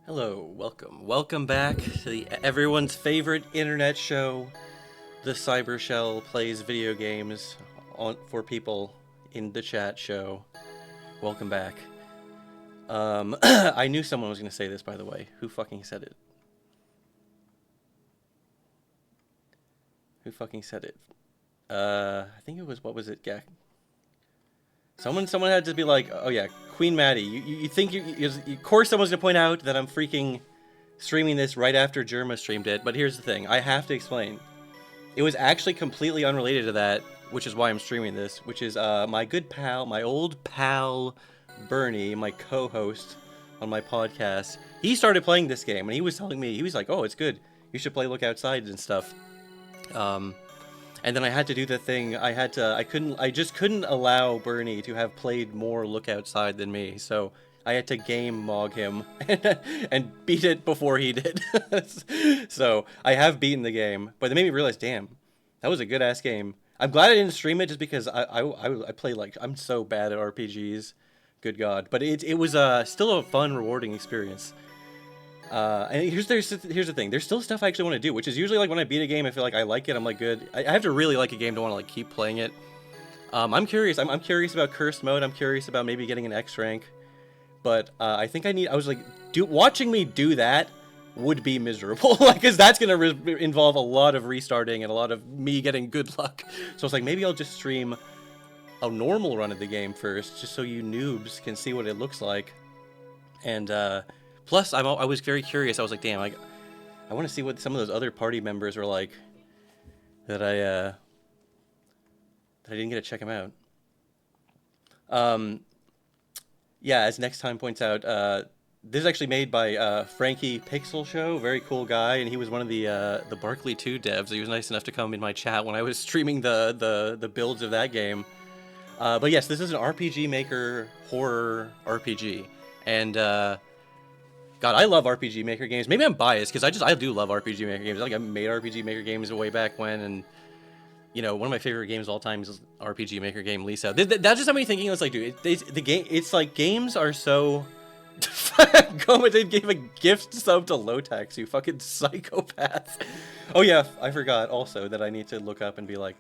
Hello, welcome back to everyone's favorite internet show, the Cyber Shell plays video games for people in the chat show. Welcome back. I knew someone was going to say this, by the way. Who fucking said it? I think it was, what was it, Gak? Someone had to be like, oh yeah, Queen Maddie. You think of course someone's gonna point out that I'm freaking streaming this right after Germa streamed it, but here's the thing, I have to explain. It was actually completely unrelated to that, which is why I'm streaming this, which is my good pal, my old pal, Bernie, my co-host on my podcast. He started playing this game, and he was telling me, he was like, oh, it's good. You should play Look Outside and stuff. And then I had to do the thing. I just couldn't allow Bernie to have played more Look Outside than me. So I had to game mog him and beat it before he did. So I have beaten the game, but it made me realize, damn, that was a good ass game. I'm glad I didn't stream it just because I play like, I'm so bad at RPGs. Good God. But it was still a fun, rewarding experience. And here's the thing. There's still stuff I actually want to do, which is usually like when I beat a game, I feel like I like it. I'm like, good. I have to really like a game to want to like keep playing it. I'm curious. I'm curious about cursed mode. I'm curious about maybe getting an X rank. But I think I was like, watching me do that would be miserable, like, because that's gonna involve a lot of restarting and a lot of me getting good luck. So I was like, maybe I'll just stream a normal run of the game first, just so you noobs can see what it looks like. And plus, I was very curious. I was like, damn, I want to see what some of those other party members were like that I didn't get to check them out. Yeah, as Next Time points out, this is actually made by Frankie Pixel Show, very cool guy, and he was one of the Barkley 2 devs. He was nice enough to come in my chat when I was streaming the builds of that game. But yes, this is an RPG Maker horror RPG, and God, I love RPG Maker games. Maybe I'm biased because I do love RPG Maker games. Like, I made RPG Maker games way back when, and you know, one of my favorite games of all time is RPG Maker game Lisa. That just had me thinking. I was like, dude, the game. It's like games are so. They gave a gift sub to Lotax, you fucking psychopath. Oh yeah, I forgot also that I need to look up and be like,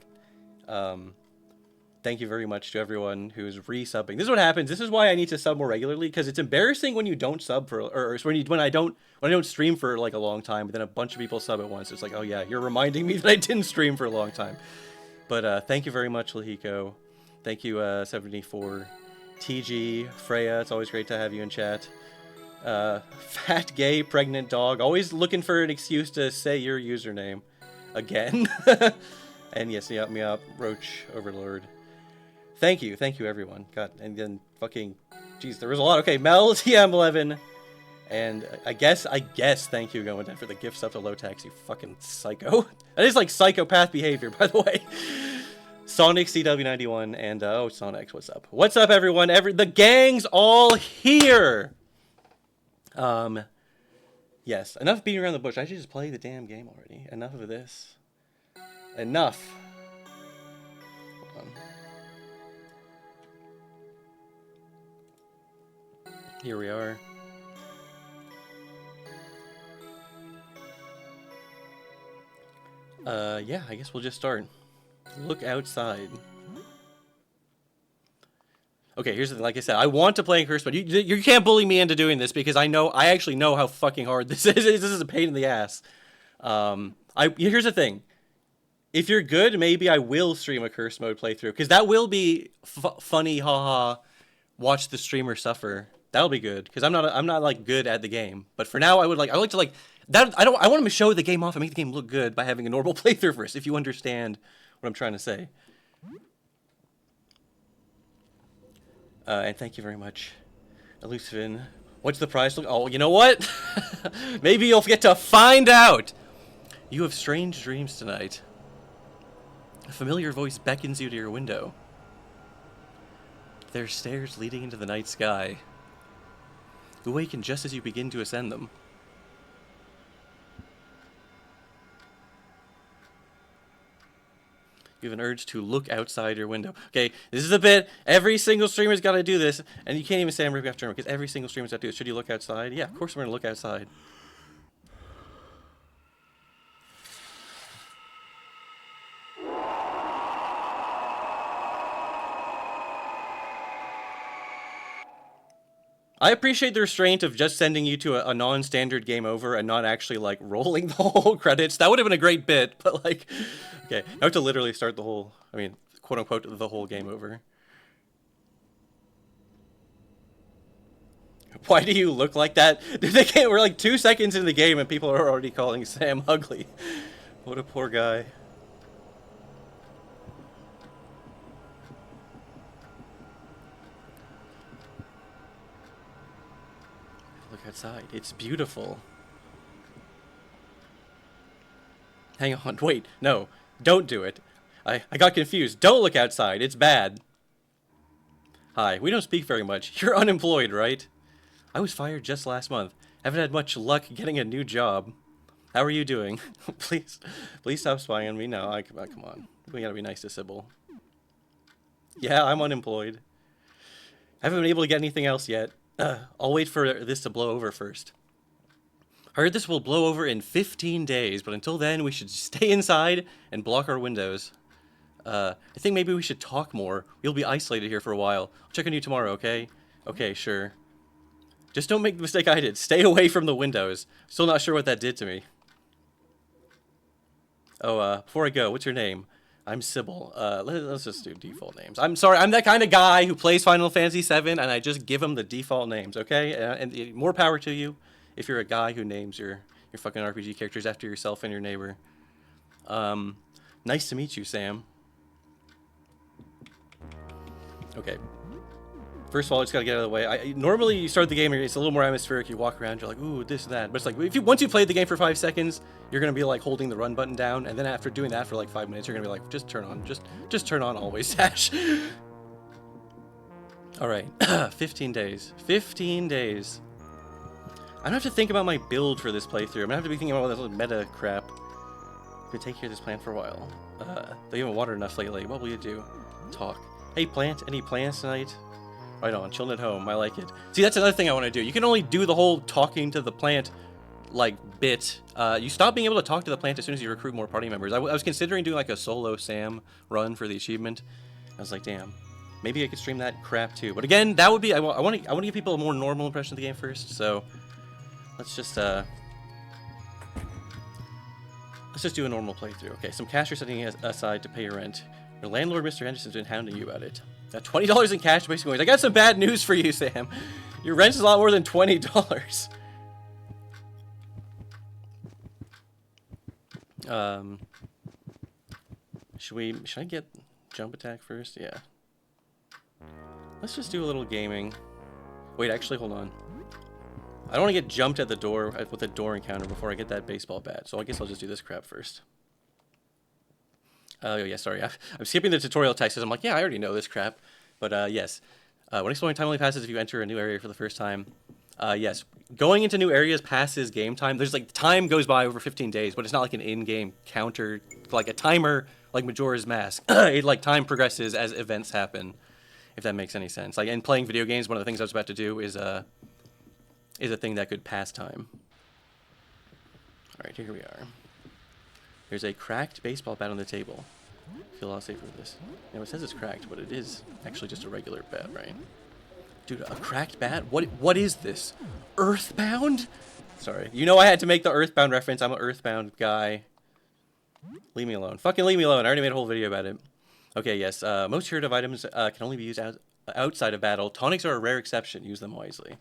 thank you very much to everyone who's resubbing. This is what happens. This is why I need to sub more regularly, because it's embarrassing when you don't sub for, or when I don't stream for like a long time, but then a bunch of people sub at once. It's like, oh yeah, you're reminding me that I didn't stream for a long time. But thank you very much, Lahiko. Thank you, 74. TG, Freya, it's always great to have you in chat. Fat, gay, pregnant dog, always looking for an excuse to say your username. Again. And yes, Meowp, Roach, Overlord. Thank you everyone. God, and then fucking, jeez, there was a lot. Okay, Mel, TM11, and I guess thank you going down for the gift stuff to Lotax, you fucking psycho. That is like psychopath behavior, by the way. Sonic CW91 and oh, Sonic, what's up? What's up, everyone? The gang's all here. Yes, enough beating around the bush. I should just play the damn game already. Enough of this. Enough. Hold on. Here we are. Yeah, I guess we'll just start. Look outside. Okay, here's the thing. Like I said, I want to play in curse, but you can't bully me into doing this because I actually know how fucking hard this is. This is a pain in the ass. Here's the thing. If you're good, maybe I will stream a curse mode playthrough, because that will be funny, haha. Watch the streamer suffer. That'll be good, because I'm not like good at the game. But for now, I would like to like that. I want to show the game off and make the game look good by having a normal playthrough first. If you understand what I'm trying to say. And thank you very much, Elusivin. What's the prize? Oh, you know what? Maybe you'll get to find out. You have strange dreams tonight. A familiar voice beckons you to your window. There are stairs leading into the night sky. You awaken just as you begin to ascend them. You have an urge to look outside your window. Okay, this is a bit. Every single streamer's got to do this, and you can't even say I'm ripping off German because every single streamer's got to do it. Should you look outside? Yeah, of course we're gonna look outside. I appreciate the restraint of just sending you to a non-standard game over and not actually, like, rolling the whole credits. That would have been a great bit, but, like, okay. I have to literally start the whole, I mean, quote-unquote, the whole game over. Why do you look like that? We're, like, 2 seconds into the game and people are already calling Sam ugly. What a poor guy. Look outside. It's beautiful. Hang on. Wait. No. Don't do it. I got confused. Don't look outside. It's bad. Hi. We don't speak very much. You're unemployed, right? I was fired just last month. Haven't had much luck getting a new job. How are you doing? Please stop spying on me. No, come on. We gotta be nice to Sybil. Yeah, I'm unemployed. I haven't been able to get anything else yet. I'll wait for this to blow over first. I heard this will blow over in 15 days, but until then, we should stay inside and block our windows. I think maybe we should talk more. We'll be isolated here for a while. I'll check on you tomorrow, okay? Okay, sure. Just don't make the mistake I did. Stay away from the windows. Still not sure what that did to me. Oh, before I go, what's your name? I'm Sybil. Let's just do default names. I'm sorry, I'm that kind of guy who plays Final Fantasy VII, and I just give him the default names, okay? And more power to you if you're a guy who names your fucking RPG characters after yourself and your neighbor. Nice to meet you, Sam. Okay. First of all, I just gotta get out of the way. Normally, you start the game, it's a little more atmospheric. You walk around, you're like, ooh, this, that. But it's like, once you played the game for 5 seconds, you're gonna be like holding the run button down, and then after doing that for like 5 minutes, you're gonna be like, just turn on always dash. All right, 15 days. 15 days. I don't have to think about my build for this playthrough. I'm gonna have to be thinking about all this little meta crap. Could take care of this plant for a while. They haven't watered enough lately. What will you do? Talk. Hey, plant. Any plans tonight? Right on, chilling at home. I like it. See, that's another thing I want to do. You can only do the whole talking to the plant, like, bit. You stop being able to talk to the plant as soon as you recruit more party members. I was considering doing, like, a solo Sam run for the achievement. I was like, damn, maybe I could stream that crap too. But again, that would be, I want to give people a more normal impression of the game first. So let's just do a normal playthrough. Okay, some cash you're setting aside to pay your rent. Your landlord, Mr. Henderson's been hounding you about it. Got $20 in cash, basically. I got some bad news for you, Sam. Your rent is a lot more than $20. Should I get jump attack first? Yeah. Let's just do a little gaming. Wait, actually, hold on. I don't want to get jumped at the door with a door encounter before I get that baseball bat, so I guess I'll just do this crap first. Oh, yeah, sorry. I'm skipping the tutorial text because I'm like, yeah, I already know this crap. But, yes. When exploring, time only passes if you enter a new area for the first time. Yes. Going into new areas passes game time. There's, like, time goes by over 15 days, but it's not like an in-game counter, like a timer, like Majora's Mask. It, like, time progresses as events happen, if that makes any sense. Like, in playing video games, one of the things I was about to do is a thing that could pass time. All right, here we are. There's a cracked baseball bat on the table. I feel a lot safer with this. Now, it says it's cracked, but it is actually just a regular bat, right? Dude, a cracked bat? What is this? Earthbound? Sorry. You know I had to make the Earthbound reference. I'm an Earthbound guy. Leave me alone. Fucking leave me alone. I already made a whole video about it. Okay, yes. Most curative items can only be used outside of battle. Tonics are a rare exception. Use them wisely.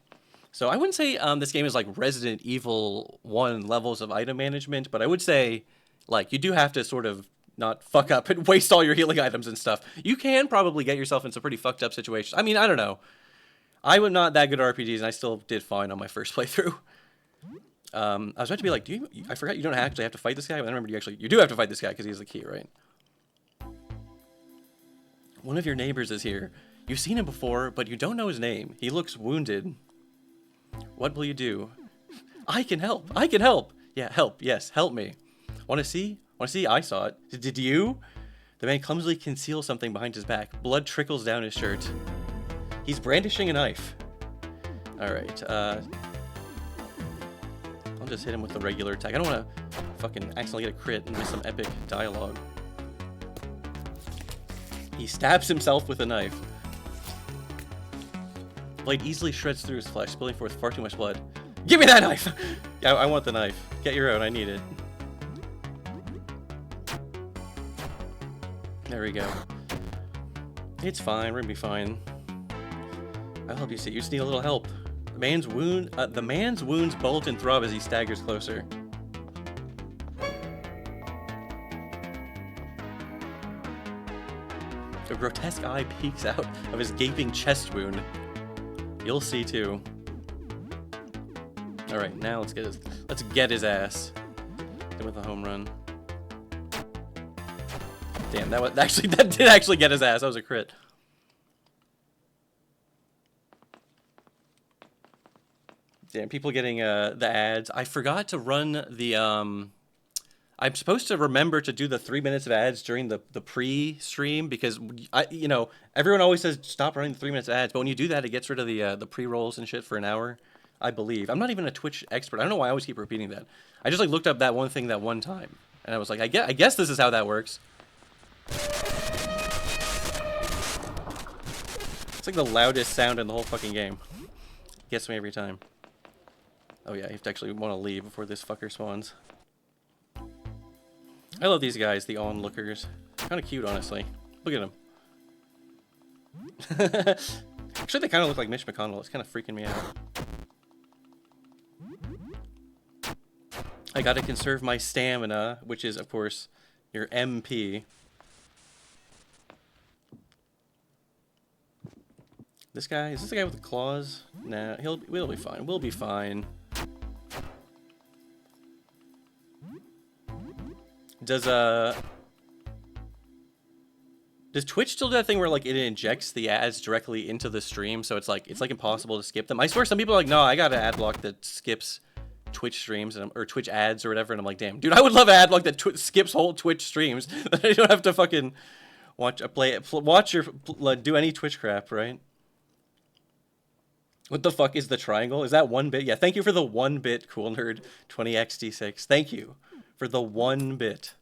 So I wouldn't say this game is like Resident Evil 1 levels of item management, but I would say, like, you do have to sort of not fuck up and waste all your healing items and stuff. You can probably get yourself in some pretty fucked up situations. I mean, I don't know. I'm not that good at RPGs, and I still did fine on my first playthrough. I was about to be like, I forgot you don't actually have to fight this guy, but I remember you do have to fight this guy because he's the key, right? One of your neighbors is here. You've seen him before, but you don't know his name. He looks wounded. What will you do? I can help. I can help. Yeah, help. Yes, help me. Want to see? Want to see? I saw it. Did you? The man clumsily conceals something behind his back. Blood trickles down his shirt. He's brandishing a knife. Alright, I'll just hit him with the regular attack. I don't want to fucking accidentally get a crit and miss some epic dialogue. He stabs himself with a knife. Blade easily shreds through his flesh, spilling forth far too much blood. Give me that knife! Yeah, I want the knife. Get your own, I need it. There we go. It's fine, we're gonna be fine. I'll help you see. You just need a little help. The man's wounds bulge and throb as he staggers closer. A grotesque eye peeks out of his gaping chest wound. You'll see too. All right, now let's get his ass. Hit with a home run. Damn, that did actually get his ass. That was a crit. Damn, people getting the ads. I forgot to run the I'm supposed to remember to do the 3 minutes of ads during the pre-stream because everyone always says stop running the 3 minutes of ads, but when you do that, it gets rid of the pre-rolls and shit for an hour. I believe. I'm not even a Twitch expert. I don't know why I always keep repeating that. I just like looked up that one thing that one time, and I was like, I guess this is how that works. It's like the loudest sound in the whole fucking game. Gets me every time. Oh yeah, you have to actually want to leave before this fucker spawns. I love these guys, the onlookers. Kind of cute, honestly. Look at them. Actually, they kind of look like Mitch McConnell. It's kind of freaking me out. I gotta conserve my stamina, which is, of course, your MP. This guy? Is this the guy with the claws? Nah, we'll be fine. We'll be fine. Does Twitch still do that thing where like it injects the ads directly into the stream, so it's like impossible to skip them? I swear some people are like, no, I got an ad block that skips Twitch streams or Twitch ads or whatever, and I'm like, damn, dude, I would love an ad block that skips whole Twitch streams. That I don't have to fucking watch or do any Twitch crap, right? What the fuck is the triangle? Is that 1 bit? Yeah, thank you for the 1 bit, Cool Nerd 20xd6. Thank you for the 1 bit.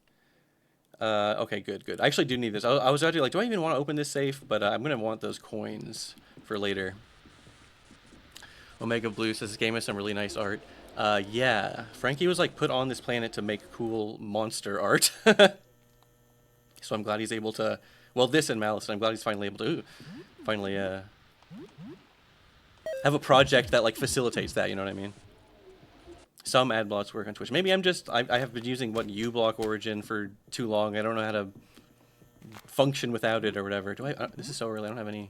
Okay, good. I actually do need this. I was actually like, do I even want to open this safe? But I'm gonna want those coins for later. Omega Blue says this game has some really nice art. Yeah, Frankie was like put on this planet to make cool monster art. So I'm glad he's able to, well, this and Malice, and I'm glad he's finally able to, have a project that like facilitates that, you know what I mean? Some ad blocks work on Twitch. Maybe I have been using uBlock Origin for too long. I don't know how to function without it or whatever. This is so early, I don't have any.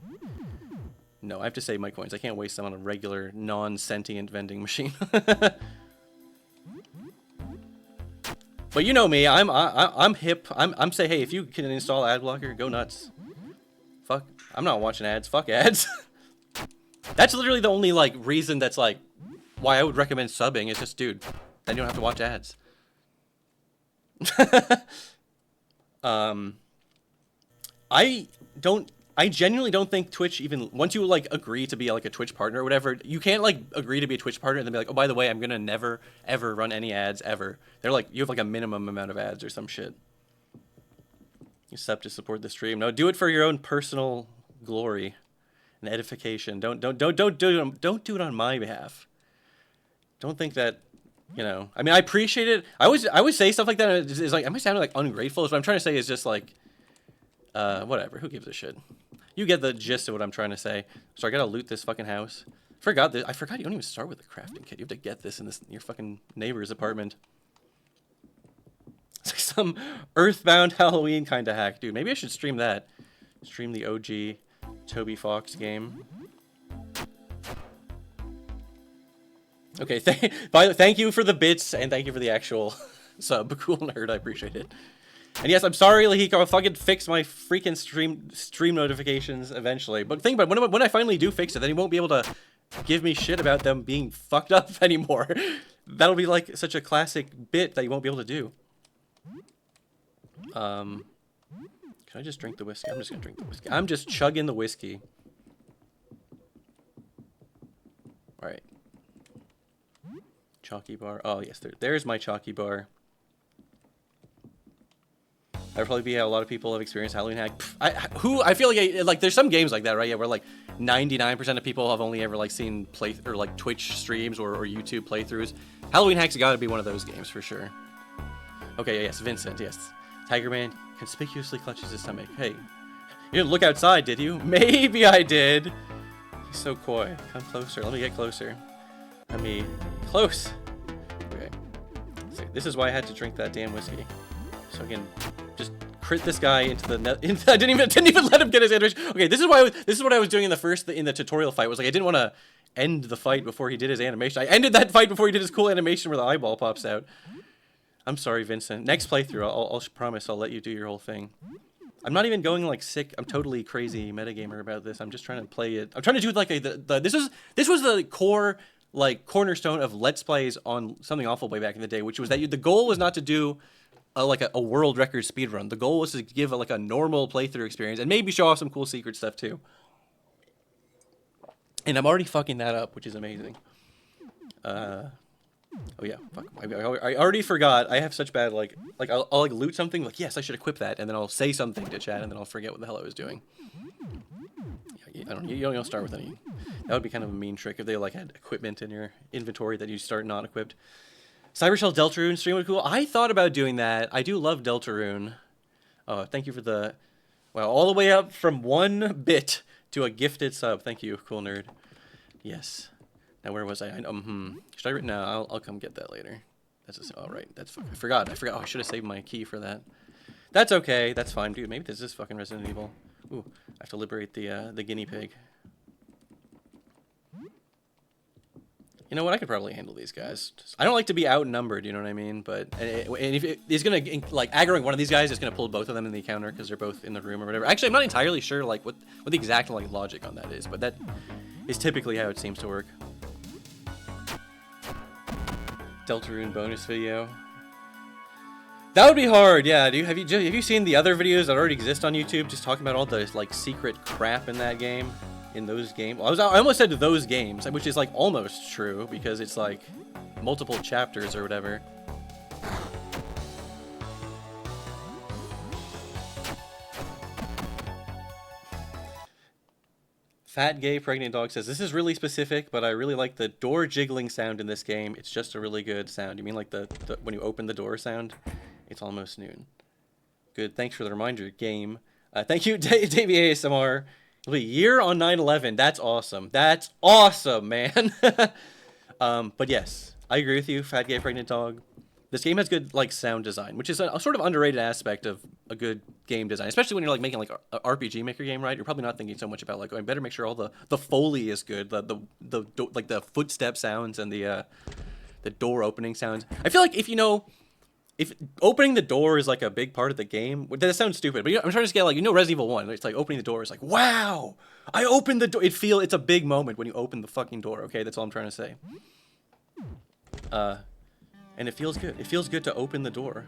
No, I have to save my coins. I can't waste them on a regular non-sentient vending machine. But you know me, I'm hip. I'm say, hey, if you can install ad blocker, go nuts. Fuck, I'm not watching ads. Fuck ads. That's literally the only like reason that's like why I would recommend subbing. It's just, dude, then you don't have to watch ads. I genuinely don't think Twitch even, once you like agree to be like a Twitch partner or whatever, you can't like agree to be a Twitch partner and then be like, oh, by the way, I'm gonna never ever run any ads ever. They're like, you have like a minimum amount of ads or some shit. You sub to support the stream. No, do it for your own personal glory and edification. Don't do it on my behalf. Don't think that, you know, I mean, I appreciate it. I always say stuff like that. It's like, am I sounding like ungrateful? What I'm trying to say is just like, whatever. Who gives a shit? You get the gist of what I'm trying to say. So I gotta loot this fucking house. I forgot you don't even start with a crafting kit. You have to get this in your fucking neighbor's apartment. It's like some Earthbound Halloween kind of hack, dude. Maybe I should stream that. Stream the OG Toby Fox game. Okay, thank you for the bits, and thank you for the actual sub. Cool Nerd, I appreciate it. And yes, I'm sorry, Lahiko, I'll fucking fix my freaking stream notifications eventually. But think about it, when I finally do fix it, then he won't be able to give me shit about them being fucked up anymore. That'll be like such a classic bit that you won't be able to do. Can I just drink the whiskey? I'm just gonna drink the whiskey. I'm just chugging the whiskey. All right. Chalky bar. Oh yes, there's my chalky bar. That'd probably be how a lot of people have experienced Halloween hack. I feel like there's some games like that, right? Yeah, where like 99% of people have only ever like seen Twitch streams or YouTube playthroughs. Halloween hack's got to be one of those games for sure. Okay, yes, Vincent, yes. Tiger Man conspicuously clutches his stomach. Hey, you didn't look outside, did you? Maybe I did. He's so coy. Come closer. Let me get closer. Let me close. Okay. So this is why I had to drink that damn whiskey. So I can just crit this guy into the net. I didn't even let him get his animation. Okay, this is what I was doing in the tutorial fight. Was like I didn't want to end the fight before he did his animation. I ended that fight before he did his cool animation where the eyeball pops out. I'm sorry, Vincent. Next playthrough, I'll promise I'll let you do your whole thing. I'm not even going like sick. I'm totally crazy metagamer about this. I'm just trying to play it. I'm trying to do like this was the core like cornerstone of Let's Plays on Something Awful way back in the day, which was that the goal was not to do like a world record speedrun. The goal was to give like a normal playthrough experience and maybe show off some cool secret stuff too. And I'm already fucking that up, which is amazing. Oh yeah, fuck. I already forgot. I have such bad like I'll like loot something like yes I should equip that, and then I'll say something to chat, and then I'll forget what the hell I was doing. I don't. You don't start with any. That would be kind of a mean trick if they like had equipment in your inventory that you start not equipped. Cybershell Deltarune stream would be cool. I thought about doing that. I do love Deltarune. Oh, thank you for the all the way up from 1 bit to a gifted sub. Thank you, cool nerd. Yes. Now where was I? Should I? No, I'll come get that later. That's all right. That's I forgot. Oh, I should have saved my key for that. That's okay. That's fine, dude. Maybe this is fucking Resident Evil. Ooh, I have to liberate the guinea pig. You know what? I could probably handle these guys. I don't like to be outnumbered. You know what I mean? But and if he's gonna like aggroing one of these guys, it's gonna pull both of them in the encounter because they're both in the room or whatever. Actually, I'm not entirely sure like what the exact like logic on that is, but that is typically how it seems to work. Deltarune bonus video. That would be hard, yeah. Have you seen the other videos that already exist on YouTube, just talking about all the like secret crap in that game, in those games? Well, I almost said those games, which is like almost true because it's like multiple chapters or whatever. Fat Gay Pregnant Dog says, this is really specific, but I really like the door jiggling sound in this game. It's just a really good sound. You mean like the when you open the door sound? It's almost noon. Good, thanks for the reminder, game. Thank you, Davey ASMR. It'll be a year on 9/11. That's awesome. That's awesome, man. But yes, I agree with you, Fat Gay Pregnant Dog. This game has good like sound design, which is a sort of underrated aspect of a good game design, especially when you're like making like a RPG Maker game, right? You're probably not thinking so much about like, oh, I better make sure all the Foley is good, like the footstep sounds and the door opening sounds. I feel like if opening the door is like a big part of the game, that sounds stupid, but I'm trying to get like Resident Evil 1. It's like opening the door is like, wow, I opened the door. It's a big moment when you open the fucking door. Okay, that's all I'm trying to say. And it feels good. It feels good to open the door.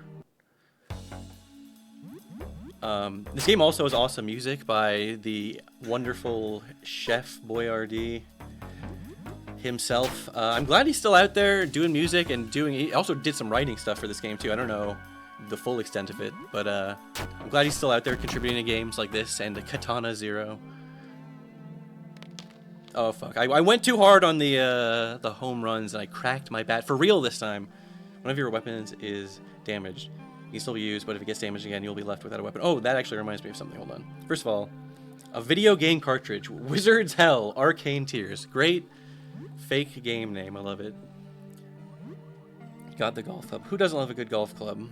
This game also has awesome music by the wonderful Chef Boyardee himself. I'm glad he's still out there doing music and he also did some writing stuff for this game too. I don't know the full extent of it, but I'm glad he's still out there contributing to games like this and the Katana Zero. Oh fuck! I went too hard on the home runs and I cracked my bat for real this time. One of your weapons is damaged. You can still be used, but if it gets damaged again, you'll be left without a weapon. Oh, that actually reminds me of something. Hold on. First of all, a video game cartridge. Wizard's Hell, Arcane Tears. Great fake game name. I love it. Got the golf club. Who doesn't love a good golf club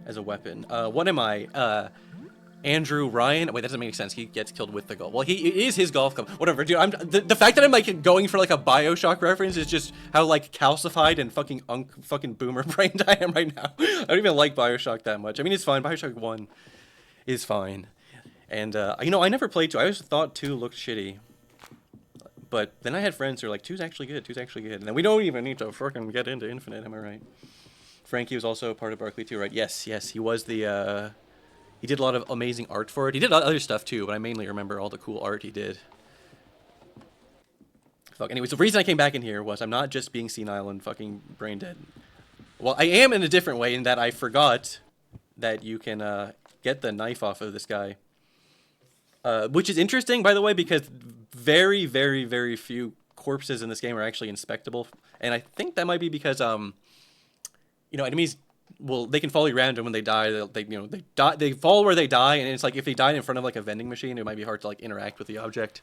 as a weapon? What am I? Andrew Ryan. Wait, that doesn't make sense. He gets killed with the golf. Well, it is his golf club. Whatever, dude. The fact that I'm like going for like a BioShock reference is just how like calcified and fucking boomer brained I am right now. I don't even like BioShock that much. I mean, it's fine. BioShock 1 is fine. And I never played 2. I always thought 2 looked shitty. But then I had friends who were like, 2's actually good. 2's actually good. And then we don't even need to fucking get into Infinite. Am I right? Frankie was also a part of Barclay 2, right? Yes. He was the He did a lot of amazing art for it. He did other stuff too, but I mainly remember all the cool art he did. Fuck. Anyways, the reason I came back in here was I'm not just being senile and fucking brain dead. Well, I am in a different way in that I forgot that you can get the knife off of this guy. Which is interesting, by the way, because very, very, very few corpses in this game are actually inspectable. And I think that might be because, you know, enemies, well, they can follow you around, and when they die, they fall where they die, and it's like if they died in front of like a vending machine, it might be hard to like interact with the object.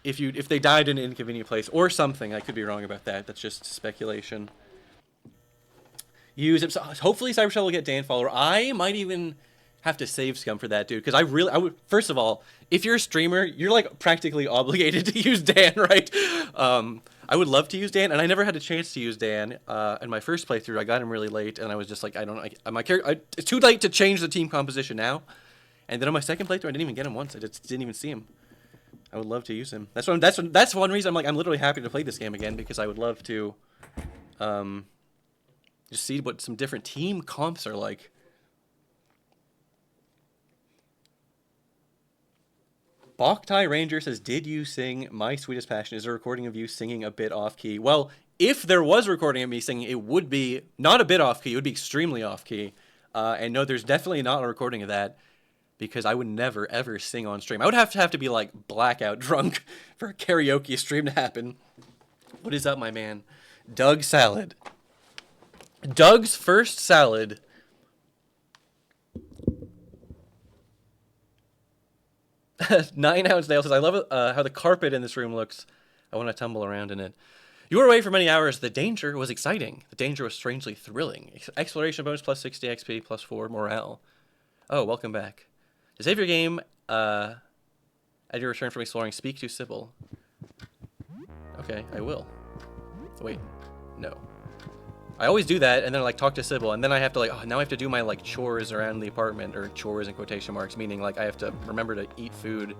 If they died in an inconvenient place or something, I could be wrong about that. That's just speculation. Use it. So hopefully Cybershell will get Dan follower. I might even have to save Scum for that, dude, because I would. First of all, if you're a streamer, you're like practically obligated to use Dan, right? I would love to use Dan, and I never had a chance to use Dan in my first playthrough. I got him really late, and I was just like, it's too late to change the team composition now. And then on my second playthrough, I didn't even get him once. I just didn't even see him. I would love to use him. That's one reason I'm literally happy to play this game again, because I would love to just see what some different team comps are like. Boktai Ranger says, did you sing My Sweetest Passion? Is a recording of you singing a bit off-key? Well, if there was a recording of me singing, it would be not a bit off-key. It would be extremely off-key. And no, there's definitely not a recording of that, because I would never, ever sing on stream. I would have to be, like, blackout drunk for a karaoke stream to happen. What is up, my man? Doug Salad. Doug's first salad. 9-ounce nail says, I love it, how the carpet in this room looks. I want to tumble around in it. You were away for many hours. The danger was exciting. The danger was strangely thrilling. Exploration bonus plus 60 XP plus 4 morale. Oh, welcome back. To save your game, at your return from exploring, speak to Sybil. Okay, I will. Wait, no. I always do that, and then like talk to Sybil, and then I have to like, oh, now I have to do my like chores around the apartment, or chores in quotation marks, meaning like I have to remember to eat food.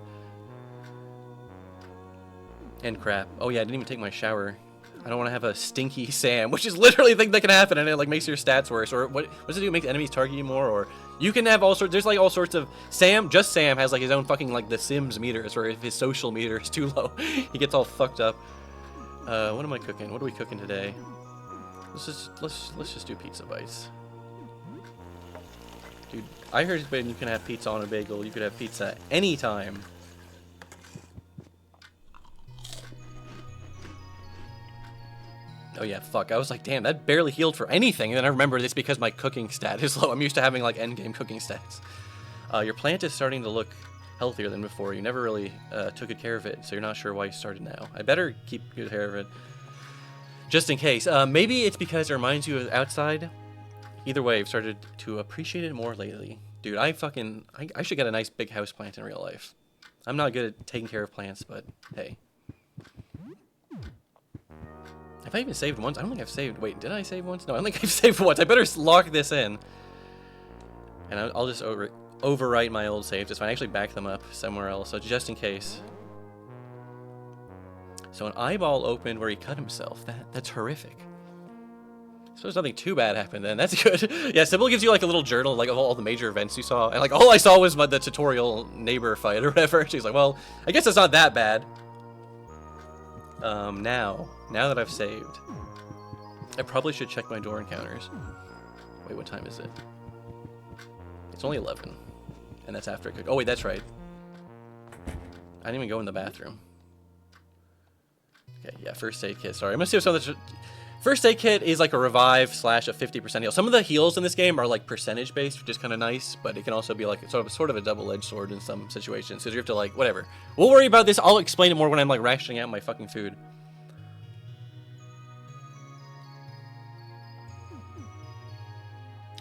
And crap. Oh yeah, I didn't even take my shower. I don't want to have a stinky Sam, which is literally a thing that can happen, and it like makes your stats worse. Or what does it do? It makes enemies target you more, or you can have all sorts. There's like all sorts of Sam. Just Sam has like his own fucking like The Sims meters, where if his social meter is too low, he gets all fucked up. What am I cooking? What are we cooking today? Let's just do pizza bites. Dude, I heard when you can have pizza on a bagel, you could have pizza anytime. Oh yeah, fuck. I was like, damn, that barely healed for anything. And then I remembered it's because my cooking stat is low. I'm used to having like endgame cooking stats. Your plant is starting to look healthier than before. You never really took good care of it, so you're not sure why you started now. I better keep good care of it. Just in case. Maybe it's because it reminds you of outside. Either way, I've started to appreciate it more lately. Dude, I should get a nice big house plant in real life. I'm not good at taking care of plants, but hey. Have I even saved once? I don't think I've saved. Wait, did I save once? No, I don't think I've saved once. I better lock this in. And I'll just overwrite my old saves. It's fine. I actually back them up somewhere else, so just in case. So an eyeball opened where he cut himself. That's horrific. So there's nothing too bad happened then. That's good. Yeah, Sybil gives you like a little journal like of all the major events you saw. And like all I saw was the tutorial neighbor fight or whatever. She's like, well, I guess it's not that bad. Now that I've saved, I probably should check my door encounters. Wait, what time is it? It's only 11. And that's after I cook. Oh wait, that's right. I didn't even go in the bathroom. Okay, yeah, first aid kit. Sorry, I'm gonna see if some of the first aid kit is like a revive / a 50% heal. Some of the heals in this game are like percentage based, which is kind of nice, but it can also be like sort of a double-edged sword in some situations. So you have to like whatever. We'll worry about this. I'll explain it more when I'm like rationing out my fucking food.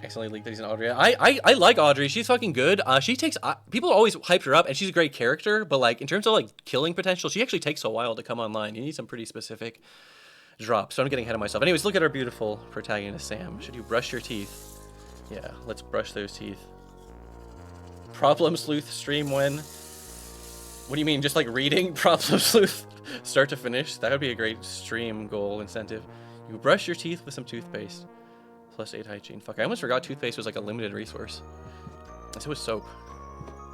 Accidentally leaked that he's an Audrey. I like Audrey. She's fucking good. She takes people always hyped her up, and she's a great character. But like in terms of like killing potential, she actually takes a while to come online. You need some pretty specific drops. So I'm getting ahead of myself. Anyways, look at our beautiful protagonist, Sam. Should you brush your teeth? Yeah, let's brush those teeth. Problem Sleuth stream when? What do you mean? Just like reading Problem Sleuth start to finish? That would be a great stream goal incentive. You brush your teeth with some toothpaste. +8 hygiene. Fuck, I almost forgot toothpaste was like a limited resource. So is soap.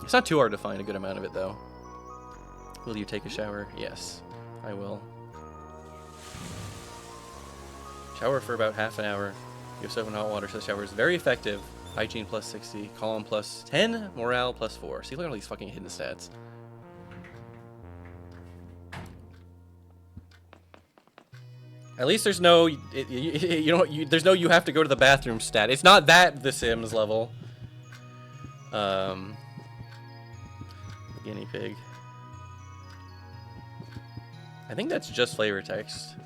It's not too hard to find a good amount of it, though. Will you take a shower? Yes, I will. Shower for about half an hour. You have soap and hot water, so the shower is very effective. Hygiene plus 60, calm plus 10, morale plus 4. See, look at all these fucking hidden stats. At least there's no, there's no you have to go to the bathroom stat. It's not that The Sims level. Guinea pig. I think that's just flavor text.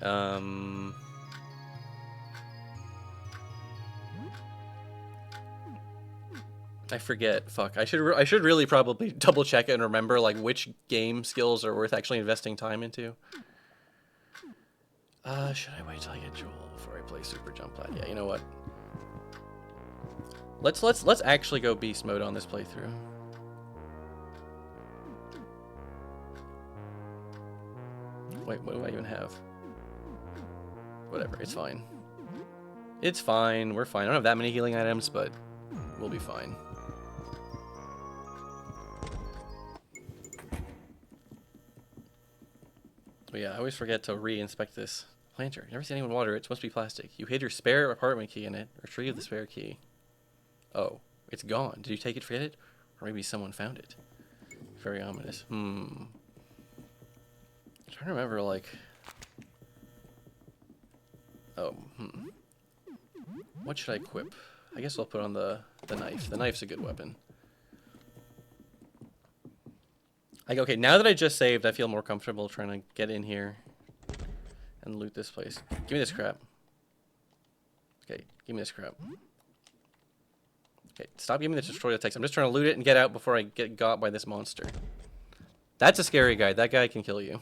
I forget. Fuck. I should really probably double check it and remember like which game skills are worth actually investing time into. Should I wait till I get Joel before I play Super Jump Plat? Yeah, you know what? Let's actually go beast mode on this playthrough. Wait, what do I even have? Whatever, it's fine. It's fine, we're fine. I don't have that many healing items, but we'll be fine. But yeah, I always forget to re-inspect this planter. You never see anyone water it. It's supposed to be plastic. You hid your spare apartment key in it. Retrieve the spare key. Oh, it's gone. Did you take it, forget it? Or maybe someone found it. Very ominous. I'm trying to remember, like... Oh, What should I equip? I guess I'll put on the knife. The knife's a good weapon. Okay, now that I just saved, I feel more comfortable trying to get in here and loot this place. Give me this crap. Okay, give me this crap. Okay, stop giving me the destroy the text. I'm just trying to loot it and get out before I get got by this monster. That's a scary guy. That guy can kill you.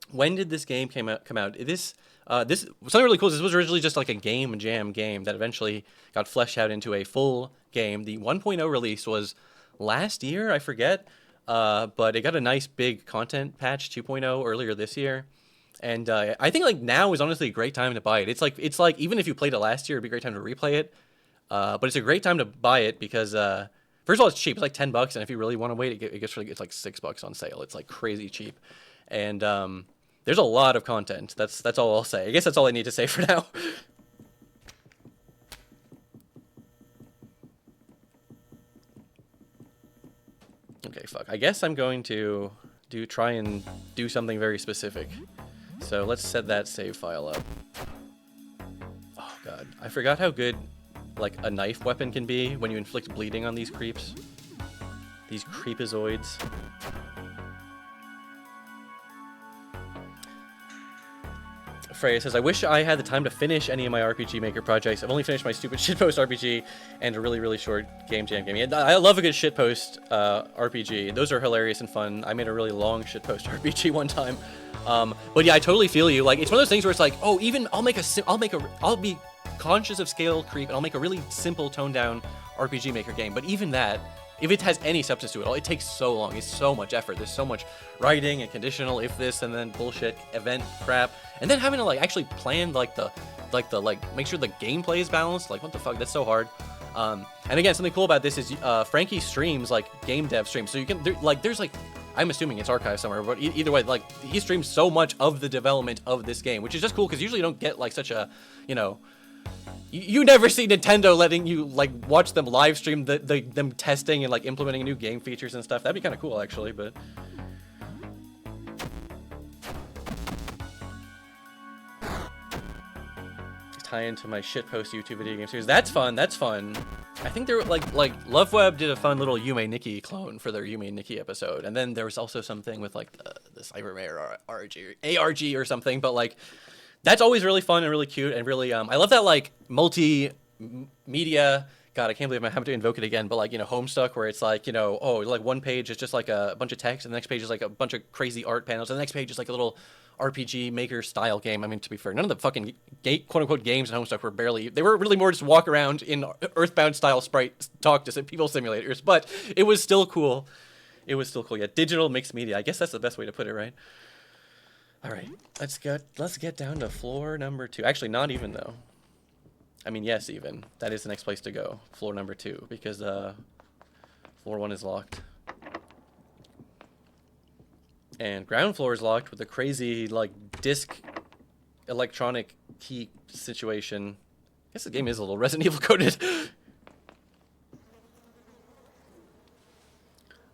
When did this game come out? This something really cool is this was originally just like a game jam game that eventually got fleshed out into a full game. The 1.0 release was last year, I forget. But it got a nice big content patch 2.0 earlier this year. And I think like now is honestly a great time to buy it. It's like even if you played it last year, it'd be a great time to replay it. But it's a great time to buy it because first of all, it's cheap. It's like $10, and if you really want to wait, it's like $6 on sale. It's like crazy cheap. And there's a lot of content. That's all I'll say. I guess that's all I need to say for now. Okay, fuck. I guess I'm going to try and do something very specific. So let's set that save file up. Oh god, I forgot how good like a knife weapon can be when you inflict bleeding on these creeps. These creepazoids. Freya says, I wish I had the time to finish any of my RPG Maker projects. I've only finished my stupid shitpost RPG and a really, really short game jam game. Yeah, I love a good shitpost RPG. Those are hilarious and fun. I made a really long shitpost RPG one time. But yeah, I totally feel you. Like, it's one of those things where it's like, oh, even I'll be conscious of scale creep and I'll make a really simple toned down RPG Maker game. But even that, if it has any substance to it all, it takes so long. It's so much effort. There's so much writing and conditional if this and then bullshit event crap. And then having to like actually plan like make sure the gameplay is balanced. Like what the fuck? That's so hard. And again, something cool about this is Frankie streams like game dev streams. So you can there's like I'm assuming it's archived somewhere, but either way, like he streams so much of the development of this game, which is just cool because usually you don't get like such a, you know, you never see Nintendo letting you like watch them live stream them testing and like implementing new game features and stuff. That'd be kind of cool actually, but tie into my shitpost YouTube video game series. That's fun. That's fun. I think there like LoveWeb did a fun little Yume Nikki clone for their Yume Nikki episode, and then there was also something with like the Cybermare ARG or something. But like that's always really fun and really cute and really I love that like multimedia. God, I can't believe I'm having to invoke it again, but like, you know, Homestuck, where it's like, you know, oh, like one page is just like a bunch of text, and the next page is like a bunch of crazy art panels, and the next page is like a little RPG Maker style game. I mean, to be fair, none of the fucking quote unquote games in Homestuck they were really more just walk around in Earthbound style sprite talk to people simulators, but it was still cool. It was still cool. Yeah, digital mixed media. I guess that's the best way to put it, right? All right, let's get down to floor number 2. Actually, not even though. I mean, yes, even. That is the next place to go. Floor number 2, because floor 1 is locked. And ground floor is locked with a crazy, like, disc electronic key situation. I guess the game is a little Resident Evil coded.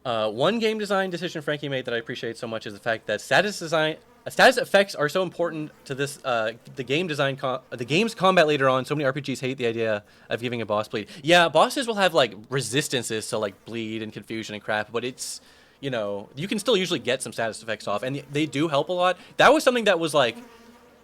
One game design decision Frankie made that I appreciate so much is the fact that status effects are so important to this the game's combat later on. So many RPGs hate the idea of giving a boss bleed. Yeah, bosses will have like resistances to like bleed and confusion and crap, but it's, you know, you can still usually get some status effects off, and they do help a lot. That was something that was like,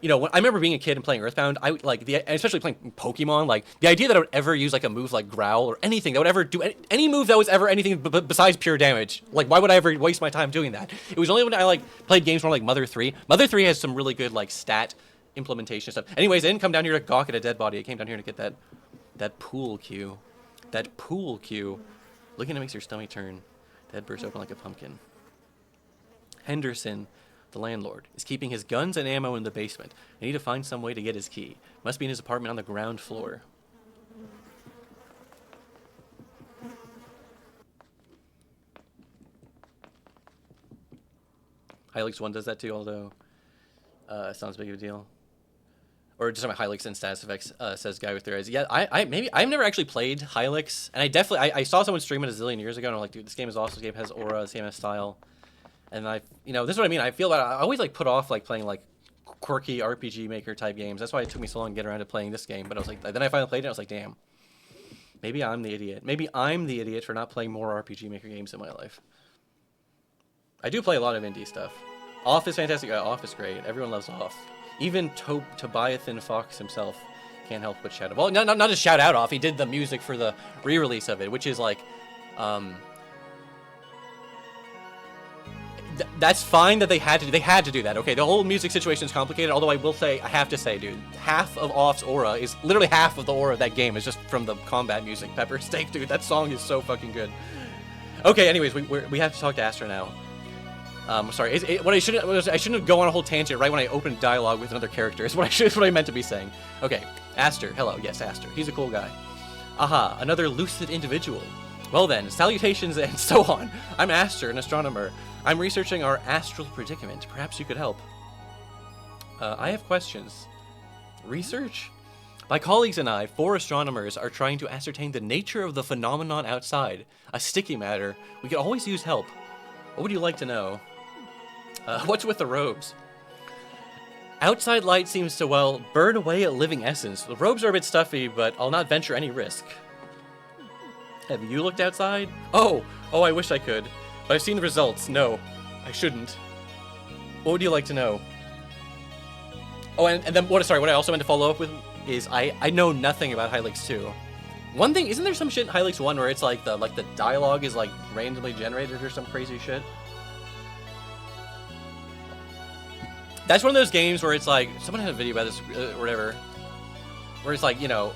you know, when I remember being a kid and playing Earthbound, especially playing Pokemon, like, the idea that I would ever use, like, a move like Growl or anything that would ever do any move that was ever anything besides pure damage. Like, why would I ever waste my time doing that? It was only when I, like, played games more like Mother 3. Mother 3 has some really good, like, stat implementation stuff. Anyways, I didn't come down here to gawk at a dead body. I came down here to get that pool cue. That pool cue. Looking at it makes your stomach turn. The head bursts open like a pumpkin. Henderson, the landlord, is keeping his guns and ammo in the basement. I need to find some way to get his key. Must be in his apartment on the ground floor. Hylix 1 does that too, although it's not as big of a deal. Or just my Hylix and status effects, says Guy with Their Eyes. Yeah, I've never actually played Hylix, and I saw someone stream it a zillion years ago, and I'm like, dude, this game is awesome. This game has aura, this game has style. And you know, this is what I mean. I feel that I always like put off like playing like quirky RPG Maker type games. That's why it took me so long to get around to playing this game. But I was like, then I finally played it. And I was like, damn, maybe I'm the idiot. Maybe I'm the idiot for not playing more RPG Maker games in my life. I do play a lot of indie stuff. Off is fantastic. Off is great. Everyone loves Off. Even Tobiathan Fox himself can't help but shout out. Well, not just shout out Off. He did the music for the re-release of it, which is like, that's fine that they had to do that. Okay, the whole music situation is complicated, although I have to say, dude, half of Off's aura is literally half of the aura of that game is just from the combat music. Pepper Steak, dude, that song is so fucking good. Okay, anyways, we have to talk to Astra now. Sorry, I shouldn't go on a whole tangent right when I open dialogue with another character. Is what I meant to be saying. Okay, Aster, hello, yes, Aster, he's a cool guy. Aha, another lucid individual. Well then, salutations and so on. I'm Aster, an astronomer. I'm researching our astral predicament. Perhaps you could help. I have questions. Research? My colleagues and I, 4 astronomers, are trying to ascertain the nature of the phenomenon outside. A sticky matter. We could always use help. What would you like to know? What's with the robes? Outside light seems to, well, burn away a living essence. The robes are a bit stuffy, but I'll not venture any risk. Have you looked outside? Oh, I wish I could. But I've seen the results. No, I shouldn't. What would you like to know? Oh, and then what I also meant to follow up with is I know nothing about Hylix 2. One thing, isn't there some shit in Hylix 1 where it's like the dialogue is like randomly generated or some crazy shit? That's one of those games where it's like, someone had a video about this or whatever, where it's like, you know,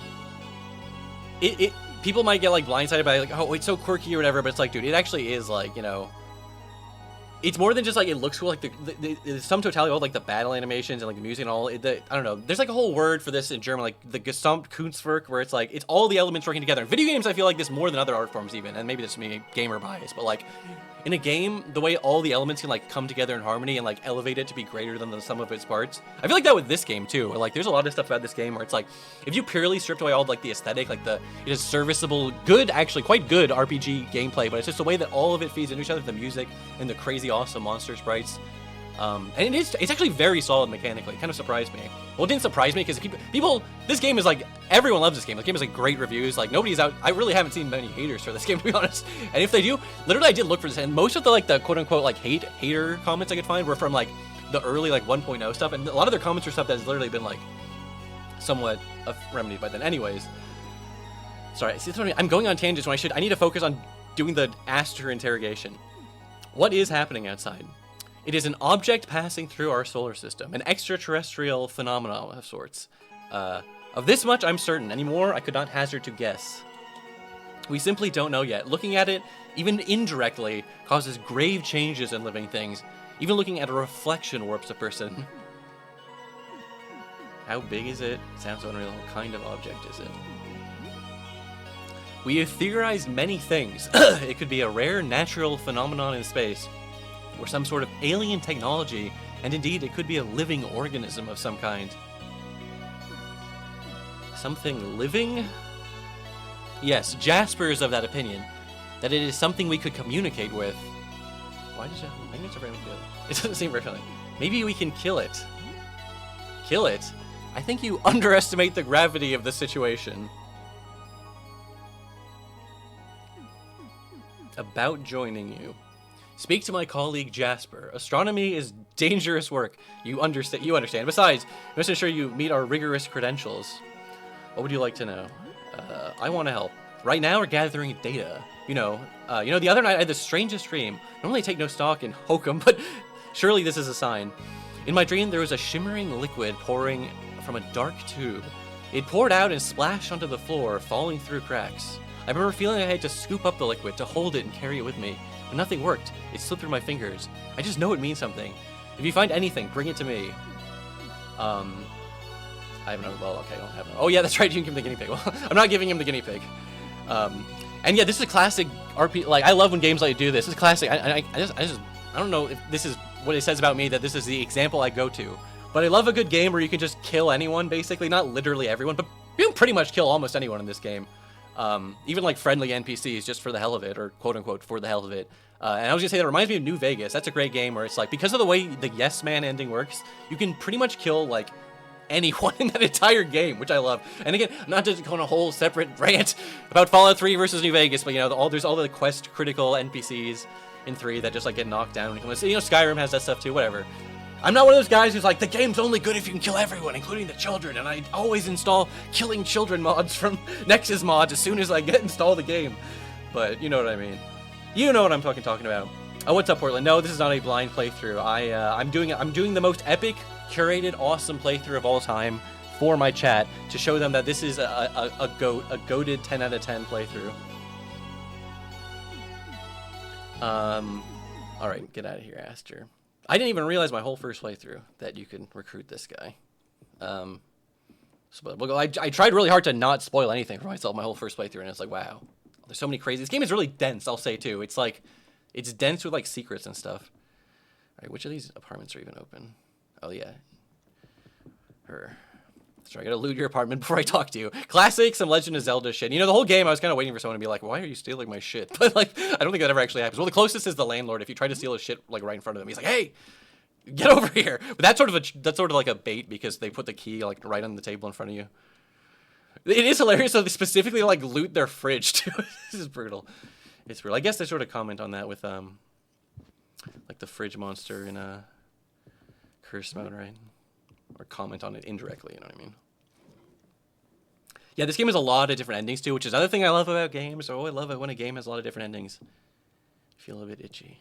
people might get like blindsided by like, oh, it's so quirky or whatever, but it's like, dude, it actually is like, you know, it's more than just like it looks cool. Like the sum totality of all like the battle animations and like the music and all. I don't know. There's like a whole word for this in German, like the Gesamtkunstwerk, where it's like it's all the elements working together. In video games, I feel like this more than other art forms even, and maybe this is me gamer bias, but like in a game, the way all the elements can like come together in harmony and like elevate it to be greater than the sum of its parts. I feel like that with this game too. Where, like there's a lot of stuff about this game where it's like if you purely stripped away all like the aesthetic, like it is serviceable, good, actually quite good RPG gameplay, but it's just the way that all of it feeds into each other, the music and the crazy awesome monster sprites. And it's actually very solid mechanically. It kind of surprised me. Well, it didn't surprise me because people, this game is like, everyone loves this game. This game is like great reviews. Like nobody's out. I really haven't seen many haters for this game, to be honest. And if they do, literally I did look for this, and most of the like the quote unquote like hater comments I could find were from like the early like 1.0 stuff, and a lot of their comments are stuff that's literally been like somewhat remedied by then. Anyways, sorry, I'm going on tangents when I need to focus on doing the Aster interrogation. What is happening outside? It is an object passing through our solar system, an extraterrestrial phenomenon of sorts. Of this much I'm certain. Any more I could not hazard to guess. We simply don't know yet. Looking at it, even indirectly, causes grave changes in living things. Even looking at a reflection warps a person. How big is it? Sounds unreal. What kind of object is it? We have theorized many things. It could be a rare natural phenomenon in space, or some sort of alien technology, and indeed it could be a living organism of some kind. Something living? Yes, Jasper is of that opinion, that it is something we could communicate with. Why does it? Magnets are very good. It doesn't seem very friendly. Maybe we can kill it. Kill it? I think you underestimate the gravity of the situation. About joining you. Speak to my colleague Jasper. Astronomy is dangerous work. You understand. Besides, we must ensure you meet our rigorous credentials. What would you like to know? I want to help. Right now, we're gathering data. You know, the other night I had the strangest dream. Normally I take no stock in hokum, but surely this is a sign. In my dream, there was a shimmering liquid pouring from a dark tube. It poured out and splashed onto the floor, falling through cracks. I remember feeling I had to scoop up the liquid to hold it and carry it with me, but nothing worked. It slipped through my fingers. I just know it means something. If you find anything, bring it to me. I have no. Well, okay, I don't have no. Oh yeah, that's right. You can give him the guinea pig. Well, I'm not giving him the guinea pig. And yeah, this is a classic RP. Like, I love when games like do this. This is classic. I don't know if this is what it says about me that this is the example I go to, but I love a good game where you can just kill anyone, basically. Not literally everyone, but you can pretty much kill almost anyone in this game. Even like friendly NPCs just for the hell of it, or quote unquote for the hell of it. And I was gonna say that reminds me of New Vegas. That's a great game where it's like, because of the way the Yes Man ending works, you can pretty much kill like anyone in that entire game, which I love. And again, not to go on a whole separate rant about Fallout 3 versus New Vegas, but you know, there's all the quest critical NPCs in 3 that just like get knocked down. You know, Skyrim has that stuff too, whatever. I'm not one of those guys who's like, the game's only good if you can kill everyone, including the children, and I always install killing children mods from Nexus mods as soon as I install the game. But you know what I mean. You know what I'm talking about. Oh, what's up, Portland? No, this is not a blind playthrough. I'm doing the most epic, curated, awesome playthrough of all time for my chat to show them that this is a goated 10 out of 10 playthrough. All right, get out of here, Aster. I didn't even realize my whole first playthrough that you can recruit this guy. I tried really hard to not spoil anything for myself my whole first playthrough, and it's like, wow, there's so many crazy. This game is really dense, I'll say too. It's like, it's dense with like secrets and stuff. All right, which of these apartments are even open? Oh yeah, her. Sorry, I gotta loot your apartment before I talk to you. Classic, some Legend of Zelda shit. You know, the whole game I was kind of waiting for someone to be like, why are you stealing my shit? But like, I don't think that ever actually happens. Well, the closest is the landlord. If you try to steal his shit like right in front of him, he's like, hey, get over here. But that's sort of like a bait because they put the key like right on the table in front of you. It is hilarious. So they specifically like loot their fridge too. This is brutal. It's brutal. I guess they sort of comment on that with like the fridge monster in curse mode, right? Or comment on it indirectly, you know what I mean? Yeah, this game has a lot of different endings too, which is another thing I love about games. Oh, I love it when a game has a lot of different endings. I feel a bit itchy.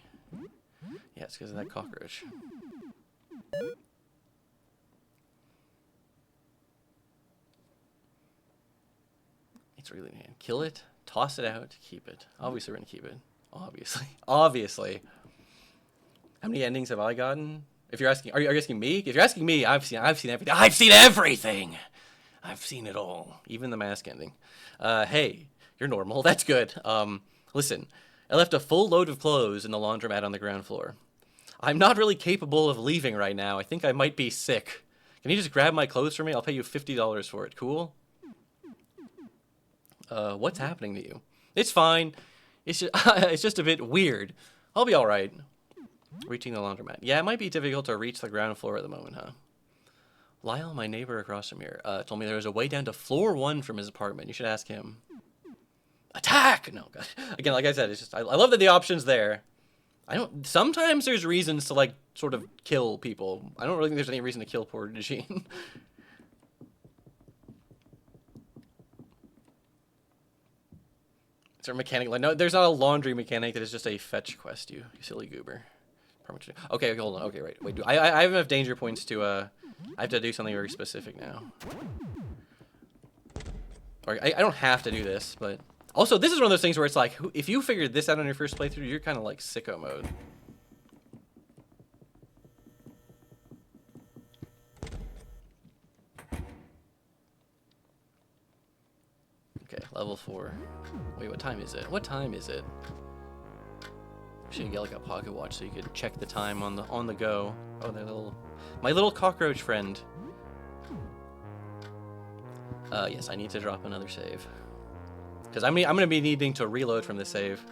Yeah, it's because of that cockroach. It's really, man. Kill it, toss it out, keep it. Obviously, we're gonna keep it. Obviously. How many endings have I gotten? If you're asking, are you asking me? If you're asking me, I've seen everything. I've seen everything. I've seen it all, even the mask ending. Hey, you're normal. That's good. Listen, I left a full load of clothes in the laundromat on the ground floor. I'm not really capable of leaving right now. I think I might be sick. Can you just grab my clothes for me? I'll pay you $50 for it. Cool? What's happening to you? It's fine. It's just a bit weird. I'll be all right. Reaching the laundromat. Yeah, it might be difficult to reach the ground floor at the moment, huh? Lyle, my neighbor across from here, told me there was a way down to floor 1 from his apartment. You should ask him. Attack! No, God. Again, like I said, it's just I love that the option's there. Sometimes there's reasons to like sort of kill people. I don't really think there's any reason to kill poor Jean. Is there a mechanic? Like, no, there's not a laundry mechanic. That is just a fetch quest. You silly goober. Okay, hold on. Okay, wait. I have enough danger points to I have to do something very specific now. Or I don't have to do this, but also this is one of those things where it's like, if you figured this out on your first playthrough, you're kind of like sicko mode. Okay, level 4. Wait, what time is it? What time is it? Should get like a pocket watch so you could check the time on the go. Oh, my little cockroach friend. Yes, I need to drop another save. Because I'm gonna be needing to reload from this save.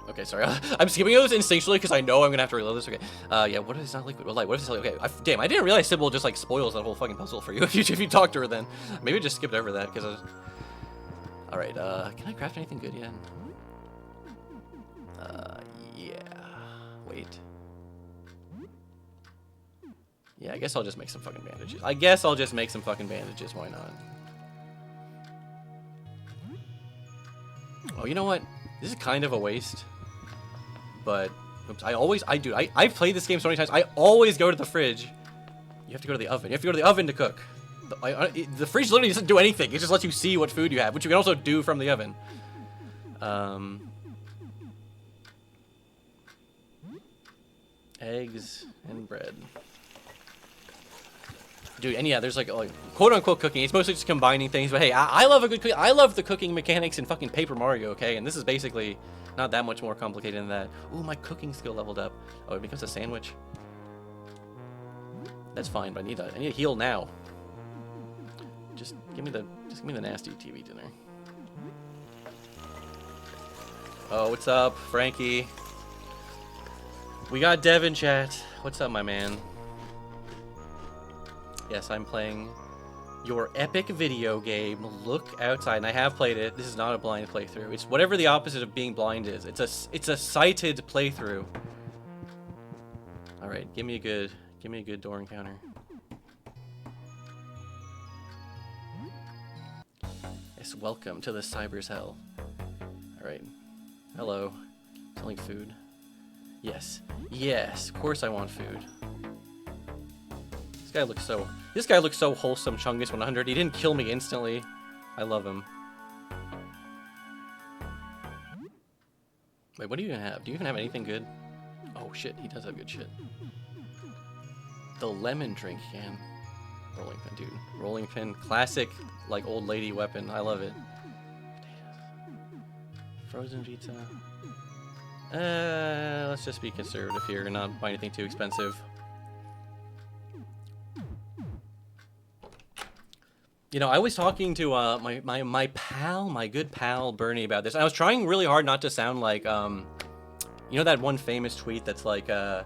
Okay, sorry. I'm skipping those instinctually because I know I'm gonna have to reload this. Okay. Yeah. What if it's not liquid? Well, light. What if it's like? Okay. Damn. I didn't realize Sybil just like spoils that whole fucking puzzle for you if you talk to her. Then maybe I just skipped over that because I was. All right. Can I craft anything good yet? Yeah. Wait. Yeah. I guess I'll just make some fucking bandages. Why not? Oh, you know what? This is kind of a waste. But oops, I've played this game so many times. I always go to the fridge. You have to go to the oven. You have to go to the oven to cook. The fridge literally doesn't do anything. It just lets you see what food you have, which you can also do from the oven. Eggs and bread. Dude, and yeah, there's like quote-unquote cooking. It's mostly just combining things. But hey, I love a good cooking. I love the cooking mechanics in fucking Paper Mario, okay? And this is basically not that much more complicated than that. Ooh, my cooking skill leveled up. Oh, it becomes a sandwich. That's fine, but I need to heal now. Just give me the nasty TV dinner. Oh, what's up, Frankie? We got Dev in chat. What's up, my man? Yes, I'm playing your epic video game. Look outside, and I have played it. This is not a blind playthrough. It's whatever the opposite of being blind is. It's a sighted playthrough. All right, give me a good door encounter. Yes, welcome to the cyber's hell. All right, hello. Selling food. Yes, yes. Of course I want food. This guy looks so wholesome, Chungus 100. He didn't kill me instantly. I love him. Wait, what do you even have? Do you even have anything good? Oh shit, he does have good shit. The lemon drink can. Rolling pin, dude. Rolling pin, classic, like old lady weapon. I love it. Potatoes. Frozen pizza. Let's just be conservative here and not buy anything too expensive. You know, I was talking to my good pal Bernie about this. I was trying really hard not to sound like you know that one famous tweet that's like a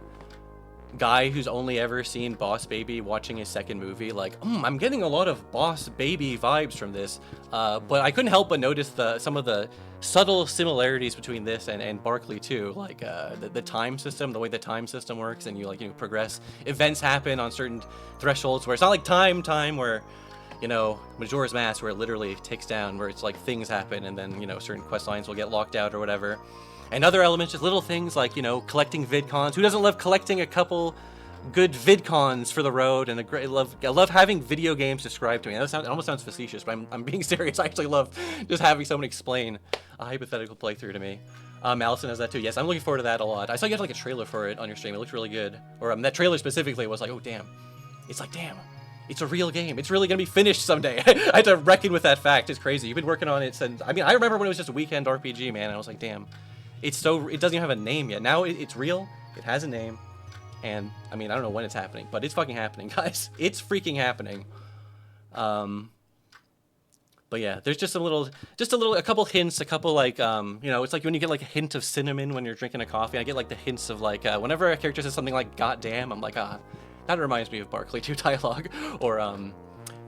guy who's only ever seen Boss Baby watching his second movie, like, I'm getting a lot of Boss Baby vibes from this. But I couldn't help but notice some of the subtle similarities between this and Barkley too, like the time system, the way the time system works, and you progress. Events happen on certain thresholds where it's not like time where, you know, Majora's Mask, where it literally ticks down, where it's like things happen and then, you know, certain quest lines will get locked out or whatever. And other elements, just little things like, you know, collecting vidcons. Who doesn't love collecting a couple good vidcons for the road? And I love having video games described to me. It almost sounds facetious, but I'm being serious. I actually love just having someone explain a hypothetical playthrough to me. Allison has that too. Yes, I'm looking forward to that a lot. I saw you had like a trailer for it on your stream. It looked really good. Or that trailer specifically was like, oh damn. It's like, damn. It's a real game. It's really gonna be finished someday. I had to reckon with that fact. It's crazy. You've been working on it since. I mean, I remember when it was just a weekend RPG, man. And I was like, damn. It doesn't even have a name yet. Now it's real. It has a name. And I mean, I don't know when it's happening, but it's fucking happening, guys. It's freaking happening. But yeah, there's just a couple hints, a couple like, you know, it's like when you get like a hint of cinnamon when you're drinking a coffee. I get like the hints of like, whenever a character says something like "goddamn," I'm like, that reminds me of Barkley 2 dialogue, or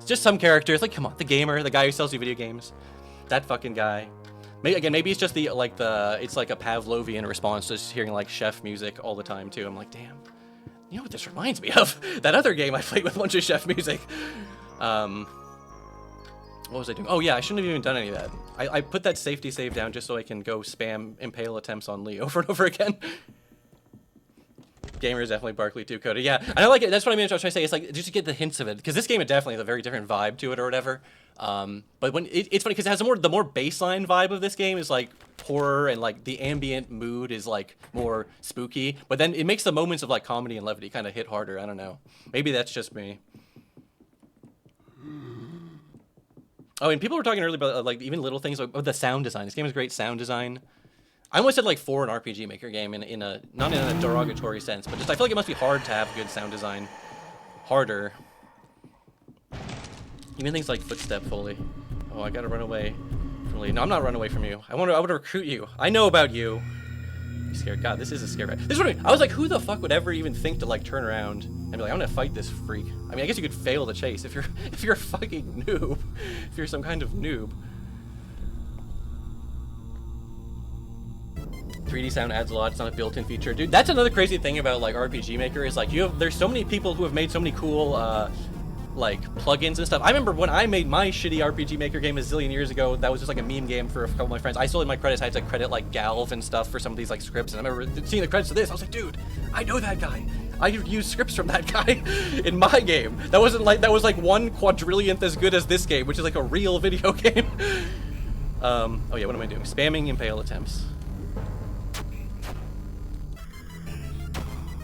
just some characters like, come on, the gamer, the guy who sells you video games, that fucking guy. Maybe it's just it's like a Pavlovian response to just hearing like chef music all the time too. I'm like, damn, you know what this reminds me of? That other game I played with a bunch of chef music. What was I doing? Oh yeah, I shouldn't have even done any of that. I put that safety save down just so I can go spam impale attempts on Lee over and over again. Gamer is definitely Barkley 2 coded. Yeah, and I like it. That's what I was trying to say. It's like just to get the hints of it, because this game it definitely has a very different vibe to it or whatever. But when it's funny because it has the more baseline vibe of this game is like horror, and like the ambient mood is like more spooky. But then it makes the moments of like comedy and levity kind of hit harder. I don't know. Maybe that's just me. Oh, and people were talking earlier about like even little things like the sound design. This game has great sound design. I almost said like for an RPG Maker game in a not in a derogatory sense, but just I feel like it must be hard to have good sound design. Harder. Even things like footstep Foley. Oh, I gotta run away from Lee. No, I'm not running away from you. I want to recruit you. I know about you. You scared? God, this is a scare. This is what I was like. Who the fuck would ever even think to like turn around and be like, I'm gonna fight this freak? I mean, I guess you could fail the chase if you're a fucking noob. If you're some kind of noob. 3D sound adds a lot. It's not a built-in feature, dude. That's another crazy thing about like RPG Maker is like there's so many people who have made so many cool like plugins and stuff. I remember when I made my shitty RPG Maker game a zillion years ago, that was just like a meme game for a couple of my friends. I still in my credits, I had to credit like Galv and stuff for some of these like scripts, and I remember seeing the credits of this, I was like, dude, I know that guy. I used scripts from that guy in my game. That was like 1/4,000th as good as this game, which is like a real video game. Oh yeah, what am I doing? Spamming impale attempts.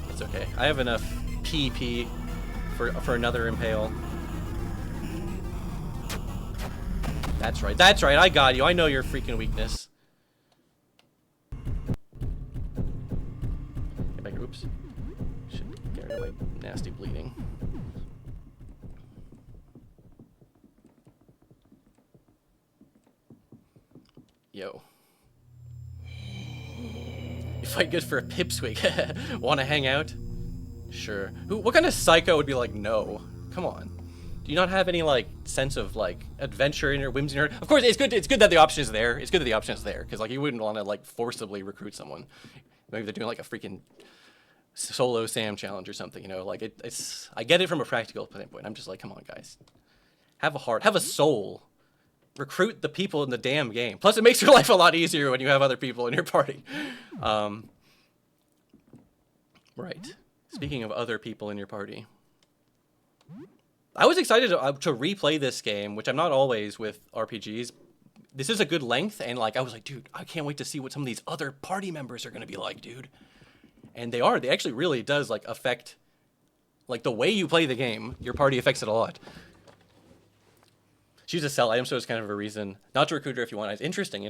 That's okay. I have enough PP for another impale. That's right. That's right. I got you. I know your freaking weakness. Get back. Oops. Should get rid of my nasty bleeding. Yo. You fight good for a pipsqueak. Want to hang out? Sure. What kind of psycho would be like, no? Come on. Do you not have any like sense of like adventure in your whimsy? Of course, it's good. It's good that the option is there. It's good that the option is there because like you wouldn't want to like forcibly recruit someone. Maybe they're doing like a freaking solo Sam challenge or something. You know, like it's. I get it from a practical standpoint. I'm just like, come on, guys. Have a heart. Have a soul. Recruit the people in the damn game. Plus, it makes your life a lot easier when you have other people in your party. Right. Speaking of other people in your party, I was excited to replay this game, which I'm not always with RPGs. This is a good length, and like I was like, dude, I can't wait to see what some of these other party members are gonna be like, dude. And they are. They actually really does like affect, like the way you play the game. Your party affects it a lot. Choose a sell item, so it's kind of a reason not to recruit her if you want. It's interesting.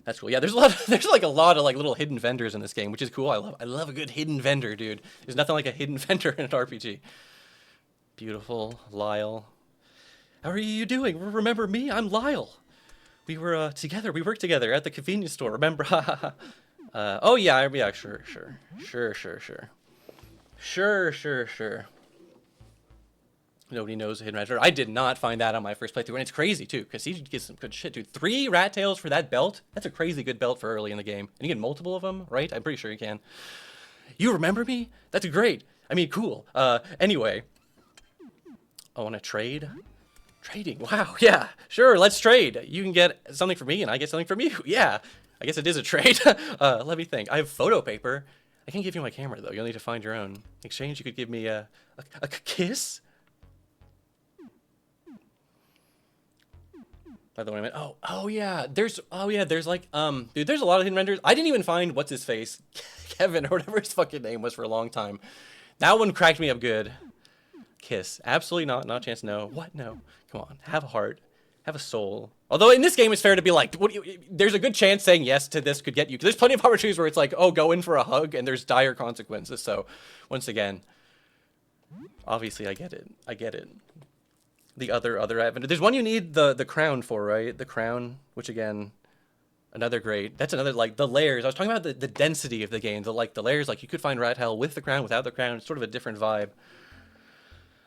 That's cool. Yeah, there's like a lot of like little hidden vendors in this game, which is cool. I love a good hidden vendor, dude. There's nothing like a hidden vendor in an RPG. Beautiful, Lyle. How are you doing? Remember me? I'm Lyle. We were together. We worked together at the convenience store. Remember? Oh yeah, sure. Nobody knows a hidden rat tail. I did not find that on my first playthrough, and it's crazy too, because he gets some good shit, dude. 3 rat tails for that belt? That's a crazy good belt for early in the game. And you get multiple of them, right? I'm pretty sure you can. You remember me? That's great. I mean, cool. Anyway. I want to trade? Trading, wow, yeah. Sure, let's trade. You can get something from me, and I get something from you. Yeah, I guess it is a trade. Let me think. I have photo paper. I can't give you my camera, though. You'll need to find your own. In exchange, you could give me a kiss? By the way, I meant, oh yeah, there's like, dude, there's a lot of hidden renders. I didn't even find what's his face, Kevin or whatever his fucking name was for a long time. That one cracked me up good. Kiss, absolutely not a chance. No, what? No, come on, have a heart, have a soul. Although in this game, it's fair to be like, there's a good chance saying yes to this could get you. Because there's plenty of opportunities where it's like, oh, go in for a hug, and there's dire consequences. So, once again, obviously, I get it. The other avenue. There's one you need the crown for, right? The crown, which again, another great. That's another like the layers. I was talking about the density of the game. The layers. Like you could find Rat Hell with the crown, without the crown. It's sort of a different vibe.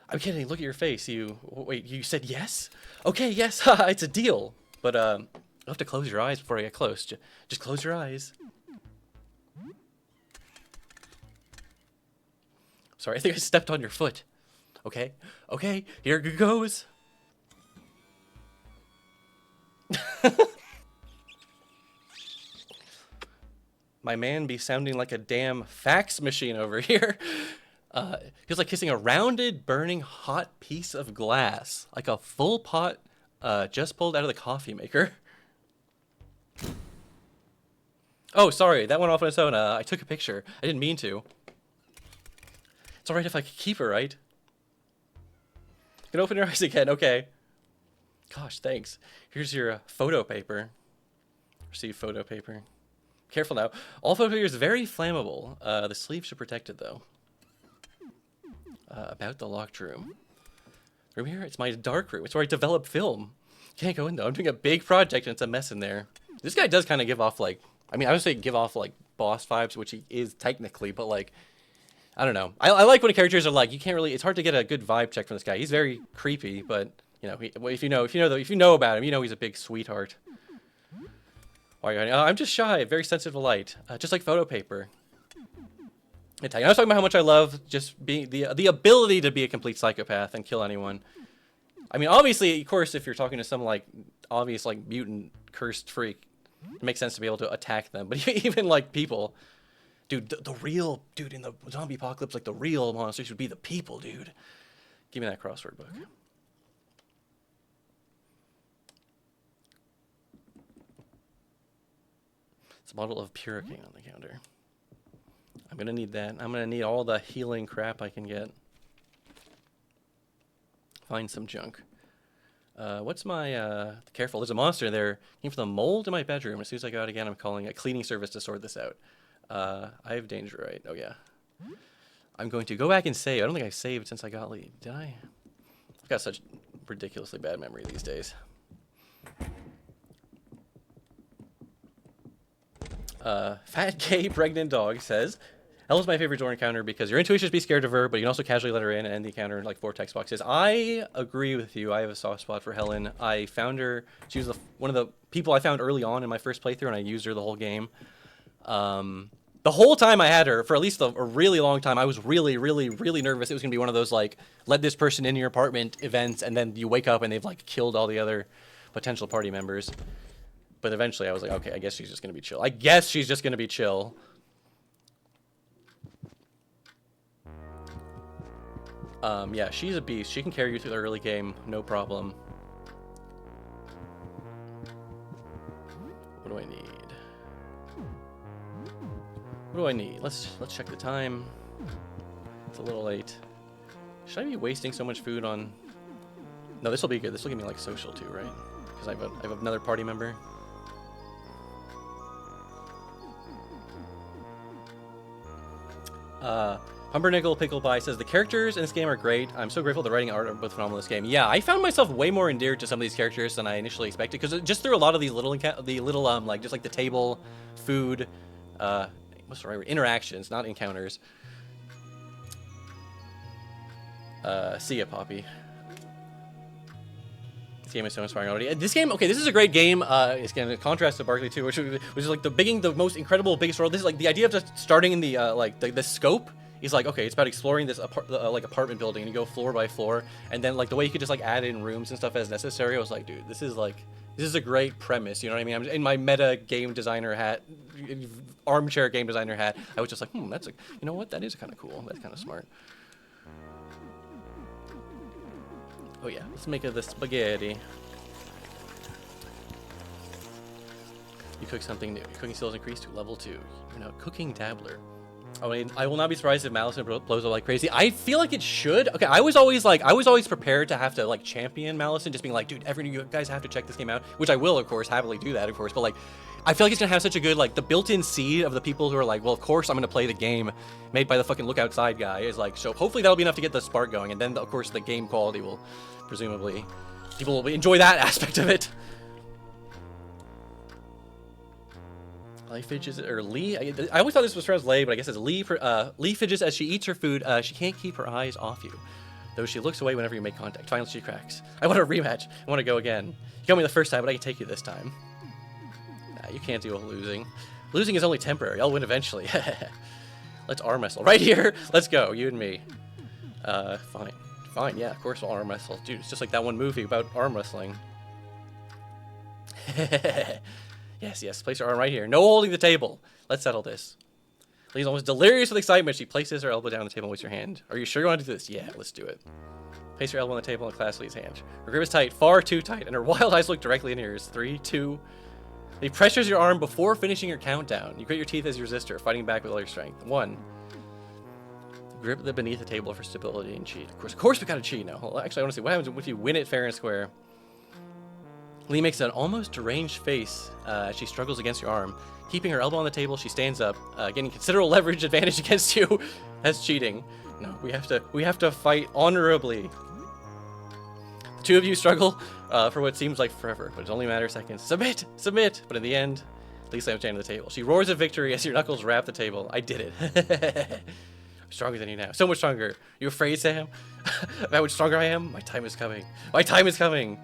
I'm kidding. Look at your face. Wait. You said yes? Okay, yes. It's a deal. But you'll have to close your eyes before I get close. Just close your eyes. Sorry, I think I stepped on your foot. Okay, here goes. My man be sounding like a damn fax machine over here. Feels like kissing a rounded, burning, hot piece of glass. Like a full pot just pulled out of the coffee maker. Oh, sorry, that went off on its own. I took a picture. I didn't mean to. It's alright if I could keep her, right? You can open your eyes again, okay. Gosh, thanks. Here's your photo paper. Receive photo paper. Careful now. All photo paper is very flammable. The sleeve should protect it, though. About the locked room. Room here? It's my dark room. It's where I develop film. Can't go in, though. I'm doing a big project, and it's a mess in there. This guy does kind of give off, like... I mean, I would say give off, like, boss vibes, which he is technically, but, like... I don't know. I like when characters are like, you can't really... It's hard to get a good vibe check from this guy. He's very creepy, but, you know, if you know about him, you know he's a big sweetheart. Why are you hiding? Oh, I'm just shy. Very sensitive to light. Just like photo paper. I was talking about how much I love just being the ability to be a complete psychopath and kill anyone. I mean, obviously, of course, if you're talking to some, like, obvious, like, mutant, cursed freak, it makes sense to be able to attack them. But even, like, people... Dude, the real... Dude, in the zombie apocalypse, like, the real monsters would be the people, dude. Give me that crossword book. It's a bottle of Puricane on the counter. I'm gonna need that. I'm gonna need all the healing crap I can get. Find some junk. What's my, careful, there's a monster there. Came from the mold in my bedroom. As soon as I go out again, I'm calling a cleaning service to sort this out. I have danger, right? Oh, yeah. I'm going to go back and save. I don't think I've saved since I got lead. Did I? I've got such ridiculously bad memory these days. Fat, gay, pregnant dog says, Ella's my favorite door encounter because your intuition is be scared of her, but you can also casually let her in and end the encounter in like 4 text boxes. I agree with you. I have a soft spot for Helen. I found her. She was one of the people I found early on in my first playthrough, and I used her the whole game. The whole time I had her, for at least a really long time, I was really, really, really nervous. It was going to be one of those, like, let this person in your apartment events, and then you wake up and they've, like, killed all the other potential party members. But eventually I was like, okay, I guess she's just going to be chill. I guess she's just going to be chill. Yeah, she's a beast. She can carry you through the early game, no problem. What do I need? What do I need? Let's check the time. It's a little late. Should I be wasting so much food on... No, this will be good. This will give me, like, social, too, right? Because I have another party member. Pumpernickel Pickle Pie says, the characters in this game are great. I'm so grateful the writing and art are both phenomenal in this game. Yeah, I found myself way more endeared to some of these characters than I initially expected, because just through a lot of these little, like, just like the table, food, what's the right word? Interactions, not encounters. See ya, Poppy. This game is so inspiring already. This game, okay, this is a great game. It's going to contrast to Barkley 2, which is like the most incredible, biggest world. This is like the idea of just starting in the like the scope is like, okay, it's about exploring this like apartment building, and you go floor by floor, and then like the way you could just like add in rooms and stuff as necessary. I was like, dude, this is a great premise. You know what I mean? I'm in my meta game designer hat, armchair game designer hat. I was just like, that's you know what? That is kind of cool. That's kind of smart. Oh yeah, let's make the spaghetti. You cook something new. Your cooking skills increased to level 2. You're now cooking dabbler. Oh, I will not be surprised if Malison blows up like crazy. I feel like it should. Okay, I was always prepared to have to like champion Malison, just being like, dude, you guys have to check this game out, which I will, of course, happily do that, of course. But like, I feel like it's gonna have such a good, like, the built-in seed of the people who are like, well, of course I'm gonna play the game made by the fucking Look Outside guy is like, so hopefully that'll be enough to get the spark going, and then of course the game quality will presumably, people will enjoy that aspect of it. Lee fidgets, or Lee, I always thought this was pronounced Lay, but I guess it's Lee. Lee fidgets as she eats her food. She can't keep her eyes off you, though she looks away whenever you make contact. Finally, she cracks. I want a rematch. I want to go again. You got me the first time, but I can take you this time. Nah, you can't deal with losing. Losing is only temporary. I'll win eventually. Let's arm wrestle. Right here. Let's go, you and me. Fine. Fine, yeah, of course we'll arm wrestle. Dude, it's just like that one movie about arm wrestling. Yes, place your arm right here. No holding the table. Let's settle this. Lee's almost delirious with excitement. She places her elbow down on the table and waits her hand. Are you sure you want to do this? Yeah, let's do it. Place your elbow on the table and clasp Lee's hand. Her grip is tight, far too tight, and her wild eyes look directly in yours. 3, 2. He pressures your arm before finishing your countdown. You grit your teeth as you resist her, fighting back with all your strength. 1. Grip the beneath the table for stability and cheat. Of course we gotta cheat now. Well, actually, I want to see what happens if you win it fair and square. Lee makes an almost deranged face as she struggles against your arm. Keeping her elbow on the table, she stands up, gaining considerable leverage advantage against you. That's cheating. No, we have to fight honorably. The two of you struggle for what seems like forever, but it's only a matter of seconds. Submit! Submit! But in the end, Lee slams down to the table. She roars at victory as your knuckles wrap the table. I did it. I'm stronger than you now. So much stronger. You afraid, Sam? Of how much stronger I am? My time is coming. My time is coming.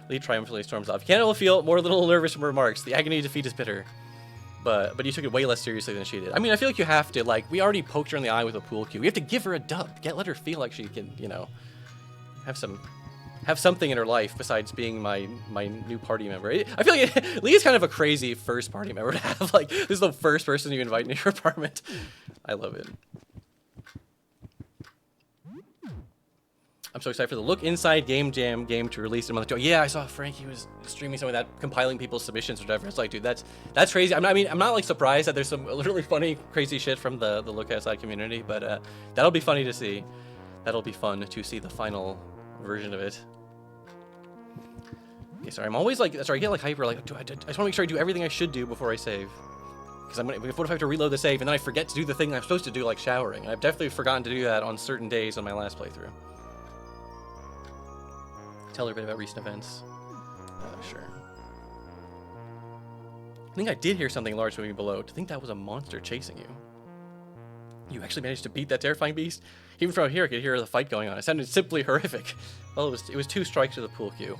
Lee triumphantly storms off. You can't feel more little nervous from her remarks. The agony of defeat is bitter. But you took it way less seriously than she did. I mean, I feel like you have to, like, we already poked her in the eye with a pool cue. We have to give her a dub. Let her feel like she can, you know, have something in her life besides being my new party member. I feel like Lee is kind of a crazy first party member to have. Like, this is the first person you invite into your apartment. I love it. I'm so excited for the Look Inside Game Jam game to release in a month. Yeah, I saw Frankie was streaming some of that, compiling people's submissions or whatever. It's like, dude, that's crazy. I'm not like surprised that there's some really funny, crazy shit from the Look Outside community, but that'll be funny to see. That'll be fun to see the final version of it. Okay, sorry, I'm always like, sorry, I get like hyper, like, I just want to make sure I do everything I should do before I save. Because what if I have to reload the save and then I forget to do the thing I'm supposed to do, like showering? And I've definitely forgotten to do that on certain days on my last playthrough. Tell her a bit about recent events. Sure. I think I did hear something large moving below. To think that was a monster chasing you. You actually managed to beat that terrifying beast? Even from here, I could hear the fight going on. It sounded simply horrific. Well, it was 2 strikes with a pool cue.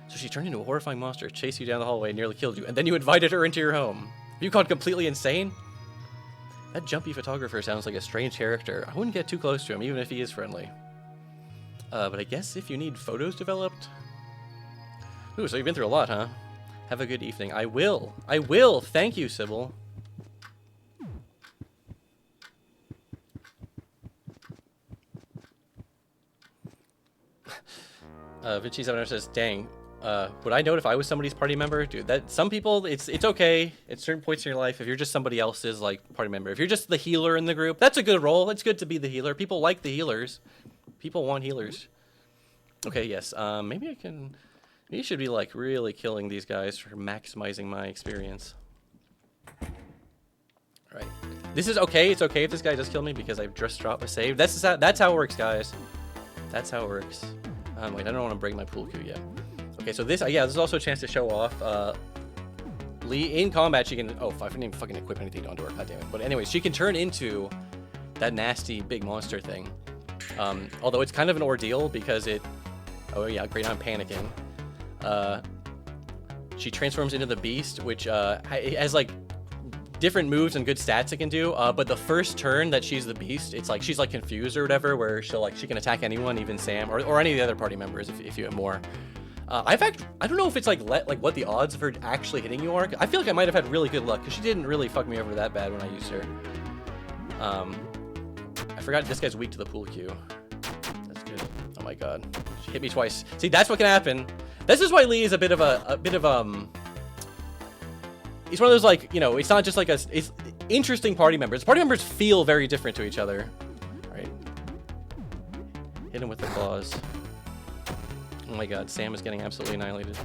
So she turned into a horrifying monster, chased you down the hallway, nearly killed you, and then you invited her into your home. Have you gone completely insane? That jumpy photographer sounds like a strange character. I wouldn't get too close to him, even if he is friendly. But I guess if you need photos developed... Ooh, so you've been through a lot, huh? Have a good evening. I will. I will. Thank you, Sybil. Vinci7 says, dang, would I know it if I was somebody's party member? Dude, that some people, it's okay at certain points in your life if you're just somebody else's like party member. If you're just the healer in the group, that's a good role. It's good to be the healer. People like the healers. People want healers. Okay, yes. Maybe I can... Maybe I should be, like, really killing these guys for maximizing my experience. Alright. This is okay. It's okay if this guy does kill me because I've just dropped a save. That's how it works, guys. That's how it works. Wait, I don't want to break my pool cue yet. Okay, so this... yeah, this is also a chance to show off. Lee, in combat, she can... Oh, I didn't even fucking equip anything onto her. God damn it. But anyways, she can turn into that nasty big monster thing. Although it's kind of an ordeal because it... Oh yeah, great, I'm panicking. She transforms into the beast, which it has like different moves and good stats it can do. But the first turn that she's the beast, it's like she's like confused or whatever, where she can attack anyone, even Sam or any of the other party members if you have more. I don't know if it's like what the odds of her actually hitting you are. I feel like I might have had really good luck because she didn't really fuck me over that bad when I used her. I forgot this guy's weak to the pool cue. That's good. Oh my god. She hit me twice. See, that's what can happen. This is why Lee is a bit of he's one of those, like, you know, it's not just like it's interesting party members. Party members feel very different to each other. All right. Hit him with the claws. Oh my god, Sam is getting absolutely annihilated.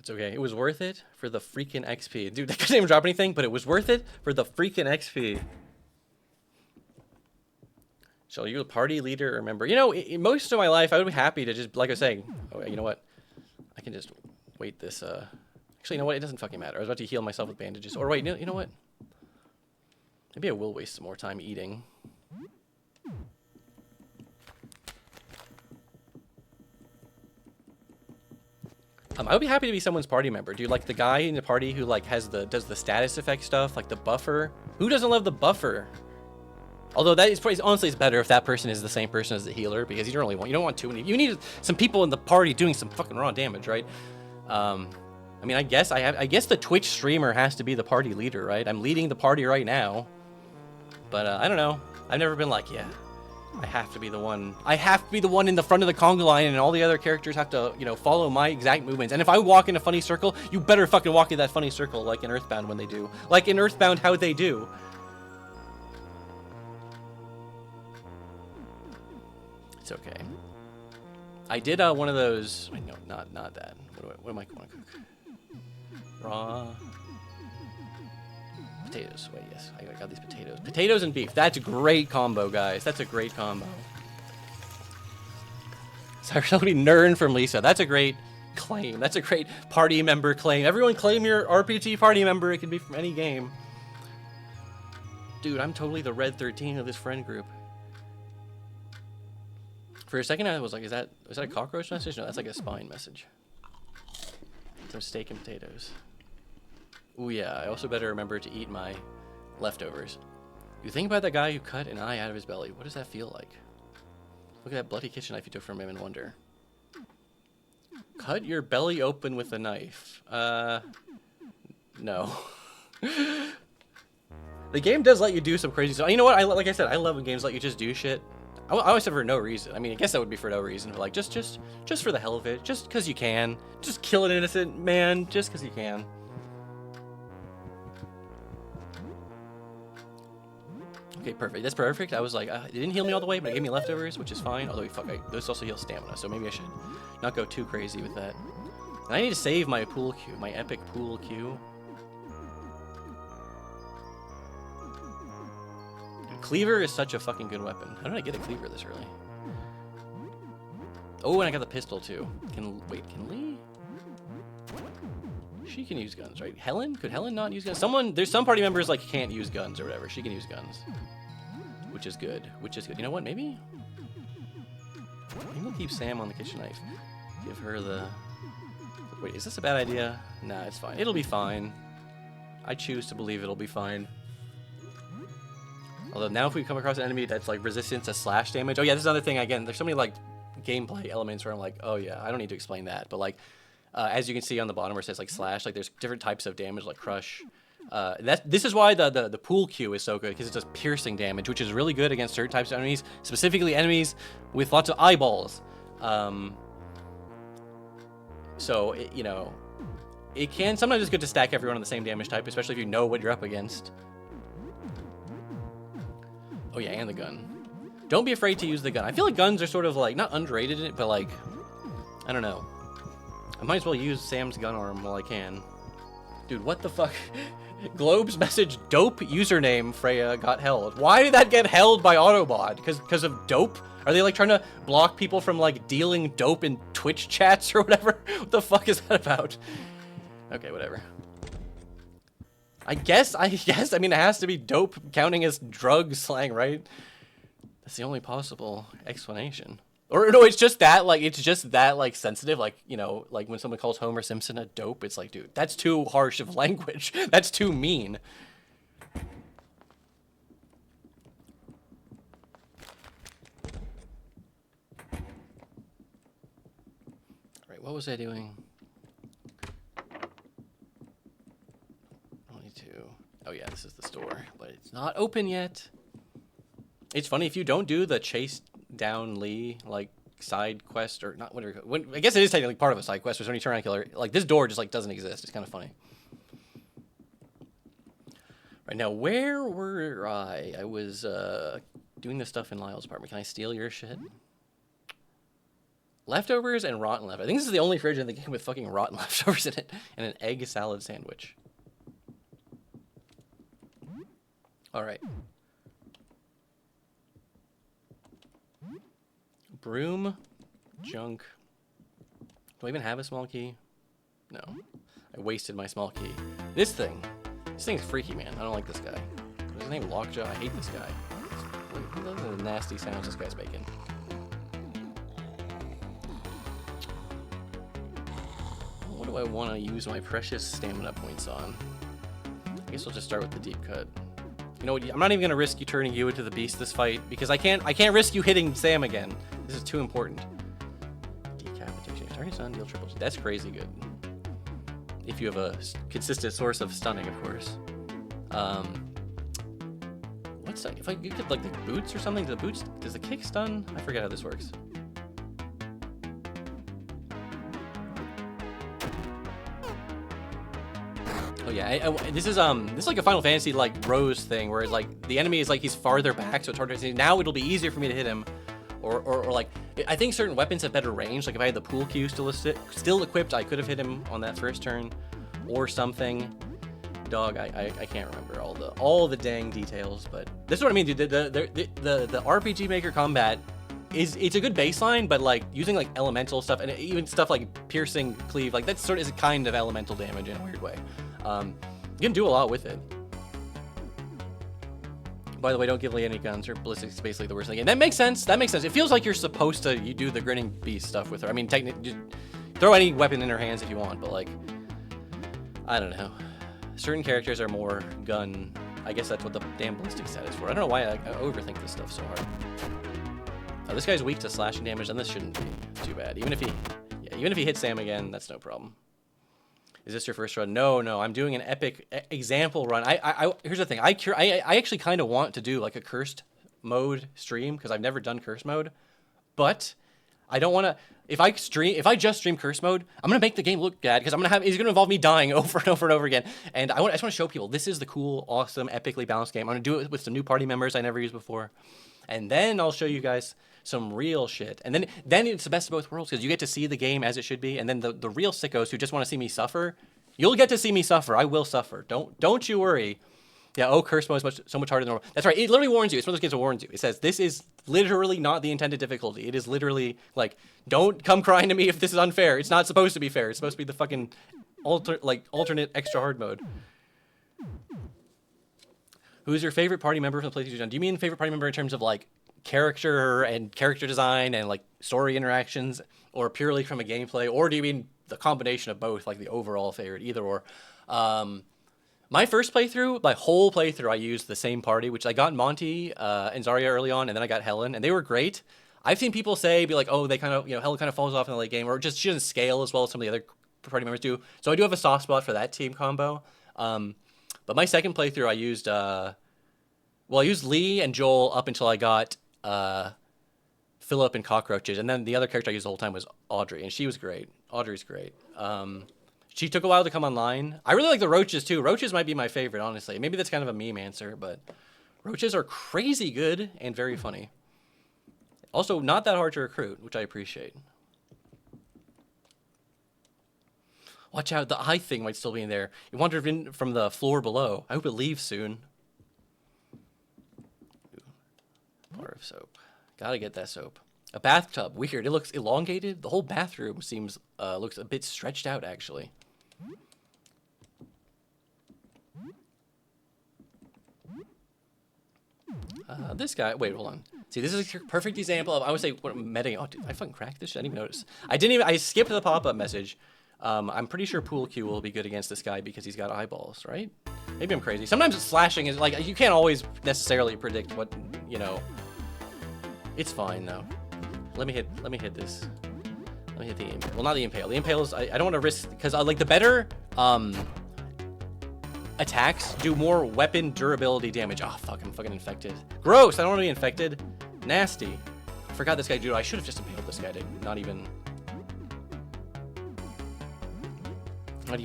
It's okay. It was worth it for the freaking XP. Dude, that didn't even drop anything, but it was worth it for the freaking XP. Shall you, a party leader or member? You know, in most of my life, I would be happy to just, like I was saying, oh, you know what? I can just wait this, actually, you know what? It doesn't fucking matter. I was about to heal myself with bandages. Or wait, you know what? Maybe I will waste some more time eating. I would be happy to be someone's party member. Do you like the guy in the party who like does the status effect stuff, like the buffer? Who doesn't love the buffer? Although that is probably, honestly, it's better if that person is the same person as the healer, because you don't want too many. You need some people in the party doing some fucking raw damage, right? I mean, I guess the Twitch streamer has to be the party leader, right? I'm leading the party right now, but I don't know. I've never been like, yeah, I have to be the one. I have to be the one in the front of the conga line, and all the other characters have to, you know, follow my exact movements. And if I walk in a funny circle, you better fucking walk in that funny circle, like in Earthbound when they do. Like in Earthbound, how they do. It's okay. I did one of those. Wait, no, not that. What am I going to cook? Raw potatoes. Wait, yes, I got these potatoes. Potatoes and beef. That's a great combo, guys. That's a great combo. Sorry, somebody nerd from Lisa. That's a great claim. That's a great party member claim. Everyone claim your RPG party member. It can be from any game. Dude, I'm totally the Red 13 of this friend group. For a second, I was like, is that a cockroach message? No, that's like a spine message. Some steak and potatoes. Ooh, yeah, I also better remember to eat my leftovers. You think about that guy who cut an eye out of his belly. What does that feel like? Look at that bloody kitchen knife you took from him and wonder. Cut your belly open with a knife. No. The game does let you do some crazy stuff. You know what? Like I said, I love when games let you just do shit. I always said for no reason. I mean, I guess that would be for no reason, but like just for the hell of it, just because you can, just kill an innocent man, just because you can. Okay, perfect. That's perfect. I was like, it didn't heal me all the way, but it gave me leftovers, which is fine. Although, this also heals stamina, so maybe I should not go too crazy with that. And I need to save my pool cue, my epic pool cue. Cleaver is such a fucking good weapon. How did I get a cleaver this early? Oh, and I got the pistol too. Can Lee? She can use guns, right? Helen? Could Helen not use guns? There's some party members like can't use guns or whatever. She can use guns, which is good. You know what? Maybe we'll keep Sam on the kitchen knife. Give her the. Wait, is this a bad idea? Nah, it's fine. It'll be fine. I choose to believe it'll be fine. Although now if we come across an enemy that's like resistant to slash damage. Oh yeah, this is another thing. Again, there's so many like gameplay elements where I'm like, oh yeah, I don't need to explain that. But like, as you can see on the bottom where it says like slash, like there's different types of damage like crush. This is why the pool cue is so good, because it does piercing damage, which is really good against certain types of enemies, specifically enemies with lots of eyeballs. So you know, it can sometimes it's good to stack everyone on the same damage type, especially if you know what you're up against. Oh yeah, and the gun. Don't be afraid to use the gun. I feel like guns are sort of like, not underrated in it, but like, I don't know. I might as well use Sam's gun arm while I can. Dude, what the fuck? Globe's message, dope username Freya got held. Why did that get held by Autobot? Because of dope? Are they like trying to block people from like dealing dope in Twitch chats or whatever? What the fuck is that about? Okay, whatever. I guess, I mean, it has to be dope counting as drug slang, right? That's the only possible explanation. Or no, it's just that like sensitive, like, you know, like when someone calls Homer Simpson a dope, it's like, dude, that's too harsh of language. That's too mean. All right, what was I doing? Oh yeah, this is the store, but it's not open yet. It's funny, if you don't do the chase down Lee, like, side quest, or not, whatever, I guess it is technically part of a side quest, which when you turn around and kill her, like, this door just, like, doesn't exist. It's kind of funny. Right, now, where were I? I was, doing this stuff in Lyle's apartment. Can I steal your shit? Leftovers and rotten leftovers. I think this is the only fridge in the game with fucking rotten leftovers in it, and an egg salad sandwich. All right. Broom, junk. Do I even have a small key? No. I wasted my small key. This thing's freaky, man. I don't like this guy. What's his name? Lockjaw. I hate this guy. Look at the nasty sounds this guy's making. What do I want to use my precious stamina points on? I guess we'll just start with the deep cut. You know what? I'm not even gonna risk you turning you into the beast this fight because I can't risk you hitting Sam again. This is too important. Decapitation. Target's on deal triples. That's crazy good. If you have a consistent source of stunning, of course. What's that? If I you could like the boots or something, does the kick stun? I forget how this works. Oh yeah, this is like a Final Fantasy like Rose thing where it's like the enemy is like he's farther back, so it's harder to see. Now it'll be easier for me to hit him, or like I think certain weapons have better range. Like if I had the pool cue still equipped, I could have hit him on that first turn, or something. Dog, I can't remember all the dang details, but this is what I mean, dude. The RPG Maker combat it's a good baseline, but like using like elemental stuff and even stuff like piercing cleave, like that sort of is a kind of elemental damage in a weird way. You can do a lot with it. By the way, don't give Lee any guns. Her ballistic's basically the worst thing. And that makes sense. That makes sense. It feels like you're supposed to you do the grinning beast stuff with her. I mean, technically, throw any weapon in her hands if you want, but like, I don't know. Certain characters are more gun. I guess that's what the damn ballistic set is for. I don't know why I overthink this stuff so hard. This guy's weak to slashing damage, and this shouldn't be too bad. Even if he hits Sam again, that's no problem. Is this your first run? No, I'm doing an epic example run. Here's the thing. I actually kind of want to do like a cursed mode stream because I've never done cursed mode, but I don't want to. If I just stream curse mode, I'm gonna make the game look bad because it's gonna involve me dying over and over and over again. And I just want to show people this is the cool, awesome, epically balanced game. I'm gonna do it with some new party members I never used before, and then I'll show you guys some real shit. And then it's the best of both worlds because you get to see the game as it should be, and then the real sickos who just want to see me suffer, you'll get to see me suffer. I will suffer. Don't you worry. Yeah, curse mode is so much harder than normal. That's right. It literally warns you. It's one of those games that warns you. It says this is literally not the intended difficulty. It is literally like, don't come crying to me if this is unfair. It's not supposed to be fair. It's supposed to be the fucking alternate extra hard mode. Who's your favorite party member from the PlayStation? Do you mean favorite party member in terms of like character and character design and like story interactions, or purely from a gameplay, or do you mean the combination of both, like the overall favorite? Either or. My first playthrough, my whole playthrough, I used the same party, which I got Monty and Zarya early on, and then I got Helen, and they were great. I've seen people be like, oh, they kind of, Helen kind of falls off in the late game, or just she doesn't scale as well as some of the other party members do. So I do have a soft spot for that team combo. But my second playthrough, I used, I used Lee and Joel up until I got Philip and Cockroaches, and then the other character I used the whole time was Audrey, and she was great. Audrey's great. She took a while to come online. I really like the roaches too. Roaches might be my favorite, honestly. Maybe that's kind of a meme answer, but roaches are crazy good and very funny. Also, not that hard to recruit, which I appreciate. Watch out, the eye thing might still be in there. It wandered in from the floor below. I hope it leaves soon. Bar of soap. Gotta get that soap. A bathtub. Weird. It looks elongated. The whole bathroom seems looks a bit stretched out, actually. This guy. Wait, hold on. See, this is a perfect example of, I would say, what meta. Oh, dude, I fucking cracked this shit. I didn't even notice. I skipped the pop-up message. I'm pretty sure Pool Q will be good against this guy because he's got eyeballs, right? Maybe I'm crazy. Sometimes slashing is like, you can't always necessarily predict what, It's fine though. Let me hit this. Let me hit the impale. Well, not the impale. The impale is, I don't want to risk, because like the better attacks do more weapon durability damage. Oh fuck, I'm fucking infected. Gross, I don't want to be infected. Nasty. I forgot this guy, dude. I should have just impaled this guy to not even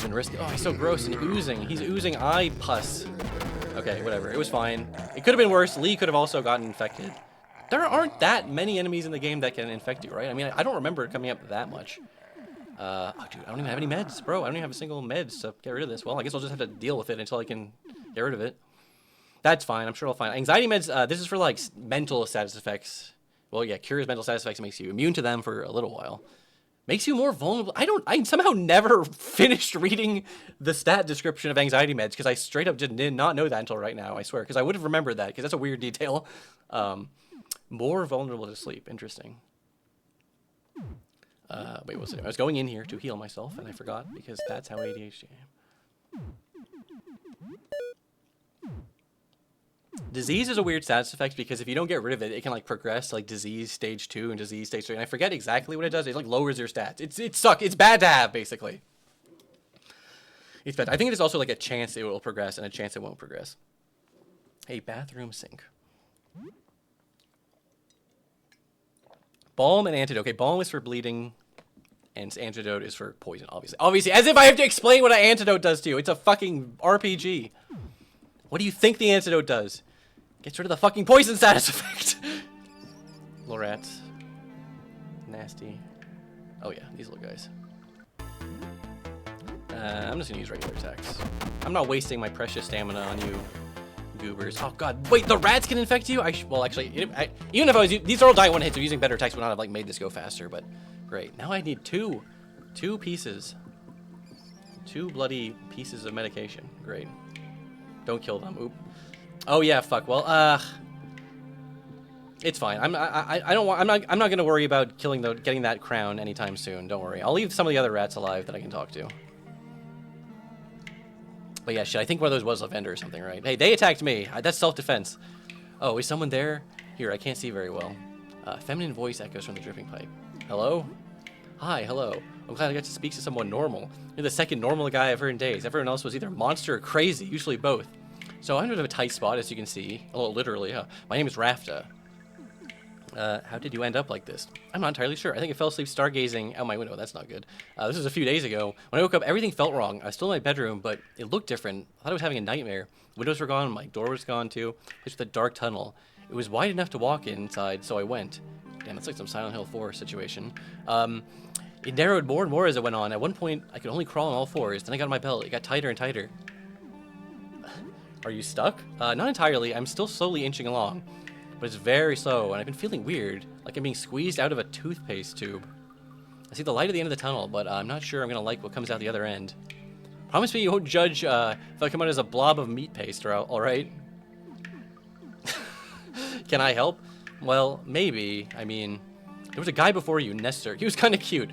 risk it. Oh, he's so gross and oozing. He's oozing eye pus. Okay, whatever. It was fine. It could have been worse. Lee could have also gotten infected. There aren't that many enemies in the game that can infect you, right? I mean, I don't remember it coming up that much. Oh, dude, I don't even have any meds, bro. I don't even have a single meds to get rid of this. Well, I guess I'll just have to deal with it until I can get rid of it. That's fine. I'm sure I'll find Anxiety meds, this is for, like, mental status effects. Well, yeah, cures mental status effects, makes you immune to them for a little while. Makes you more vulnerable. I somehow never finished reading the stat description of anxiety meds because I straight up did not know that until right now, I swear. Because I would have remembered that because that's a weird detail. More vulnerable to sleep. Interesting. Wait, what's it? I was going in here to heal myself and I forgot because that's how ADHD I am. Disease is a weird status effect because if you don't get rid of it, it can like progress to like disease stage 2 and disease stage 3. And I forget exactly what it does. It like lowers your stats. It sucks. It's bad to have, basically. It's bad. I think there's also like a chance it will progress and a chance it won't progress. Hey, bathroom sink. Balm and antidote. Okay, balm is for bleeding, and antidote is for poison, obviously. Obviously, as if I have to explain what an antidote does to you. It's a fucking RPG. What do you think the antidote does? Gets rid of the fucking poison status effect. Little rats. Nasty. Oh yeah, these little guys. I'm just gonna use regular attacks. I'm not wasting my precious stamina on you goobers. Oh god, wait, the rats can infect you? Well, actually, even if I was, these are all die one hit, so using better attacks would not have like made this go faster, but great. Now I need two pieces. 2 bloody pieces of medication. Great. Don't kill them. Oop. Oh yeah, fuck. Well, it's fine. I'm not gonna worry about getting that crown anytime soon. Don't worry. I'll leave some of the other rats alive that I can talk to. But yeah, shit, I think one of those was a vendor or something, right? Hey, they attacked me. That's self-defense. Oh, is someone there? Here, I can't see very well. Feminine voice echoes from the dripping pipe. Hello? Hi, hello. I'm glad I got to speak to someone normal. You're the second normal guy I've heard in days. Everyone else was either monster or crazy, usually both. So I'm in a bit of a tight spot, as you can see. Oh, literally, huh? My name is Rafta. How did you end up like this? I'm not entirely sure. I think I fell asleep stargazing out my window. That's not good. This was a few days ago. When I woke up, everything felt wrong. I was still in my bedroom, but it looked different. I thought I was having a nightmare. Windows were gone. My door was gone, too. It was a dark tunnel. It was wide enough to walk inside, so I went. Damn, that's like some Silent Hill 4 situation. It narrowed more and more as it went on. At one point, I could only crawl on all fours. Then I got on my belt. It got tighter and tighter. Are you stuck? Not entirely. I'm still slowly inching along. But it's very slow, and I've been feeling weird, like I'm being squeezed out of a toothpaste tube. I see the light at the end of the tunnel, but I'm not sure I'm gonna like what comes out the other end. Promise me you won't judge if I come out as a blob of meat paste, alright? Can I help? Well, maybe. I mean, there was a guy before you, Nestor. He was kind of cute.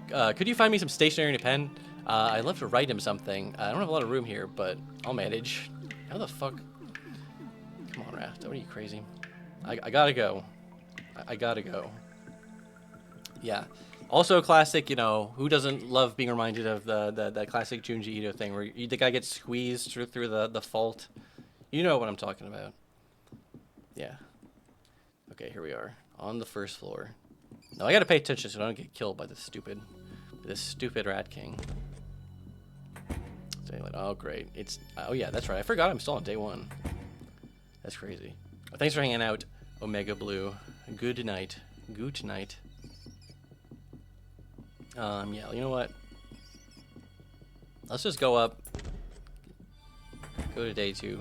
Could you find me some stationery and a pen? I'd love to write him something. I don't have a lot of room here, but I'll manage. How the fuck? Come on, Raft. What are you, crazy? I gotta go. I gotta go. Yeah. Also classic, you know, who doesn't love being reminded of the classic Junji Ito thing where the guy gets squeezed through the fault. You know what I'm talking about. Yeah. Okay, here we are. On the first floor. Now I gotta pay attention so I don't get killed by this stupid Rat King. Oh, great. Oh yeah, that's right. I forgot I'm still on day 1. That's crazy. Well, thanks for hanging out, Omega Blue. Good night. Good night. Yeah, you know what? Let's just go up. Go to day 2.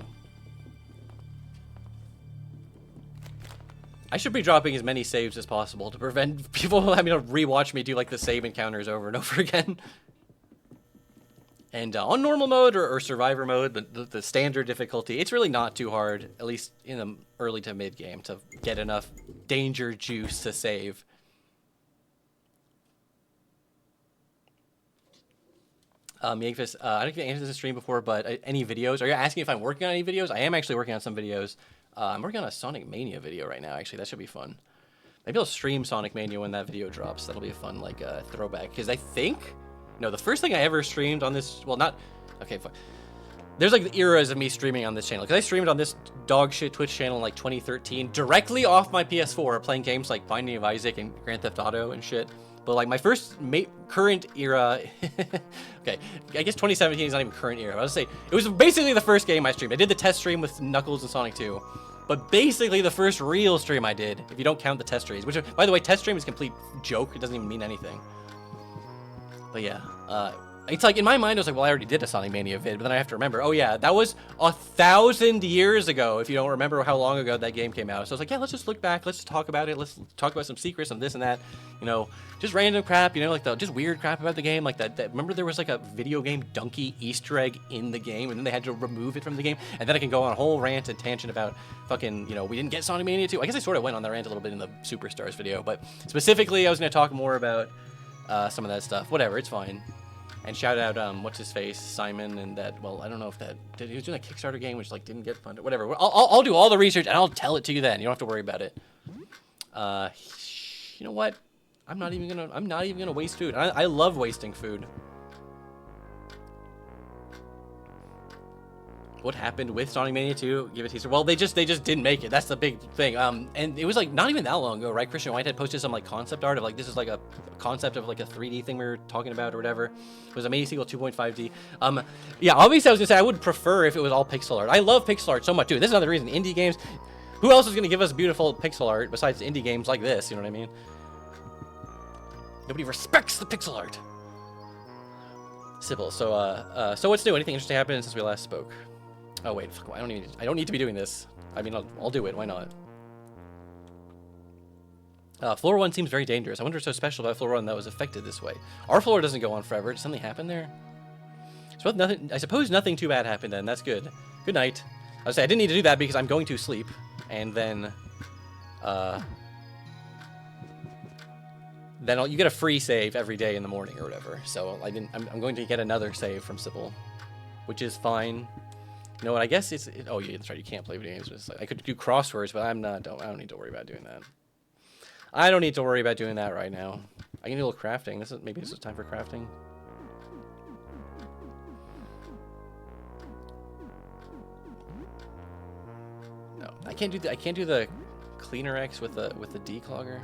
I should be dropping as many saves as possible to prevent people having to rewatch me do like the save encounters over and over again. And on normal mode or survivor mode, the standard difficulty, it's really not too hard, at least in the early to mid game, to get enough danger juice to save. Yankfist, I don't think I answered this stream before, but any videos? Are you asking if I'm working on any videos? I am actually working on some videos. I'm working on a Sonic Mania video right now, actually. That should be fun. Maybe I'll stream Sonic Mania when that video drops. That'll be a fun, like, throwback. Because I think... No, the first thing I ever streamed on this... Well, not... Okay, fine. There's, like, eras of me streaming on this channel. Because I streamed on this dog shit Twitch channel in, like, 2013. Directly off my PS4, playing games like Binding of Isaac and Grand Theft Auto and shit. But, like, my first current era... okay, I guess 2017 is not even current era. I was gonna say, it was basically the first game I streamed. I did the test stream with Knuckles and Sonic 2. But basically the first real stream I did, if you don't count the test streams. Which, by the way, test stream is a complete joke. It doesn't even mean anything. But yeah, it's like, in my mind, I was like, well, I already did a Sonic Mania vid, but then I have to remember, oh yeah, that was 1,000 years ago, if you don't remember how long ago that game came out. So I was like, yeah, let's just look back, let's talk about it, let's talk about some secrets and this and that, you know, just random crap, you know, like just weird crap about the game, like that remember there was like a video game donkey Easter egg in the game, and then they had to remove it from the game, and then I can go on a whole rant and tangent about fucking, you know, we didn't get Sonic Mania 2. I guess I sort of went on that rant a little bit in the Superstars video, but specifically I was going to talk more about some of that stuff. Whatever, it's fine. And shout out, what's his face, Simon, and that. Well, I don't know if that he was doing a Kickstarter game which like didn't get funded. Whatever. I'll do all the research and I'll tell it to you then. You don't have to worry about it. You know what? I'm not even gonna waste food. I love wasting food. What happened with Sonic Mania 2? Give a teaser. Well, they just didn't make it. That's the big thing. And it was like not even that long ago, right? Christian Whitehead posted some like concept art of like this is like a concept of like a 3D thing we were talking about or whatever. It was a mini sequel 2.5D. Yeah, obviously I was gonna say I would prefer if it was all pixel art. I love pixel art so much too. This is another reason. Indie games. Who else is gonna give us beautiful pixel art besides indie games like this? You know what I mean? Nobody respects the pixel art. Sybil. So what's new? Anything interesting happened since we last spoke? Oh wait, fuck, I don't need to be doing this. I mean, I'll do it. Why not? Floor 1 seems very dangerous. I wonder what's so special about Floor 1 that was affected this way. Our floor doesn't go on forever. Did something happen there? I suppose nothing too bad happened then. That's good. Good night. I was saying I didn't need to do that because I'm going to sleep, and then you get a free save every day in the morning or whatever. So I'm going to get another save from Sybil, which is fine. You know what? I guess oh yeah, that's right. You can't play video games. I could do crosswords, but I don't need to worry about doing that. I don't need to worry about doing that right now. I can do a little crafting. Maybe this is time for crafting. No, I can't do the cleaner X with the declogger.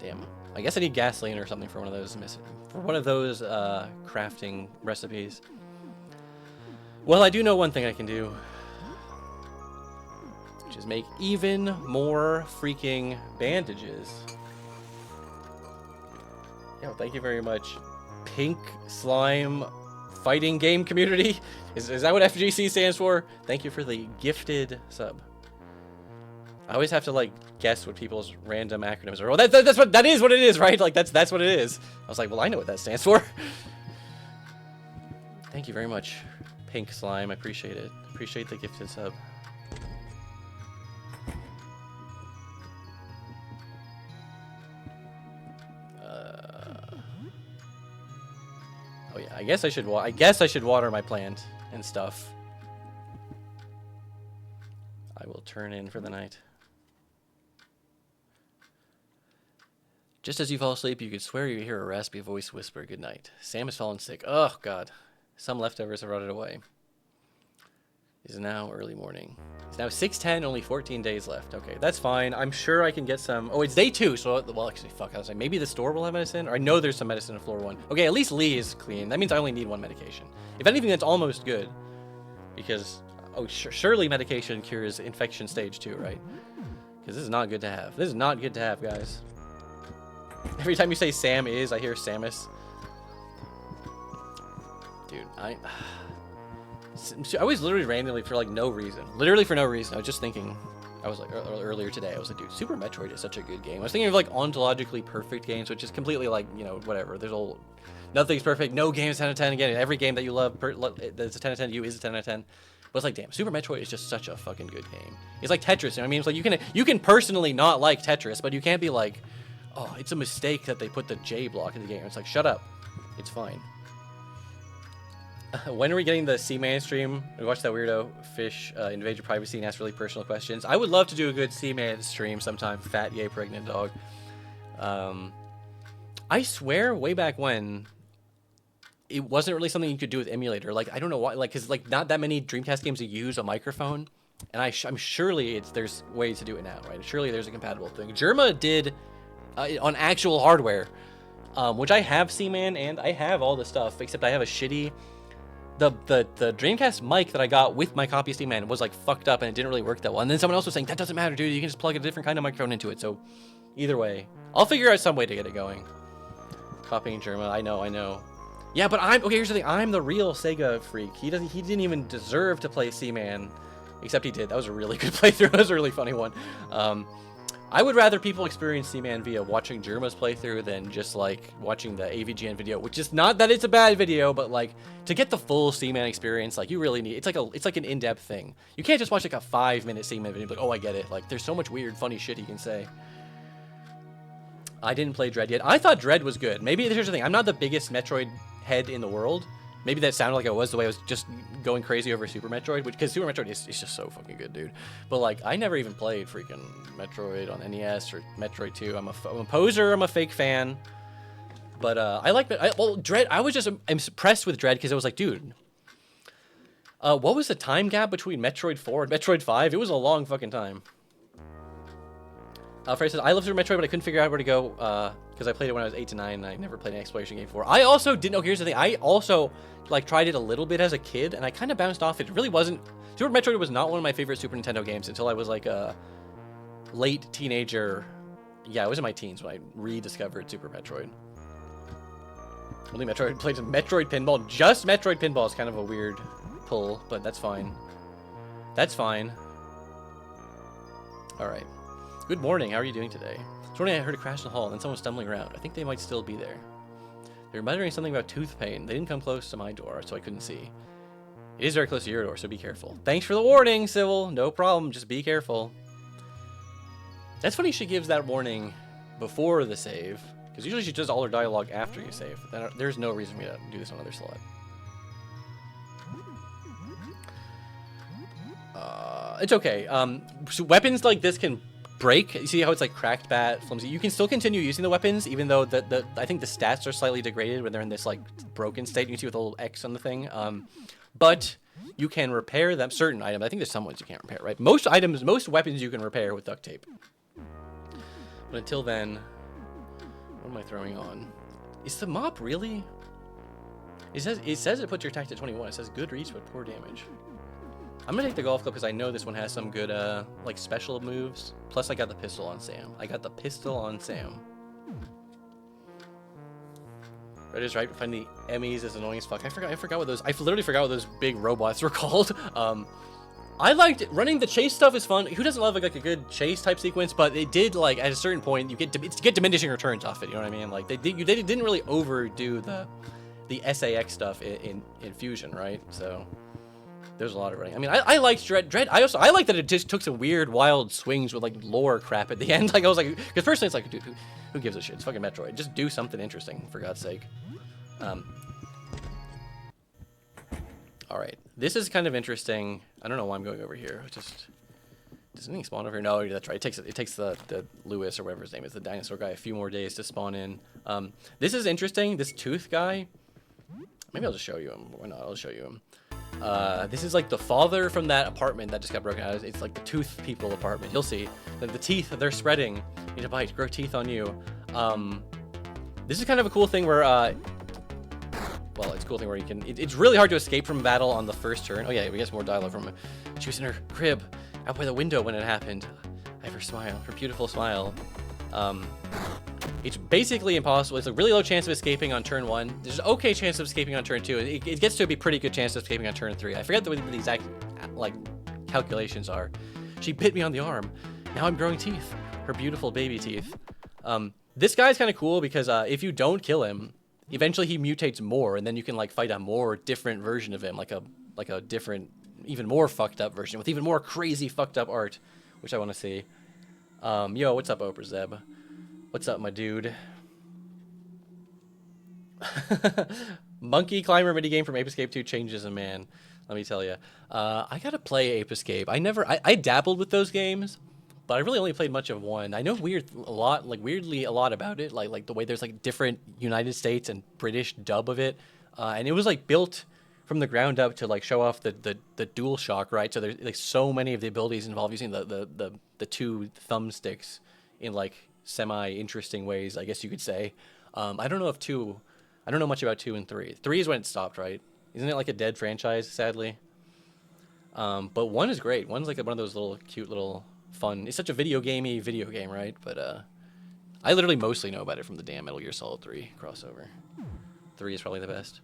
Damn. I guess I need gasoline or something for one of those crafting recipes. Well, I do know one thing I can do, which is make even more freaking bandages. Yo, thank you very much, Pink Slime Fighting Game Community. Is that what FGC stands for? Thank you for the gifted sub. I always have to like guess what people's random acronyms are. Oh, that is what it is, right? Like that's what it is. I was like, well, I know what that stands for. Thank you very much, Pink Slime. I appreciate it. Appreciate the gifted sub. Oh yeah, I guess I should water my plant and stuff. I will turn in for the night. Just as you fall asleep, you could swear you hear a raspy voice whisper, "Good night." Sam has fallen sick. Oh God. Some leftovers have rotted away. It is now early morning. It's now 6:10, only 14 days left. Okay, that's fine. I'm sure I can get some. Oh, it's day 2, so, well, actually, fuck. I was like, maybe the store will have medicine? Or I know there's some medicine in floor 1. Okay, at least Lee is clean. That means I only need 1 medication. If anything, that's almost good. Because, oh, surely medication cures infection stage 2, right? Because this is not good to have. This is not good to have, guys. Every time you say Sam is, I hear Samus. Dude, I was literally randomly for like no reason. Literally for no reason. I was just thinking, I was like earlier today, I was like, dude, Super Metroid is such a good game. I was thinking of like ontologically perfect games, which is completely like, you know, whatever. Nothing's perfect. No game is 10 out of 10. Again, every game that you love that's a 10 out of 10 to you is a 10 out of 10. But it's like, damn, Super Metroid is just such a fucking good game. It's like Tetris, you know what I mean? It's like you can personally not like Tetris, but you can't be like, oh, it's a mistake that they put the J block in the game. It's like, shut up. It's fine. When are we getting the Seaman stream? We watched that weirdo fish invade your privacy and ask really personal questions. I would love to do a good Seaman stream sometime. Fat, yay, pregnant dog. I swear, way back when, it wasn't really something you could do with emulator. Like, I don't know why. Like, cause like not that many Dreamcast games use a microphone, and I'm surely there's ways to do it now, right? Surely there's a compatible thing. Germa did on actual hardware, which I have Seaman and I have all the stuff except I have a shitty. The Dreamcast mic that I got with my copy of Seaman was like fucked up and it didn't really work that well. And then someone else was saying, that doesn't matter, dude. You can just plug a different kind of microphone into it. So either way, I'll figure out some way to get it going. Copying Germa, I know. Yeah, but here's the thing. I'm the real Sega freak. He didn't even deserve to play Seaman, except he did. That was a really good playthrough. That was a really funny one. I would rather people experience Seaman via watching Germa's playthrough than just like watching the AVGN video, which is not that it's a bad video, but like to get the full Seaman experience, like you really need, it's like an in-depth thing. You can't just watch like a 5-minute Seaman video, but oh, I get it. Like there's so much weird, funny shit he can say. I didn't play Dread yet. I thought Dread was good. Maybe here's the thing. I'm not the biggest Metroid head in the world. Maybe that sounded like I was the way I was just going crazy over Super Metroid, because Super Metroid is just so fucking good, dude. But like, I never even played freaking Metroid on NES or Metroid 2. I'm a poser. I'm a fake fan. But I like it. Well, Dread. I was just impressed with Dread because it was like, dude, what was the time gap between Metroid 4 and Metroid 5? It was a long fucking time. Frey says, I love Super Metroid, but I couldn't figure out where to go because I played it when I was 8 to 9, and I never played an exploration game before. I also didn't know. Here's the thing. I also like tried it a little bit as a kid, and I kind of bounced off it. It really wasn't. Super Metroid was not one of my favorite Super Nintendo games until I was like a late teenager. Yeah, I was in my teens when I rediscovered Super Metroid. Only Metroid played some Metroid Pinball. Just Metroid Pinball is kind of a weird pull, but that's fine. That's fine. All right. Good morning. How are you doing today? This morning I heard a crash in the hall and then someone stumbling around. I think they might still be there. They were muttering something about tooth pain. They didn't come close to my door, so I couldn't see. It is very close to your door, so be careful. Thanks for the warning, Civil. No problem. Just be careful. That's funny she gives that warning before the save, because usually she does all her dialogue after you save. There's no reason for me to do this on another slot. It's okay. So weapons like this can break. You see how it's like cracked, bat, flimsy. You can still continue using the weapons, even though I think the stats are slightly degraded when they're in this like broken state. You can see with a little X on the thing. But you can repair them. Certain items. I think there's some ones you can't repair, right? Most items, most weapons you can repair with duct tape. But until then, what am I throwing on? Is the mop really? It says it puts your attack to 21. It says good reach but poor damage. I'm gonna take the golf club because I know this one has some good like special moves. Plus I got the pistol on Sam. Red is right. Find the Emmys is annoying as fuck. I forgot what those. I literally forgot what those big robots were called. I liked it. Running the chase stuff is fun. Who doesn't love like a good chase type sequence? But it did like at a certain point you get diminishing returns off it. You know what I mean? Like they didn't really overdo the SAX stuff in Fusion, right? So. There's a lot of running. I mean, I liked Dread. I like that it just took some weird, wild swings with like lore crap at the end. Like I was like, because personally, it's like, dude, who gives a shit? It's fucking Metroid. Just do something interesting, for God's sake. All right, this is kind of interesting. I don't know why I'm going over here. Just does anything spawn over here? No, that's right. It takes the Lewis or whatever his name is, the dinosaur guy, a few more days to spawn in. This is interesting. This tooth guy. Maybe I'll just show you him. Why not? I'll show you him. This is like the father from that apartment that just got broken out. It's like the tooth people apartment. You'll see that the teeth they're spreading. Need to bite, grow teeth on you. This is kind of a cool thing where, well, it's a cool thing where you can. It's really hard to escape from battle on the first turn. Oh yeah, we get some more dialogue from her. She was in her crib, out by the window when it happened. I have her smile, her beautiful smile. It's basically impossible. It's a really low chance of escaping on turn 1. There's an okay chance of escaping on turn 2. It gets to be pretty good chance of escaping on turn 3. I forget what the exact like calculations are. She bit me on the arm. Now I'm growing teeth. Her beautiful baby teeth. This guy's kind of cool because if you don't kill him, eventually he mutates more, and then you can like fight a more different version of him, like a different, even more fucked up version with even more crazy fucked up art, which I want to see. Yo, what's up, Oprah Zeb? What's up, my dude? Monkey Climber minigame from Ape Escape 2 changes a man. Let me tell you. I gotta play Ape Escape. I dabbled with those games, but I really only played much of one. I know weirdly a lot about it, like the way there's like different United States and British dub of it, and it was like built from the ground up to like show off the dual shock, right? So there's like so many of the abilities involved using the two thumbsticks in like semi-interesting ways, I guess you could say. I don't know much about 2 and 3. 3 is when it stopped, right? Isn't it like a dead franchise, sadly? But 1 is great. 1's like one of those little cute little fun. It's such a video game, right? But I literally mostly know about it from the damn Metal Gear Solid 3 crossover. 3 is probably the best.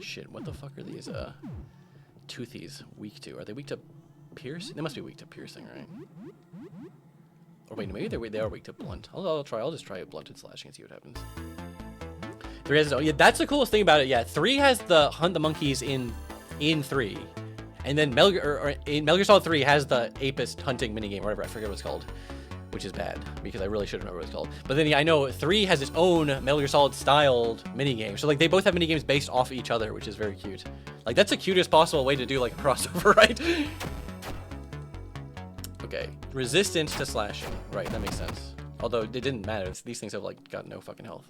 Shit, what the fuck are these toothies weak to? Are they weak to piercing? They must be weak to piercing, right? Or wait, maybe they are weak to blunt. I'll just try a blunted slashing and see what happens. 3 has yeah, that's the coolest thing about it. Yeah, 3 has the hunt the monkeys in 3, and then in Metal Gear Solid 3 has the apist hunting minigame, or whatever, I forget what it's called, which is bad because I really should remember what it's called. But then yeah, I know 3 has its own Metal Gear Solid styled minigame. So like they both have minigames based off each other, which is very cute. Like that's the cutest possible way to do like a crossover, right? Okay, resistance to slashing. Right, that makes sense. Although it didn't matter. These things have like got no fucking health.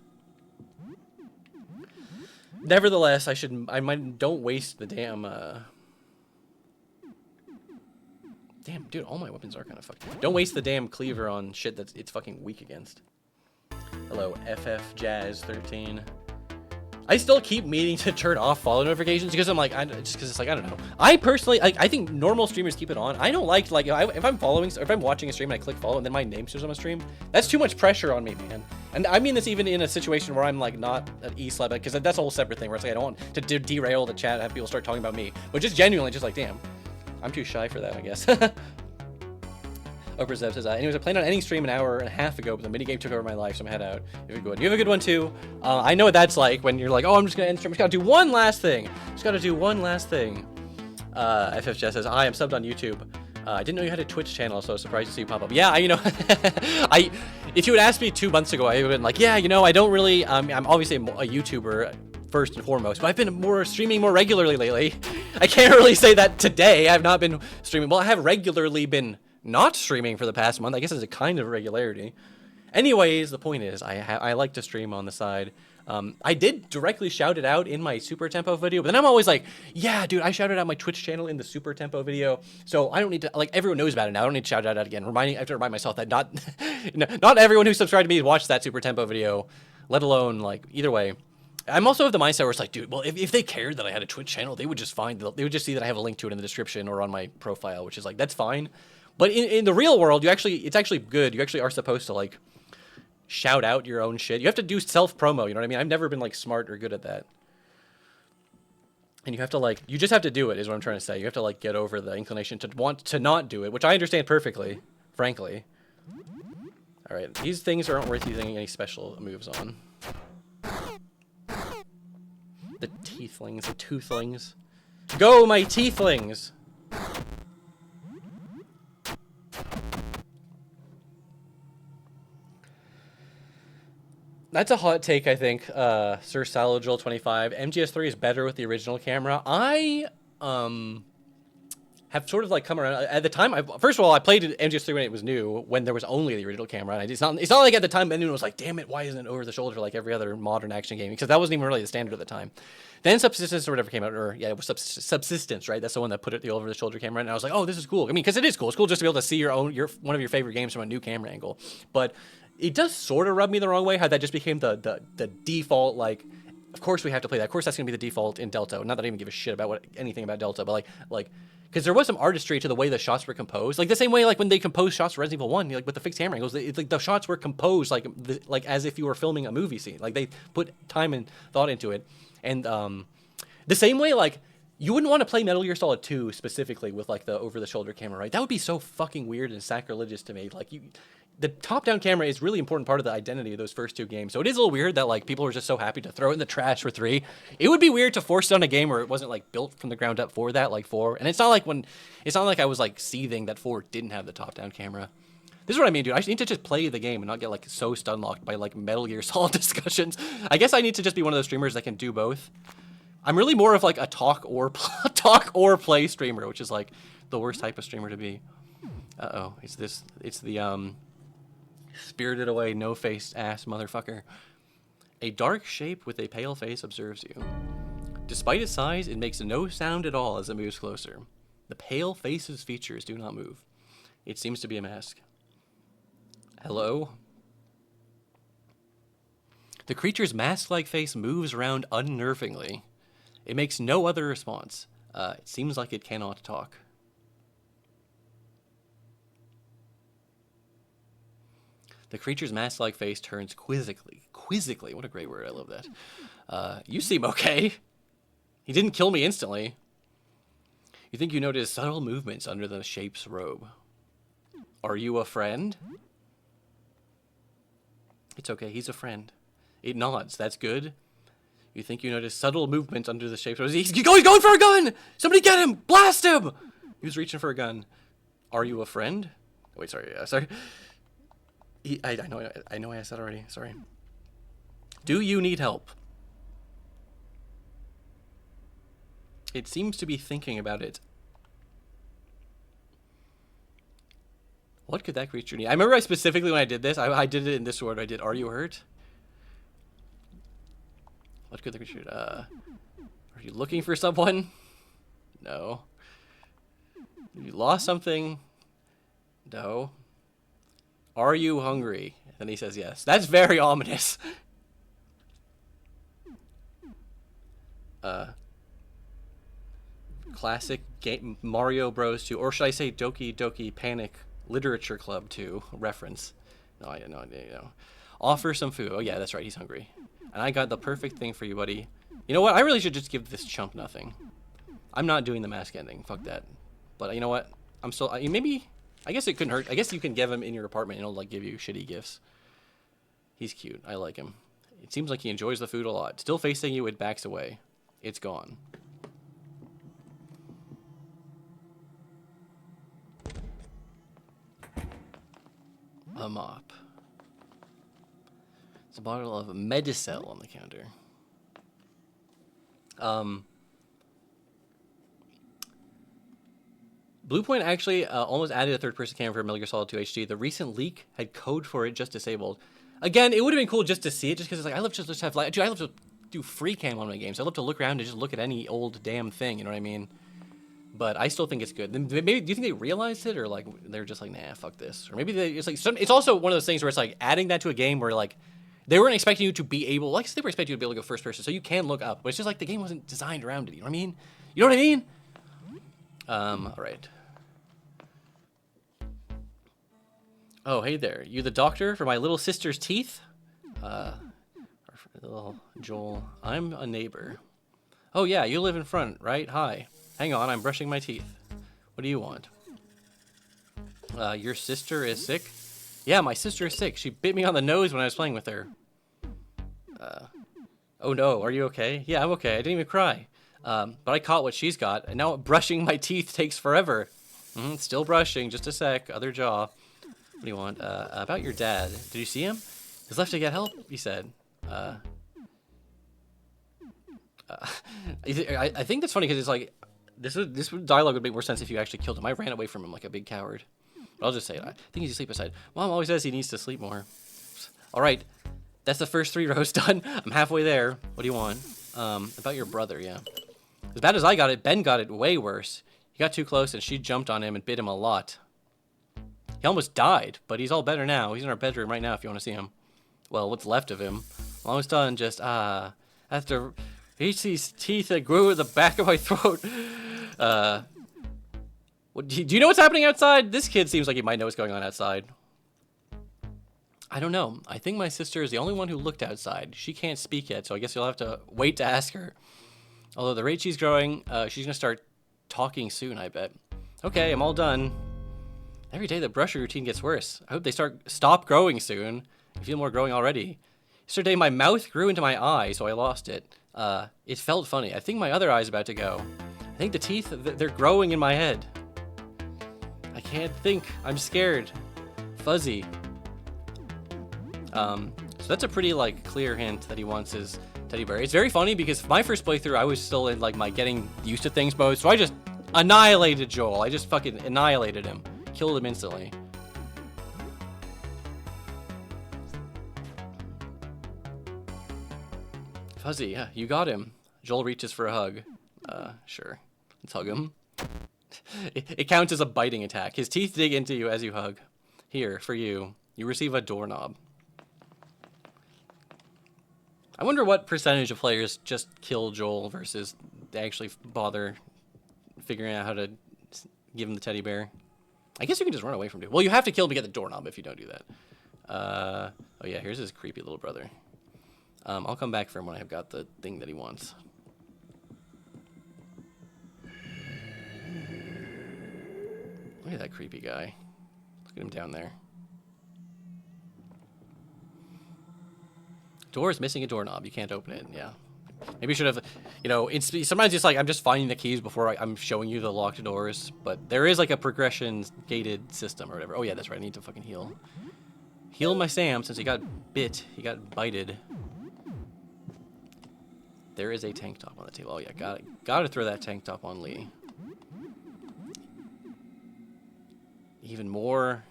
Nevertheless, don't waste the damn damn, dude, all my weapons are kind of fucked. Don't waste the damn cleaver on shit that it's fucking weak against. Hello, FF Jazz 13. I still keep meaning to turn off follow notifications because I'm like, just because it's like, I don't know. I personally, I think normal streamers keep it on. I don't like if I'm following, or if I'm watching a stream and I click follow and then my name shows on a stream, that's too much pressure on me, man. And I mean this even in a situation where I'm like not at E-Slab, because that's a whole separate thing where it's like I don't want to derail the chat and have people start talking about me. But just genuinely, just like, damn, I'm too shy for that, I guess. Oprah Zev says, anyways, I planned on ending stream an hour and a half ago, but the minigame took over my life, so I'm head out. You have a good one. You have a good one, too. I know what that's like when you're like, oh, I'm just going to end stream. I just got to do one last thing. FF Jess says, hi, I'm subbed on YouTube. I didn't know you had a Twitch channel, so I was surprised to see you pop up. Yeah, if you had asked me 2 months ago, I would have been like, yeah, I don't really, I'm obviously a YouTuber first and foremost, but I've been streaming more regularly lately. I can't really say that today. I've not been streaming. Well, I have regularly been not streaming for the past month. I guess it's a kind of regularity. Anyways, the point is, I like to stream on the side. I did directly shout it out in my Super Tempo video, but then I'm always like, yeah, dude, I shouted out my Twitch channel in the Super Tempo video, so I don't need to, like, everyone knows about it now. I don't need to shout it out again. I have to remind myself that not everyone who subscribed to me watched that Super Tempo video, let alone, like, either way. I'm also of the mindset where it's like, dude, well, if they cared that I had a Twitch channel, they would just see that I have a link to it in the description or on my profile, which is like, that's fine. But in the real world, it's actually good. You actually are supposed to, like, shout out your own shit. You have to do self-promo, you know what I mean? I've never been, like, smart or good at that. And you have to, like, you just have to do it, is what I'm trying to say. You have to, like, get over the inclination to want to not do it, which I understand perfectly, frankly. All right, these things aren't worth using any special moves on. The teethlings, the toothlings. Go, my teethlings! That's a hot take, I think. Sir Salajul 25. MGS3 is better with the original camera. I have sort of like come around. At the time, first of all, I played MGS3 when it was new, when there was only the original camera. And it's not like at the time anyone was like, damn it, why isn't it over the shoulder like every other modern action game? Because that wasn't even really the standard at the time. Then Subsistence or whatever came out, or yeah, it was Subsistence, right? That's the one that put it the over the shoulder camera. And I was like, oh, this is cool. I mean, because it is cool. It's cool just to be able to see one of your favorite games from a new camera angle. But it does sort of rub me the wrong way how that just became the default, like, of course we have to play that. Of course that's going to be the default in Delta. Not that I even give a shit about anything about Delta, but like because there was some artistry to the way the shots were composed. Like the same way like when they composed shots for Resident Evil 1, like with the fixed camera angles, like the shots were composed like as if you were filming a movie scene. Like they put time and thought into it. And the same way, like, you wouldn't want to play Metal Gear Solid 2 specifically with like the over-the-shoulder camera, right? That would be so fucking weird and sacrilegious to me. Like the top-down camera is really important part of the identity of those first 2 games. So it is a little weird that like people are just so happy to throw it in the trash for 3. It would be weird to force it on a game where it wasn't like built from the ground up for that, like 4. And it's not like I was like seething that 4 didn't have the top-down camera. This is what I mean, dude. I need to just play the game and not get like so stun-locked by like Metal Gear Solid discussions. I guess I need to just be one of those streamers that can do both. I'm really more of like a talk or play streamer, which is like the worst type of streamer to be. Uh-oh, it's the spirited away, no-faced ass motherfucker. A dark shape with a pale face observes you. Despite its size, it makes no sound at all as it moves closer. The pale face's features do not move. It seems to be a mask. Hello? The creature's mask-like face moves around unnervingly. It makes no other response. It seems like it cannot talk. The creature's mask-like face turns quizzically. Quizzically, what a great word, I love that. You seem okay. He didn't kill me instantly. You think you notice subtle movements under the shape's robe. Are you a friend? It's okay, he's a friend. It nods, that's good. You think you notice subtle movement under the shape. He's going for a gun! Somebody get him! Blast him! He was reaching for a gun. Are you a friend? Oh, wait, sorry. I know I asked that already. Sorry. Do you need help? It seems to be thinking about it. What could that creature need? I remember specifically when I did this, I did it in this order. I did, are you hurt? What could the creature... are you looking for someone? No. You lost something? No. Are you hungry? And he says yes. That's very ominous. Classic game Mario Bros 2, or should I say Doki Doki Panic Literature Club 2 reference. No, I know. Offer some food. Oh yeah, that's right. He's hungry. And I got the perfect thing for you, buddy. You know what? I really should just give this chump nothing. I'm not doing the mask ending. Fuck that. But you know what? I'm still... maybe... I guess it couldn't hurt. I guess you can give him in your apartment and he'll, like, give you shitty gifts. He's cute. I like him. It seems like he enjoys the food a lot. Still facing you, it backs away. It's gone. A mop. It's a bottle of Medicel on the counter. Bluepoint actually almost added a third-person camera for Metal Gear Solid 2 HD. The recent leak had code for it just disabled. Again, it would have been cool just to see it, just because it's like, I love to just have, like, dude, I love to do free cam on my games. I love to look around and just look at any old damn thing, you know what I mean? But I still think it's good. Maybe, do you think they realized it, or like they're just like, nah, fuck this? Or maybe it's like it's also one of those things where it's like adding that to a game where like they weren't expecting you to be able, like they were expecting you to be able to go first person, so you can look up. But it's just like the game wasn't designed around it. You know what I mean? You know what I mean? All right. Oh, hey there. You the doctor for my little sister's teeth? Little Joel. I'm a neighbor. Oh yeah, you live in front, right? Hi. Hang on, I'm brushing my teeth. What do you want? Your sister is sick? Yeah, my sister is sick. She bit me on the nose when I was playing with her. Oh no, are you okay? Yeah, I'm okay. I didn't even cry. But I caught what she's got, and now brushing my teeth takes forever. Still brushing, just a sec. Other jaw. What do you want? About your dad. Did you see him? He's left to get help, he said. I think that's funny because it's like, this dialogue would make more sense if you actually killed him. I ran away from him like a big coward. But I'll just say it. I think he's asleep aside. Mom always says he needs to sleep more. All right. That's the first 3 rows done. I'm halfway there. What do you want? About your brother, yeah. As bad as I got it, Ben got it way worse. He got too close and she jumped on him and bit him a lot. He almost died, but he's all better now. He's in our bedroom right now if you want to see him. Well, what's left of him. Almost done, just, after reach these teeth that grew at the back of my throat. Do you know what's happening outside? This kid seems like he might know what's going on outside. I don't know. I think my sister is the only one who looked outside. She can't speak yet, so I guess you'll have to wait to ask her. Although the rate she's growing, she's going to start talking soon, I bet. Okay, I'm all done. Every day the brushing routine gets worse. I hope they stop growing soon. I feel more growing already. Yesterday my mouth grew into my eye, so I lost it. It felt funny. I think my other eye's about to go. I think the teeth, they're growing in my head. I can't think. I'm scared. Fuzzy. So that's a pretty, like, clear hint that he wants his teddy bear. It's very funny because my first playthrough, I was still in, like, my getting used to things mode, so I just annihilated Joel. I just fucking annihilated him. Killed him instantly. Fuzzy, yeah, you got him. Joel reaches for a hug. Sure. Let's hug him. It counts as a biting attack. His teeth dig into you as you hug. Here, for you. You receive a doorknob. I wonder what percentage of players just kill Joel versus they actually bother figuring out how to give him the teddy bear. I guess you can just run away from it. Well, you have to kill him to get the doorknob if you don't do that. Oh yeah, here's his creepy little brother. I'll come back for him when I've got the thing that he wants. Look at that creepy guy. Look at him down there. Door is missing a doorknob. You can't open it. Yeah. Maybe you should have, you know, sometimes it's like I'm just finding the keys before I'm showing you the locked doors. But there is like a progression gated system or whatever. Oh yeah, that's right. I need to fucking heal. heal my Sam since he got bit. He got bited. There is a tank top on the table. Oh yeah, gotta throw that tank top on Lee. Even more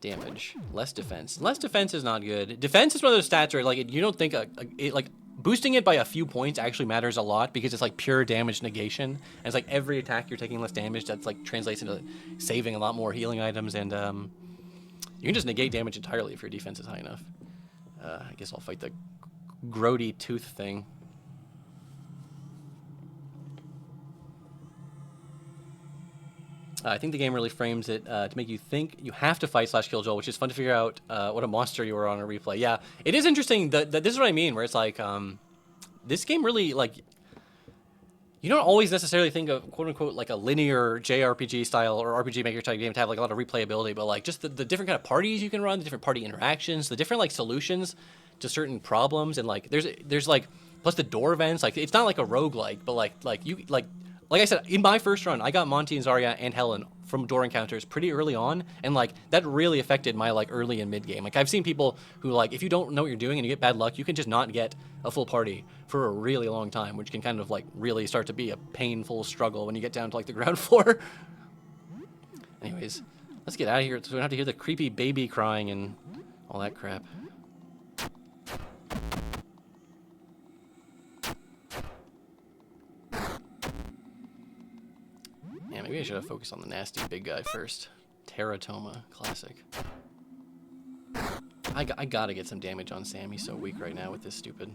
damage, less defense. Less defense is not good. Defense is one of those stats where like you don't think like boosting it by a few points actually matters a lot because it's like pure damage negation. And it's like every attack you're taking less damage. That's like translates into saving a lot more healing items, and you can just negate damage entirely if your defense is high enough. I guess I'll fight the grody tooth thing. I think the game really frames it to make you think you have to fight / kill Joel, which is fun to figure out what a monster you are on a replay. Yeah, it is interesting. This is what I mean, where it's like this game really like you don't always necessarily think of quote unquote like a linear JRPG style or RPG Maker type game to have like a lot of replayability, but like just the different kind of parties you can run, the different party interactions, the different like solutions to certain problems, and like there's like plus the door events. Like it's not like a roguelike, but like I said, in my first run, I got Monty and Zarya and Helen from door encounters pretty early on, and like that really affected my like early and mid game. Like I've seen people who like if you don't know what you're doing and you get bad luck, you can just not get a full party for a really long time, which can kind of like really start to be a painful struggle when you get down to like the ground floor. Anyways, let's get out of here so we don't have to hear the creepy baby crying and all that crap. Yeah, maybe I should have focused on the nasty big guy first. Teratoma, classic. I gotta get some damage on Sam. He's so weak right now with this stupid,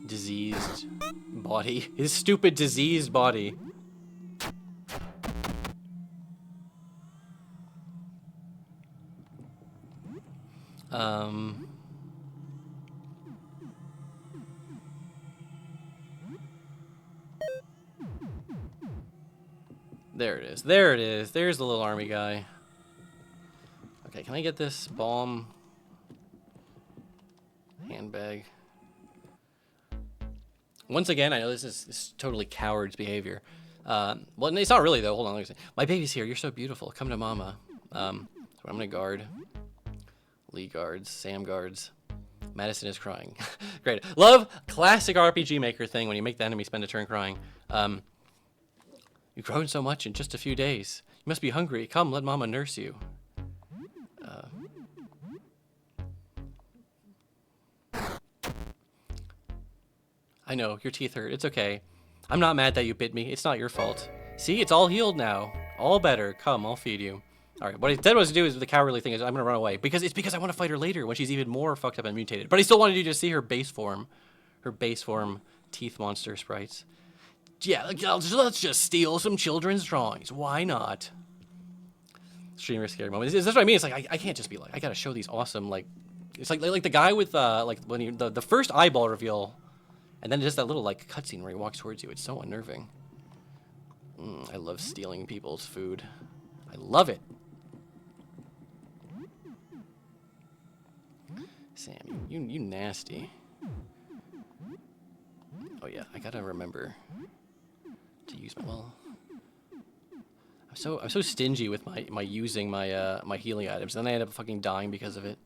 diseased body. His stupid diseased body. There it is. There it is. There's the little army guy. Okay, can I get this bomb handbag? Once again, I know this is totally coward's behavior. Well, it's not really though. Hold on. Let me see. My baby's here. You're so beautiful. Come to mama. So I'm gonna guard. Lee guards. Sam guards. Madison is crying. Great. Love classic RPG Maker thing when you make the enemy spend a turn crying. You've grown so much in just a few days. You must be hungry. Come, let mama nurse you. I know, your teeth hurt. It's okay. I'm not mad that you bit me. It's not your fault. See, it's all healed now. All better. Come, I'll feed you. All right, what I said was to do is the cowardly thing is I'm going to run away. Because I want to fight her later when she's even more fucked up and mutated. But I still wanted you to see her base form. Her base form teeth monster sprites. Yeah, let's just steal some children's drawings. Why not? Streamer scary moment. That's what I mean. It's like I can't just be like I gotta show these awesome like. It's like the guy with like when the first eyeball reveal, and then just that little like cutscene where he walks towards you. It's so unnerving. I love stealing people's food. I love it. Sam, you nasty. Oh yeah, I gotta remember to use my I'm so stingy with my using my my healing items, and then I end up fucking dying because of it.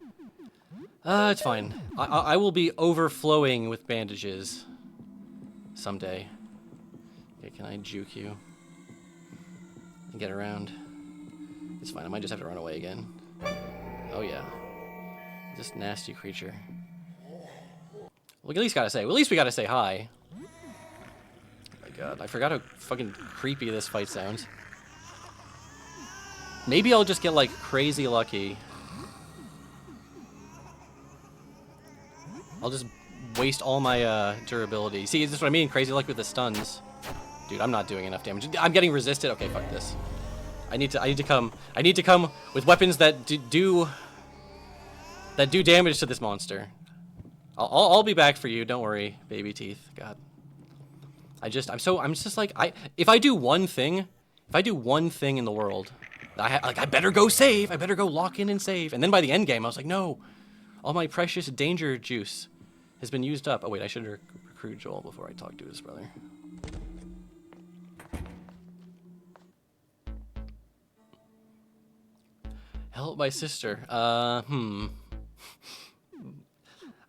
It's fine. I will be overflowing with bandages someday. Okay, can I juke you and get around? It's fine. I might just have to run away again. Oh yeah, this nasty creature. Well, at least we gotta say hi. God, I forgot how fucking creepy this fight sounds. Maybe I'll just get like crazy lucky. I'll just waste all my durability. See, this is what I mean, crazy luck with the stuns. Dude, I'm not doing enough damage. I'm getting resisted. Okay, fuck this. I need to come with weapons that do damage to this monster. I'll be back for you. Don't worry, baby teeth. God. I'm just like if I do one thing in the world, I better go save. I better go lock in and save. And then by the end game, I was like, no, all my precious danger juice has been used up. Oh wait, I should recruit Joel before I talk to his brother. Help my sister. I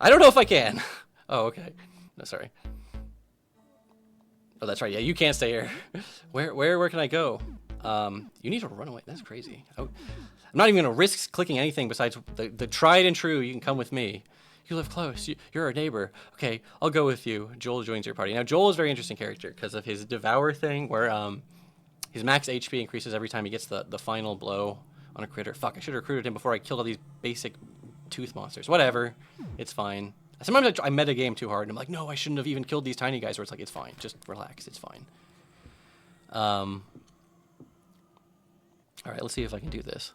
don't know if I can. Oh, okay. No, sorry. Oh, that's right. Yeah, you can't stay here. Where can I go? You need to run away. That's crazy. Oh, I'm not even gonna risk clicking anything besides the tried and true. You can come with me. You live close. You're our neighbor. Okay, I'll go with you. Joel joins your party. Now, Joel is a very interesting character because of his devour thing, where his max HP increases every time he gets the final blow on a critter. Fuck, I should have recruited him before I killed all these basic tooth monsters. Whatever, it's I meta game too hard, and I'm like, no, I shouldn't have even killed these tiny guys. Where it's like, it's fine, just relax, it's fine. All right, let's see if I can do this.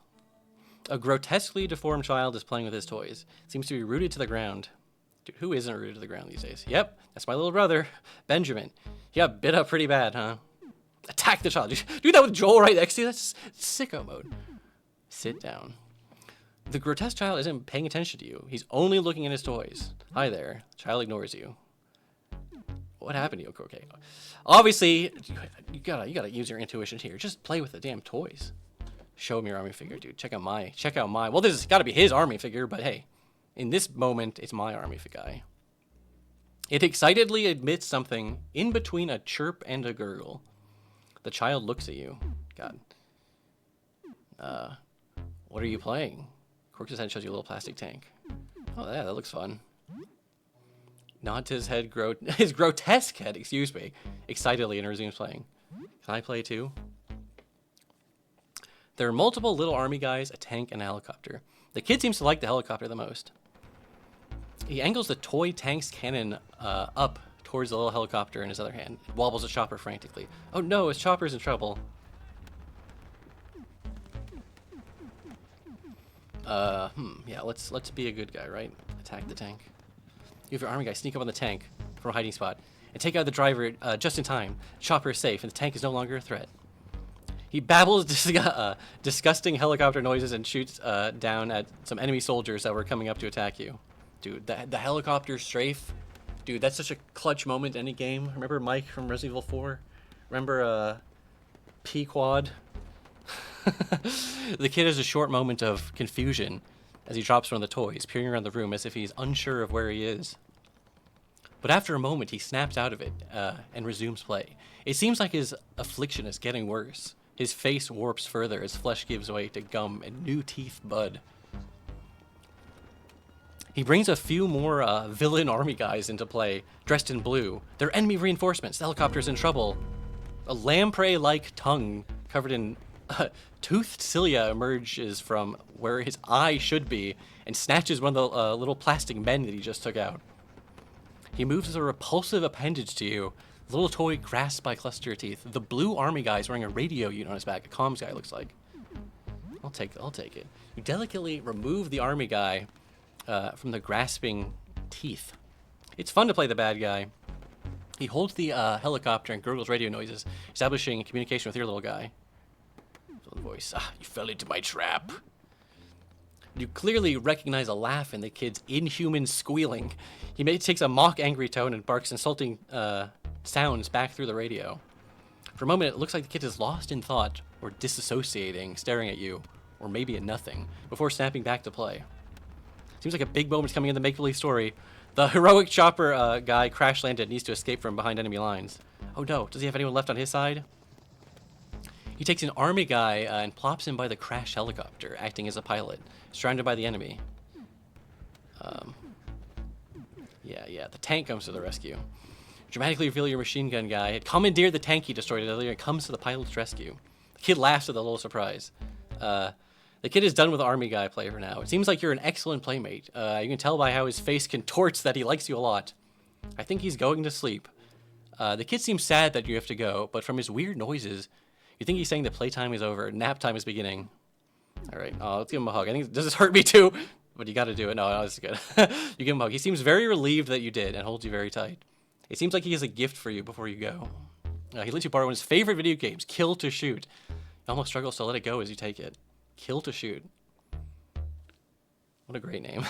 A grotesquely deformed child is playing with his toys. Seems to be rooted to the ground. Dude, who isn't rooted to the ground these days? Yep, that's my little brother, Benjamin. He got bit up pretty bad, huh? Attack the child. Do that with Joel right next to you? That's sicko mode. Sit down. The grotesque child isn't paying attention to you. He's only looking at his toys. Hi there. The child ignores you. What happened to you? Okay. Obviously, you gotta use your intuition here. Just play with the damn toys. Show me your army figure, dude. Check out my. Well, this has got to be his army figure, but hey, in this moment, it's my army figure. It excitedly admits something in between a chirp and a gurgle. The child looks at you. God. What are you playing? Corks his head, shows you a little plastic tank. Oh, yeah, that looks fun. Nods his head, his grotesque head, excuse me, excitedly, and resumes playing. Can I play too? There are multiple little army guys, a tank, and a helicopter. The kid seems to like the helicopter the most. He angles the toy tank's cannon up towards the little helicopter in his other hand. It wobbles the chopper frantically. Oh no, his chopper's in trouble. Yeah, let's be a good guy, right? Attack the tank. You have your army guy sneak up on the tank from a hiding spot and take out the driver just in time. Chopper is safe and the tank is no longer a threat. He babbles disgusting helicopter noises and shoots down at some enemy soldiers that were coming up to attack you. Dude, the helicopter strafe. Dude, that's such a clutch moment in any game. Remember Mike from Resident Evil 4? Remember P-Quad? The kid has a short moment of confusion as he drops one of the toys, peering around the room as if he's unsure of where he is. But after a moment, he snaps out of it and resumes play. It seems like his affliction is getting worse. His face warps further as flesh gives way to gum and new teeth bud. He brings a few more villain army guys into play, dressed in blue. They're enemy reinforcements. The helicopter's in trouble. A lamprey-like tongue covered in toothed cilia emerges from where his eye should be and snatches one of the little plastic men that he just took out. He moves a repulsive appendage to you. The little toy grasped by a cluster of teeth. The blue army guy is wearing a radio unit on his back. A comms guy, looks like. I'll take it. You delicately remove the army guy from the grasping teeth. It's fun to play the bad guy. He holds the helicopter and gurgles radio noises, establishing communication with your little guy. Little voice. You fell into my trap. You clearly recognize a laugh in the kid's inhuman squealing. He takes a mock angry tone and barks insulting sounds back through the radio. For a moment, it looks like the kid is lost in thought or disassociating, staring at you, or maybe at nothing, before snapping back to play. Seems like a big moment's coming in the make-believe story. The heroic chopper guy crash-landed and needs to escape from behind enemy lines. Oh no, does he have anyone left on his side? He takes an army guy and plops him by the crashed helicopter, acting as a pilot, surrounded by the enemy. Yeah, the tank comes to the rescue. Dramatically reveal your machine gun guy had commandeered the tank he destroyed earlier and comes to the pilot's rescue. The kid laughs with a little surprise. The kid is done with the army guy play for now. It seems like you're an excellent playmate. You can tell by how his face contorts that he likes you a lot. I think he's going to sleep. The kid seems sad that you have to go, but from his weird noises, you think he's saying that playtime is over, nap time is beginning. All right, let's give him a hug. I think, does this hurt me too? But you got to do it. No, this is good. You give him a hug. He seems very relieved that you did and holds you very tight. It seems like he has a gift for you before you go. He lets you borrow one of his favorite video games, Kill to Shoot. He almost struggles to let it go as you take it. Kill to Shoot. What a great name.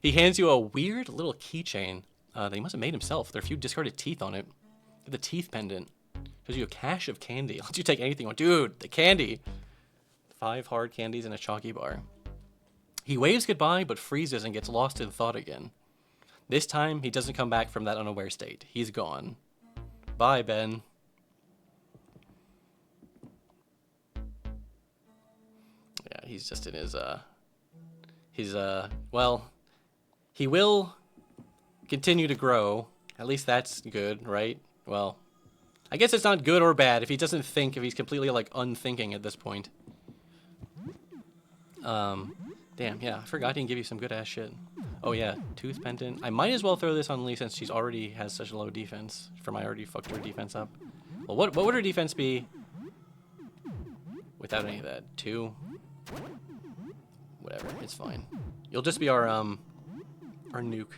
He hands you a weird little keychain that he must have made himself. There are a few discarded teeth on it. The teeth pendant. Shows you a cache of candy. Lets you take anything. Dude, the candy. 5 hard candies and a chalky bar. He waves goodbye, but freezes and gets lost in thought again. This time, he doesn't come back from that unaware state. He's gone. Bye, Ben. Yeah, he's just in his, well, he will continue to grow. At least that's good, right? Well, I guess it's not good or bad if he doesn't think, if he's completely, like, unthinking at this point. Damn, yeah, I forgot he can give you some good-ass shit. Oh, yeah, tooth pendant. I might as well throw this on Lee since she's already has such a low defense for my already fucked her defense up. Well, what would her defense be without any of that? 2? Whatever, it's fine. You'll just be our nuke.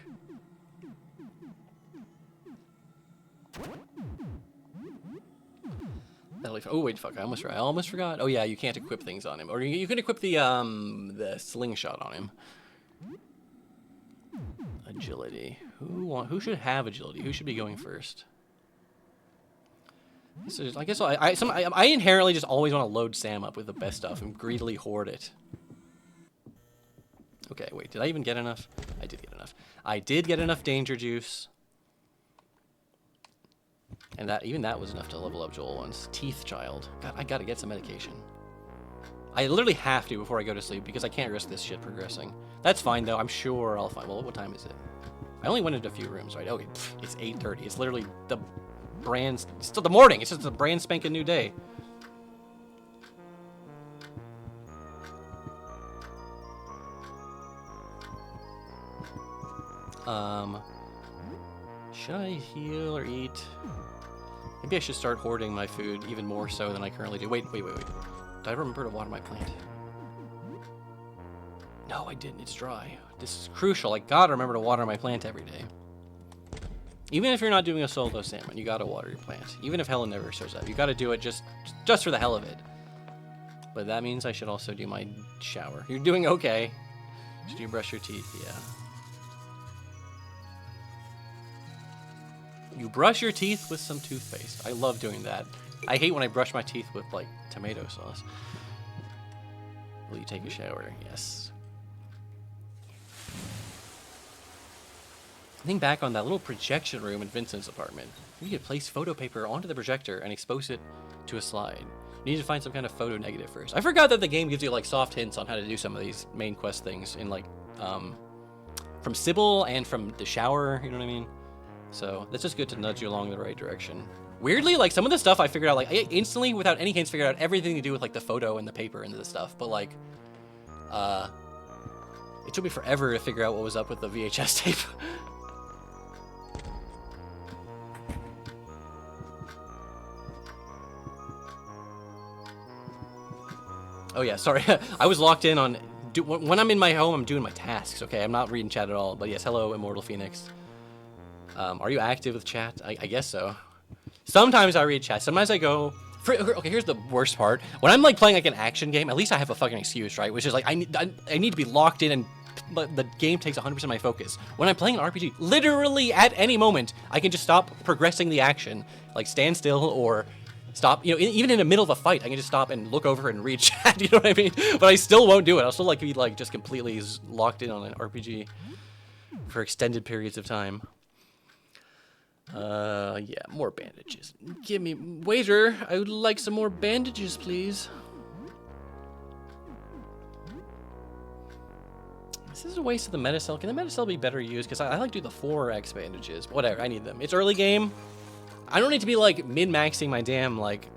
Oh wait, fuck! I almost forgot. Oh yeah, you can't equip things on him, or you can equip the slingshot on him. Agility. Who should have agility? Who should be going first? So I guess I inherently just always want to load Sam up with the best stuff and greedily hoard it. Okay, wait, did I even get enough? I did get enough. I did get enough danger juice. And even that was enough to level up Joel once. Teeth child. God, I gotta get some medication. I literally have to before I go to sleep because I can't risk this shit progressing. That's fine though. I'm sure I'll find. Well, what time is it? I only went into a few rooms, right? Okay, it's 8:30. It's literally the it's still the morning. It's just a brand spanking new day. Should I heal or eat? Maybe I should start hoarding my food even more so than I currently do. Wait. Did I remember to water my plant? No, I didn't. It's dry. This is crucial. I gotta remember to water my plant every day. Even if you're not doing a solo salmon, you gotta water your plant. Even if Helen never shows up, you gotta do it just for the hell of it. But that means I should also do my shower. You're doing okay. Should you brush your teeth? Yeah. You brush your teeth with some toothpaste. I love doing that. I hate when I brush my teeth with, like, tomato sauce. Will you take a shower? Yes. Think back on that little projection room in Vincent's apartment. You could place photo paper onto the projector and expose it to a slide. You need to find some kind of photo negative first. I forgot that the game gives you, like, soft hints on how to do some of these main quest things in, like, from Sybil and from the shower, you know what I mean? So that's just good to nudge you along the right direction. Weirdly, like, some of the stuff I figured out, like, I instantly, without any hints, figured out everything to do with, like, the photo and the paper and the stuff. But, like, it took me forever to figure out what was up with the VHS tape. Oh, yeah, sorry. I was locked in on... when I'm in my home, I'm doing my tasks, okay? I'm not reading chat at all. But, yes, hello, Immortal Phoenix. Are you active with chat? I guess so. Sometimes I read chat. Sometimes I go... okay, here's the worst part. When I'm, like, playing, like, an action game, at least I have a fucking excuse, right? Which is, like, I need to be locked in and... but the game takes 100% of my focus. When I'm playing an RPG, literally at any moment, I can just stop progressing the action. Like, stand still or... stop, you know, even in the middle of a fight, I can just stop and look over and read chat, you know what I mean? But I still won't do it. I'll still, like, be, like, just completely locked in on an RPG for extended periods of time. Yeah, more bandages. Give me... waiter, I would like some more bandages, please. This is a waste of the Metacell. Can the Metacell be better used? Because I like to do the 4x bandages. Whatever, I need them. It's early game. I don't need to be, like, min-maxing my damn, like...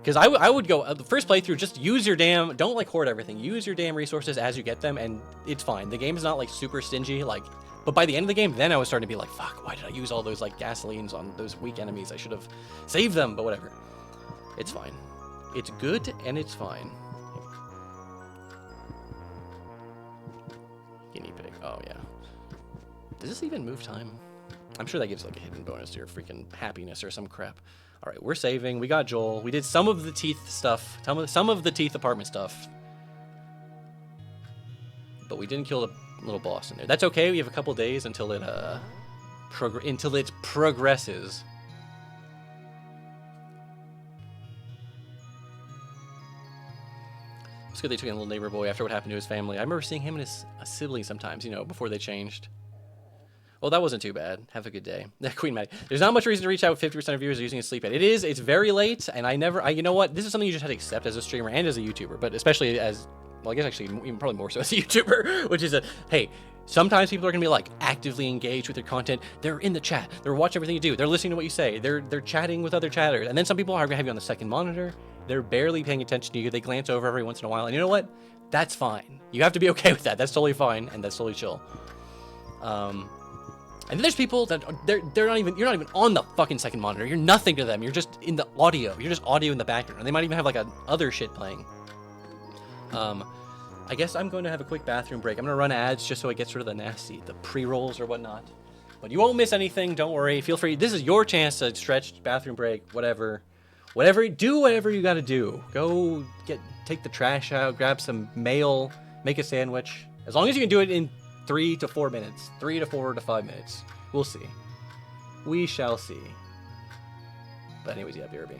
because I would go... the first playthrough, just use your damn... don't, like, hoard everything. Use your damn resources as you get them, and it's fine. The game is not, like, super stingy, like... but by the end of the game, then I was starting to be like, fuck, why did I use all those, like, gasolines on those weak enemies? I should have saved them, but whatever. It's fine. It's good, and it's fine. Guinea pig. Oh, yeah. Does this even move time? I'm sure that gives, like, a hidden bonus to your freaking happiness or some crap. All right, we're saving. We got Joel. We did some of the teeth stuff. Some of the teeth apartment stuff. But we didn't kill the little boss in there. That's okay. We have a couple days until it progresses. good they took in a little neighbor boy after what happened to his family. I remember seeing him and his sibling sometimes, you know, before they changed. Well, that wasn't too bad. Have a good day. Queen Maddie. There's not much reason to reach out. 50% of viewers are using a sleep aid. It's very late, and you know what? This is something you just had to accept as a streamer and as a YouTuber, but especially as, well, I guess actually even probably more so as a YouTuber, which is hey, sometimes people are going to be like actively engaged with your content. They're in the chat. They're watching everything you do. They're listening to what you say. They're chatting with other chatters. And then some people are going to have you on the second monitor. They're barely paying attention to you. They glance over every once in a while. And you know what? That's fine. You have to be okay with that. That's totally fine, and that's totally chill. And then there's people that you're not even on the fucking second monitor. You're nothing to them. You're just in the audio. You're just audio in the background. And they might even have like other shit playing. I guess I'm going to have a quick bathroom break. I'm going to run ads just so it gets rid of the pre-rolls or whatnot. But you won't miss anything. Don't worry. Feel free. This is your chance to stretch, bathroom break, whatever. Do whatever you got to do. Go take the trash out, grab some mail, make a sandwich. As long as you can do it in 3 to 4 minutes. 3 to 4 to 5 minutes. We'll see. We shall see. But anyways, yeah, BRB.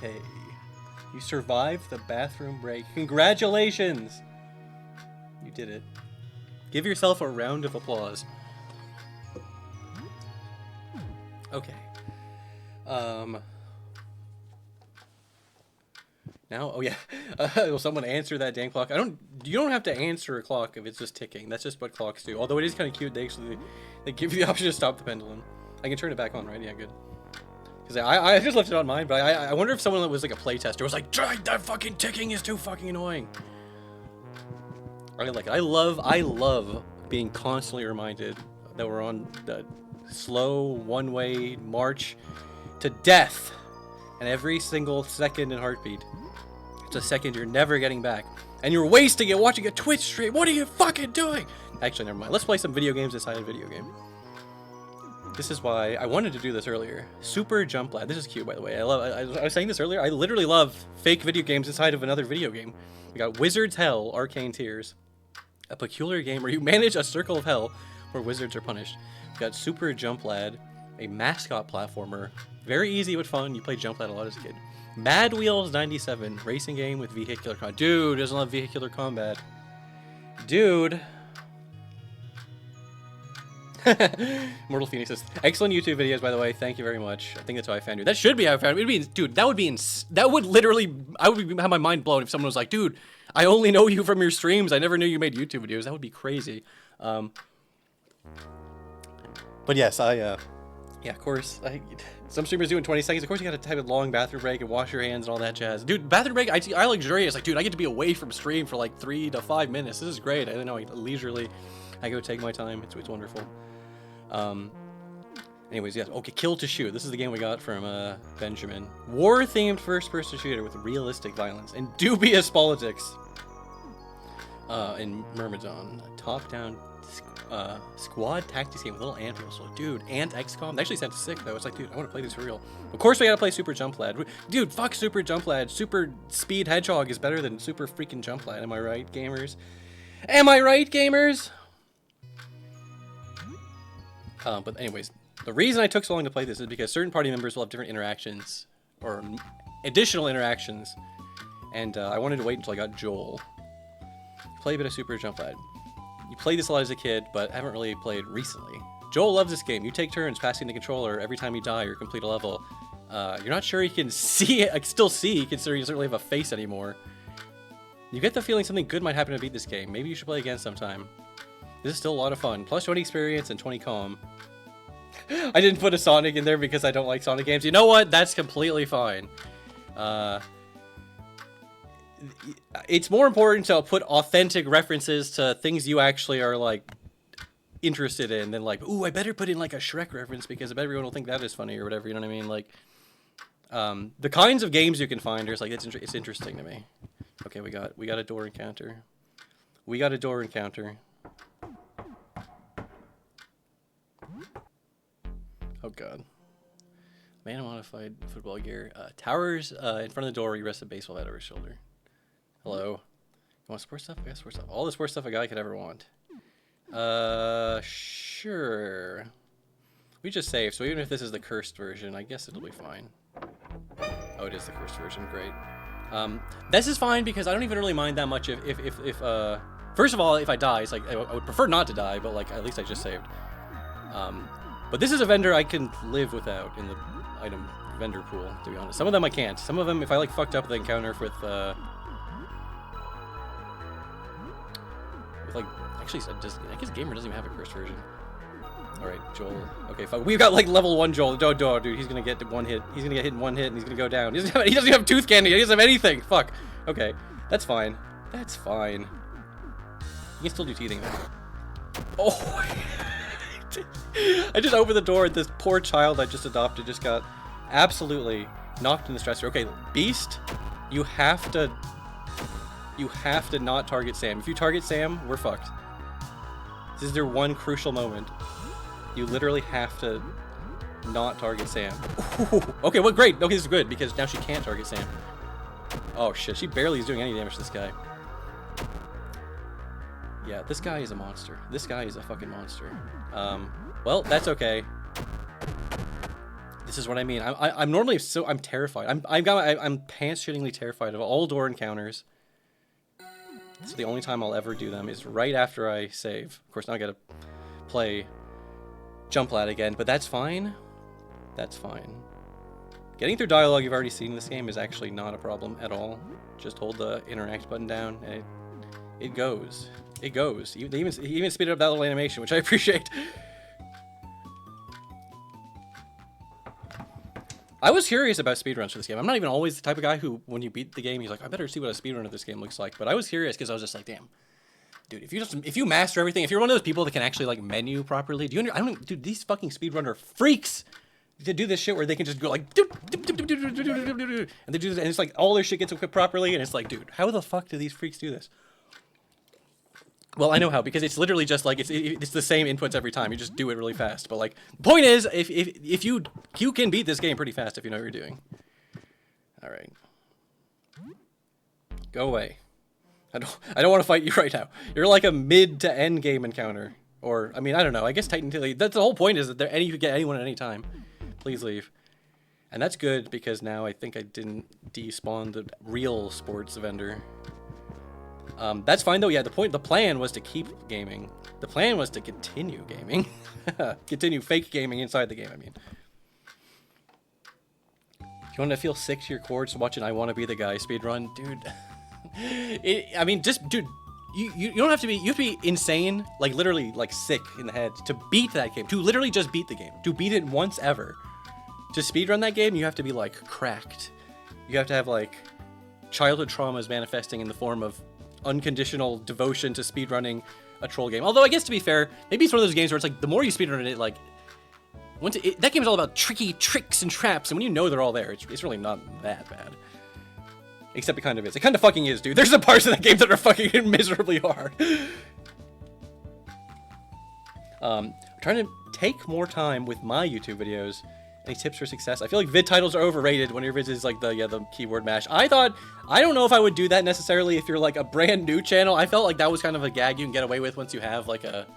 Okay. You survived the bathroom break. Congratulations! You did it. Give yourself a round of applause. Okay. Now, oh yeah. Will someone answer that damn clock? You don't have to answer a clock if it's just ticking. That's just what clocks do. Although it is kind of cute. They give you the option to stop the pendulum. I can turn it back on, right? Yeah, good. Because I just left it on mine, but I wonder if someone that was like a playtester was like, that fucking ticking is too fucking annoying. I like it. I love being constantly reminded that we're on the slow one-way march to death, and every single second and heartbeat, it's a second you're never getting back, and you're wasting it watching a Twitch stream. What are you fucking doing? Actually, never mind. Let's play some video games inside a video game. This is why I wanted to do this earlier. Super Jump Lad. This is cute, by the way. I was saying this earlier. I literally love fake video games inside of another video game. We got Wizard's Hell, Arcane Tears. A peculiar game where you manage a circle of hell where wizards are punished. We got Super Jump Lad, a mascot platformer. Very easy but fun. You played Jump Lad a lot as a kid. Mad Wheels 97, racing game with vehicular combat. Dude doesn't love vehicular combat. Dude. Mortal Phoenix says, excellent YouTube videos, by the way. Thank you very much. I think that's how I found you. That should be how I found you. Dude, that would literally, I would have my mind blown if someone was like, dude, I only know you from your streams. I never knew you made YouTube videos. That would be crazy. But yes, yeah, of course. Some streamers do in 20 seconds. Of course, you gotta have a long bathroom break and wash your hands and all that jazz. Dude, bathroom break, I luxurious. Like, dude, I get to be away from stream for like 3 to 5 minutes. This is great. I don't know, leisurely. I go take my time. It's wonderful. Anyways, yes. Okay, Kill to Shoot. This is the game we got from Benjamin. War-themed first-person shooter with realistic violence and dubious politics. In Myrmidon, top-down squad tactics game with little ant people. So, dude, Ant XCOM. They actually sounds sick though. It's like, dude, I want to play this for real. Of course, we gotta play Super Jump Lad. Dude, fuck Super Jump Lad. Super Speed Hedgehog is better than Super freaking Jump Lad. Am I right, gamers? Am I right, gamers? But anyways, the reason I took so long to play this is because certain party members will have different interactions, or additional interactions, and I wanted to wait until I got Joel. Play a bit of Super Jump Lad. You played this a lot as a kid, but haven't really played recently. Joel loves this game. You take turns passing the controller every time you die or complete a level. You're not sure he can see it, still see, considering he doesn't really have a face anymore. You get the feeling something good might happen to beat this game. Maybe you should play again sometime. This is still a lot of fun. Plus 20 experience and 20 calm. I didn't put a Sonic in there because I don't like Sonic games. You know what? That's completely fine. It's more important to put authentic references to things you actually are, like, interested in than, like, ooh, I better put in, like, a Shrek reference because I bet everyone will think that is funny or whatever, you know what I mean? Like, the kinds of games you can find are, like, it's interesting to me. Okay, we got a door encounter. We got a door encounter. Oh god. Man, modified football gear. Towers in front of the door where you rest a baseball bat over his shoulder. Hello. You want sports stuff? I got sports stuff. All the sports stuff a guy could ever want. Sure. We just saved, so even if this is the cursed version, I guess it'll be fine. Oh, it is the cursed version. Great. This is fine because I don't even really mind that much if first of all, if I die, it's like, I would prefer not to die, but like, at least I just saved. But this is a vendor I can live without in the item vendor pool, to be honest. Some of them I can't. Some of them, if I like fucked up the encounter with like, actually, I guess Gamer doesn't even have a cursed version. Alright, Joel. Okay, fuck. We've got like level 1 Joel. Dude, he's gonna get one hit. He's gonna get hit in one hit and he's gonna go down. He doesn't even have tooth candy. He doesn't have anything. Fuck. Okay, that's fine. That's fine. You can still do teething though. Oh, I just opened the door and this poor child I just adopted just got absolutely knocked in the stressor. Okay, Beast, you have to not target Sam. If you target Sam, we're fucked. This is their one crucial moment. You literally have to not target Sam. Ooh, okay, well, great. Okay, this is good because now she can't target Sam. Oh shit, she barely is doing any damage to this guy. Yeah, this guy is a monster. This guy is a fucking monster. Well, that's okay. This is what I mean. I'm normally I'm terrified. I'm pants-shittingly terrified of all door encounters. So the only time I'll ever do them is right after I save. Of course, now I gotta play Jump Lad again, but that's fine. That's fine. Getting through dialogue you've already seen in this game is actually not a problem at all. Just hold the interact button down, and it goes. It goes. They even speeded up that little animation, which I appreciate. I was curious about speedruns for this game. I'm not even always the type of guy who, when you beat the game, he's like, I better see what a speedrun of this game looks like. But I was curious because I was just like, damn, dude, if you master everything, if you're one of those people that can actually like menu properly, dude, these fucking speedrunner freaks to do this shit where they can just go like, and they do this, and it's like all their shit gets equipped properly, and it's like, dude, how the fuck do these freaks do this? Well, I know how, because it's literally just like, it's the same inputs every time. You just do it really fast. But like, the point is, if you can beat this game pretty fast if you know what you're doing. All right. Go away. I don't want to fight you right now. You're like a mid to end game encounter. Or, I mean, I don't know. I guess technically, that's the whole point, is that you could get anyone at any time. Please leave. And that's good, because now I think I didn't despawn the real sports vendor. That's fine though. Yeah, the plan was to keep gaming. The plan was to continue gaming. Continue fake gaming inside the game, I mean. You want to feel sick to your core just watching I Want to Be the Guy speedrun? Dude. I mean, just, dude, you don't have to be, you have to be insane, like literally like sick in the head to beat that game. To literally just beat the game. To beat it once ever. To speedrun that game, you have to be like cracked. You have to have like childhood traumas manifesting in the form of unconditional devotion to speedrunning a troll game. Although I guess to be fair, maybe it's one of those games where it's like the more you speedrun it, like that game is all about tricky tricks and traps, and when you know they're all there, it's really not that bad. Except it kind of is. It kind of fucking is, dude. There's some parts of that game that are fucking miserably hard. Trying to take more time with my YouTube videos. Any tips for success? I feel like vid titles are overrated when your vids is like the keyword mash. I don't know if I would do that necessarily if you're like a brand new channel. I felt like that was kind of a gag you can get away with once you have like a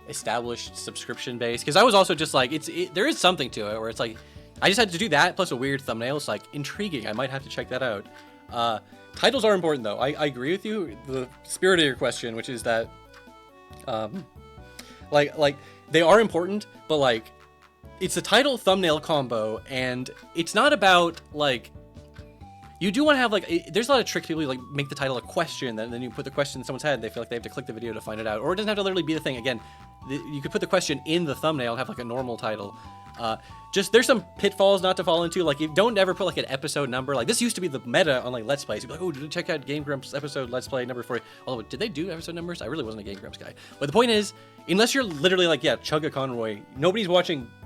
established subscription base. Because I was also just like, there is something to it where it's like, I just had to do that plus a weird thumbnail. It's like intriguing. I might have to check that out. Titles are important though. I agree with you. The spirit of your question, which is that, like they are important, but like, it's a title thumbnail combo, and it's not about like, you do want to have like, there's a lot of tricks people who, like make the title a question, then you put the question in someone's head, they feel like they have to click the video to find it out, or it doesn't have to literally be the thing. Again, you could put the question in the thumbnail and have like a normal title. Just there's some pitfalls not to fall into. Like, you don't ever put like an episode number. Like, this used to be the meta on like Let's Plays. You'd be like, oh, did you check out Game Grumps episode Let's Play number 40? Although, did they do episode numbers? I really wasn't a Game Grumps guy. But the point is, unless you're literally like, yeah, Chugga Conroy, nobody's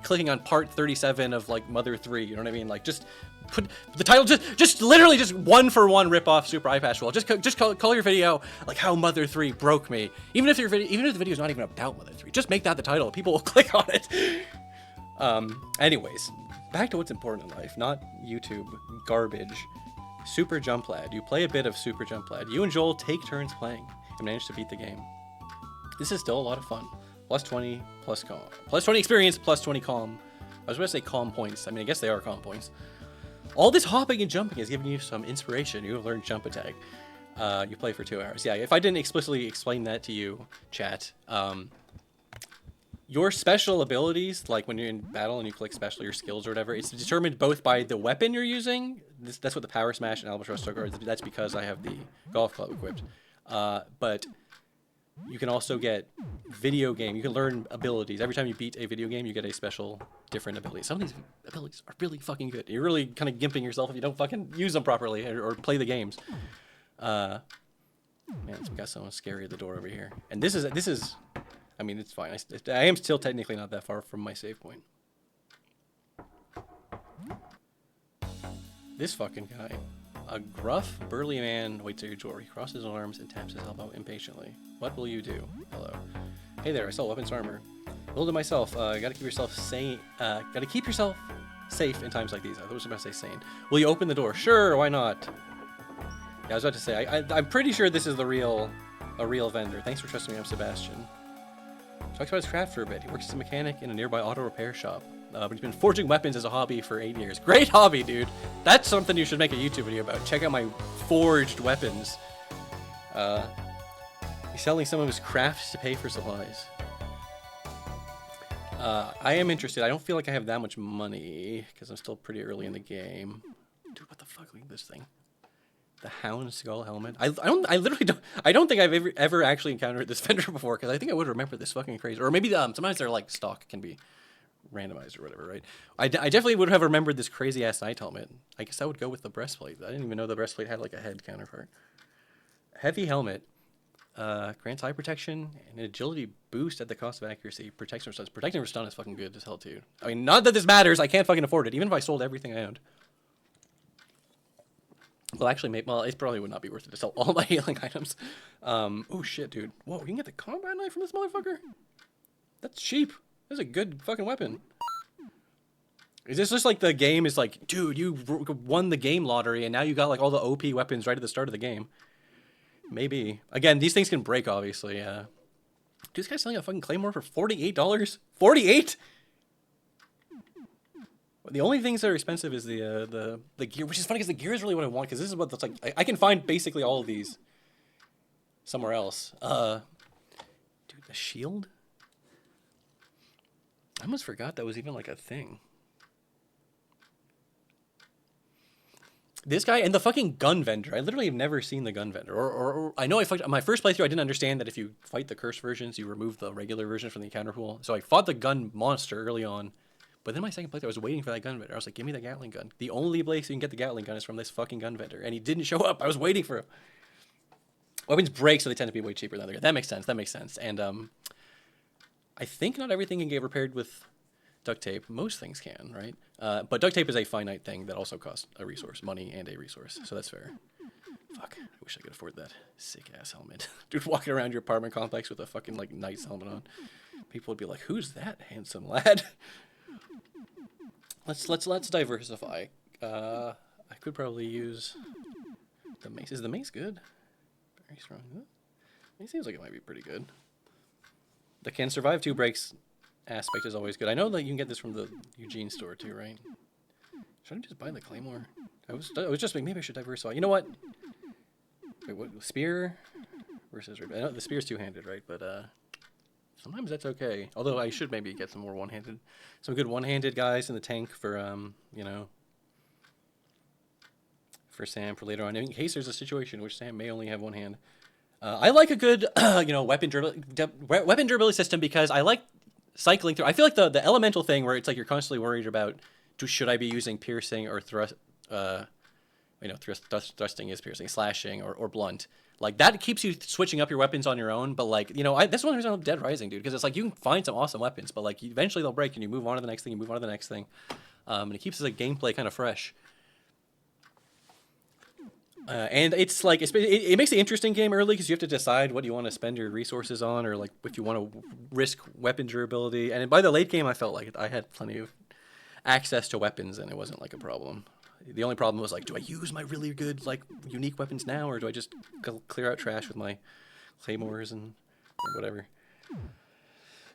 clicking on part 37 of like Mother 3. You know what I mean? Like, just put the title, just literally just one for one rip off Super Eye Patch Roll. Just call your video like How Mother 3 Broke Me. Even if the video is not even about Mother 3, just make that the title. People will click on it. Anyways, back to what's important in life, not YouTube garbage. Super Jump Lad. You play a bit of Super Jump Lad. You and Joel take turns playing and manage to beat the game. This is still a lot of fun. Plus 20, plus calm. Plus 20 experience, plus 20 calm. I was going to say calm points. I mean, I guess they are calm points. All this hopping and jumping is giving you some inspiration. You have learned jump attack. You play for 2 hours. Yeah, if I didn't explicitly explain that to you, chat, your special abilities, like when you're in battle and you click special, your skills or whatever, it's determined both by the weapon you're using. That's what the Power Smash and Albatross took are. That's because I have the golf club equipped. But you can also get video game. You can learn abilities. Every time you beat a video game, you get a special different ability. Some of these abilities are really fucking good. You're really kind of gimping yourself if you don't fucking use them properly or play the games. Man, we got someone scary at the door over here. And this is. I mean, it's fine. I am still technically not that far from my save point. This fucking guy. A gruff, burly man waits at your door. He crosses his arms and taps his elbow impatiently. What will you do? Hello. Hey there, I sell weapons armor. Build it myself. Gotta keep yourself sane. Gotta keep yourself safe in times like these. I was about to say sane. Will you open the door? Sure, why not? Yeah, I was about to say, I'm pretty sure this is a real vendor. Thanks for trusting me, I'm Sebastian. Talks about his craft for a bit. He works as a mechanic in a nearby auto repair shop. but he's been forging weapons as a hobby for 8 years. Great hobby, dude. That's something you should make a YouTube video about. Check out my forged weapons. He's selling some of his crafts to pay for supplies. I am interested. I don't feel like I have that much money because I'm still pretty early in the game. Dude, what the fuck? Look at this thing. The Hound Skull helmet. I literally don't. I don't think I've ever actually encountered this vendor before because I think I would remember this fucking crazy. Or maybe sometimes their like stock can be randomized or whatever, right? I definitely would have remembered this crazy ass knight helmet. I guess I would go with the breastplate. I didn't even know the breastplate had like a head counterpart. Heavy helmet. Grants high protection and an agility boost at the cost of accuracy. Protection for stun. Protecting for stun is fucking good as hell too. I mean, not that this matters. I can't fucking afford it. Even if I sold everything I owned. Well, actually, well, it probably would not be worth it to sell all my healing items. Oh shit, dude. Whoa, you can get the combat knife from this motherfucker? That's cheap. That's a good fucking weapon. Is this just like the game is like, dude, you won the game lottery and now you got like all the OP weapons right at the start of the game? Maybe. Again, these things can break, obviously. Dude, this guy's selling a fucking claymore for $48? $48? The only things that are expensive is the gear, which is funny because the gear is really what I want because this is what that's like. I can find basically all of these somewhere else. Dude, the shield? I almost forgot that was even like a thing. This guy and the fucking gun vendor. I literally have never seen the gun vendor. Or I know I fucked my first playthrough. I didn't understand that if you fight the cursed versions, you remove the regular version from the encounter pool. So I fought the gun monster early on. But then my second playthrough, I was waiting for that gun vendor. I was like, give me the Gatling gun. The only place you can get the Gatling gun is from this fucking gun vendor. And he didn't show up. I was waiting for him. Weapons break, so they tend to be way cheaper than other guns. That makes sense. That makes sense. And I think not everything can get repaired with duct tape. Most things can, right? But duct tape is a finite thing that also costs a resource, money and a resource. So that's fair. Fuck, I wish I could afford that sick ass helmet. Dude, walking around your apartment complex with a fucking like knight's helmet on. People would be like, "Who's that handsome lad?" Let's diversify. I could probably use the mace. Is the mace good? Very strong. It seems like it might be pretty good. The can survive 2 breaks aspect is always good. I know that you can get this from the Eugene store too, right? Should I just buy the claymore? I was just like, maybe I should diversify. You know what? Wait, what? Spear versus I know the spear's two-handed, right? But sometimes that's okay. Although I should maybe get some more one-handed, some good one-handed guys in the tank for you know, for Sam for later on in case there's a situation in which Sam may only have one hand. I like a good you know weapon durability system because I like cycling through. I feel like the elemental thing where it's like you're constantly worried about should I be using piercing or thrust. You know, thrusting is piercing, slashing or blunt. Like that keeps you switching up your weapons on your own. But like, you know, that's one reason I love Dead Rising, dude, because it's like you can find some awesome weapons, but like eventually they'll break and you move on to the next thing. You move on to the next thing, and it keeps the gameplay kind of fresh. And it's like it makes the interesting game early because you have to decide what you want to spend your resources on, or like if you want to risk weapon durability. And by the late game, I felt like I had plenty of access to weapons, and it wasn't like a problem. The only problem was like, do I use my really good like unique weapons now, or do I just go clear out trash with my claymores and or whatever?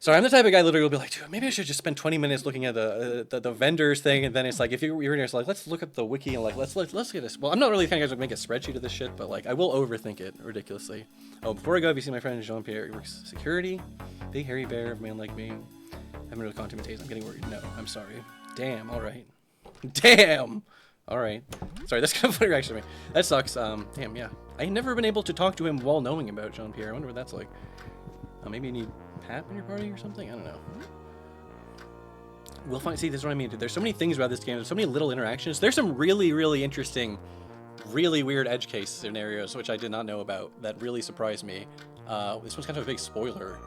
So I'm the type of guy literally will be like, dude, maybe I should just spend 20 minutes looking at the vendors thing, and then it's like if you're in here, it's like let's look up the wiki and like let's get this. Well, I'm not really the kind of guy to make a spreadsheet of this shit, but like I will overthink it ridiculously. Oh, before I go, have you seen my friend Jean-Pierre? He works security, big hairy bear, man like me. I haven't really gone to my taste. I'm getting worried. No, I'm sorry. Damn. All right. Damn. All right. Sorry, that's kind of a funny reaction to me. That sucks. Damn, yeah. I've never been able to talk to him while knowing about Jean-Pierre. I wonder what that's like. Maybe you need Pat in your party or something? I don't know. We'll find. See, this is what I mean, dude. There's so many things about this game. There's so many little interactions. There's some really, really interesting, really weird edge case scenarios, which I did not know about, that really surprised me. This one's kind of a big spoiler,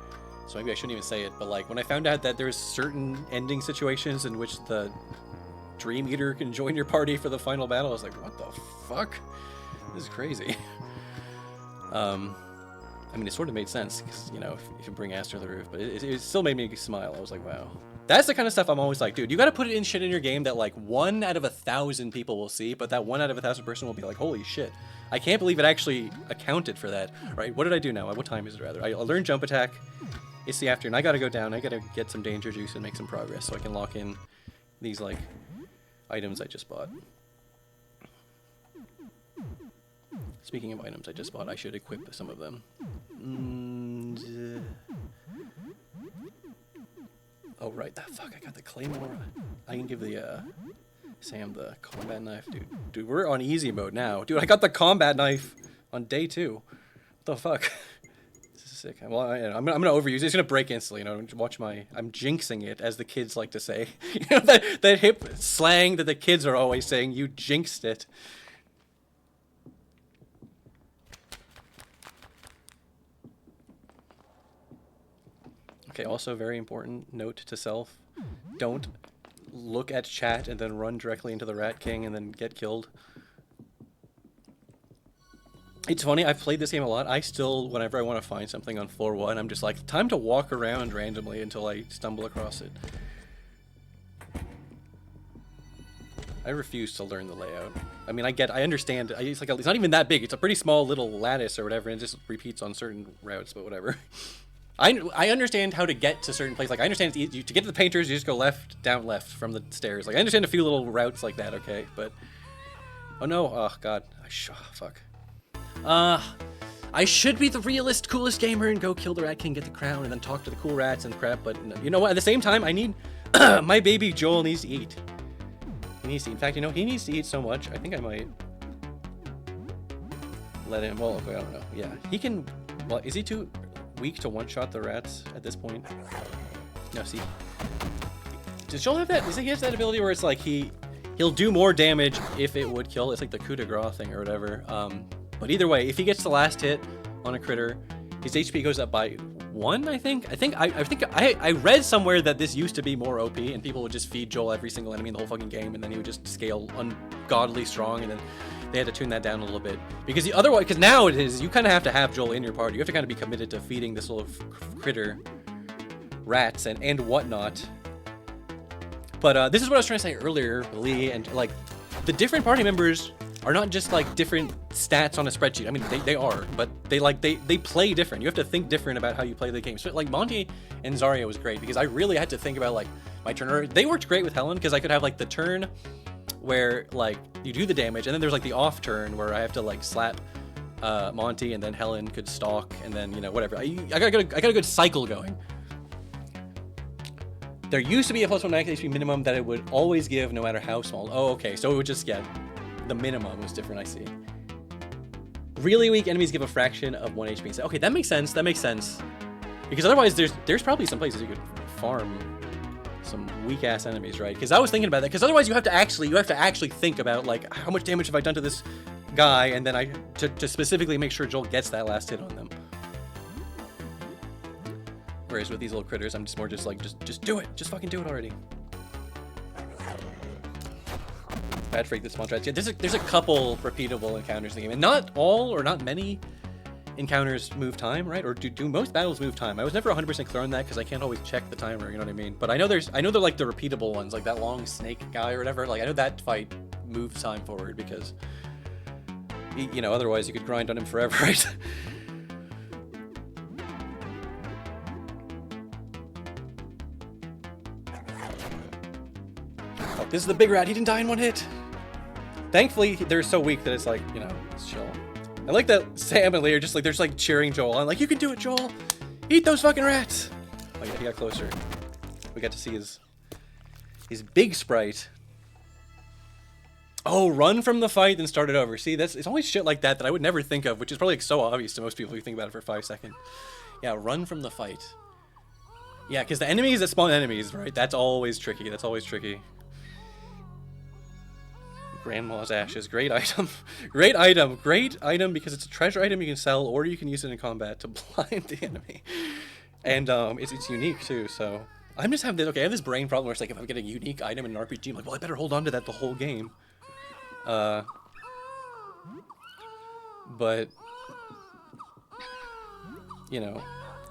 so maybe I shouldn't even say it. But like, when I found out that there's certain ending situations in which the Dream Eater can join your party for the final battle, I was like, what the fuck? This is crazy. I mean, it sort of made sense, because, you know, if you bring Aster to the roof, but it still made me smile. I was like, wow. That's the kind of stuff I'm always like, dude, you gotta put it in shit in your game that, like, 1 out of 1,000 people will see, but that 1 out of 1,000 person will be like, holy shit. I can't believe it actually accounted for that. Right, what did I do now? What time is it, rather? I learned jump attack. It's the afternoon. I gotta go down. I gotta get some danger juice and make some progress so I can lock in these like items I just bought. Speaking of items I just bought, I should equip some of them. Oh right, that fuck! I got the claymore. I can give the Sam the combat knife, dude. Dude, we're on easy mode now, dude. I got the combat knife on day 2. What the fuck? This is sick. Well, I'm gonna overuse it. It's gonna break instantly. You know, watch my. I'm jinxing it, as the kids like to say. You know that hip slang that the kids are always saying. You jinxed it. Okay, also very important note to self. Don't look at chat and then run directly into the Rat King and then get killed. It's funny, I've played this game a lot. I still, whenever I want to find something on floor 1, I'm just like, time to walk around randomly until I stumble across it. I refuse to learn the layout. I mean, I understand. It's not even that big. It's a pretty small little lattice or whatever, and it just repeats on certain routes, but whatever. I understand how to get to certain places. Like, I understand to get to the painters, you just go left, down, left from the stairs. Like, I understand a few little routes like that, okay? But, oh no, oh god, fuck. I should be the realist, coolest gamer and go kill the Rat King, get the crown, and then talk to the cool rats and crap. But you know what? At the same time, I need my baby Joel needs to eat. He needs to eat. In fact, you know, he needs to eat so much. I think I might let him. Well, okay, I don't know. Yeah, he can. Well, is he too weak to one-shot the rats at this point? No, see. Does Joel have that? Does he have that ability where it's like he'll do more damage if it would kill? It's like the coup de grace thing or whatever. But either way, if he gets the last hit on a critter, his HP goes up by 1, I think. I read somewhere that this used to be more OP, and people would just feed Joel every single enemy in the whole fucking game, and then he would just scale ungodly strong, and then they had to tune that down a little bit. Because because now it is, you kind of have to have Joel in your party. You have to kind of be committed to feeding this little critter rats and whatnot. But this is what I was trying to say earlier, Lee, and like, the different party members are not just like different stats on a spreadsheet. I mean, they are, but they play different. You have to think different about how you play the game. So like Monty and Zarya was great because I really had to think about like my turn. They worked great with Helen because I could have like the turn where like you do the damage, and then there's like the off turn where I have to like slap Monty, and then Helen could stalk, and then, you know, whatever. I got a good cycle going. There used to be a +1 max HP minimum that it would always give no matter how small. Oh, okay, so it would just get, the minimum was different, I see. Really weak enemies give a fraction of 1 HP. Okay, that makes sense, Because otherwise there's probably some places you could farm some weak ass enemies, right? Because I was thinking about that, because otherwise you have to actually think about like how much damage have I done to this guy, and then to specifically make sure Joel gets that last hit on them. Whereas with these little critters, I'm just more just like, just do it. Just fucking do it already. Bad freak that spawn rats. Yeah, there's a couple repeatable encounters in the game. And not all or not many encounters move time, right? Or do most battles move time? I was never 100% clear on that because I can't always check the timer, you know what I mean? But I know they're like the repeatable ones, like that long snake guy or whatever. Like, I know that fight moves time forward because, you know, otherwise you could grind on him forever, right? Oh, this is the big rat. He didn't die in 1 hit. Thankfully, they're so weak that it's like, you know, it's chill. I like that Sam and Lee are just like, they're just like cheering Joel on, like, you can do it, Joel. Eat those fucking rats. Oh yeah, he got closer. We got to see his big sprite. Oh, run from the fight, then start it over. See, it's always shit like that I would never think of, which is probably like so obvious to most people who think about it for 5 seconds. Yeah, run from the fight. Yeah, because the enemies that spawn enemies, right? That's always tricky. Grandma's ashes, great item. Great item because it's a treasure item you can sell, or you can use it in combat to blind the enemy. And it's unique too, so I'm just having this, okay, I have this brain problem where it's like, if I'm getting a unique item in an RPG, I'm like, well, I better hold on to that the whole game. But you know,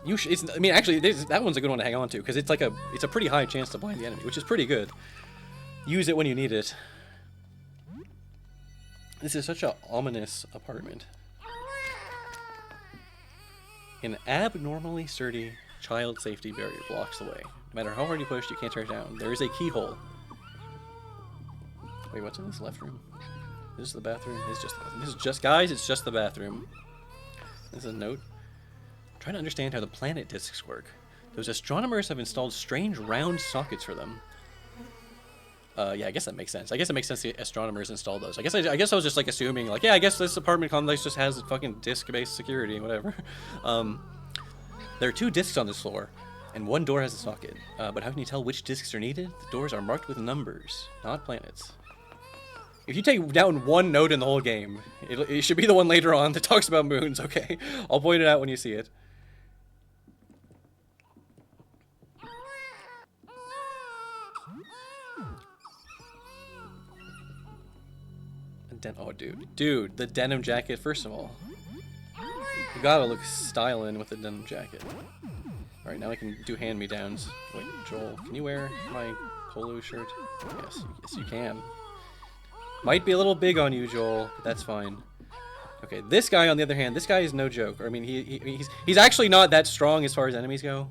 I mean, actually, that one's a good one to hang on to because it's a pretty high chance to blind the enemy, which is pretty good. Use it when you need it. This is such an ominous apartment. An abnormally sturdy child safety barrier blocks the way. No matter how hard you push, you can't tear it down. There is a keyhole. Wait, what's in this left room? This is the bathroom. It's just the bathroom. This is just, guys, it's just the bathroom. This is a note. I'm trying to understand how the planet discs work. Those astronomers have installed strange round sockets for them. Yeah, I guess that makes sense. I guess it makes sense the astronomers installed those. I guess I was just like assuming, like, yeah, I guess this apartment complex just has fucking disc-based security, whatever. There are 2 discs on this floor, and 1 door has a socket. But how can you tell which discs are needed? The doors are marked with numbers, not planets. If you take down 1 note in the whole game, it should be the one later on that talks about moons, okay? I'll point it out when you see it. Oh, dude, the denim jacket, first of all. You gotta look styling with the denim jacket. Alright, now I can do hand-me-downs. Wait, Joel, can you wear my polo shirt? Yes, you can. Might be a little big on you, Joel, but that's fine. Okay, this guy, on the other hand, this guy is no joke. I mean, he's actually not that strong as far as enemies go.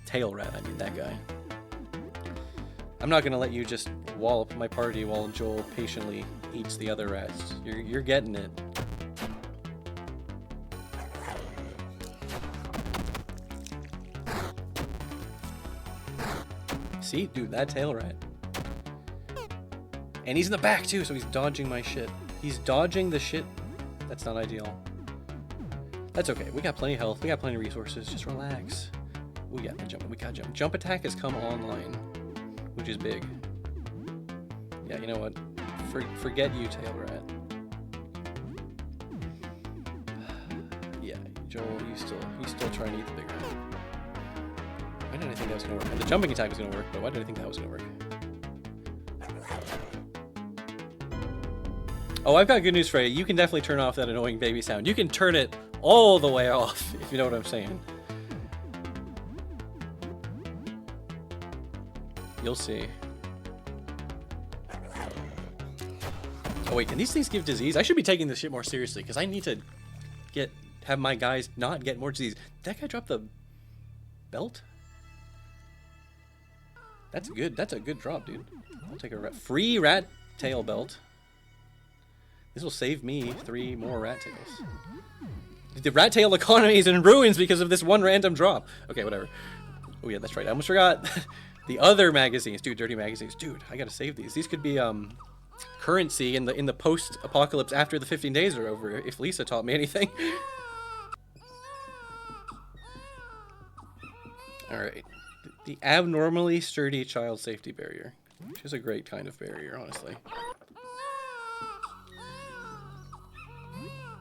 Tail rat, I mean, that guy. I'm not gonna let you just wallop my party while Joel patiently eats the other rats. You're getting it. See, dude, that tail rat. And he's in the back too, so he's dodging my shit. He's dodging the shit. That's not ideal. That's okay. We got plenty of health. We got plenty of resources. Just relax. We got the jump. We got jump. Jump attack has come online, which is big. Yeah, you know what? Forget you, tail rat. Yeah, Joel, you still trying to eat the big rat. Why did I think that was gonna work? And the jumping attack was gonna work, but why did I think that was gonna work? Oh, I've got good news for you. You can definitely turn off that annoying baby sound. You can turn it all the way off, if you know what I'm saying. You'll see. Oh wait, can these things give disease? I should be taking this shit more seriously, because I need to have my guys not get more disease. Did that guy drop the belt? That's a good drop, dude. I'll take a free rat tail belt. This will save me 3 more rat tails. The rat tail economy is in ruins because of this one random drop. Okay, whatever. Oh yeah, that's right. I almost forgot. The other magazines, dude, dirty magazines. Dude, I gotta save these. These could be currency in the post-apocalypse after the 15 days are over, if Lisa taught me anything. Alright. The abnormally sturdy child safety barrier. Which is a great kind of barrier, honestly.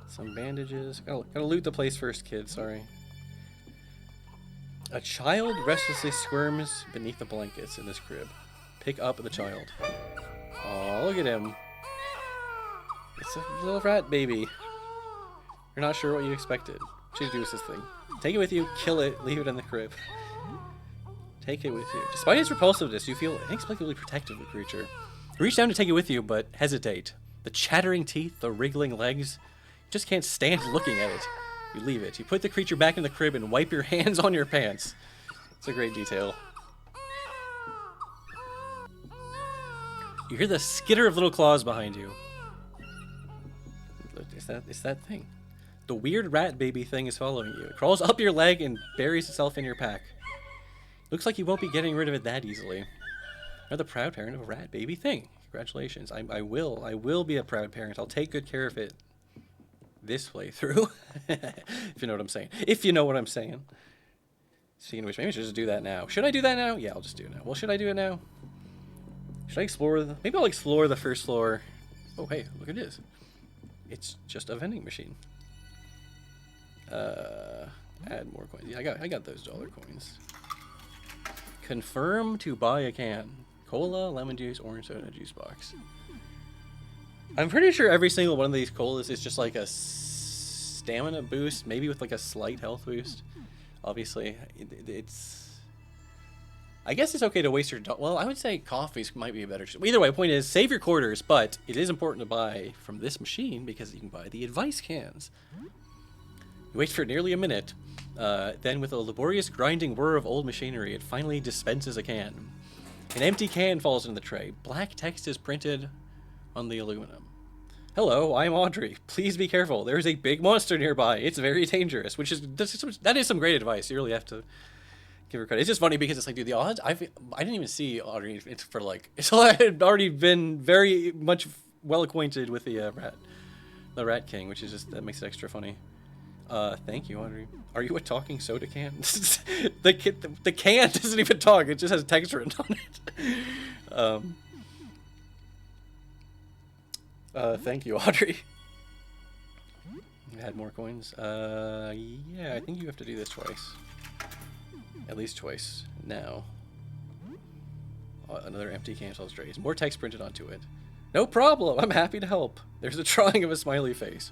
Some bandages. Gotta loot the place first, kid, sorry. A child restlessly squirms beneath the blankets in this crib. Pick up the child. Oh, look at him. It's a little rat baby. You're not sure what you expected. What should you do with this thing? Take it with you, kill it, leave it in the crib. Take it with you. Despite its repulsiveness, you feel inexplicably protective of the creature. You reach down to take it with you, but hesitate. The chattering teeth, the wriggling legs. You just can't stand looking at it. You leave it. You put the creature back in the crib and wipe your hands on your pants. It's a great detail. You hear the skitter of little claws behind you. Look, it's that thing. The weird rat baby thing is following you. It crawls up your leg and buries itself in your pack. Looks like you won't be getting rid of it that easily. You're the proud parent of a rat baby thing. Congratulations. I will be a proud parent. I'll take good care of it this playthrough. If you know what I'm saying. If you know what I'm saying. Speaking of which, maybe I should just do that now. Should I do that now? Yeah, I'll just do it now. Well, should I do it now? Should I explore maybe I'll explore the first floor. Oh, hey, look at this. It's just a vending machine. Add more coins. Yeah, I got those dollar coins. Confirm to buy a can. Cola, lemon juice, orange soda, juice box. I'm pretty sure every single one of these colas is just like a stamina boost, maybe with like a slight health boost. Obviously, it's... I guess it's okay to waste your... Well, I would say coffees might be a better... Either way, the point is, save your quarters, but it is important to buy from this machine because you can buy the advice cans. You wait for nearly a minute. Then with a laborious grinding whir of old machinery, it finally dispenses a can. An empty can falls into the tray. Black text is printed on the aluminum. Hello, I'm Audrey. Please be careful. There is a big monster nearby. It's very dangerous. That is some great advice. You really have to give her credit. It's just funny because it's like, dude, the odds. I didn't even see Audrey. It's for like. I had already been very much well acquainted with the Rat King, which is just that makes it extra funny. Thank you, Audrey. Are you a talking soda can? the can doesn't even talk. It just has text written on it. Thank you, Audrey. Add more coins. Yeah, I think you have to do this twice. At least twice. Now. Another empty can falls trays. More text printed onto it. No problem. I'm happy to help. There's a drawing of a smiley face.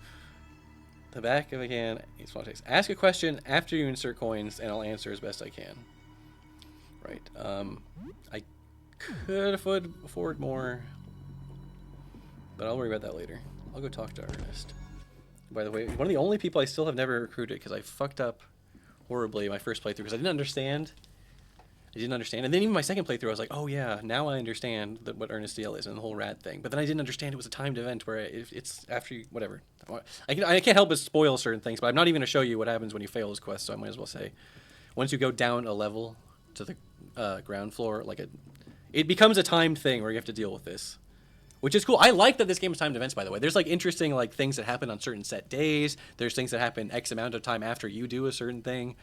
The back of a can. Small text. Ask a question after you insert coins, and I'll answer as best I can. Right. I could afford more, but I'll worry about that later. I'll go talk to Ernest. By the way, one of the only people I still have never recruited because I fucked up horribly my first playthrough because I didn't understand. And then even my second playthrough, I was like, oh yeah, now I understand what Ernest DL is and the whole rat thing. But then I didn't understand it was a timed event where it's after you, whatever. I can't help but spoil certain things, but I'm not even going to show you what happens when you fail this quest, so I might as well say. Once you go down a level to the ground floor, it becomes a timed thing where you have to deal with this. Which is cool. I like that this game is timed events, by the way. There's like interesting things that happen on certain set days. There's things that happen X amount of time after you do a certain thing.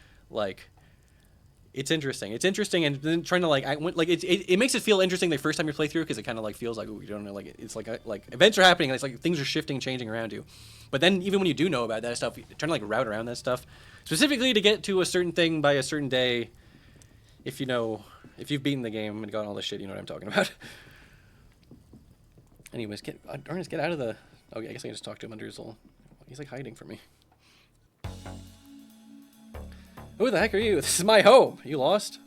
It's interesting. It's interesting, and then trying to it makes it feel interesting the first time you play through because it kind of feels like, ooh, you don't know, it's like events are happening and it's like things are shifting, changing around you. But then even when you do know about that stuff, you're trying to route around that stuff specifically to get to a certain thing by a certain day. If you've beaten the game and gotten all this shit, you know what I'm talking about. Anyways, Ernest, get out of the. Okay, I guess I can just talk to him under his little. He's hiding from me. Who the heck are you? This is my home. You lost?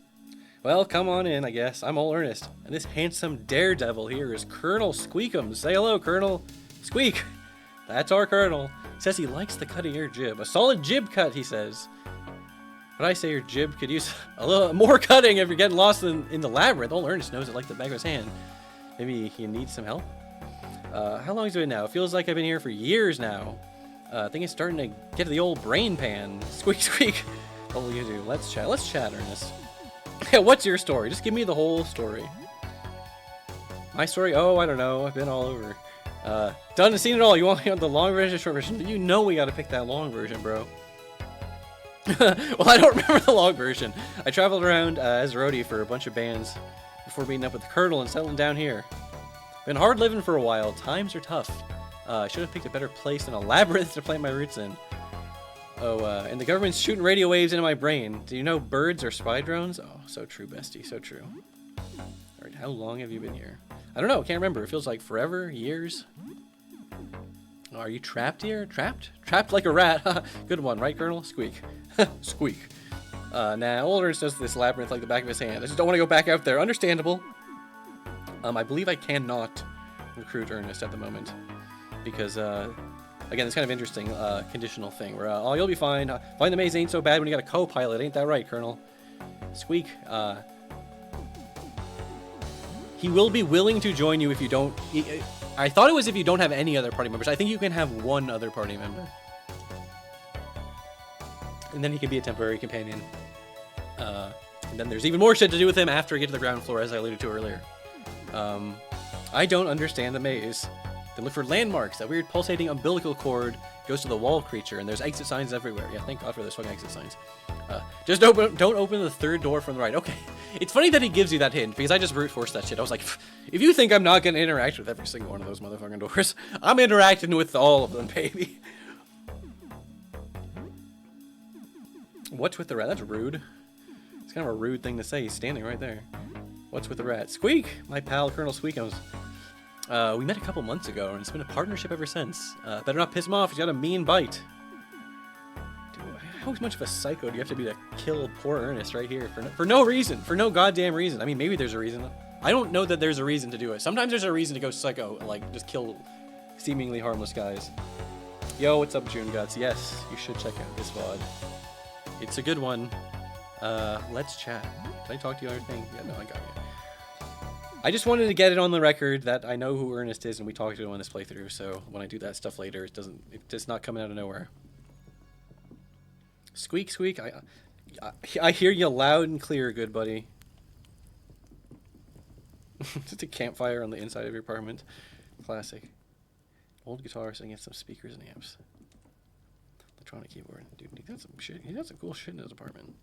Well, come on in, I guess. I'm old Ernest. And this handsome daredevil here is Colonel Squeakums. Say hello, Colonel. Squeak. That's our Colonel. Says he likes the cut of your jib. A solid jib cut, he says. But I say your jib could use a little more cutting if you're getting lost in the labyrinth. Old Ernest knows it like the back of his hand. Maybe he needs some help? How long has it been now? It feels like I've been here for years now. I think it's starting to get to the old brain pan. Squeak, squeak. What will you do? Let's chat. Let's chat, Ernest. Yeah, what's your story? Just give me the whole story. My story? Oh, I don't know. I've been all over. Done and seen it all. You want the long version or short version? You know we gotta pick that long version, bro. Well, I don't remember the long version. I traveled around as a roadie for a bunch of bands before meeting up with the Colonel and settling down here. Been hard living for a while. Times are tough. I should have picked a better place than a labyrinth to plant my roots in. Oh, and the government's shooting radio waves into my brain. Do you know birds are spy drones? Oh, so true, bestie. So true. All right, how long have you been here? I don't know. Can't remember. It feels like forever, years. Oh, are you trapped here? Trapped? Trapped like a rat. Good one, right, Colonel? Squeak. Squeak. Nah, old Ernest knows this labyrinth like the back of his hand. I just don't want to go back out there. Understandable. I believe I cannot recruit Ernest at the moment. Because, again, it's kind of interesting conditional thing where, oh, you'll be fine. Find the maze ain't so bad when you got a co-pilot. Ain't that right, Colonel? Squeak. He will be willing to join you if you don't... I thought it was if you don't have any other party members. I think you can have one other party member. And then he can be a temporary companion. And then there's even more shit to do with him after you get to the ground floor, as I alluded to earlier. I don't understand the maze. Then look for landmarks. That weird pulsating umbilical cord goes to the wall creature, and there's exit signs everywhere. Yeah, thank God for those fucking exit signs. Just don't open the third door from the right. Okay. It's funny that he gives you that hint, because I just brute forced that shit. I was like, if you think I'm not going to interact with every single one of those motherfucking doors, I'm interacting with all of them, baby. What's with the rat? That's rude. It's kind of a rude thing to say. He's standing right there. What's with the rat? Squeak! My pal, Colonel Squeakums. We met a couple months ago, and it's been a partnership ever since. Better not piss him off. He's got a mean bite. Dude, how much of a psycho do you have to be to kill poor Ernest right here? For no reason. For no goddamn reason. I mean, maybe there's a reason. I don't know that there's a reason to do it. Sometimes there's a reason to go psycho, like, just kill seemingly harmless guys. Yo, what's up, June Guts? Yes, you should check out this VOD. It's a good one. Let's chat. Did I talk to you on everything? Yeah, no, I got you. I just wanted to get it on the record that I know who Ernest is and we talked to him on this playthrough, so when I do that stuff later, it's not coming out of nowhere. Squeak, squeak. I hear you loud and clear, good buddy. Just a campfire on the inside of your apartment. Classic. Old guitar sitting against some speakers and amps. Electronic keyboard. Dude, he got some shit. He got some cool shit in his apartment.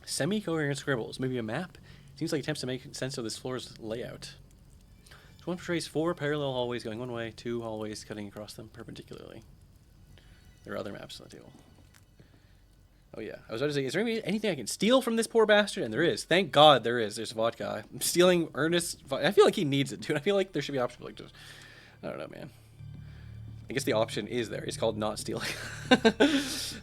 Semi-coherent scribbles. Maybe a map? Seems like attempts to make sense of this floor's layout. This one portrays 4 parallel hallways going one way, 2 hallways cutting across them perpendicularly. There are other maps on the table. Oh yeah, I was about to say, is there anything I can steal from this poor bastard? And there is. Thank God there is. There's vodka. I'm stealing Ernest. I feel like he needs it, dude. I feel like there should be options like just. I don't know, man. I guess the option is there. It's called not stealing.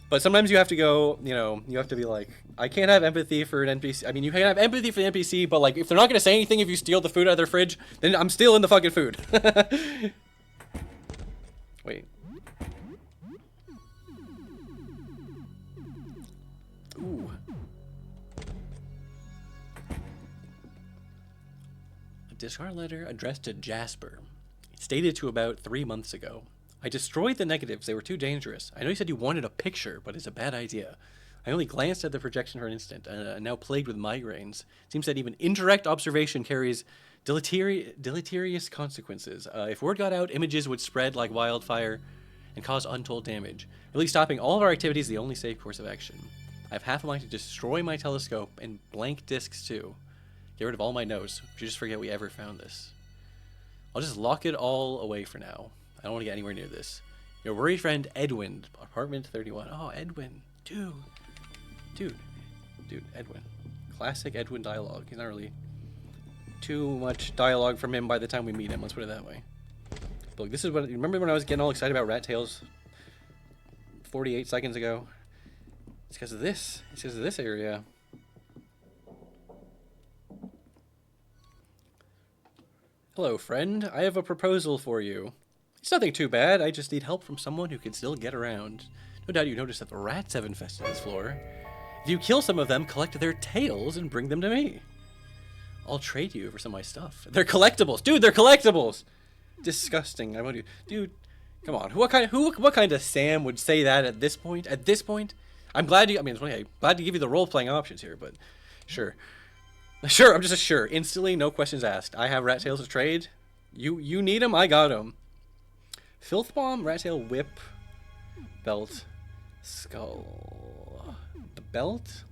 But sometimes you have to go, you know, you have to be like, I can't have empathy for an NPC. I mean, you can have empathy for the NPC, but like, if they're not going to say anything if you steal the food out of their fridge, then I'm stealing the fucking food. Wait. Ooh. A discard letter addressed to Jasper. It's dated to about 3 months ago. I destroyed the negatives. They were too dangerous. I know you said you wanted a picture, but it's a bad idea. I only glanced at the projection for an instant, and now plagued with migraines. Seems that even indirect observation carries deleterious consequences. If word got out, images would spread like wildfire and cause untold damage. Really stopping all of our activities is the only safe course of action. I have half a mind to destroy my telescope and blank discs too. Get rid of all my notes. You just forget we ever found this. I'll just lock it all away for now. I don't want to get anywhere near this. Your worried friend Edwin, apartment 31. Oh, Edwin. Dude, Edwin. Classic Edwin dialogue. He's not really too much dialogue from him by the time we meet him. Let's put it that way. But look, this is what. Remember when I was getting all excited about Rat Tails 48 seconds ago? It's because of this. It's because of this area. Hello, friend. I have a proposal for you. It's nothing too bad. I just need help from someone who can still get around. No doubt you noticed that the rats have infested this floor. If you kill some of them, collect their tails and bring them to me. I'll trade you for some of my stuff. They're collectibles. Dude, they're collectibles! Disgusting. I want to... Dude, come on. What kind of Sam would say that at this point? At this point? I'm glad you... I mean, I'm glad to give you the role-playing options here, but... Sure. Sure, I'm just a sure. Instantly, no questions asked. I have rat tails to trade. You need them? I got them. Filth bomb, rat tail, whip, belt, skull. The belt?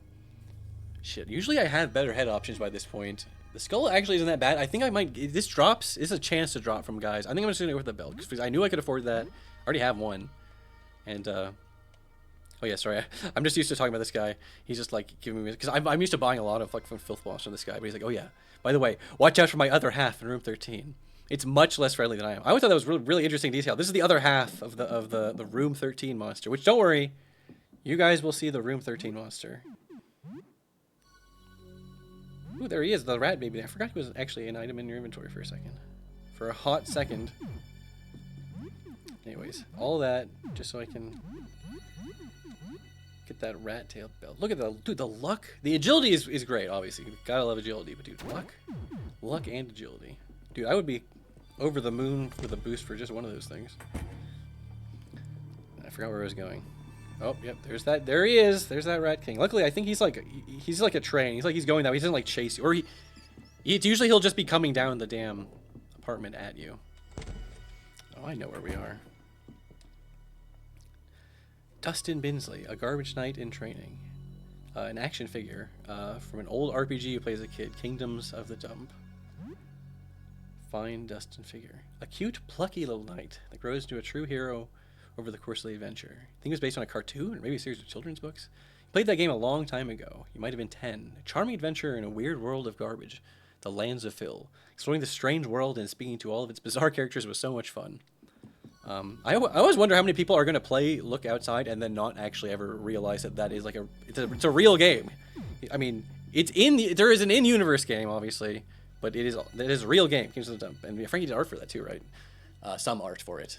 Shit. Usually I have better head options by this point. The skull actually isn't that bad. I think I might... This drops. This is a chance to drop from guys. I think I'm just going to go with the belt. Because I knew I could afford that. I already have one. And, oh yeah, sorry. I'm just used to talking about this guy. He's just like giving me... Because I'm used to buying a lot of like from filth bombs from this guy. But he's like, oh yeah. By the way, watch out for my other half in room 13. It's much less friendly than I am. I always thought that was really interesting detail. This is the other half of the room 13 monster. Which, don't worry. You guys will see the room 13 monster. Ooh, there he is, the rat baby. I forgot he was actually an item in your inventory for a second. For a hot second. Anyways, all that just so I can get that rat tail belt. Look at the dude, the luck. The agility is great, obviously. Gotta love agility, but dude, luck and agility. Dude, I would be over the moon with a boost for just one of those things. I forgot where I was going. Oh, yep, there's that. There he is. There's that Rat King. Luckily, I think he's like a train. He's going that way. He doesn't like chase you, or usually he'll just be coming down the damn apartment at you. Oh, I know where we are. Dustin Binsley, a garbage knight in training, an action figure from an old RPG you play as a kid, Kingdoms of the Dump. Fine Dustin figure, a cute, plucky little knight that grows into a true hero over the course of the adventure. I think it was based on a cartoon or maybe a series of children's books. You played that game a long time ago. You might have been 10. A charming adventure in a weird world of garbage, the lands of Phil. Exploring this strange world and speaking to all of its bizarre characters was so much fun. I always wonder how many people are going to play Look Outside and then not actually ever realize that is like it's a real game. I mean, there is an in-universe game, obviously, but it is a real game. Kingdoms of the Dump. And Frankie did art for that too, right? Some art for it.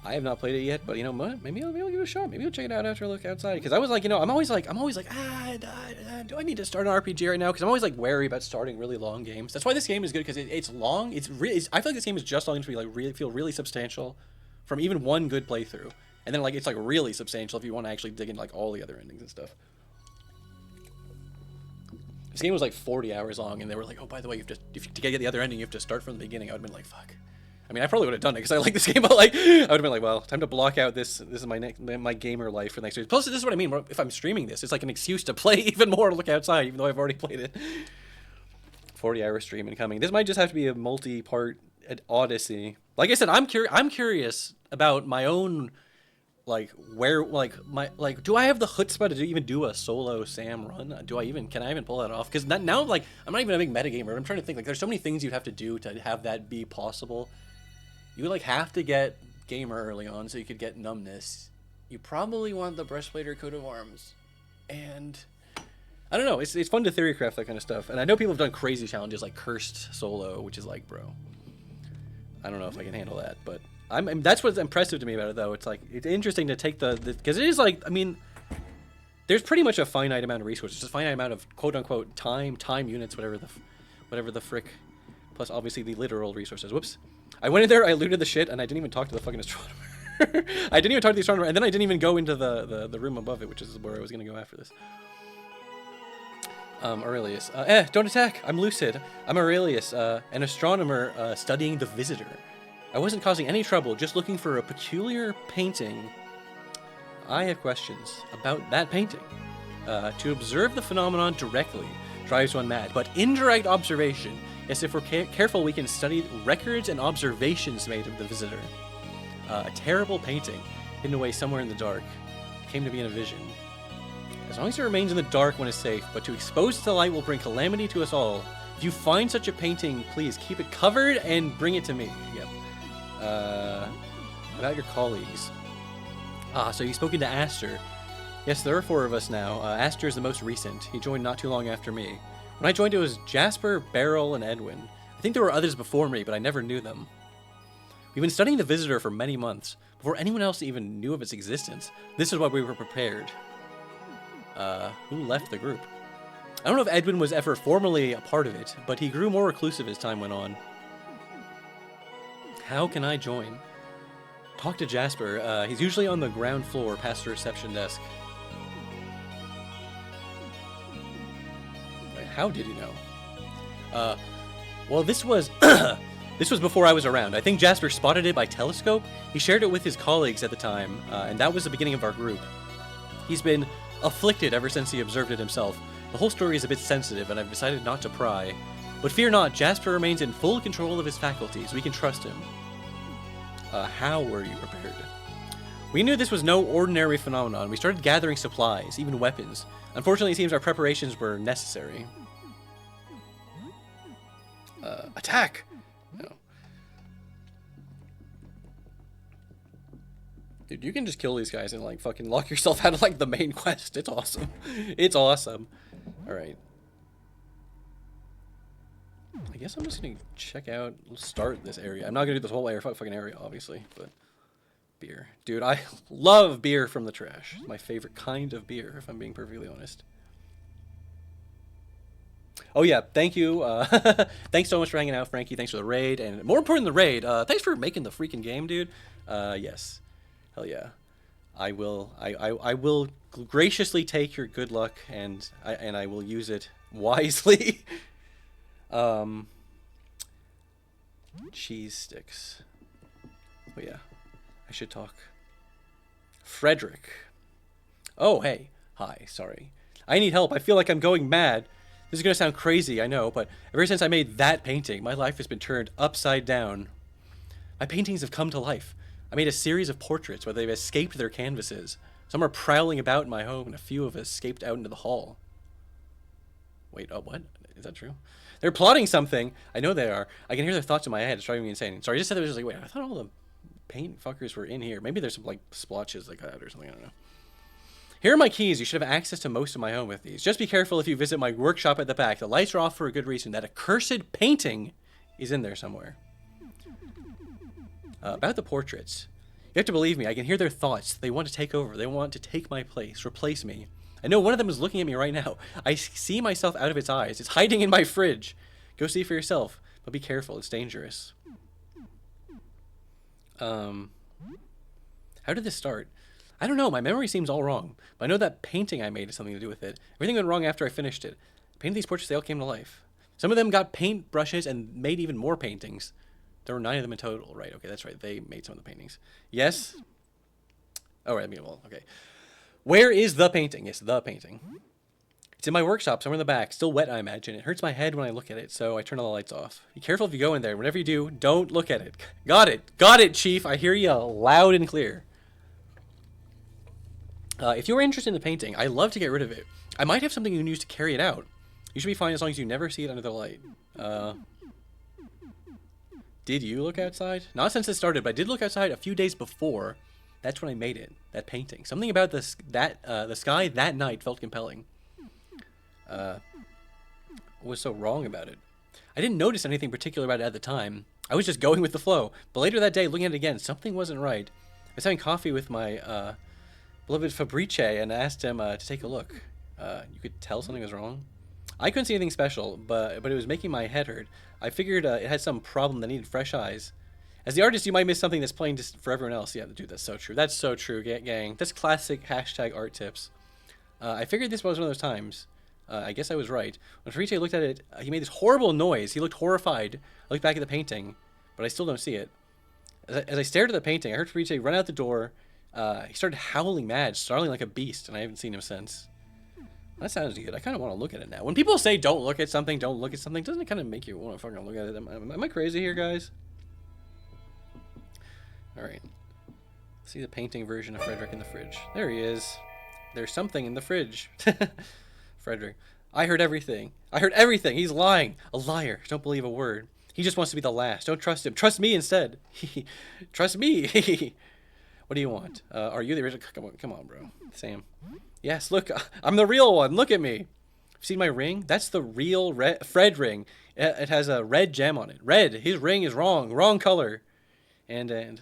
I have not played it yet, but you know what? Maybe I'll give it a shot. Maybe I'll check it out after I look outside. Because I was like, you know, I'm always like, do I need to start an RPG right now? Because I'm always like wary about starting really long games. That's why this game is good, because it's long. It's really, I feel like this game is just long enough to be like feel really substantial from even one good playthrough, and then like it's like really substantial if you want to actually dig into like all the other endings and stuff. This game was like 40 hours long, and they were like, oh, by the way, to get the other ending, you have to start from the beginning. I would have been like, fuck. I mean, I probably would have done it because I like this game, but like, I would have been like, well, time to block out this is my gamer life for the next year. Plus, this is what I mean. If I'm streaming this, it's like an excuse to play even more, to look outside, even though I've already played it. 40-hour stream incoming. This might just have to be a multi-part odyssey. Like I said, I'm curious about my own, like, where, like, do I have the chutzpah to even do a solo Sam run? Can I even pull that off? Because now, like, I'm not even a big metagamer. I'm trying to think, like, there's so many things you'd have to do to have that be possible. You would, like, have to get gamer early on so you could get numbness. You probably want the breastplate or coat of arms. And I don't know. It's fun to theorycraft that kind of stuff. And I know people have done crazy challenges like Cursed Solo, which is like, bro, I don't know if I can handle that. But that's what's impressive to me about it, though. It's like, it's interesting to take because it is like, I mean, there's pretty much a finite amount of resources, just a finite amount of quote unquote time units, whatever the frick, plus obviously the literal resources. Whoops. I went in there, I looted the shit, and I didn't even talk to the fucking astronomer. I didn't even talk to the astronomer, and then I didn't even go into the room above it, which is where I was going to go after this. Aurelius. Don't attack! I'm lucid. I'm Aurelius, an astronomer studying the Visitor. I wasn't causing any trouble, just looking for a peculiar painting. I have questions about that painting. To observe the phenomenon directly drives one mad, but indirect observation, yes, if we're careful, we can study records and observations made of the Visitor. A terrible painting, hidden away somewhere in the dark, came to be in a vision. As long as it remains in the dark when it's safe, but to expose it to light will bring calamity to us all. If you find such a painting, please keep it covered and bring it to me. Yep. About your colleagues. So you've spoken to Aster. Yes, there are 4 of us now. Aster is the most recent. He joined not too long after me. When I joined, it was Jasper, Beryl, and Edwin. I think there were others before me, but I never knew them. We've been studying the Visitor for many months, before anyone else even knew of its existence. This is why we were prepared. Who left the group? I don't know if Edwin was ever formally a part of it, but he grew more reclusive as time went on. How can I join? Talk to Jasper. He's usually on the ground floor past the reception desk. How did you know? Well, this was this was before I was around. I think Jasper spotted it by telescope. He shared it with his colleagues at the time, and that was the beginning of our group. He's been afflicted ever since he observed it himself. The whole story is a bit sensitive, and I've decided not to pry. But fear not, Jasper remains in full control of his faculties. We can trust him. How were you prepared? We knew this was no ordinary phenomenon. We started gathering supplies, even weapons. Unfortunately, it seems our preparations were necessary. Attack! No. Dude, you can just kill these guys and, like, fucking lock yourself out of, like, the main quest. It's awesome. It's awesome. Alright. I guess I'm just gonna start this area. I'm not gonna do this whole fucking area, obviously, but... Beer. Dude, I love beer from the trash. It's my favorite kind of beer, if I'm being perfectly honest. Oh yeah, thank you. Thanks so much for hanging out, Frankie. Thanks for the raid, and more important than the raid, thanks for making the freaking game, dude. Yes. Hell yeah. I will graciously take your good luck, and I will use it wisely. Cheese sticks. Oh yeah. I should talk. Frederick. Oh, hey. Hi, sorry. I need help. I feel like I'm going mad. This is going to sound crazy, I know, but ever since I made that painting, my life has been turned upside down. My paintings have come to life. I made a series of portraits where they've escaped their canvases. Some are prowling about in my home, and a few have escaped out into the hall. Wait, oh, what? Is that true? They're plotting something. I know they are. I can hear their thoughts in my head. It's driving me insane. Sorry, I just said it was just like, wait, I thought all the paint fuckers were in here. Maybe there's some, like, splotches like that or something. I don't know. Here are my keys. You should have access to most of my home with these. Just be careful if you visit my workshop at the back. The lights are off for a good reason. That accursed painting is in there somewhere. About the portraits. You have to believe me. I can hear their thoughts. They want to take over. They want to take my place, replace me. I know one of them is looking at me right now. I see myself out of its eyes. It's hiding in my fridge. Go see for yourself. But be careful. It's dangerous. How did this start? I don't know. My memory seems all wrong. But I know that painting I made has something to do with it. Everything went wrong after I finished it. I painted these portraits. They all came to life. Some of them got paint brushes and made even more paintings. There were 9 of them in total. Right. Okay, that's right. They made some of the paintings. Yes? Oh, right. I mean, well, okay. Where is the painting? Yes, the painting. It's in my workshop, somewhere in the back. Still wet, I imagine. It hurts my head when I look at it, so I turn all the lights off. Be careful if you go in there. Whatever you do, don't look at it. Got it. Got it, Chief. I hear you loud and clear. If you were interested in the painting, I'd love to get rid of it. I might have something you can use to carry it out. You should be fine as long as you never see it under the light. Did you look outside? Not since it started, but I did look outside a few days before. That's when I made it. That painting. Something about the sky that night felt compelling. What was so wrong about it? I didn't notice anything particular about it at the time. I was just going with the flow. But later that day, looking at it again, something wasn't right. I was having coffee with my beloved Fabrice and asked him to take a look. You could tell something was wrong? I couldn't see anything special, but it was making my head hurt. I figured it had some problem that needed fresh eyes. As the artist, you might miss something that's plain just for everyone else. Yeah, dude, that's so true. That's so true, gang. That's classic hashtag art tips. I figured this was one of those times. I guess I was right. When Fabrice looked at it, he made this horrible noise. He looked horrified. I looked back at the painting, but I still don't see it. As I stared at the painting, I heard Fabrice run out the door. He started howling mad, snarling like a beast, and I haven't seen him since. That sounds good. I kind of want to look at it now. When people say don't look at something, doesn't it kind of make you want to fucking look at it? Am I crazy here, guys? Alright. See the painting version of Frederick in the fridge. There he is. There's something in the fridge. Frederick. I heard everything. He's lying. A liar. Don't believe a word. He just wants to be the last. Don't trust him. Trust me instead. Trust me. What do you want? Are you the original? Come on, bro. Sam. Yes, look. I'm the real one. Look at me. See my ring? That's the real Fred ring. It has a red gem on it. Red. His ring is wrong. Wrong color. And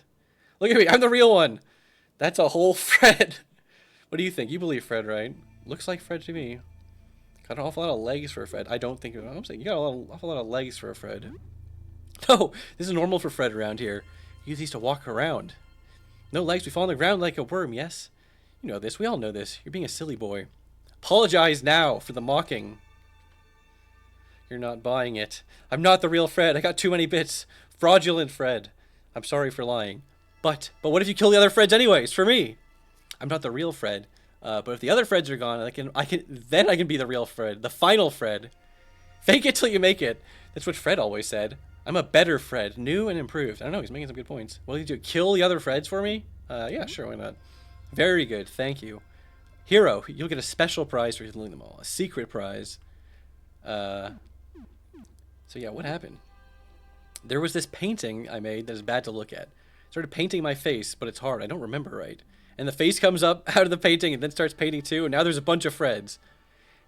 look at me. I'm the real one. That's a whole Fred. What do you think? You believe Fred, right? Looks like Fred to me. Got an awful lot of legs for a Fred. I don't think... I'm saying you got an awful lot of legs for a Fred. No, this is normal for Fred around here. He used to walk around. No legs. We fall on the ground like a worm, yes? You know this. We all know this. You're being a silly boy. Apologize now for the mocking. You're not buying it. I'm not the real Fred. I got too many bits. Fraudulent Fred. I'm sorry for lying. But what if you kill the other Freds anyways? For me. I'm not the real Fred. But if the other Freds are gone, I can be the real Fred. The final Fred. Fake it till you make it. That's what Fred always said. I'm a better Fred. New and improved. I don't know. He's making some good points. What did you do? Kill the other Freds for me? Yeah, sure. Why not? Very good. Thank you. Hero. You'll get a special prize for killing them all. A secret prize. So yeah, what happened? There was this painting I made that is bad to look at. I started painting my face, but it's hard. I don't remember right. And the face comes up out of the painting and then starts painting too. And now there's a bunch of Freds.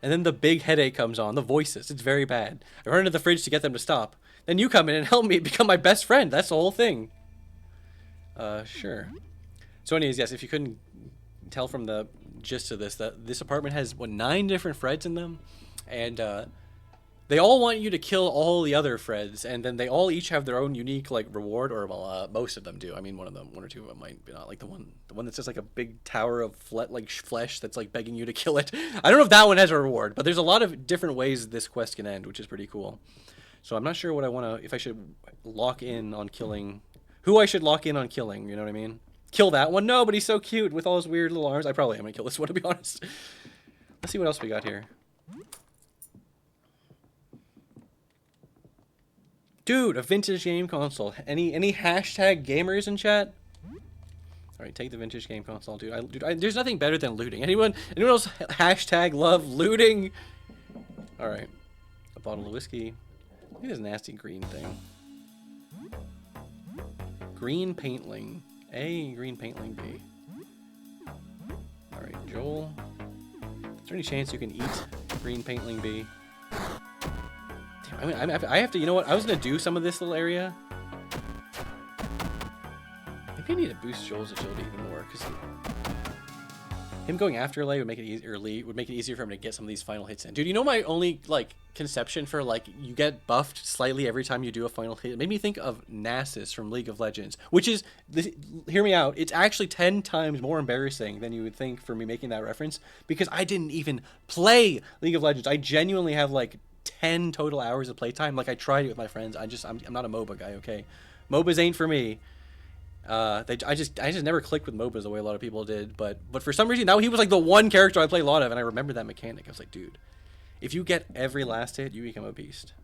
And then the big headache comes on. The voices. It's very bad. I run into the fridge to get them to stop. Then you come in and help me become my best friend. That's the whole thing. Sure. So anyways, yes, if you couldn't tell from the gist of this, that this apartment has, 9 different Freds in them. And, they all want you to kill all the other Freds, and then they all each have their own unique reward, or well, most of them do. I mean, one or two of them might be not, like the one that's just like a big tower of flesh that's like begging you to kill it. I don't know if that one has a reward, but there's a lot of different ways this quest can end, which is pretty cool. So I'm not sure what I want to, if I should lock in on killing, who I should lock in on killing. You know what I mean? Kill that one? No, but he's so cute with all his weird little arms. I probably am gonna kill this one, to be honest. Let's see what else we got here. Dude, a vintage game console. Any hashtag gamers in chat? All right, take the vintage game console, dude. There's nothing better than looting. Anyone else hashtag love looting? All right, a bottle of whiskey. Look at this nasty green thing. Green paintling A, green paintling B. All right, Joel. Is there any chance you can eat green paintling B? I have to, you know what? I was going to do some of this little area. Maybe Maybe I need to boost Joel's agility even more, because him going after Lay would make it easier. Would make it easier for him to get some of these final hits in. Dude, you know my only like conception for like you get buffed slightly every time you do a final hit. It made me think of Nasus from League of Legends, which is hear me out. It's actually 10 times more embarrassing than you would think for me making that reference, because I didn't even play League of Legends. I genuinely have like 10 total hours of playtime. Like I tried it with my friends. I'm not a MOBA guy. Okay, MOBAs ain't for me. I just never clicked with MOBAs the way a lot of people did, but for some reason now he was like the one character I play a lot of, and I remember that mechanic. I was like, dude, if you get every last hit, you become a beast.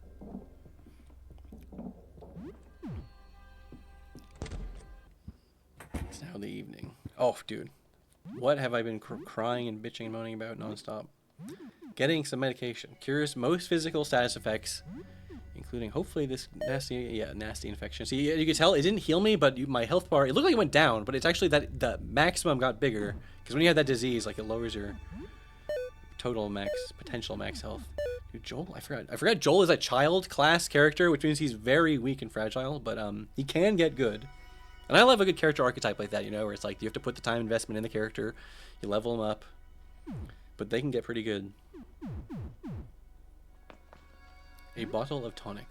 It's now the evening. Oh, dude, what have I been crying and bitching and moaning about nonstop? Getting some medication cures most physical status effects, including hopefully this nasty infection. See, you can tell it didn't heal me, but my health bar, it looked like it went down, but it's actually that the maximum got bigger, because when you have that disease, like, it lowers your total potential max health. Dude, Joel, I forgot Joel is a child class character, which means he's very weak and fragile, but he can get good. And I love a good character archetype like that, you know, where it's like you have to put the time investment in the character, you level them up, but they can get pretty good. A bottle of tonic.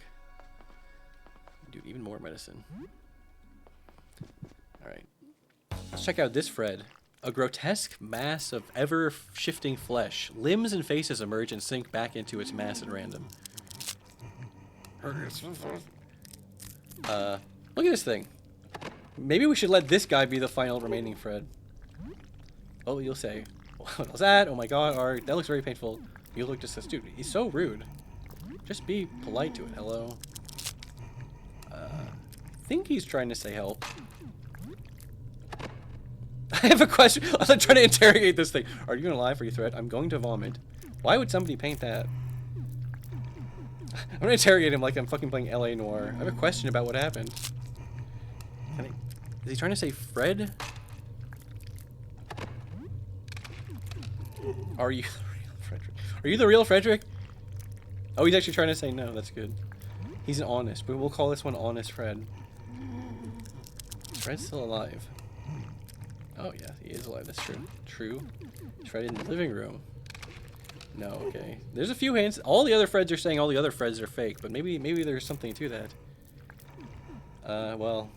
Dude, even more medicine. Alright. Let's check out this Fred. A grotesque mass of ever-shifting flesh. Limbs and faces emerge and sink back into its mass at random. Look at this thing. Maybe we should let this guy be the final remaining Fred. Oh, you'll say, what was that? Oh my god, Art, that looks very painful. You look just as, dude, he's so rude. Just be polite to it. Hello. I think he's trying to say help. I have a question. I'm trying to interrogate this thing. Are you gonna lie for your threat? I'm going to vomit. Why would somebody paint that? I'm gonna interrogate him like I'm fucking playing LA Noire. I have a question about what happened. Is he trying to say Fred? Are you the real Frederick? Are you the real Frederick? Oh, he's actually trying to say no. That's good. He's an honest, but we'll call this one Honest Fred. Fred's still alive. Oh, yeah, he is alive. That's true. True. Is Fred in the living room? No, okay. There's a few hints. All the other Freds are saying all the other Freds are fake, but maybe there's something to that. Well...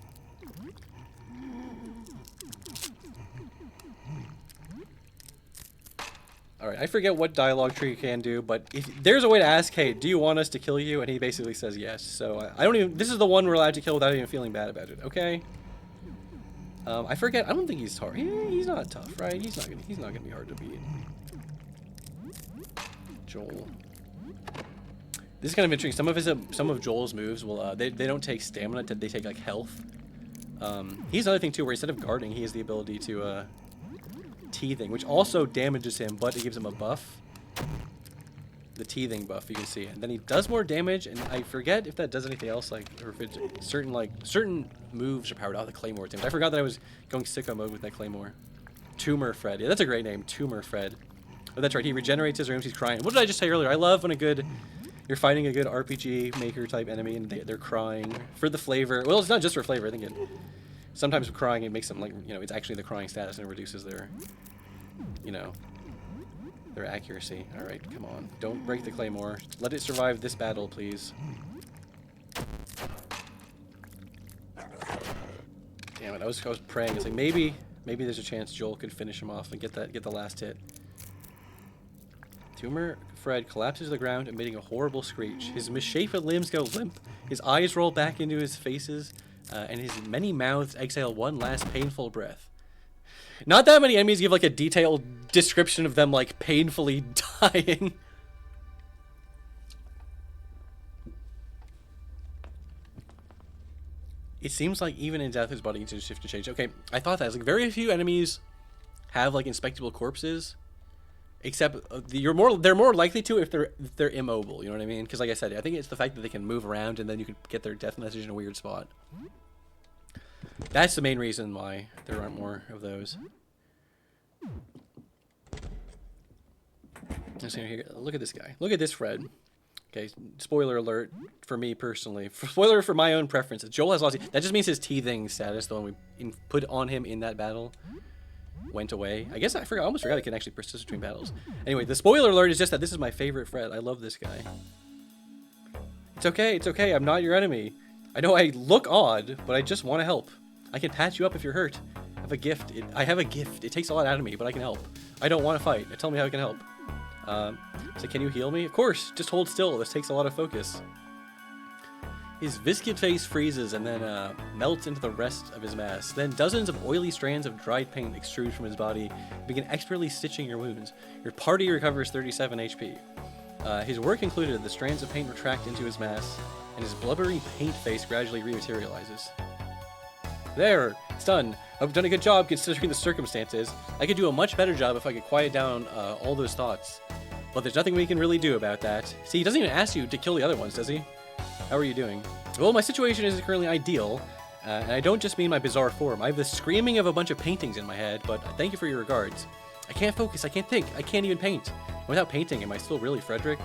Alright, I forget what dialogue tree can do, but if there's a way to ask, hey, do you want us to kill you? And he basically says yes. So I don't even, this is the one we're allowed to kill without even feeling bad about it, okay? I forget, I don't think he's hard. He's not tough, right? He's not gonna be hard to beat. Joel. This is kind of interesting. Some of Joel's moves will, they don't take stamina, they take like health. He's another thing too, where instead of guarding, he has the ability to, teething, which also damages him, but it gives him a buff. The teething buff, you can see. And then he does more damage, and I forget if that does anything else, like, or if it, certain moves are powered out. The Claymore damage. I forgot that I was going sicko mode with that Claymore. Tumor Fred. Yeah, that's a great name. Tumor Fred. Oh, that's right. He regenerates his rooms. He's crying. What did I just say earlier? I love when you're fighting a good RPG maker type enemy, and they're crying for the flavor. Well, it's not just for flavor. I think sometimes crying, it makes them, like, you know, it's actually the crying status, and it reduces their, you know, their accuracy. Alright, come on. Don't break the Claymore. Let it survive this battle, please. Damn it, I was praying. It's like, maybe there's a chance Joel could finish him off and get the last hit. Tumor Fred collapses to the ground, emitting a horrible screech. His misshapen limbs go limp. His eyes roll back into his faces. And his many mouths exhale one last painful breath. Not that many enemies give like a detailed description of them like painfully dying. It seems like even in death his body needs to shift and change. Okay, I thought that. It's like very few enemies have like inspectable corpses. Except they're more likely to if they're immobile, you know what I mean? Because like I said, I think it's the fact that they can move around and then you can get their death message in a weird spot. That's the main reason why there aren't more of those. Here, look at this guy. Look at this Fred. Okay, spoiler alert for me personally. Spoiler for my own preferences. Joel has lost. That just means his teething status, the one we put on him in that battle, went away. I guess I almost forgot it can actually persist between battles. Anyway, the spoiler alert is just that this is my favorite Fred. I love this guy. It's okay. It's okay. I'm not your enemy. I know I look odd, but I just want to help. I can patch you up if you're hurt. I have a gift. I have a gift. It takes a lot out of me, but I can help. I don't want to fight. Tell me how I can help. So can you heal me? Of course. Just hold still. This takes a lot of focus. His viscid face freezes and then melts into the rest of his mass. Then dozens of oily strands of dried paint extrude from his body and begin expertly stitching your wounds. Your party recovers 37 HP. His work included, the strands of paint retract into his mass, and his blubbery paint face gradually rematerializes. There! It's done. I've done a good job considering the circumstances. I could do a much better job if I could quiet down all those thoughts. But there's nothing we can really do about that. See, he doesn't even ask you to kill the other ones, does he? How are you doing? Well, my situation isn't currently ideal, and I don't just mean my bizarre form. I have the screaming of a bunch of paintings in my head, but thank you for your regards. I can't focus, I can't think, I can't even paint. Without painting, am I still really Frederick?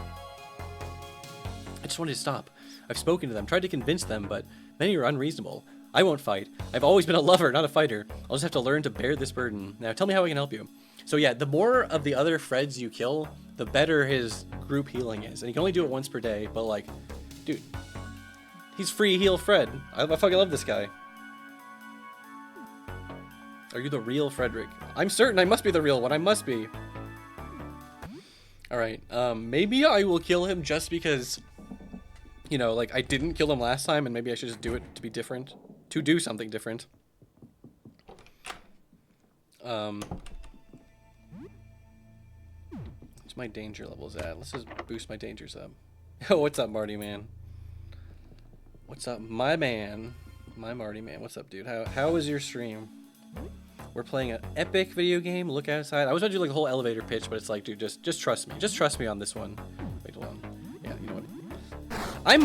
I just wanted to stop. I've spoken to them, tried to convince them, but many are unreasonable. I won't fight. I've always been a lover, not a fighter. I'll just have to learn to bear this burden. Now, tell me how I can help you. So yeah, the more of the other Freds you kill, the better his group healing is. And you can only do it once per day, but like, dude, he's free heal Fred. I fucking love this guy. Are you the real Frederick? I'm certain I must be the real one. I must be. Alright, maybe I will kill him just because, you know, like, I didn't kill him last time, and maybe I should just do it to be different. To do something different. What's my danger levels at? Let's just boost my dangers up. Oh, what's up, Marty, man? What's up, my man? My Marty, man. What's up, dude? How was your stream? We're playing an epic video game. Look outside. I was going to do like a whole elevator pitch, but it's like, dude, just trust me. Just trust me on this one. Wait, hold on. Yeah, you know what? I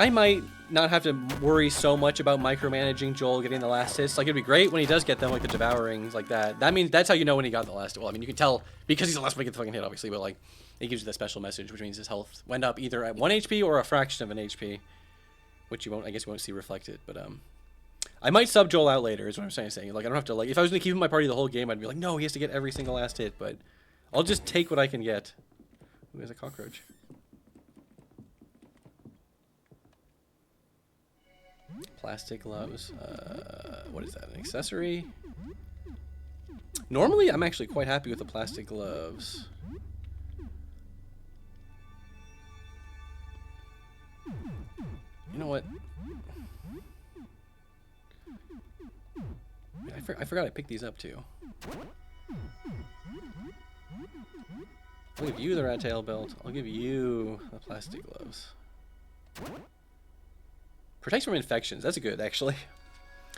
might not have to worry so much about micromanaging Joel getting the last hits. Like, it'd be great when he does get them, like the devourings, like that. That means that's how you know when he got the last. Well, I mean, you can tell because he's the last one to get the fucking hit, obviously, but like, it gives you that special message, which means his health went up either at 1 HP or a fraction of an HP, which you won't, I guess, you won't see reflected. But I might sub Joel out later, is what I'm saying. Like, I don't have to, like, if I was going to keep him in my party the whole game, I'd be like, no, he has to get every single last hit, but I'll just take what I can get. Ooh, there's a cockroach. Plastic gloves. What is that, an accessory? Normally, I'm actually quite happy with the plastic gloves. You know what? I forgot I picked these up too. I'll give you the rat tail belt. I'll give you the plastic gloves. Protects from infections. That's good, actually.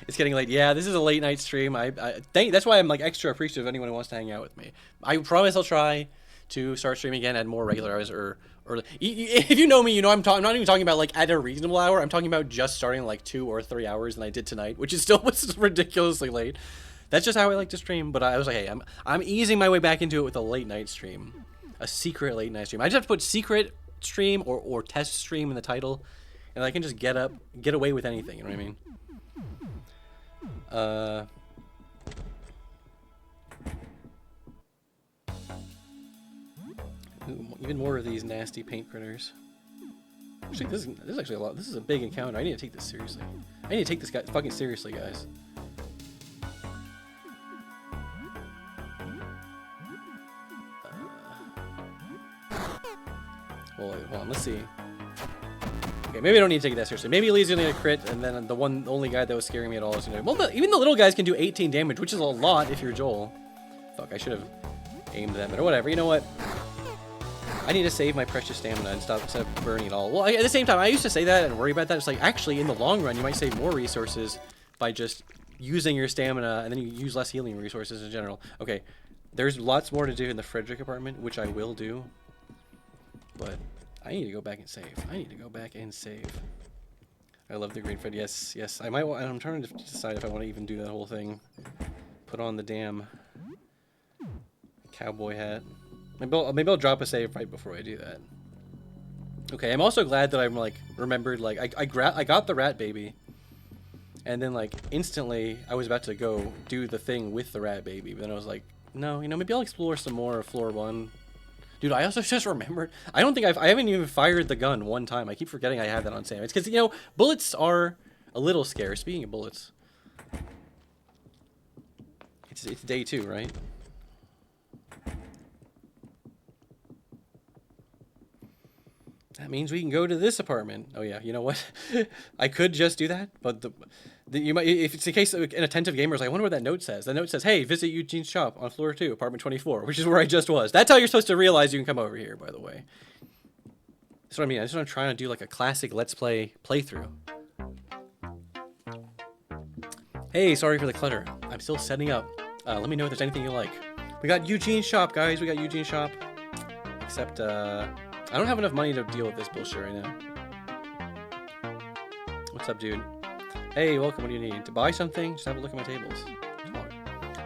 It's getting late. Yeah, this is a late night stream. That's why I'm like extra appreciative of anyone who wants to hang out with me. I promise I'll try to start streaming again at more regular hours or early. If you know me, you know I'm not even talking about like at a reasonable hour. I'm talking about just starting like 2 or 3 hours than I did tonight, which is still ridiculously late. That's just how I like to stream. But I was like, hey, I'm easing my way back into it with a late night stream, a secret late night stream. I just have to put secret stream or test stream in the title, and I can just get away with anything. You know what I mean? Ooh, even more of these nasty paint critters. Actually, this is actually a lot. This is a big encounter. I need to take this seriously. I need to take this guy fucking seriously, guys. Hold on, let's see. Okay, maybe I don't need to take that seriously. Maybe Lee's gonna get a crit, and then the only guy that was scaring me at all is gonna. Well, even the little guys can do 18 damage, which is a lot if you're Joel. Fuck, I should have aimed them, or whatever. You know what? I need to save my precious stamina and stop burning it all. Well, at the same time, I used to say that and worry about that. It's like, actually, in the long run, you might save more resources by just using your stamina, and then you use less healing resources in general. Okay, there's lots more to do in the Frederick apartment, which I will do. But I need to go back and save. I need to go back and save. I love the Great Fred. Yes, yes. I might. I'm trying to decide if I want to even do that whole thing. Put on the damn cowboy hat. Maybe I'll drop a save right before I do that. Okay, I'm also glad that I'm like remembered. Like I got the rat baby, and then like instantly I was about to go do the thing with the rat baby, but then I was like, no, you know, maybe I'll explore some more of floor 1. Dude, I also just remembered. I don't think I haven't even fired the gun one time. I keep forgetting I have that on Sam. It's because, you know, bullets are a little scarce. Speaking of bullets, it's day 2, right? That means we can go to this apartment. Oh yeah, you know what? I could just do that, but you might, if it's the case of an attentive gamer is like, I wonder what that note says. The note says, "Hey, visit Eugene's shop on floor 2, apartment 24," which is where I just was. That's how you're supposed to realize you can come over here, by the way. That's what I mean. That's what I'm trying to do, like a classic Let's Play playthrough. Hey, sorry for the clutter. I'm still setting up. Let me know if there's anything you like. We got Eugene's shop, guys. We got Eugene's shop. Except, I don't have enough money to deal with this bullshit right now. What's up, dude? Hey, welcome. What do you need? To buy something? Just have a look at my tables.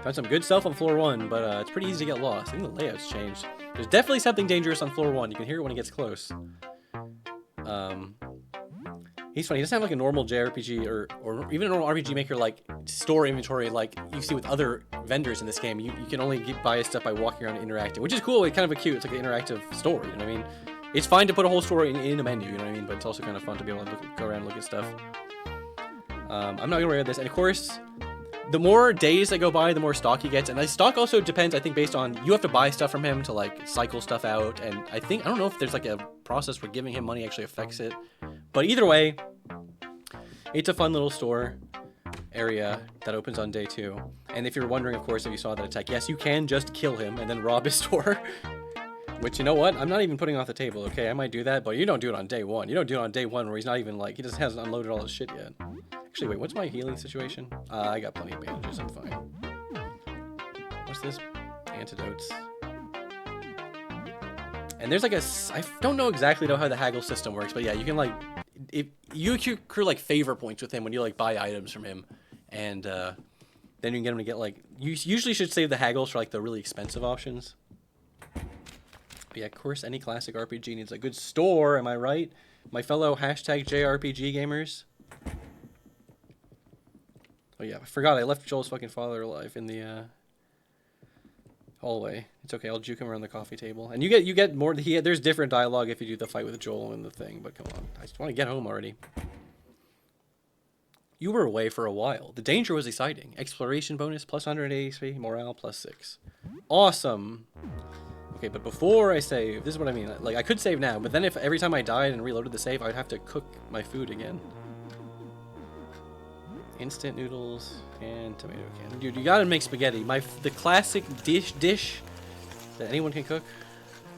Found some good stuff on floor 1, but it's pretty easy to get lost. I think the layout's changed. There's definitely something dangerous on floor 1. You can hear it when it gets close. He's funny. He doesn't have like a normal JRPG or even a normal RPG Maker like store inventory like you see with other vendors in this game. You can only buy his stuff by walking around and interacting, which is cool. It's kind of a cute. It's like an interactive store. You know what I mean? It's fine to put a whole store in a menu. You know what I mean? But it's also kind of fun to be able to go around and look at stuff. I'm not gonna worry about this. And of course, the more days that go by, the more stock he gets. And the stock also depends, I think, based on you have to buy stuff from him to like cycle stuff out. And I don't know if there's like a process where giving him money actually affects it. But either way, it's a fun little store area that opens on day 2. And if you're wondering, of course, if you saw that attack, yes, you can just kill him and then rob his store. Which, you know what? I'm not even putting off the table, okay? I might do that, but you don't do it on day 1. You don't do it on day 1 where he's not even like, he just hasn't unloaded all his shit yet. Actually, wait, what's my healing situation? I got plenty of bandages, I'm fine. What's this? Antidotes. And there's like I don't know exactly how the haggle system works, but yeah, you can like, if you accrue like favor points with him when you like buy items from him, and then you can get him to get like, you usually should save the haggles for like the really expensive options. But yeah, of course, any classic RPG needs a good store, am I right? My fellow #JRPG gamers. Oh yeah, I forgot I left Joel's fucking father alive in the hallway. It's okay, I'll juke him around the coffee table. And you get more, there's different dialogue if you do the fight with Joel and the thing, but come on. I just want to get home already. You were away for a while. The danger was exciting. Exploration bonus, plus 100 HP, morale, plus 6. Awesome. Okay, but before I save, this is what I mean. Like, I could save now, but then if every time I died and reloaded the save, I'd have to cook my food again. Instant noodles and tomato can. Dude, you gotta make spaghetti. The classic dish that anyone can cook.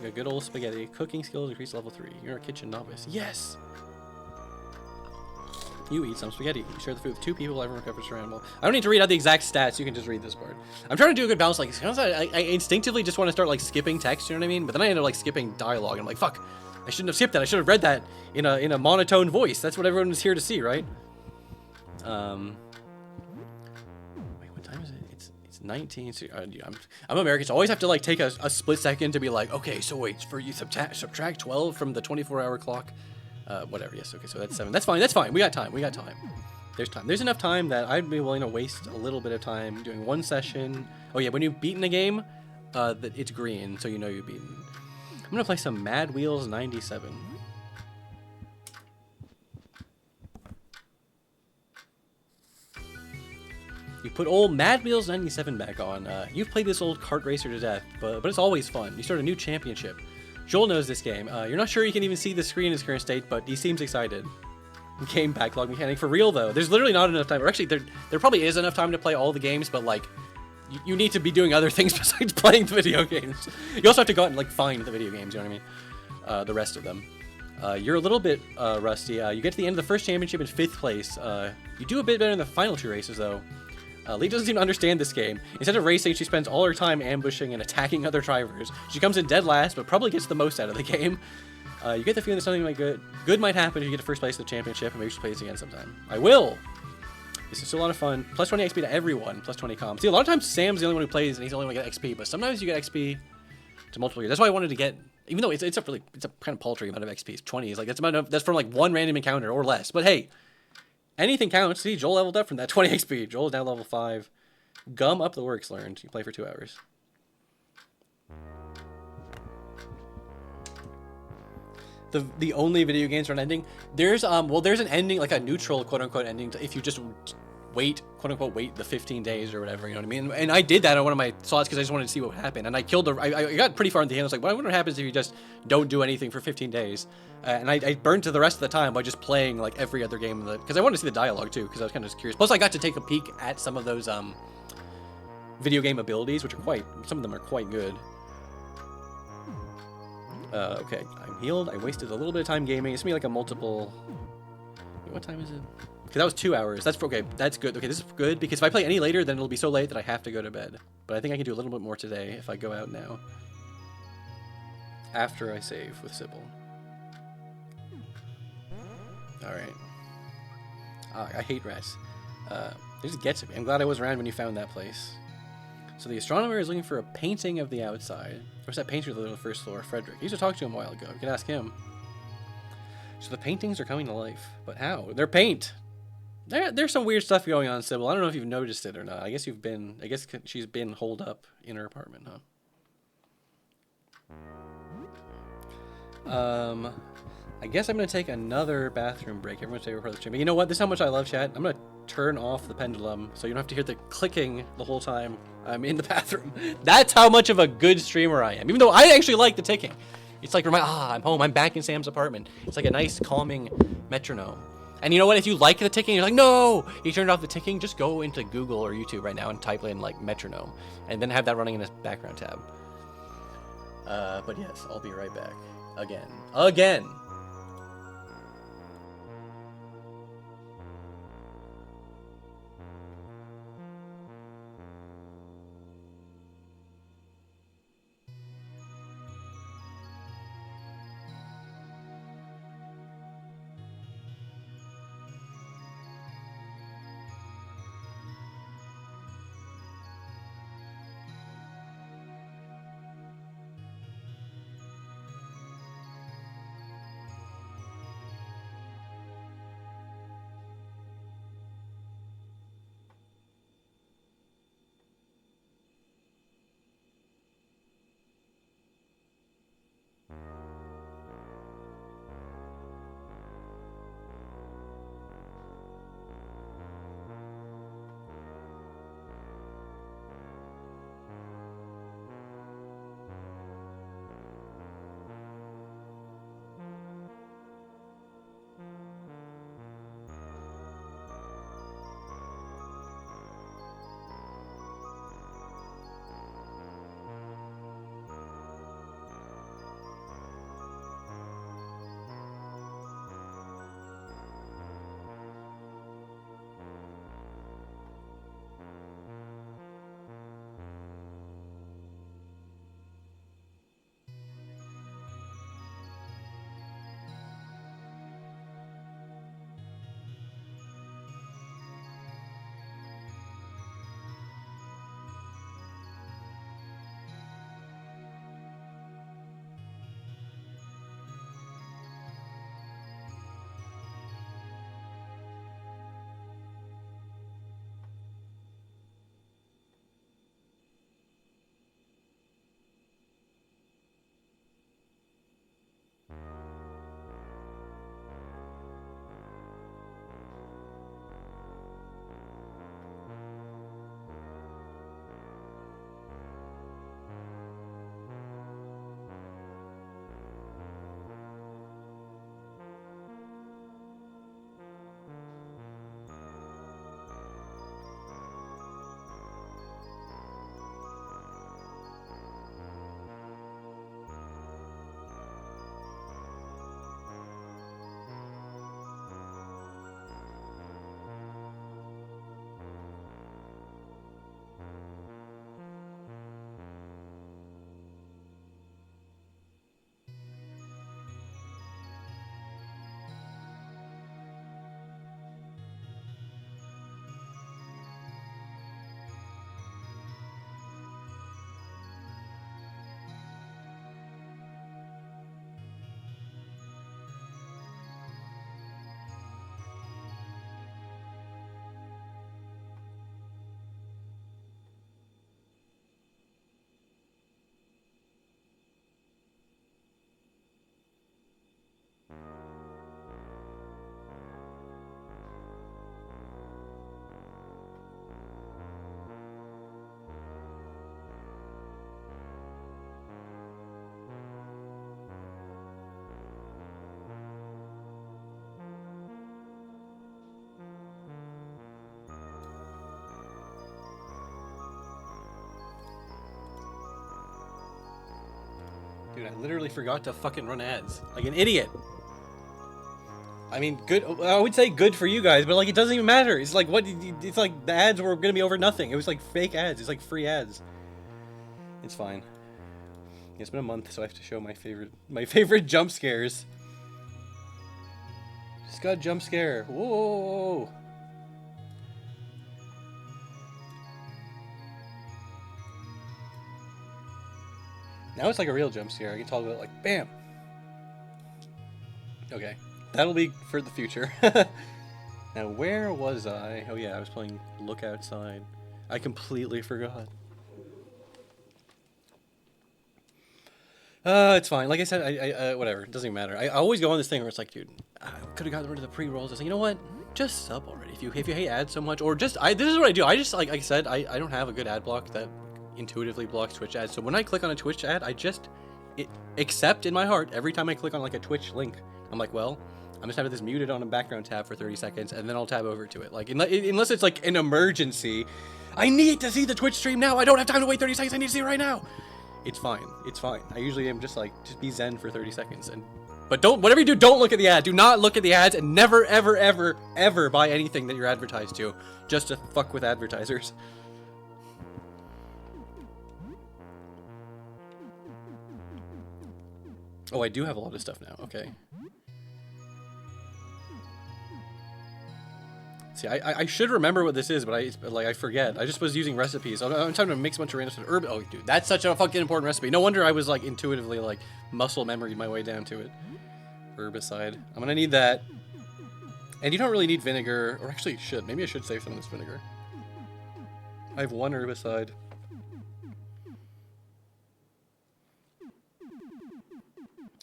A good old spaghetti. Cooking skills increase level 3. You're a kitchen novice. Yes! You eat some spaghetti. You share the food with 2 people. Everyone recovers from animal. I don't need to read out the exact stats. You can just read this part. I'm trying to do a good balance. Like, I instinctively just want to start like skipping text. You know what I mean? But then I end up like skipping dialogue. And I'm like, fuck! I shouldn't have skipped that. I should have read that in a monotone voice. That's what everyone was here to see, right? Wait, what time is it? It's 19. So, I'm American, so I always have to like take a split second to be like, okay, so wait, for you subtract 12 from the 24-hour clock. Whatever. Yes. Okay. So that's 7. That's fine. That's fine. We got time. We got time. There's time. There's enough time that I'd be willing to waste a little bit of time doing one session. Oh yeah, when you've beaten a game, that it's green, so you know you've beaten. I'm gonna play some Mad Wheels 97. You put old Mad Wheels 97 back on. You've played this old kart racer to death, but it's always fun. You start a new championship. Joel knows this game. You're not sure you can even see the screen in its current state, but he seems excited. Game backlog mechanic. For real, though. There's literally not enough time. Or actually, there probably is enough time to play all the games, but, like, you need to be doing other things besides playing the video games. You also have to go out and, like, find the video games, you know what I mean? The rest of them. You're a little bit rusty. You get to the end of the first championship in 5th place. You do a bit better in the final 2 races, though. Lee doesn't seem to understand this game. Instead of racing, she spends all her time ambushing and attacking other drivers. She comes in dead last, but probably gets the most out of the game. You get the feeling that something like good might happen if you get to first place in the championship, and maybe she'll play this again sometime. I will! This is still a lot of fun. Plus 20 XP to everyone, plus 20 comms. See, a lot of times Sam's the only one who plays, and he's the only one to get XP, but sometimes you get XP to multiple years. That's why I wanted to get Even though it's a kind of paltry amount of XP. It's 20. It's like that's from like one random encounter or less. But hey, anything counts. See, Joel leveled up from that 20 XP. Joel's now level 5. Gum up the works learned. You play for 2 hours. The only video games are an ending. There's there's an ending, like a neutral quote unquote ending if you just wait, quote unquote, wait the 15 days or whatever, you know what I mean? And I did that on one of my slots because I just wanted to see what would happen. And I killed I got pretty far in the end. I was like, well, I wonder what happens if you just don't do anything for 15 days. And I burned to the rest of the time by just playing like every other game because I wanted to see the dialogue too, because I was kind of curious. Plus, I got to take a peek at some of those video game abilities, which are some of them are quite good. Okay, I'm healed. I wasted a little bit of time gaming. It's gonna be like a multiple. Wait, what time is it? Okay, that was 2 hours. That's okay. That's good. Okay, this is good because if I play any later, then it'll be so late that I have to go to bed. But I think I can do a little bit more today if I go out now. After I save with Sybil. All right. I hate rats. They just get to me. I'm glad I was around when you found that place. So the astronomer is looking for a painting of the outside. Where's that painter on the first floor? Frederick. I used to talk to him a while ago. You can ask him. So the paintings are coming to life. But how? They're paint. There's some weird stuff going on, Sybil. I don't know if you've noticed it or not. I guess she's been holed up in her apartment, huh? I guess I'm going to take another bathroom break. Everyone's favorite part of the stream. But you know what? This is how much I love chat. I'm going to turn off the pendulum so you don't have to hear the clicking the whole time I'm in the bathroom. That's how much of a good streamer I am. Even though I actually like the ticking. It's like, I'm home. I'm back in Sam's apartment. It's like a nice, calming metronome. And you know what? If you like the ticking, you're like, no! You turned off the ticking, just go into Google or YouTube right now and type in, like, metronome. And then have that running in a background tab. But yes, I'll be right back. Again. Dude, I literally forgot to fucking run ads. Like an idiot. I mean, good. I would say good for you guys, but like it doesn't even matter. It's like what? It's like the ads were gonna be over nothing. It was like fake ads. It's like free ads. It's fine. It's been a month, so I have to show my favorite jump scares. Just got a jump scare. Whoa! Now it's like a real jump scare. I can talk about it like bam. Okay. That'll be for the future. Now, where was I? Oh yeah, I was playing Look Outside. I completely forgot. It's fine. Like I said, I whatever. It doesn't even matter. I always go on this thing where it's like, dude, I could have gotten rid of the pre-rolls. I was like, you know what? Just sub already. If you hate ads so much, or just this is what I do. I just like I said, I don't have a good ad block that intuitively blocks Twitch ads. So when I click on a Twitch ad, I just accept in my heart every time I click on like a Twitch link. I'm like, well, I'm just having this muted on a background tab for 30 seconds, and then I'll tab over to it. Like, unless it's like an emergency, I need to see the Twitch stream now. I don't have time to wait 30 seconds. I need to see it right now. It's fine. It's fine. I usually am just like, just be zen for 30 seconds. But don't, whatever you do, don't look at the ad. Do not look at the ads, and never, ever, ever, ever buy anything that you're advertised to, just to fuck with advertisers. Oh, I do have a lot of stuff now. Okay. See, I should remember what this is, but I forget. I just was using recipes. I'm trying to mix a bunch of random stuff. Oh, dude, that's such a fucking important recipe. No wonder I was like intuitively like muscle memory my way down to it. Herbicide. I'm gonna need that. And you don't really need vinegar, or actually you should. Maybe I should save some of this vinegar. I have one herbicide.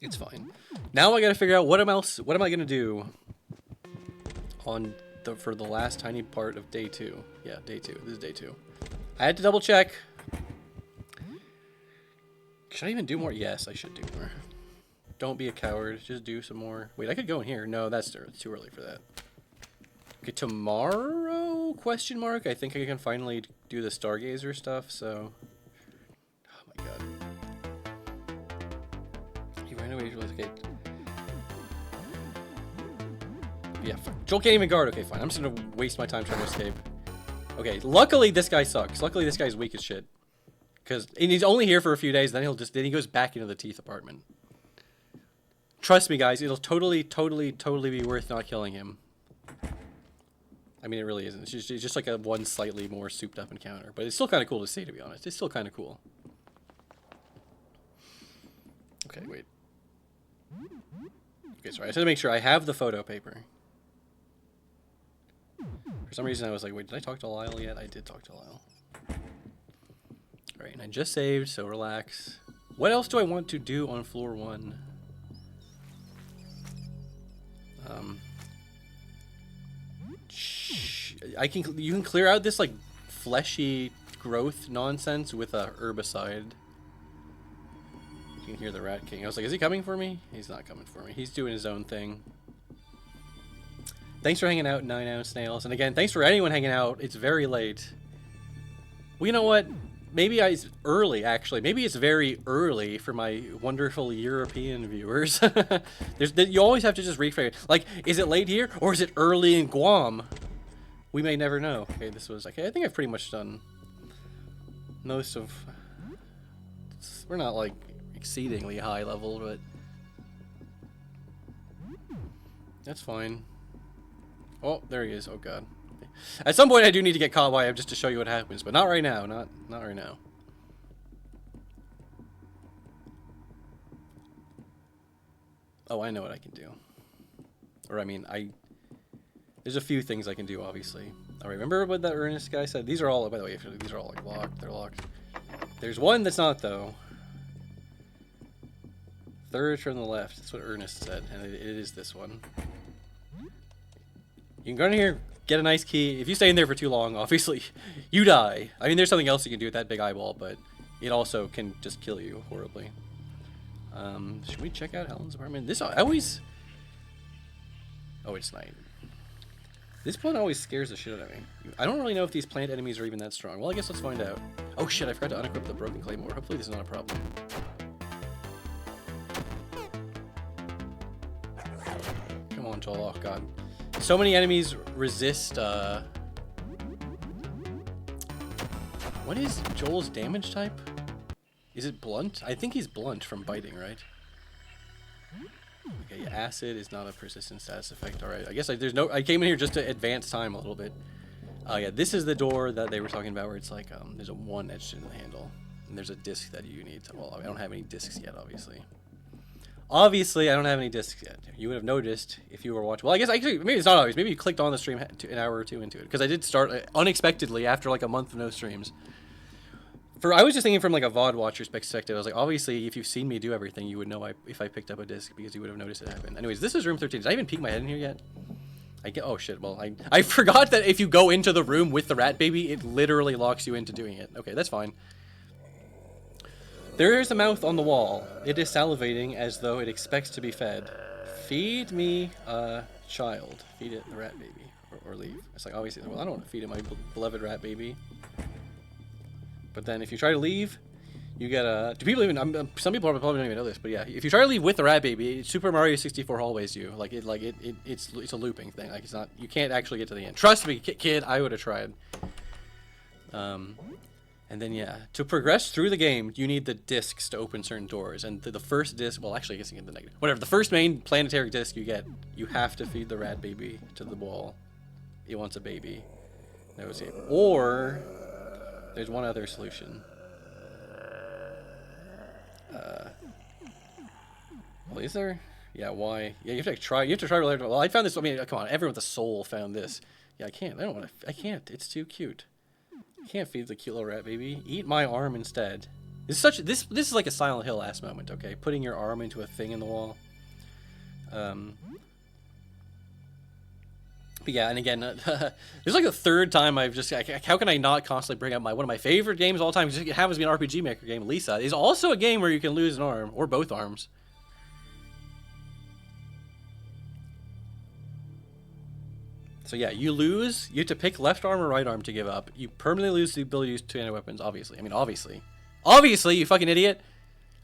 It's fine. Now I gotta figure out what am I gonna do on for the last tiny part of day 2. Yeah, day 2. This is day 2. I had to double check. Should I even do more? Yes, I should do more. Don't be a coward. Just do some more. Wait, I could go in here. No, that's too early for that. Okay, tomorrow? Question mark. I think I can finally do the Stargazer stuff. So, oh my god. He ran away. Okay. Yeah, Joel can't even guard. Okay, fine. I'm just gonna waste my time trying to escape. Okay, luckily this guy sucks. Luckily this guy's weak as shit. And he's only here for a few days, then he goes back into the teeth apartment. Trust me, guys, it'll totally be worth not killing him. I mean, it really isn't. It's just like a one slightly more souped up encounter. But it's still kind of cool to see, to be honest. It's still kind of cool. Okay, wait. Okay, sorry. I just had to make sure I have the photo paper. For some reason, I was like, wait, did I talk to Lyle yet? I did talk to Lyle. Alright, and I just saved, so relax. What else do I want to do on floor 1? You can clear out this, like, fleshy growth nonsense with a herbicide. You can hear the Rat King. I was like, is he coming for me? He's not coming for me. He's doing his own thing. Thanks for hanging out, 9-ounce snails. And again, thanks for anyone hanging out. It's very late. Well, you know what? Maybe it's early, actually. Maybe it's very early for my wonderful European viewers. You always have to just reframe it. Like, is it late here, or is it early in Guam? We may never know. Okay, this was... Okay, I think I've pretty much done most of... We're not, like, exceedingly high level, but... That's fine. Oh, there he is. Oh, God. At some point, I do need to get caught by him just to show you what happens, but not right now. Not right now. Oh, I know what I can do. Or, I mean, there's a few things I can do, obviously. I remember what that Ernest guy said. These are all, by the way, these are all, like, locked. They're locked. There's one that's not, though. Third from the left. That's what Ernest said, and it is this one. You can go in here, get a nice key. If you stay in there for too long, obviously, you die. I mean, there's something else you can do with that big eyeball, but it also can just kill you horribly. Should we check out Helen's apartment? This always... Oh, it's night. This one always scares the shit out of me. I don't really know if these plant enemies are even that strong. Well, I guess let's find out. Oh shit, I forgot to unequip the broken claymore. Hopefully this is not a problem. Come on, Joel. Oh, God. So many enemies resist, What is Joel's damage type? Is it blunt? I think he's blunt from biting, right? Okay, acid is not a persistent status effect. Alright, I guess there's no... I came in here just to advance time a little bit. Oh, yeah, this is the door that they were talking about where it's like, there's a 1 etched into the handle. And there's a disc that you need to... Well, I don't have any discs yet, obviously. Obviously, I don't have any discs yet. You would have noticed if you were watching... Well, I guess actually, maybe it's not obvious. Maybe you clicked on the stream an hour or two into it. Because I did start unexpectedly after like a month of no streams. I was just thinking from like a VOD watcher's perspective. I was like, obviously, if you've seen me do everything, you would know if I picked up a disc because you would have noticed it happen. Anyways, this is room 13. Did I even peek my head in here yet? Oh shit, well, I forgot that if you go into the room with the rat baby, it literally locks you into doing it. Okay, that's fine. There is a mouth on the wall. It is salivating as though it expects to be fed. Feed me, child. Feed it the rat baby. Or leave. It's like, obviously, well, I don't want to feed it my beloved rat baby. But then if you try to leave, you get a... Do people even... some people probably don't even know this, but yeah. If you try to leave with the rat baby, Super Mario 64 hallways you. It's a looping thing. Like, it's not... You can't actually get to the end. Trust me, kid, I would have tried. And then, yeah. To progress through the game, you need the discs to open certain doors. And the first disc... Well, actually, I guess you get the negative. Whatever. The first main planetary disc you get, you have to feed the rat baby to the ball. It wants a baby. No escape. Or... There's one other solution. Well, is there? Yeah, why? Yeah, you have to try. You have to try really hard. Well, I found this. I mean, come on, everyone with a soul found this. Yeah, I can't. I don't want to. I can't. It's too cute. I can't feed the cute little rat baby. Eat my arm instead. This is like a Silent Hill ass moment. Okay, putting your arm into a thing in the wall. But yeah, and again, this is like the third time I've just... How can I not constantly bring up one of my favorite games of all time? It happens to be an RPG Maker game. Lisa is also a game where you can lose an arm, or both arms. So yeah, you lose. You have to pick left arm or right arm to give up. You permanently lose the ability to use two-handed weapons, obviously. I mean, obviously. Obviously, you fucking idiot!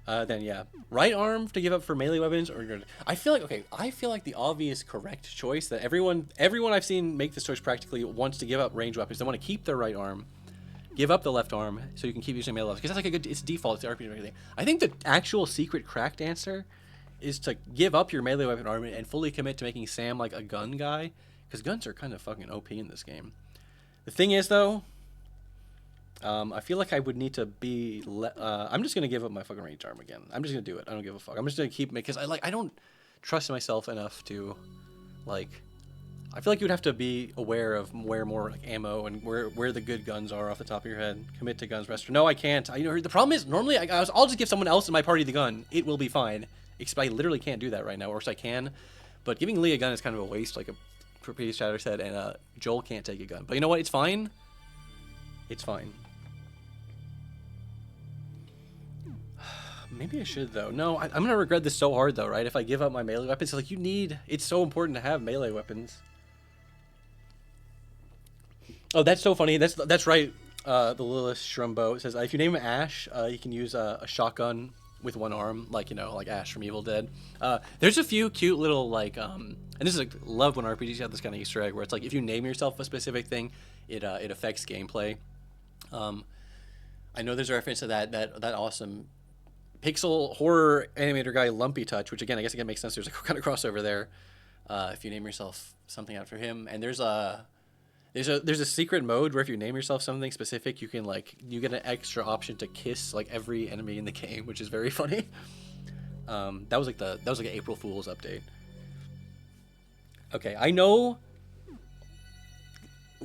Then yeah, right arm to give up for melee weapons, or I feel like the obvious correct choice that everyone I've seen make this choice practically wants to give up range weapons. They want to keep their right arm, give up the left arm, so you can keep using melee weapons. Because that's like it's default, it's the RPG and everything. I think the actual secret cracked answer is to give up your melee weapon arm and fully commit to making Sam like a gun guy, because guns are kind of fucking OP in this game. The thing is though, I feel like I would need to be... I'm just going to give up my fucking range arm again. I'm just going to do it. I don't give a fuck. I'm just going to keep... Because I don't trust myself enough to, like... I feel like you'd have to be aware of where more like, ammo and where the good guns are off the top of your head. Commit to guns rest. No, I can't. The problem is, normally, I'll just give someone else in my party the gun. It will be fine. Except I literally can't do that right now. Or I can. But giving Lee a gun is kind of a waste, like a previous chatter said. And Joel can't take a gun. But you know what? It's fine. It's fine. Maybe I should, though. No, I'm going to regret this so hard, though, right? If I give up my melee weapons, it's like, it's so important to have melee weapons. Oh, that's so funny. That's right. The Lilith Shrumbo says, if you name him Ash, you can use a shotgun with one arm, like, like Ash from Evil Dead. There's a few cute little, like, and this is, like, love when RPGs have this kind of Easter egg, where it's like, if you name yourself a specific thing, it affects gameplay. I know there's a reference to that awesome pixel horror animator guy Lumpy Touch, which again I guess makes sense. There's a kind of crossover there. If you name yourself something after him, and there's a secret mode where if you name yourself something specific, you get an extra option to kiss like every enemy in the game, which is very funny. That was like an April Fool's update. Okay, I know.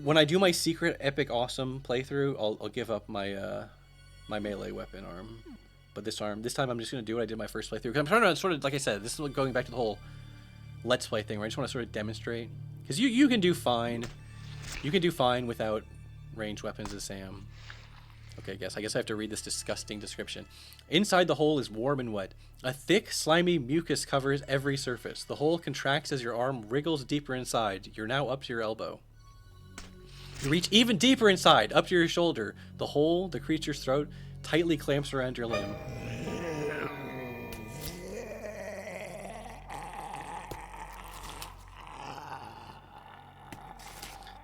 When I do my secret epic awesome playthrough, I'll give up my my melee weapon arm. But this time I'm just going to do what I did my first playthrough. Because I'm trying to sort of, like I said, this is going back to the whole Let's Play thing, where I just want to sort of demonstrate. Because you can do fine. You can do fine without ranged weapons as Sam. Okay, I guess I have to read this disgusting description. Inside the hole is warm and wet. A thick, slimy mucus covers every surface. The hole contracts as your arm wriggles deeper inside. You're now up to your elbow. You reach even deeper inside, up to your shoulder. The hole, the creature's throat, tightly clamps around your limb.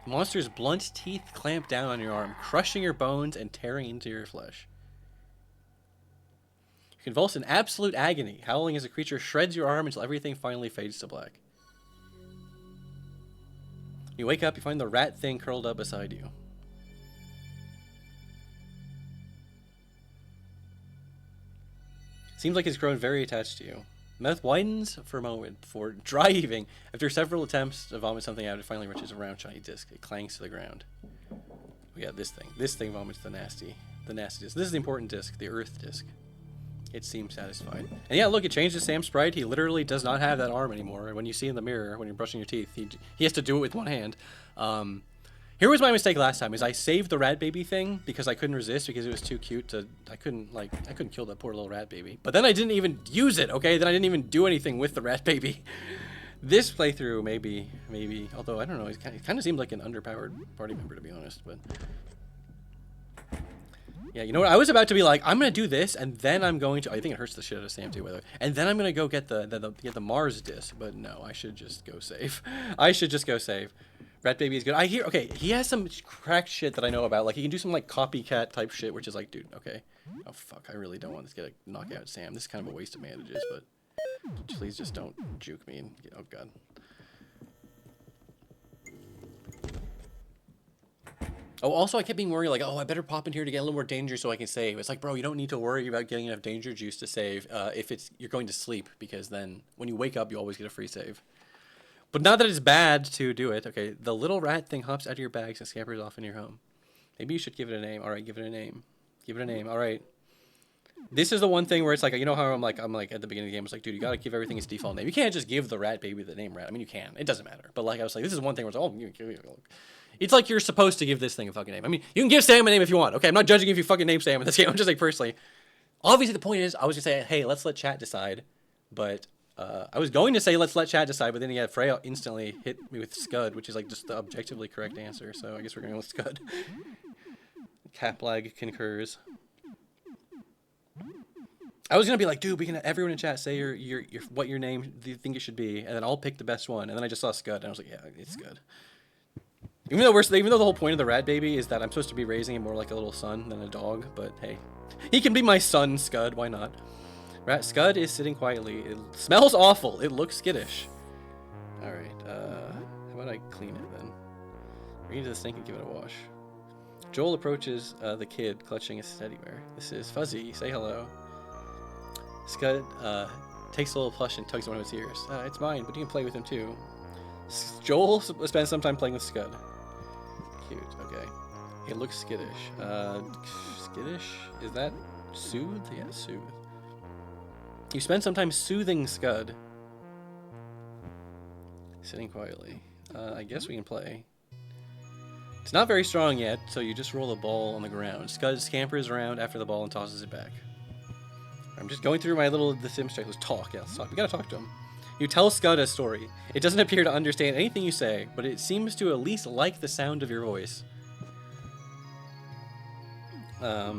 The monster's blunt teeth clamp down on your arm, crushing your bones and tearing into your flesh. You convulse in absolute agony, howling as the creature shreds your arm until everything finally fades to black. You wake up, you find the rat thing curled up beside you. Seems like it's grown very attached to you. Mouth widens for a moment before dry heaving. After several attempts to vomit something out, it finally reaches a round, shiny disc. It clangs to the ground. We got this thing. This thing vomits the nasty disc. This is the important disc, the Earth disc. It seems satisfied. And yeah, look, it changes Sam's sprite. He literally does not have that arm anymore. And when you see in the mirror, when you're brushing your teeth, he has to do it with one hand. Here was my mistake last time, is I saved the rat baby thing because I couldn't resist, because it was too cute to, I couldn't kill that poor little rat baby. But then I didn't even use it, okay? Then I didn't even do anything with the rat baby. This playthrough, maybe, although I don't know, it kind of seemed like an underpowered party member, to be honest, but... Yeah, you know what? I was about to be like, I'm gonna do this, and then I'm going to. I think it hurts the shit out of Sam too, by the way. And then I'm gonna go get the Mars disc. But no, I should just go save. I should just go save. Rat Baby is good. I hear. Okay, he has some cracked shit that I know about. Like he can do some like copycat type shit, which is like, dude, okay. Oh fuck, I really don't want this guy to knock out Sam. This is kind of a waste of bandages, but please just don't juke me. And oh god. Oh, also, I kept being worried, like, oh, I better pop in here to get a little more danger so I can save. It's like, bro, you don't need to worry about getting enough danger juice to save if you're going to sleep, because then when you wake up, you always get a free save. But not that it's bad to do it. Okay, the little rat thing hops out of your bags and scampers off in your home. Maybe you should give it a name. All right, give it a name. Give it a name. All right. This is the one thing where it's like, you know how I'm like at the beginning of the game, it's like, dude, you gotta give everything its default name. You can't just give the rat baby the name rat. I mean, you can. It doesn't matter. But like, I was like, this is one thing where it's like, oh, it's like you're supposed to give this thing a fucking name. I mean, you can give Sam a name if you want. Okay, I'm not judging if you fucking name Sam in this game. I'm just like, personally. Obviously, the point is, I was gonna say, hey, let's let chat decide. But I was going to say, let's let chat decide. But then yeah, Freya instantly hit me with Scud, which is like just the objectively correct answer. So I guess we're going with Scud. Caplag concurs. I was gonna be like, dude, we can have everyone in chat say your what your name you think it should be, and then I'll pick the best one. And then I just saw Scud, and I was like, yeah, it's Scud. Even though the whole point of the rat baby is that I'm supposed to be raising him more like a little son than a dog, but hey, he can be my son, Scud. Why not? Scud is sitting quietly. It smells awful. It looks skittish. All right. How about I clean it then? Bring it to the sink and give it a wash. Joel approaches the kid, clutching his teddyware. This is Fuzzy. Say hello. Scud takes a little plush and tugs one of his ears. It's mine, but you can play with him too. Joel spends some time playing with Scud. Cute. Okay. It looks skittish. Skittish? Is that soothe? Yeah, soothe. You spend some time soothing Scud. Sitting quietly. I guess we can play. It's not very strong yet, so you just roll a ball on the ground. Scud scampers around after the ball and tosses it back. I'm just going through my little The Sims check. Let's talk. Yeah, let's talk. We gotta talk to him. You tell Scud a story. It doesn't appear to understand anything you say, but it seems to at least like the sound of your voice. I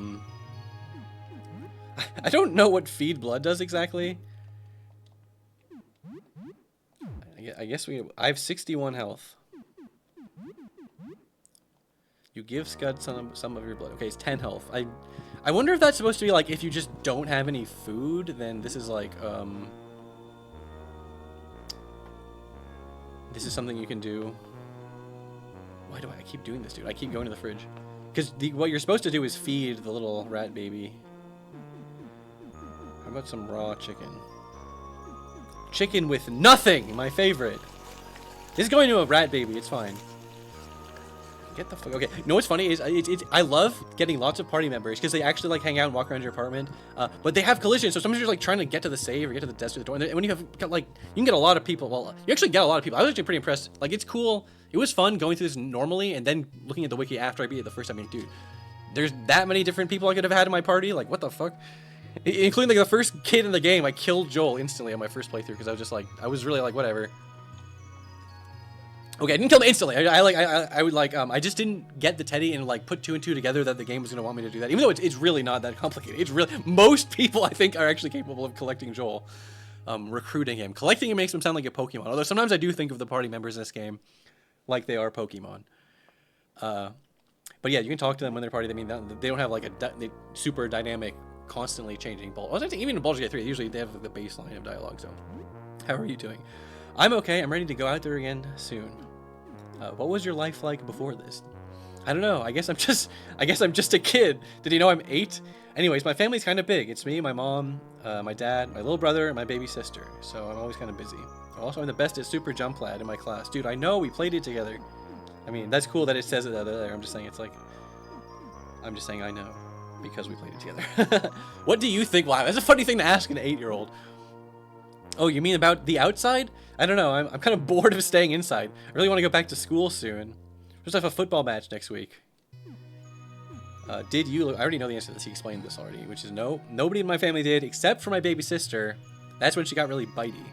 don't know what feed blood does exactly. I guess I have 61 health. You give Scud some of your blood. Okay, it's 10 health. I wonder if that's supposed to be like, if you just don't have any food, then this is like, this is something you can do. Why do I keep doing this, dude? I keep going to the fridge. Because what you're supposed to do is feed the little rat baby. How about some raw chicken? Chicken with nothing! My favorite. This is going to a rat baby. It's fine. Get the fuck. Okay. You know what's funny is I love getting lots of party members because they actually like hang out and walk around your apartment. But they have collisions, so sometimes you're like trying to get to the save or get to the desk or the door. And when you have got like, you can get a lot of people. Well, you actually get a lot of people. I was actually pretty impressed. Like, it's cool. It was fun going through this normally and then looking at the wiki after I beat it the first time. I mean, dude, there's that many different people I could have had in my party. Like, what the fuck? Including like the first kid in the game. I killed Joel instantly on my first playthrough because I was just like, I was really like, whatever. Okay, I didn't kill him instantly. I just didn't get the teddy and like put 2 and 2 together that the game was gonna want me to do that. Even though it's really not that complicated. It's really, most people I think are actually capable of collecting Joel, recruiting him. Collecting him makes him sound like a Pokemon. Although sometimes I do think of the party members in this game like they are Pokemon. But yeah, you can talk to them when they're party. I mean, they don't have like a super dynamic, constantly changing ball. Well, even in Baldur's Gate 3, usually they have the baseline of dialogue. So, how are you doing? I'm okay. I'm ready to go out there again soon. What was your life like before this? I don't know. I guess I'm just a kid. Did you know I'm 8? Anyways, my family's kind of big. It's me, my mom, my dad, my little brother, and my baby sister. So I'm always kind of busy. Also, I'm the best at Super Jump Lad in my class. Dude, I know we played it together. I mean, that's cool that it says it there. I'm just saying I know because we played it together. What do you think? Wow, that's a funny thing to ask an 8-year-old. Oh, you mean about the outside? I don't know. I'm kind of bored of staying inside. I really want to go back to school soon. Just have a football match next week. Did you? I already know the answer to this. He explained this already, which is no. Nobody in my family did, except for my baby sister. That's when she got really bitey.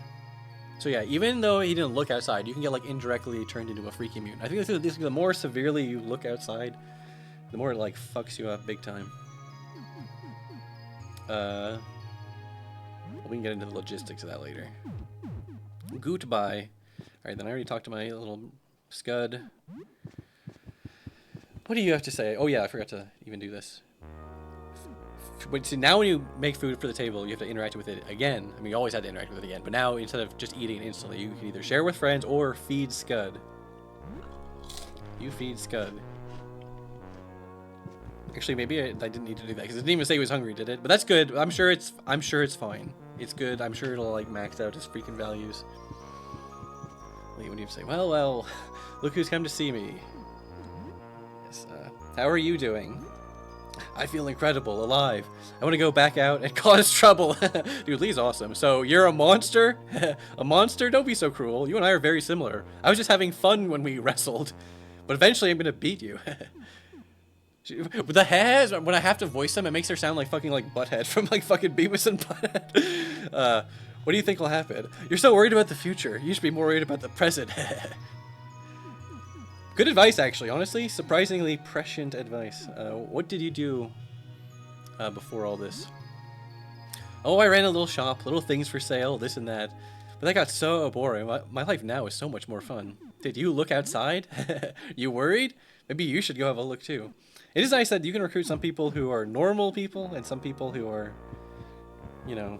So yeah, even though he didn't look outside, you can get like indirectly turned into a freaky mutant. I think the more severely you look outside, the more it like fucks you up big time. We can get into the logistics of that later. Goodbye. Alright, then I already talked to my little scud. What do you have to say? Oh yeah, I forgot to even do this. But see, now when you make food for the table, you have to interact with it again. I mean, you always had to interact with it again, but now instead of just eating it instantly, you can either share with friends or feed Scud. You feed Scud. Actually, maybe I didn't need to do that because it didn't even say he was hungry, did it? But that's good. I'm sure it's fine. It's good. I'm sure it'll like max out his freaking values. Wait, what do you have to say? Well, look who's come to see me. Yes, how are you doing? I feel incredible, alive. I want to go back out and cause trouble. Dude, Lee's awesome. So, you're a monster? A monster? Don't be so cruel. You and I are very similar. I was just having fun when we wrestled. But eventually I'm going to beat you. With the hairs, when I have to voice them, it makes her sound like fucking like Butthead from like fucking Beavis and Butthead. What do you think will happen? You're so worried about the future. You should be more worried about the present. Good advice, actually. Honestly, surprisingly prescient advice. What did you do before all this? Oh, I ran a little shop, little things for sale, this and that. But that got so boring. My life now is so much more fun. Did you look outside? You worried? Maybe you should go have a look too. It is nice that you can recruit some people who are normal people and some people who are, you know,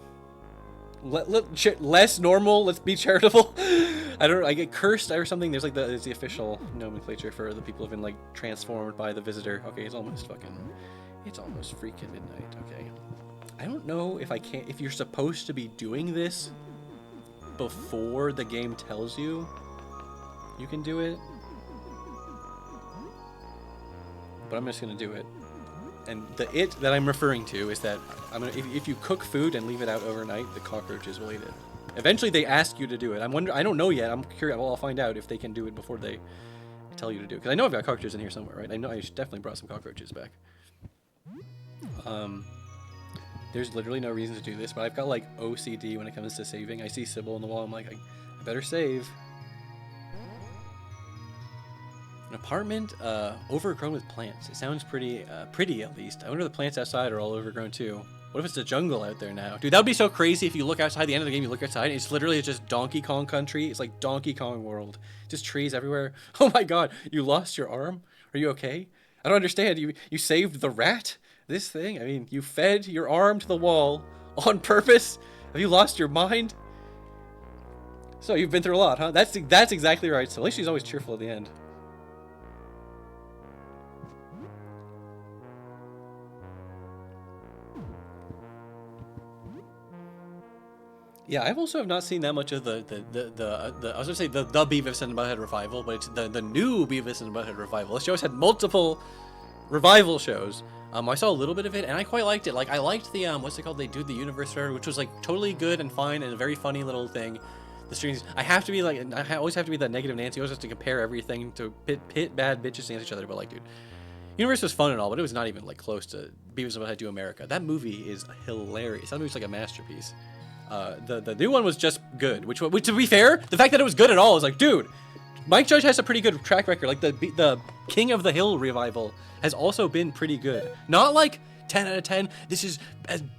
less normal. Let's be charitable. I don't know. I get cursed or something. There's like there's the official nomenclature for the people who've been like transformed by the visitor. Okay, it's almost freaking midnight. Okay, I don't know if you're supposed to be doing this before the game tells you you can do it, but I'm just gonna do it. And the it that I'm referring to is that if you cook food and leave it out overnight, the cockroaches will eat it. Eventually, they ask you to do it. I don't know yet. I'm curious. Well, I'll find out if they can do it before they tell you to do it. Because I know I've got cockroaches in here somewhere, right? I know I definitely brought some cockroaches back. There's literally no reason to do this, but I've got like OCD when it comes to saving. I see Sybil on the wall. I'm like, I better save. An apartment overgrown with plants. It sounds pretty at least. I wonder if the plants outside are all overgrown too. What if it's a jungle out there now? Dude, that would be so crazy if you look outside the end of the game, you look outside, and it's literally just Donkey Kong country. It's like Donkey Kong world. Just trees everywhere. Oh my god, you lost your arm? Are you okay? I don't understand. You saved the rat? This thing? I mean, you fed your arm to the wall on purpose? Have you lost your mind? So you've been through a lot, huh? That's exactly right. So at least she's always cheerful at the end. Yeah, I've also have not seen that much of the I was gonna say the Beavis and Butthead revival, but it's the new Beavis and Butthead revival. This show has had multiple revival shows. I saw a little bit of it and I quite liked it. Like I liked the what's it called? They do the universe fair, which was like totally good and fine and a very funny little thing. The strings. I always have to be that negative Nancy. I always have to compare everything to pit bad bitches against each other. But like, dude, universe was fun and all, but it was not even like close to Beavis and Butthead Do America. That movie is hilarious. That movie's like a masterpiece. The new one was just good, which to be fair, the fact that it was good at all is like, dude, Mike Judge has a pretty good track record. Like the King of the Hill revival has also been pretty good. Not like 10 out of 10. This is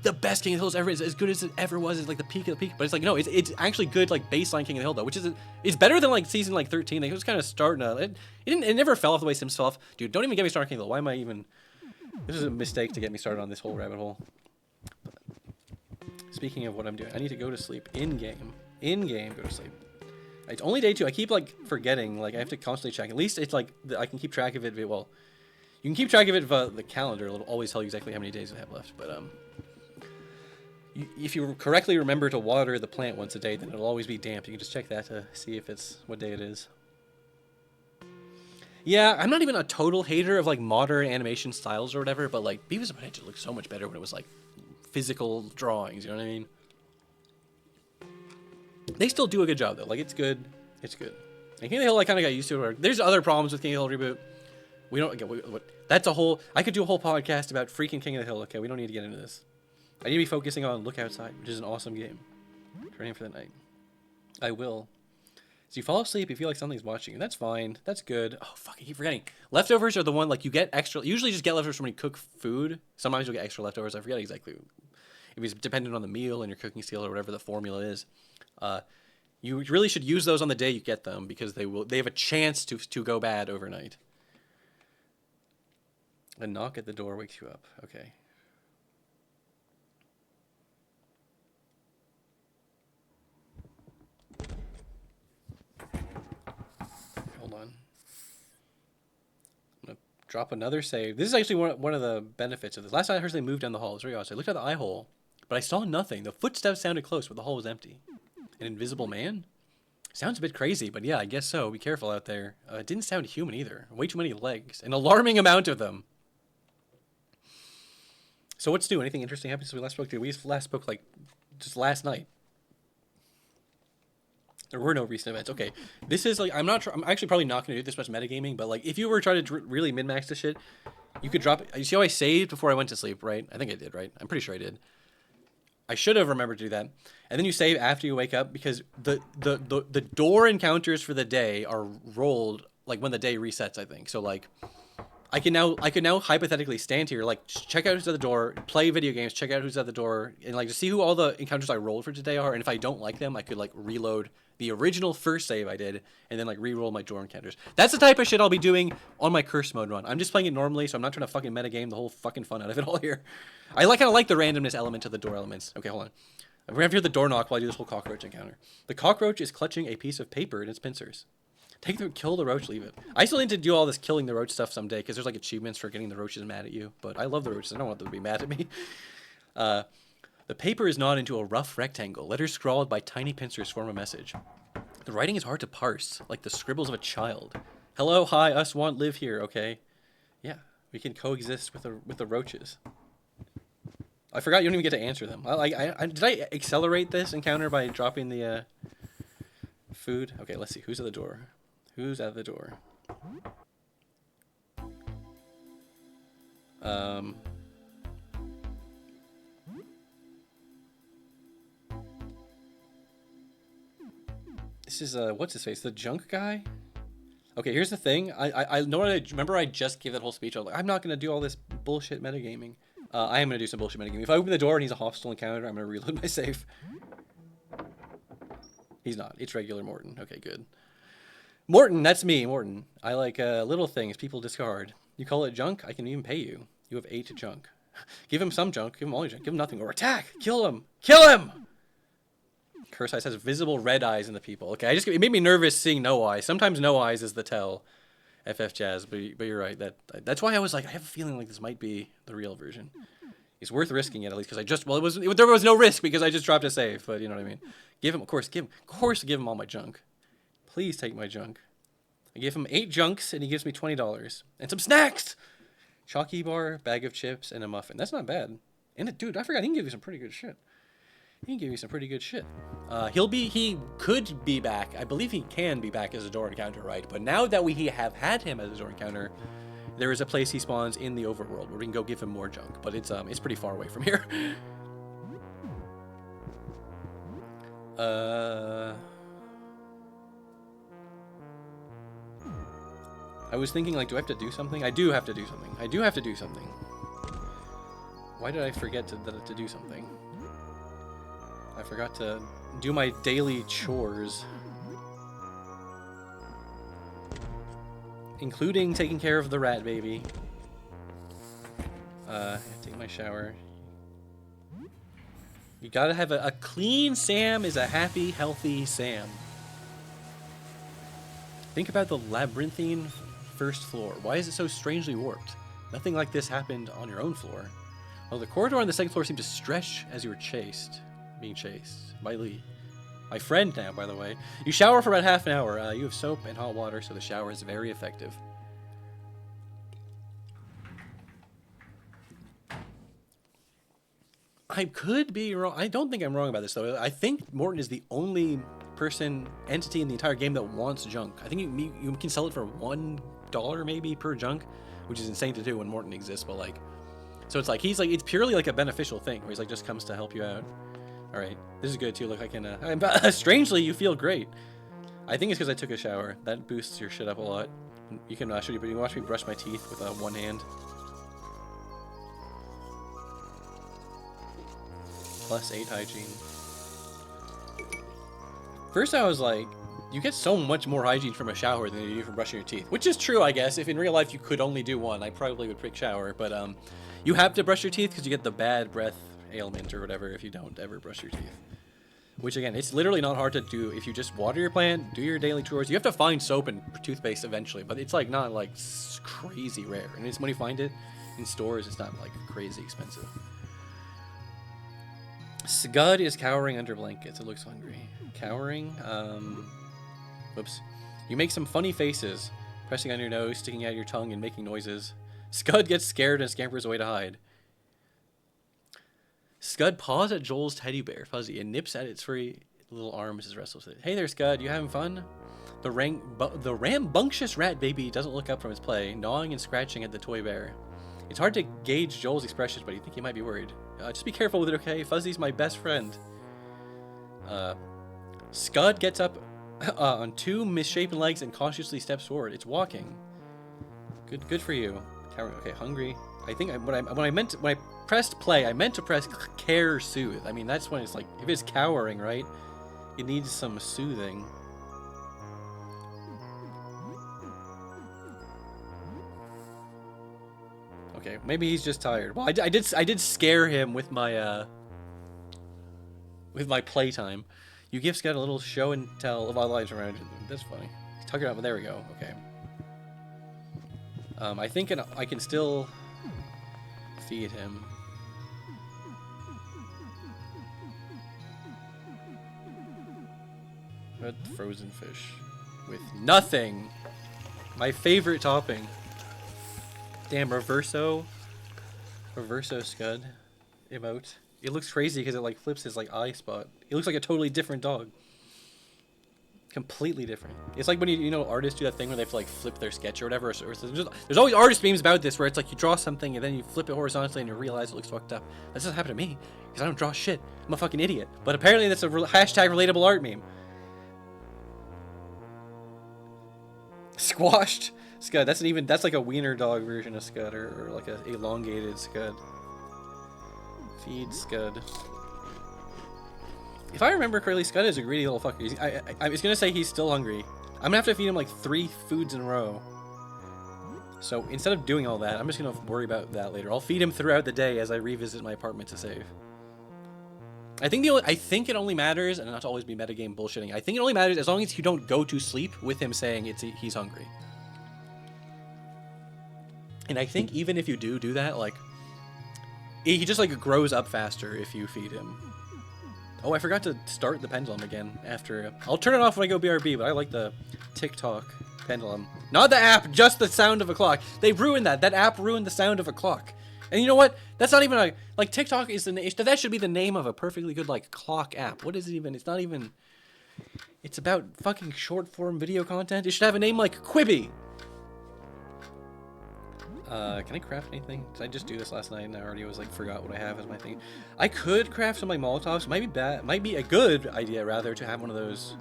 the best King of the Hill ever. It's as good as it ever was. It's like the peak of the peak. But it's like, no, it's actually good, like, baseline King of the Hill, though, which is, it's better than, like, season, like, 13. It was kind of starting to, it never fell off the way Sims fell off. Dude, don't even get me started on King of the Hill. Why am I even, this is a mistake to get me started on this whole rabbit hole. But speaking of what I'm doing, I need to go to sleep in-game. In-game, go to sleep. It's only day 2. I keep, like, forgetting. Like, I have to constantly check. At least it's, like, I can keep track of it. Well, you can keep track of it via the calendar. It'll always tell you exactly how many days I have left. But, if you correctly remember to water the plant once a day, then it'll always be damp. You can just check that to see if it's what day it is. Yeah, I'm not even a total hater of, like, modern animation styles or whatever, but, like, Beavis and Butthead looked so much better when it was, like, physical drawings, you know what I mean? They still do a good job, though. Like, it's good. It's good. And King of the Hill, I kind of got used to it. There's other problems with King of the Hill reboot. We don't get that's a whole. I could do a whole podcast about freaking King of the Hill. Okay, we don't need to get into this. I need to be focusing on Look Outside, which is an awesome game. Training for the night. I will. So you fall asleep, you feel like something's watching you. That's fine. That's good. Oh, fuck, I keep forgetting. Leftovers are the one, like, you get extra. Usually just get leftovers when you cook food. Sometimes you'll get extra leftovers. I forget exactly. If it's dependent on the meal and your cooking skill or whatever the formula is. You really should use those on the day you get them because they have a chance to go bad overnight. A knock at the door wakes you up. Okay. Hold on. I'm gonna drop another save. This is actually one of the benefits of this. Last time I heard they moved down the hall. It was very awesome. I looked at the eye hole, but I saw nothing. The footsteps sounded close, but the hall was empty. An invisible man? Sounds a bit crazy, but yeah, I guess so. Be careful out there. It didn't sound human either. Way too many legs. An alarming amount of them. So what's new? Anything interesting happened since we last spoke to you? We last spoke, like, just last night. There were no recent events. Okay, this is, like, I'm actually probably not going to do this much metagaming, but, like, if you were trying to really min-max this shit, you could drop it. You see how I saved before I went to sleep, right? I think I did, right? I'm pretty sure I did. I should have remembered to do that. And then you save after you wake up because the door encounters for the day are rolled, like, when the day resets, I think. So, like, I could now hypothetically stand here, like, check out who's at the door, play video games, check out who's at the door, and, like, to see who all the encounters I rolled for today are. And if I don't like them, I could, like, reload the original first save I did, and then, like, re-roll my door encounters. That's the type of shit I'll be doing on my curse mode run. I'm just playing it normally, so I'm not trying to fucking metagame the whole fucking fun out of it all here. I kind of like the randomness element to the door elements. Okay, hold on. We're gonna have to hear the door knock while I do this whole cockroach encounter. The cockroach is clutching a piece of paper in its pincers. Kill the roach, leave it. I still need to do all this killing the roach stuff someday, because there's, like, achievements for getting the roaches mad at you. But I love the roaches. I don't want them to be mad at me. The paper is gnawed into a rough rectangle. Letters scrawled by tiny pincers form a message. The writing is hard to parse, like the scribbles of a child. Hello, hi, us want live here, okay? Yeah, we can coexist with the roaches. I forgot you don't even get to answer them. Did I accelerate this encounter by dropping the food? Okay, let's see. Who's at the door? Who's at the door? This is what's his face? The junk guy? Okay, here's the thing. I know what I remember. I just gave that whole speech. I was like, I'm not gonna do all this bullshit metagaming. I am gonna do some bullshit metagaming. If I open the door and he's a hostile encounter, I'm gonna reload my save. He's not. It's regular Morton. Okay, good. Morton, that's me, Morton. I like little things people discard. You call it junk? I can even pay you. You have 8 junk. Give him some junk. Give him all your junk. Give him nothing. Or attack. Kill him. Kill him! Curse Eyes has visible red eyes in the people. Okay, it made me nervous seeing no eyes. Sometimes no eyes is the tell. FF Jazz, but you're right. That's why I was like, I have a feeling like this might be the real version. It's worth risking it at least because there was no risk because I just dropped a save. But you know what I mean. Give him all my junk. Please take my junk. I give him 8 junks and he gives me $20 and some snacks. Chalky bar, bag of chips, and a muffin. That's not bad. And dude, I forgot he can give you some pretty good shit. He could be back. I believe he can be back as a door encounter, right? But now that we have had him as a door encounter, there is a place he spawns in the overworld where we can go give him more junk. But it's pretty far away from here. I was thinking, like, do I have to do something? I do have to do something. Why did I forget to do something? I forgot to do my daily chores. Including taking care of the rat baby. Take my shower. You gotta have a clean Sam is a happy, healthy Sam. Think about the labyrinthine first floor. Why is it so strangely warped? Nothing like this happened on your own floor. Well, the corridor on the second floor seemed to stretch as you were being chased by Lee. My friend now, by the way. You shower for about half an hour. You have soap and hot water, so the shower is very effective. I could be wrong. I don't think I'm wrong about this, though. I think Morton is the only entity in the entire game that wants junk. I think you can sell it for $1 maybe per junk, which is insane to do when Morton exists, but like... So it's like, it's purely like a beneficial thing, where he's like, just comes to help you out. Alright, this is good too. Look, I can, strangely, you feel great. I think it's because I took a shower. That boosts your shit up a lot. You can, you can watch me brush my teeth with one hand. +8 hygiene. First I was like, you get so much more hygiene from a shower than you do from brushing your teeth. Which is true, I guess. If in real life you could only do one, I probably would pick shower. But you have to brush your teeth because you get the bad breath ailment or whatever if you don't ever brush your teeth. Which again, it's literally not hard to do if you just water your plant, do your daily chores. You have to find soap and toothpaste eventually, but it's like not like crazy rare. And it's when you find it in stores, it's not like crazy expensive. Scud is cowering under blankets. It looks hungry. Cowering? Whoops. You make some funny faces, pressing on your nose, sticking out your tongue, and making noises. Scud gets scared and scampers away to hide. Scud paws at Joel's teddy bear, Fuzzy, and nips at its furry little arms as it wrestles it. Hey there, Scud. You having fun? The rambunctious rat baby doesn't look up from its play, gnawing and scratching at the toy bear. It's hard to gauge Joel's expressions, but you think he might be worried. Just be careful with it, okay? Fuzzy's my best friend. Scud gets up on two misshapen legs and cautiously steps forward. It's walking. Good for you. Okay, hungry. I think when I pressed play, I meant to press care soothe. I mean, that's when it's like, if it's cowering, right? It needs some soothing. Okay, maybe he's just tired. Well, I did scare him with my playtime. You give Scott a little show and tell of our lives around you. That's funny. Tuck it up. There we go. Okay. I think I can still feed him. Red frozen fish with nothing. My favorite topping. Damn, Reverso Scud emote. It looks crazy because it like flips his like eye spot. It looks like a totally different dog. Completely different. It's like when you know artists do that thing where they have to like flip their sketch or whatever. Or there's always artist memes about this where it's like you draw something and then you flip it horizontally and you realize it looks fucked up. That doesn't happen to me because I don't draw shit. I'm a fucking idiot. But apparently that's a hashtag relatable art meme. Squashed Scud. That's like a wiener dog version of Scud or like a elongated Scud. Feed Scud. If I remember correctly, Scud is a greedy little fucker. I was gonna say he's still hungry. I'm gonna have to feed him like 3 foods in a row. So instead of doing all that, I'm just gonna worry about that later. I'll feed him throughout the day as I revisit my apartment to save. I think it only matters, and not to always be metagame bullshitting. I think it only matters as long as you don't go to sleep with him saying he's hungry. And I think even if you do that, like he just like grows up faster if you feed him. Oh, I forgot to start the pendulum again after. I'll turn it off when I go BRB, but I like the TikTok pendulum. Not the app, just the sound of a clock. They ruined that. That app ruined the sound of a clock. And you know what? That's not even like TikTok is that should be the name of a perfectly good like clock app. What is it even? It's not even. It's about fucking short form video content. It should have a name like Quibi. Can I craft anything? Did I just do this last night and I already was like forgot what I have as my thing? I could craft some like Molotovs. Might be a good idea rather to have one of those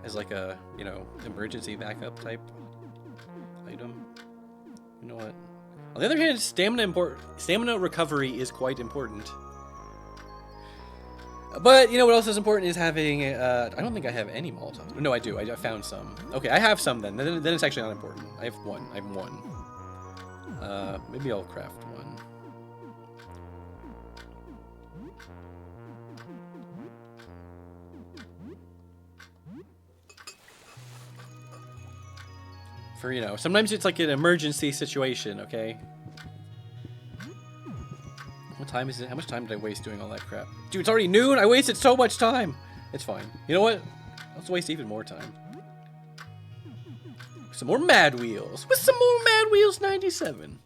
as like a, you know, emergency backup type item. You know what? On the other hand, stamina recovery is quite important. But, you know what else is important is having, I don't think I have any Molotovs. No, I do. I found some. Okay, I have some then. Then it's actually not important. I have one. I have one. Maybe I'll craft one. For, you know, sometimes it's like an emergency situation, okay? What time is it? How much time did I waste doing all that crap? Dude, it's already noon! I wasted so much time! It's fine. You know what? Let's waste even more time. Some more Mad Wheels! With some more Mad Wheels 97!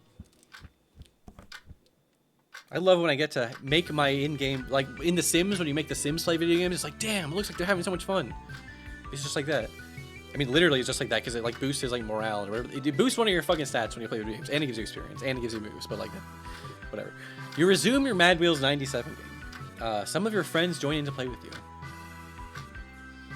I love when I get to make my in-game... Like, in The Sims, when you make The Sims play video games, it's like, damn, it looks like they're having so much fun. It's just like that. I mean, literally, it's just like that, because it, like, boosts his, like, morale, or whatever. It boosts one of your fucking stats when you play video games, and it gives you experience, and it gives you moves, but, like, whatever. You resume your Mad Wheels 97 game. Some of your friends join in to play with you.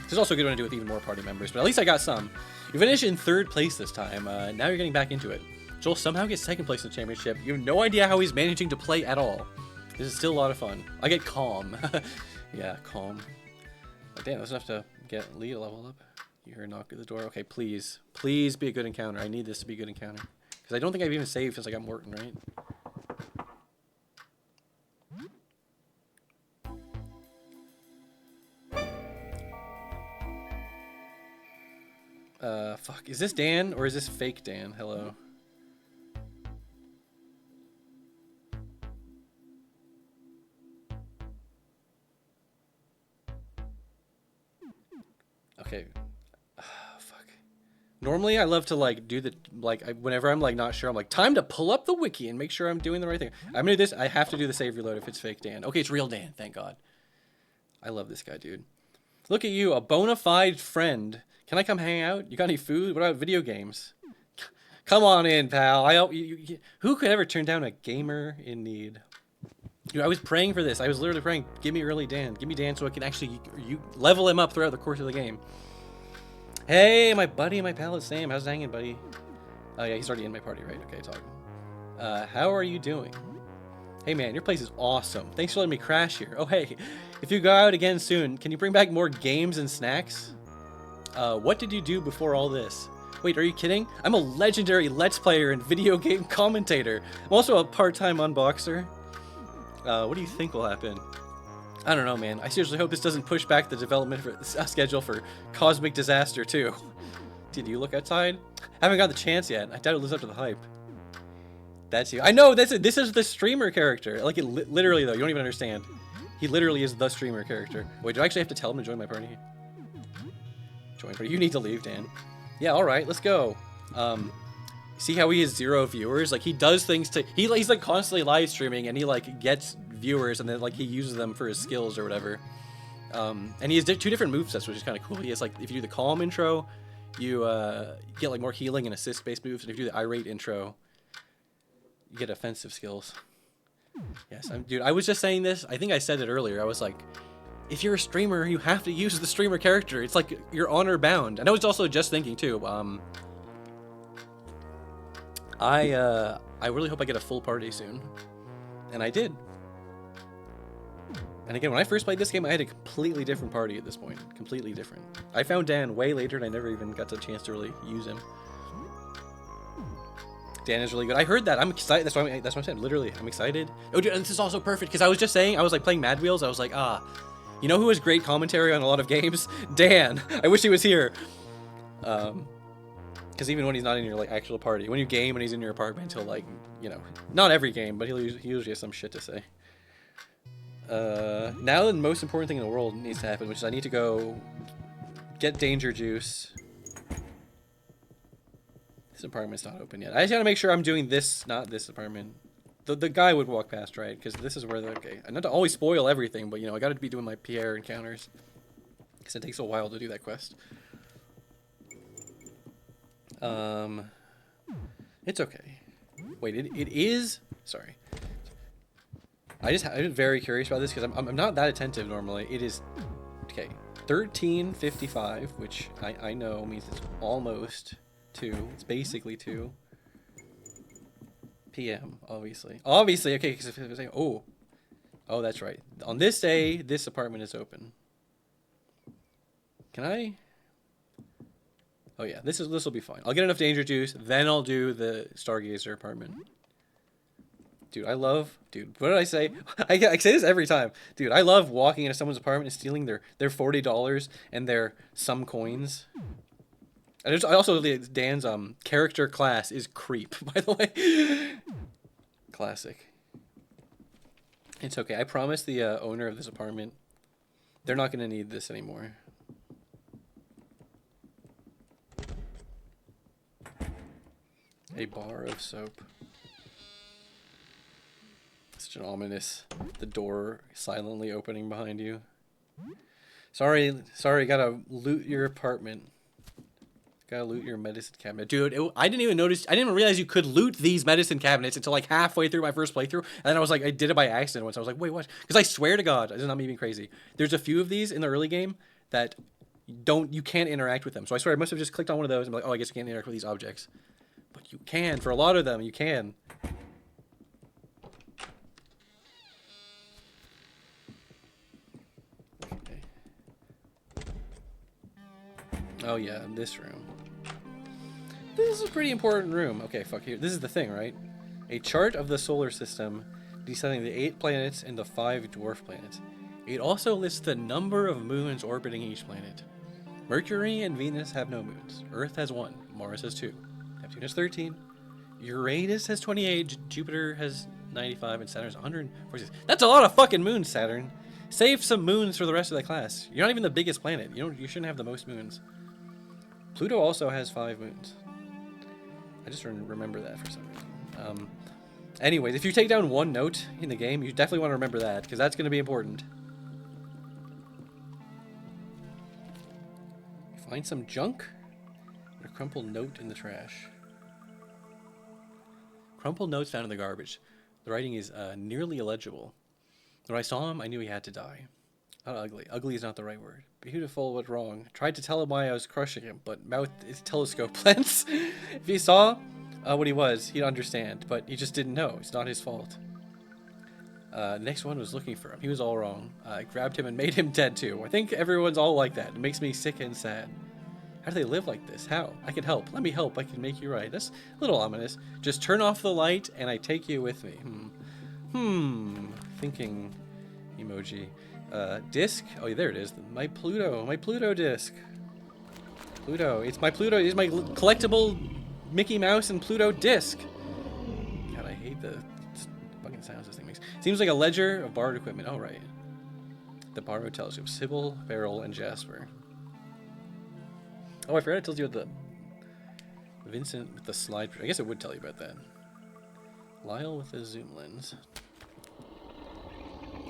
This is also a good one to do with even more party members, but at least I got some. You finished in 3rd place this time. Now you're getting back into it. Joel somehow gets 2nd place in the championship. You have no idea how he's managing to play at all. This is still a lot of fun. I get calm. Yeah, calm. Oh, damn, that's enough to get Lee to level up. You hear a knock at the door. Okay, please. Please be a good encounter. I need this to be a good encounter. Because I don't think I've even saved since I got Morton, right? Fuck. Is this Dan or is this fake Dan? Hello. Okay. Fuck. Normally I love to like do the, like, whenever I'm like not sure, I'm like, time to pull up the wiki and make sure I'm doing the right thing. I'm gonna do this. I have to do the save reload if it's fake Dan. Okay, it's real Dan. Thank God. I love this guy, dude. Look at you, a bona fide friend. Can I come hang out? You got any food? What about video games? Come on in, pal. Who could ever turn down a gamer in need? Dude, I was praying for this. I was literally praying, give me early Dan. Give me Dan so I can actually level him up throughout the course of the game. Hey, my buddy, my pal is Sam. How's it hanging, buddy? Oh, yeah, he's already in my party, right? Okay, talking. How are you doing? Hey, man, your place is awesome. Thanks for letting me crash here. Oh, hey, if you go out again soon, can you bring back more games and snacks? What did you do before all this? Wait, are you kidding? I'm a legendary Let's Player and video game commentator. I'm also a part-time unboxer. What do you think will happen? I don't know, man. I seriously hope this doesn't push back the development schedule for Cosmic Disaster 2. Did you look outside? Haven't got the chance yet. I doubt it lives up to the hype. That's you. I know, that's it. This is the streamer character. Like, literally, though, you don't even understand. He literally is the streamer character. Wait, do I actually have to tell him to join my party? Join party. You need to leave, Dan. Yeah, alright, let's go. See how he has 0 viewers? Like, he does things to... He's, like, constantly live streaming, and he, like, gets viewers, and then, like, he uses them for his skills or whatever. And he has 2 different movesets, which is kind of cool. He has, like, if you do the calm intro, you get, like, more healing and assist-based moves, and if you do the irate intro, you get offensive skills. Yes, dude, I was just saying this. I think I said it earlier. I was like, if you're a streamer, you have to use the streamer character. It's like you're honor bound. And I was also just thinking too. I really hope I get a full party soon, and I did. And again, when I first played this game, I had a completely different party at this point. Completely different. I found Dan way later, and I never even got the chance to really use him. Dan is really good. I heard that. I'm excited. That's what I'm saying. Literally, I'm excited. Oh, dude, and this is also perfect because I was just saying, I was like playing Mad Wheels. I was like, you know who has great commentary on a lot of games? Dan. I wish he was here. Because even when he's not in your like actual party, when you game and he's in your apartment, he'll like, you know, not every game, but he usually has some shit to say. Now the most important thing in the world needs to happen, which is I need to go get Danger Juice. This apartment's not open yet. I just gotta make sure I'm doing this, not this apartment. The guy would walk past, right? Because this is where the... Okay, not to always spoil everything, but, you know, I gotta be doing my Pierre encounters. Because it takes a while to do that quest. It's okay. Wait, it is... Sorry. I'm very curious about this, because I'm not that attentive normally. It is... Okay, 13:55, which I know means it's almost 2. It's basically 2. p.m. Obviously. Obviously, okay. Because if it was saying, oh, that's right. On this day, this apartment is open. Can I? Oh yeah, this will be fine. I'll get enough danger juice, then I'll do the Stargazer apartment. Dude, dude, what did I say? I say this every time. Dude, I love walking into someone's apartment and stealing their $40 and their some coins. And I also, Dan's character class is creep, by the way. Classic. It's okay. I promise the owner of this apartment, they're not going to need this anymore. A bar of soap. Such an ominous. The door silently opening behind you. Sorry, gotta loot your apartment. Gotta loot your medicine cabinet. Dude, I didn't even realize you could loot these medicine cabinets until like halfway through my first playthrough. And then I was like, I did it by accident once. I was like, wait, what? Because I swear to God, this is not me being crazy. There's a few of these in the early game that you can't interact with them. So I swear I must have just clicked on one of those and be like, oh, I guess you can't interact with these objects. But you can, for a lot of them, you can. Okay. Oh yeah, this room. This is a pretty important room. Okay, fuck here. This is the thing, right? A chart of the solar system detailing the 8 planets and the 5 dwarf planets. It also lists the number of moons orbiting each planet. Mercury and Venus have no moons. Earth has 1. Mars has 2. Neptune has 13. Uranus has 28. Jupiter has 95. And Saturn has 146. That's a lot of fucking moons, Saturn. Save some moons for the rest of the class. You're not even the biggest planet. You shouldn't have the most moons. Pluto also has 5 moons. I just remember that for some reason. Anyways, if you take down one note in the game, you definitely want to remember that, because that's going to be important. Find some junk. A crumpled note in the trash. Crumpled notes found in the garbage. The writing is nearly illegible. When I saw him, I knew he had to die. Not ugly. Ugly is not the right word. Beautiful, but wrong. Tried to tell him why I was crushing him, but mouthed his telescope lens. If he saw what he was, he'd understand, but he just didn't know. It's not his fault. Next one was looking for him. He was all wrong. I grabbed him and made him dead too. I think everyone's all like that. It makes me sick and sad. How do they live like this? How? I can help. Let me help. I can make you right. That's a little ominous. Just turn off the light and I take you with me. Thinking emoji. Disc? Oh, there it is. My Pluto disc. Pluto. It's my collectible Mickey Mouse and Pluto disc. God, I hate the fucking sounds this thing makes. Seems like a ledger of borrowed equipment. Oh, right. The borrowed telescope. Sybil, Beryl, and Jasper. Oh, I forgot it tells you about the Vincent with the slide. I guess it would tell you about that. Lyle with the zoom lens.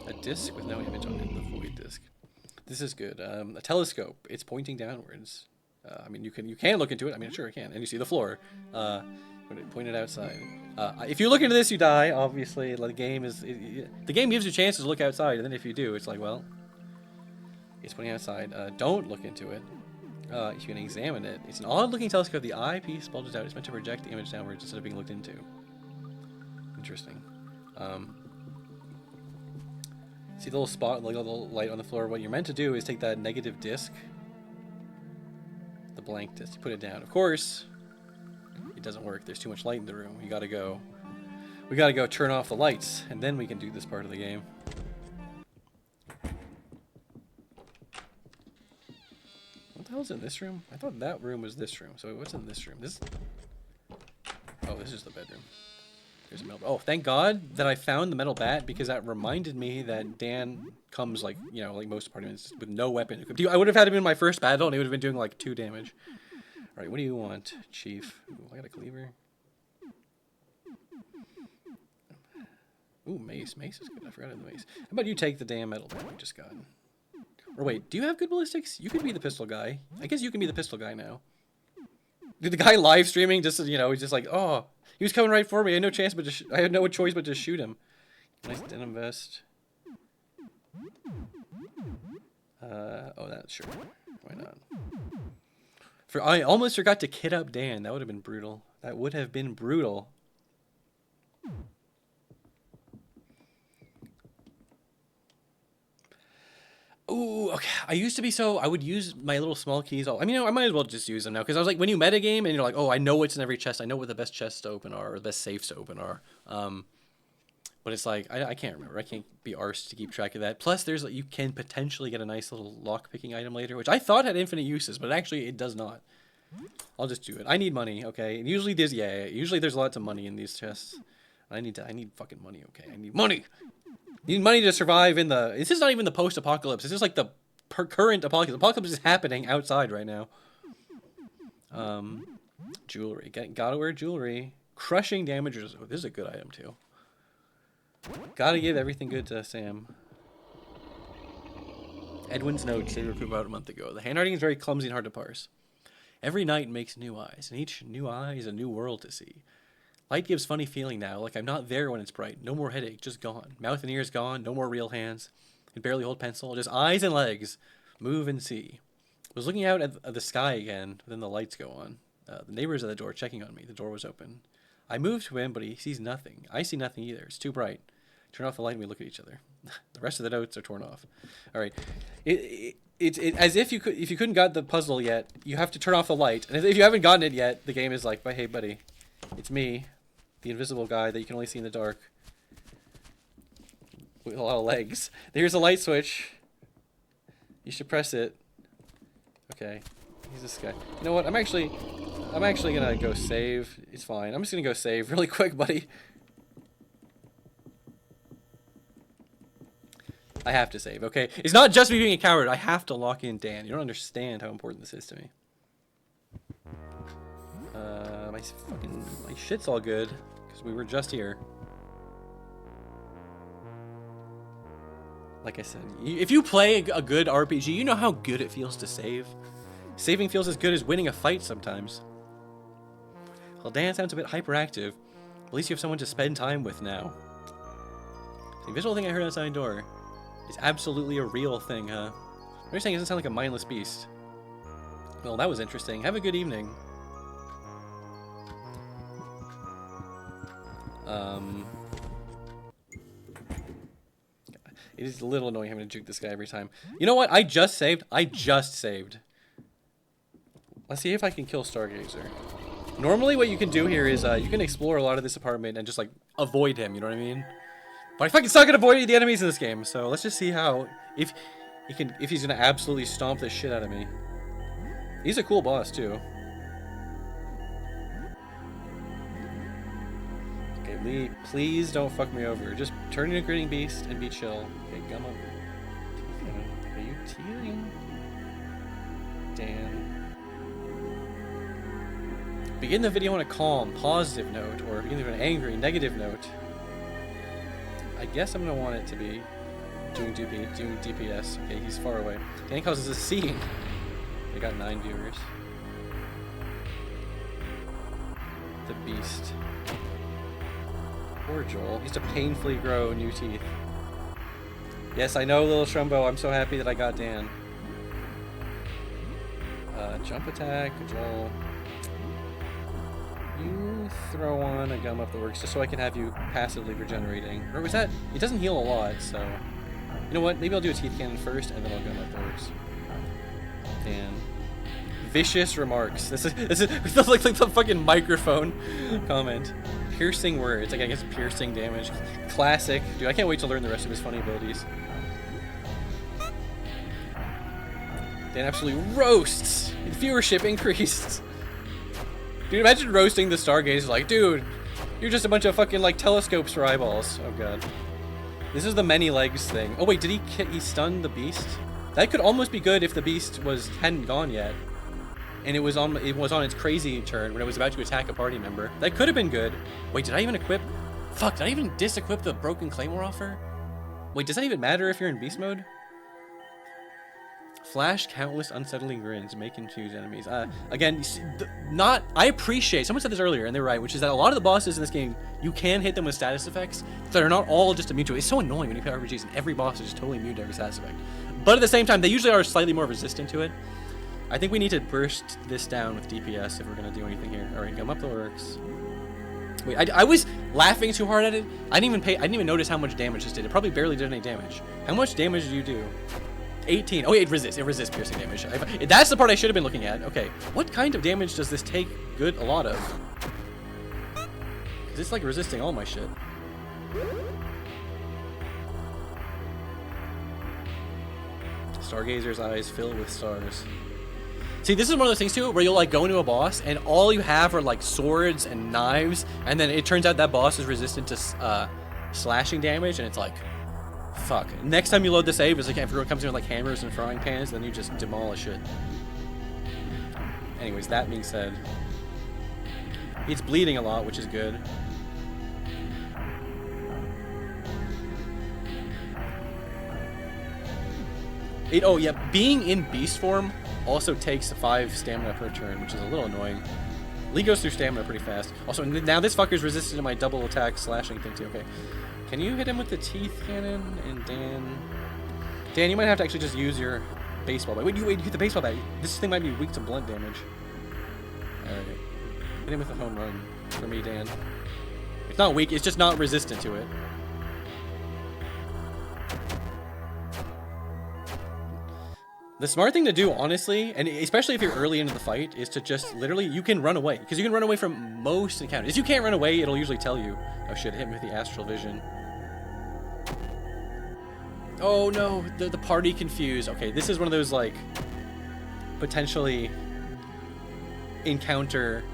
A disc with no image on it, the void disc. This is good. A telescope. It's pointing downwards. I mean, you can look into it. I mean, sure, it can. And you see the floor. When it pointed outside. If you look into this, you die. Obviously, the game gives you chances to look outside, and then if you do, it's like, well, it's pointing outside. Don't look into it. If you can examine it, it's an odd-looking telescope. The eyepiece bulges out. It's meant to project the image downwards instead of being looked into. Interesting. See the little spot, like a little light on the floor? What you're meant to do is take that negative disc, the blank disc, you put it down. Of course, it doesn't work. There's too much light in the room. We gotta go turn off the lights, and then we can do this part of the game. What the hell's in this room? I thought that room was this room. So what's in this room? Oh, this is the bedroom. There's a metal. Oh, thank God that I found the metal bat, because that reminded me that Dan comes like most apartments with no weapon. I would have had him in my first battle, and he would have been doing like 2 damage. All right, what do you want, Chief? Ooh, I got a cleaver. Ooh, mace. Mace is good. I forgot the mace. How about you take the damn metal bat we just got? Or wait, do you have good ballistics? You could be the pistol guy. I guess you can be the pistol guy now. Did the guy live streaming just he's just like, oh. He was coming right for me. I had no chance, I had no choice but to shoot him. Nice denim vest. Oh, that's sure. Why not? I almost forgot to kit up Dan. That would have been brutal. That would have been brutal. Ooh, okay. I used to be so, I would use my little small keys. I mean, I might as well just use them now. Because I was like, when you metagame and you're like, oh, I know what's in every chest. I know what the best chests to open are, or the best safes to open are. But it's like, I can't remember. I can't be arsed to keep track of that. Plus, there's like, you can potentially get a nice little lock-picking item later, which I thought had infinite uses, but actually it does not. I'll just do it. I need money, okay? And usually there's lots of money in these chests. I need fucking money, okay? I need money! You need money to survive in the... This is not even the post-apocalypse. This is like the current apocalypse. The apocalypse is happening outside right now. Jewelry. Gotta wear jewelry. Crushing damage. Oh, this is a good item, too. Gotta give everything good to Sam. Edwin's notes they were put about a month ago. The handwriting is very clumsy and hard to parse. Every night makes new eyes, and each new eye is a new world to see. Light gives funny feeling now, like I'm not there when it's bright. No more headache, just gone. Mouth and ears gone, no more real hands. Can barely hold pencil, just eyes and legs. Move and see. Was looking out at the sky again, then the lights go on. The neighbor's at the door checking on me. The door was open. I move to him, but he sees nothing. I see nothing either. It's too bright. Turn off the light and we look at each other. The rest of the notes are torn off. All right. It's as if you couldn't got the puzzle yet, you have to turn off the light. And if you haven't gotten it yet, the game is like, hey buddy, it's me, the invisible guy that you can only see in the dark. With a lot of legs. There's a light switch. You should press it. Okay. He's this guy. You know what? I'm actually gonna go save. It's fine. I'm just gonna go save really quick, buddy. I have to save, okay? It's not just me being a coward. I have to lock in Dan. You don't understand how important this is to me. My shit's all good because we were just here. Like I said, if you play a good RPG, you know how good it feels to save. Saving feels as good as winning a fight sometimes. Well, Dan sounds a bit hyperactive. At least you have someone to spend time with now. The invisible thing I heard outside the door is absolutely a real thing, huh? What you're saying doesn't sound like a mindless beast. Well, that was interesting. Have a good evening. It is a little annoying having to juke this guy every time. You know what? I just saved. Let's see if I can kill Stargazer. Normally what you can do here is you can explore a lot of this apartment and just like avoid him, you know what I mean? But I fucking suck at avoiding the enemies in this game, so let's just see how if he's gonna absolutely stomp the shit out of me. He's a cool boss too. Okay, Lee, please don't fuck me over. Just turn into a grinning beast and be chill. Okay, gum up. Are you teething? Dan. Begin the video on a calm, positive note, or begin with an angry, negative note. I guess I'm gonna want it to be doing DPS. Okay, he's far away. Dan causes a scene. They got 9 viewers. The Beast. Poor Joel. He used to painfully grow new teeth. Yes, I know, little Shrumbo. I'm so happy that I got Dan. Jump attack, Joel. You throw on a gum up the works just so I can have you passively regenerating. Or was that? It doesn't heal a lot, so... You know what? Maybe I'll do a teeth cannon first, and then I'll gum up the works. Dan. Vicious remarks. This is like the fucking microphone comment. Piercing words. Like, I guess piercing damage. Classic. Dude, I can't wait to learn the rest of his funny abilities. Dan absolutely roasts. Viewership increased. Dude, imagine roasting the Stargazer like, dude, you're just a bunch of fucking, like, telescopes for eyeballs. Oh, God. This is the many legs thing. Oh, wait, did he stun the beast? That could almost be good if the beast hadn't gone yet. And it was on its crazy turn when it was about to attack a party member. That could have been good. Wait, did I even equip... Fuck, did I even disequip the Broken Claymore offer? Wait, does that even matter if you're in beast mode? Flash countless unsettling grins, make confused enemies. Again, I appreciate, someone said this earlier, and they're right, which is that a lot of the bosses in this game, you can hit them with status effects that are not all just immune to it. It's so annoying when you play RPGs and every boss is just totally immune to every status effect. But at the same time, they usually are slightly more resistant to it. I think we need to burst this down with DPS if we're going to do anything here. Alright, gum up the works. Wait, I was laughing too hard at it. I didn't even notice how much damage this did. It probably barely did any damage. How much damage do you do? 18. Oh, it resists. It resists piercing damage. That's the part I should have been looking at. Okay. What kind of damage does this take a lot of? Because it's like resisting all my shit. Stargazer's eyes fill with stars. See, this is one of those things too, where you'll like go into a boss and all you have are like swords and knives, and then it turns out that boss is resistant to slashing damage, and it's like, fuck. Next time you load the save, it's like everyone comes in with like hammers and frying pans, then you just demolish it. Anyways, that being said, it's bleeding a lot, which is good. Oh yeah, being in beast form also takes 5 stamina per turn, which is a little annoying. Lee goes through stamina pretty fast. Also, now this fucker's resistant to my double attack slashing thing too. Okay, can you hit him with the teeth cannon? And Dan, you might have to actually just use your baseball bat. Wait, you hit the baseball bat. This thing might be weak to blunt damage. All right, hit him with a home run for me, Dan. It's not weak. It's just not resistant to it. The smart thing to do, honestly, and especially if you're early into the fight, is to just literally, you can run away. Because you can run away from most encounters. If you can't run away, it'll usually tell you. Oh shit, hit me with the astral vision. Oh no, the party confused. Okay, this is one of those, like, potentially encounter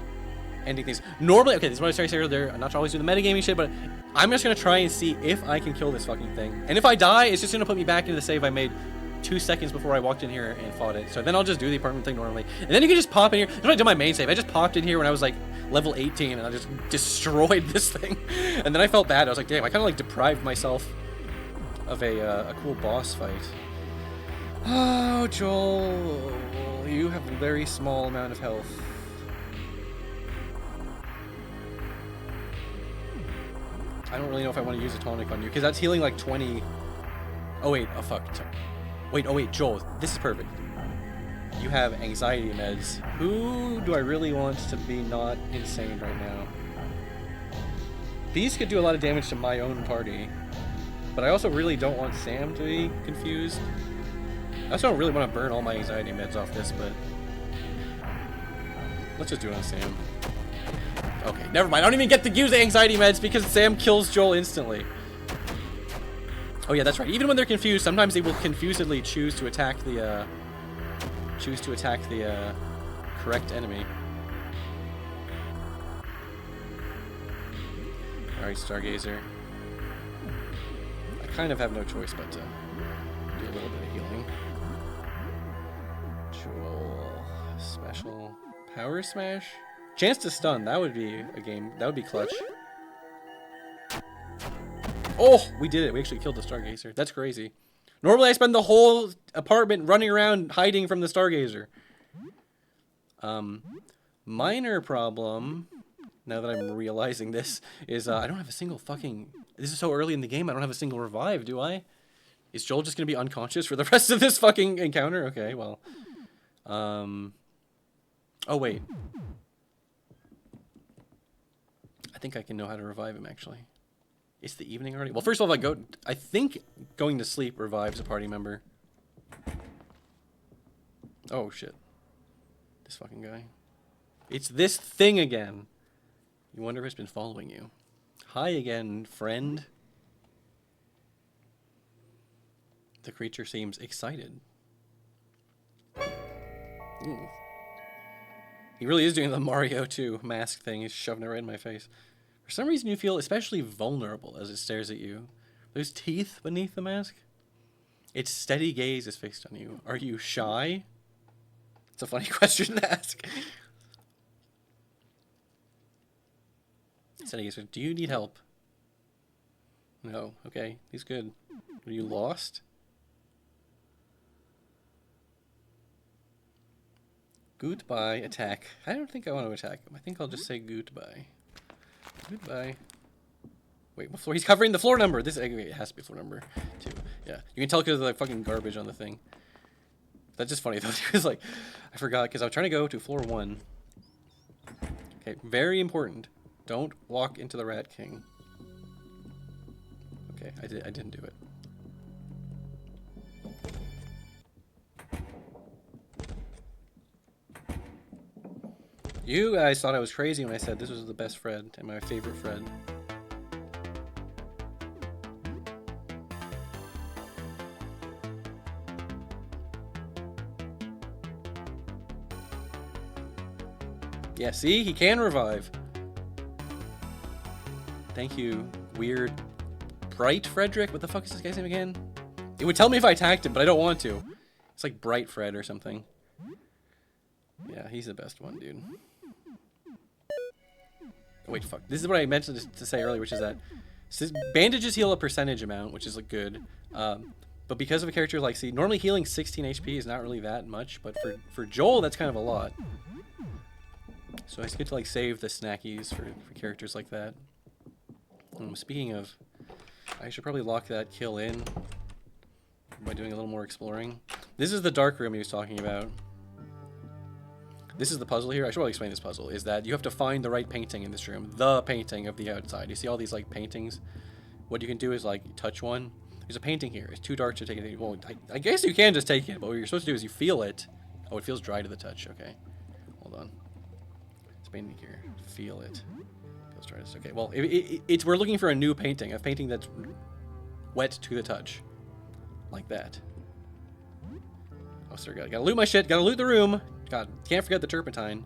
ending things. Normally, okay, this is what I was trying to say earlier. I'm not always doing the metagaming shit, but I'm just going to try and see if I can kill this fucking thing. And if I die, it's just going to put me back into the save I made 2 seconds before I walked in here and fought it. So then I'll just do the apartment thing normally. And then you can just pop in here. That's what I did my main save. I just popped in here when I was like level 18 and I just destroyed this thing. And then I felt bad. I was like, damn, I kind of like deprived myself of a cool boss fight. Oh, Joel, you have a very small amount of health. I don't really know if I want to use a tonic on you because that's healing like 20. Oh wait, oh fuck. Wait, oh wait, Joel, this is perfect. You have anxiety meds. Who do I really want to be not insane right now? These could do a lot of damage to my own party. But I also really don't want Sam to be confused. I also don't really want to burn all my anxiety meds off this, but let's just do it on Sam. Okay, never mind. I don't even get to use the anxiety meds because Sam kills Joel instantly. Oh yeah, that's right. Even when they're confused, sometimes they will confusedly choose to attack the correct enemy. All right, Stargazer. I kind of have no choice but to do a little bit of healing. Joel, special power smash, chance to stun. That would be a game. That would be clutch. Oh, we did it. We actually killed the Stargazer. That's crazy. Normally, I spend the whole apartment running around hiding from the Stargazer. Minor problem, now that I'm realizing this, is I don't have a single fucking... This is so early in the game, I don't have a single revive, do I? Is Joel just going to be unconscious for the rest of this fucking encounter? Okay, well. Oh, wait. I think I can know how to revive him, actually. It's the evening already? Well, first of all, I think going to sleep revives a party member. Oh, shit. This fucking guy. It's this thing again. You wonder if it's been following you. Hi again, friend. The creature seems excited. Ooh. He really is doing the Mario 2 mask thing. He's shoving it right in my face. For some reason, you feel especially vulnerable as it stares at you. There's teeth beneath the mask. Its steady gaze is fixed on you. Are you shy? It's a funny question to ask. Steady gaze. Do you need help? No. Okay. He's good. Are you lost? Goodbye. Attack. I don't think I want to attack him. I think I'll just say goodbye. Goodbye. Wait, what floor? He's covering the floor number. This it has to be floor number 2. Yeah, you can tell because of the fucking garbage on the thing. That's just funny though. He was like, I forgot because I was trying to go to floor 1. Okay, very important. Don't walk into the Rat King. Okay, I didn't do it. You guys thought I was crazy when I said this was the best Fred and my favorite Fred. Yeah, see? He can revive. Thank you, weird Bright Frederick? What the fuck is this guy's name again? It would tell me if I attacked him, but I don't want to. It's like Bright Fred or something. Yeah, he's the best one, dude. Oh, wait, fuck. This is what I meant to say earlier, which is that bandages heal a percentage amount, which is like good. But because of a character like, see, normally healing 16 HP is not really that much, but for Joel, that's kind of a lot. So it's good to like save the snackies for characters like that. Speaking of, I should probably lock that kill in by doing a little more exploring. This is the dark room he was talking about. This is the puzzle here. I should probably explain this puzzle. Is that you have to find the right painting in this room. The painting of the outside. You see all these like paintings? What you can do is like touch one. There's a painting here. It's too dark to take it. Well, I guess you can just take it, but what you're supposed to do is you feel it. Oh, it feels dry to the touch. Okay. Hold on. It's painting here. Feel it. Feels dry to touch. Okay, well, we're looking for a new painting. A painting that's wet to the touch. Like that. Oh, sorry, gotta loot my shit. Gotta loot the room. God, can't forget the turpentine.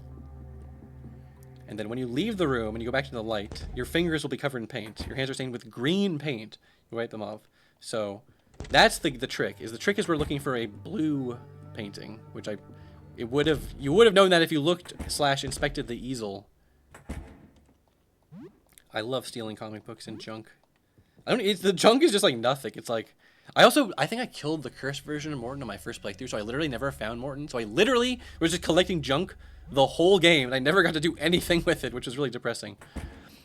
And then when you leave the room and you go back to the light, your fingers will be covered in paint. Your hands are stained with green paint. You wipe them off. So that's the trick. The trick is we're looking for a blue painting, which you would have known that if you looked / inspected the easel. I love stealing comic books and junk. The junk is just like nothing. It's like I think I killed the cursed version of Morton on my first playthrough, so I literally never found Morton. So I literally was just collecting junk the whole game, and I never got to do anything with it, which was really depressing.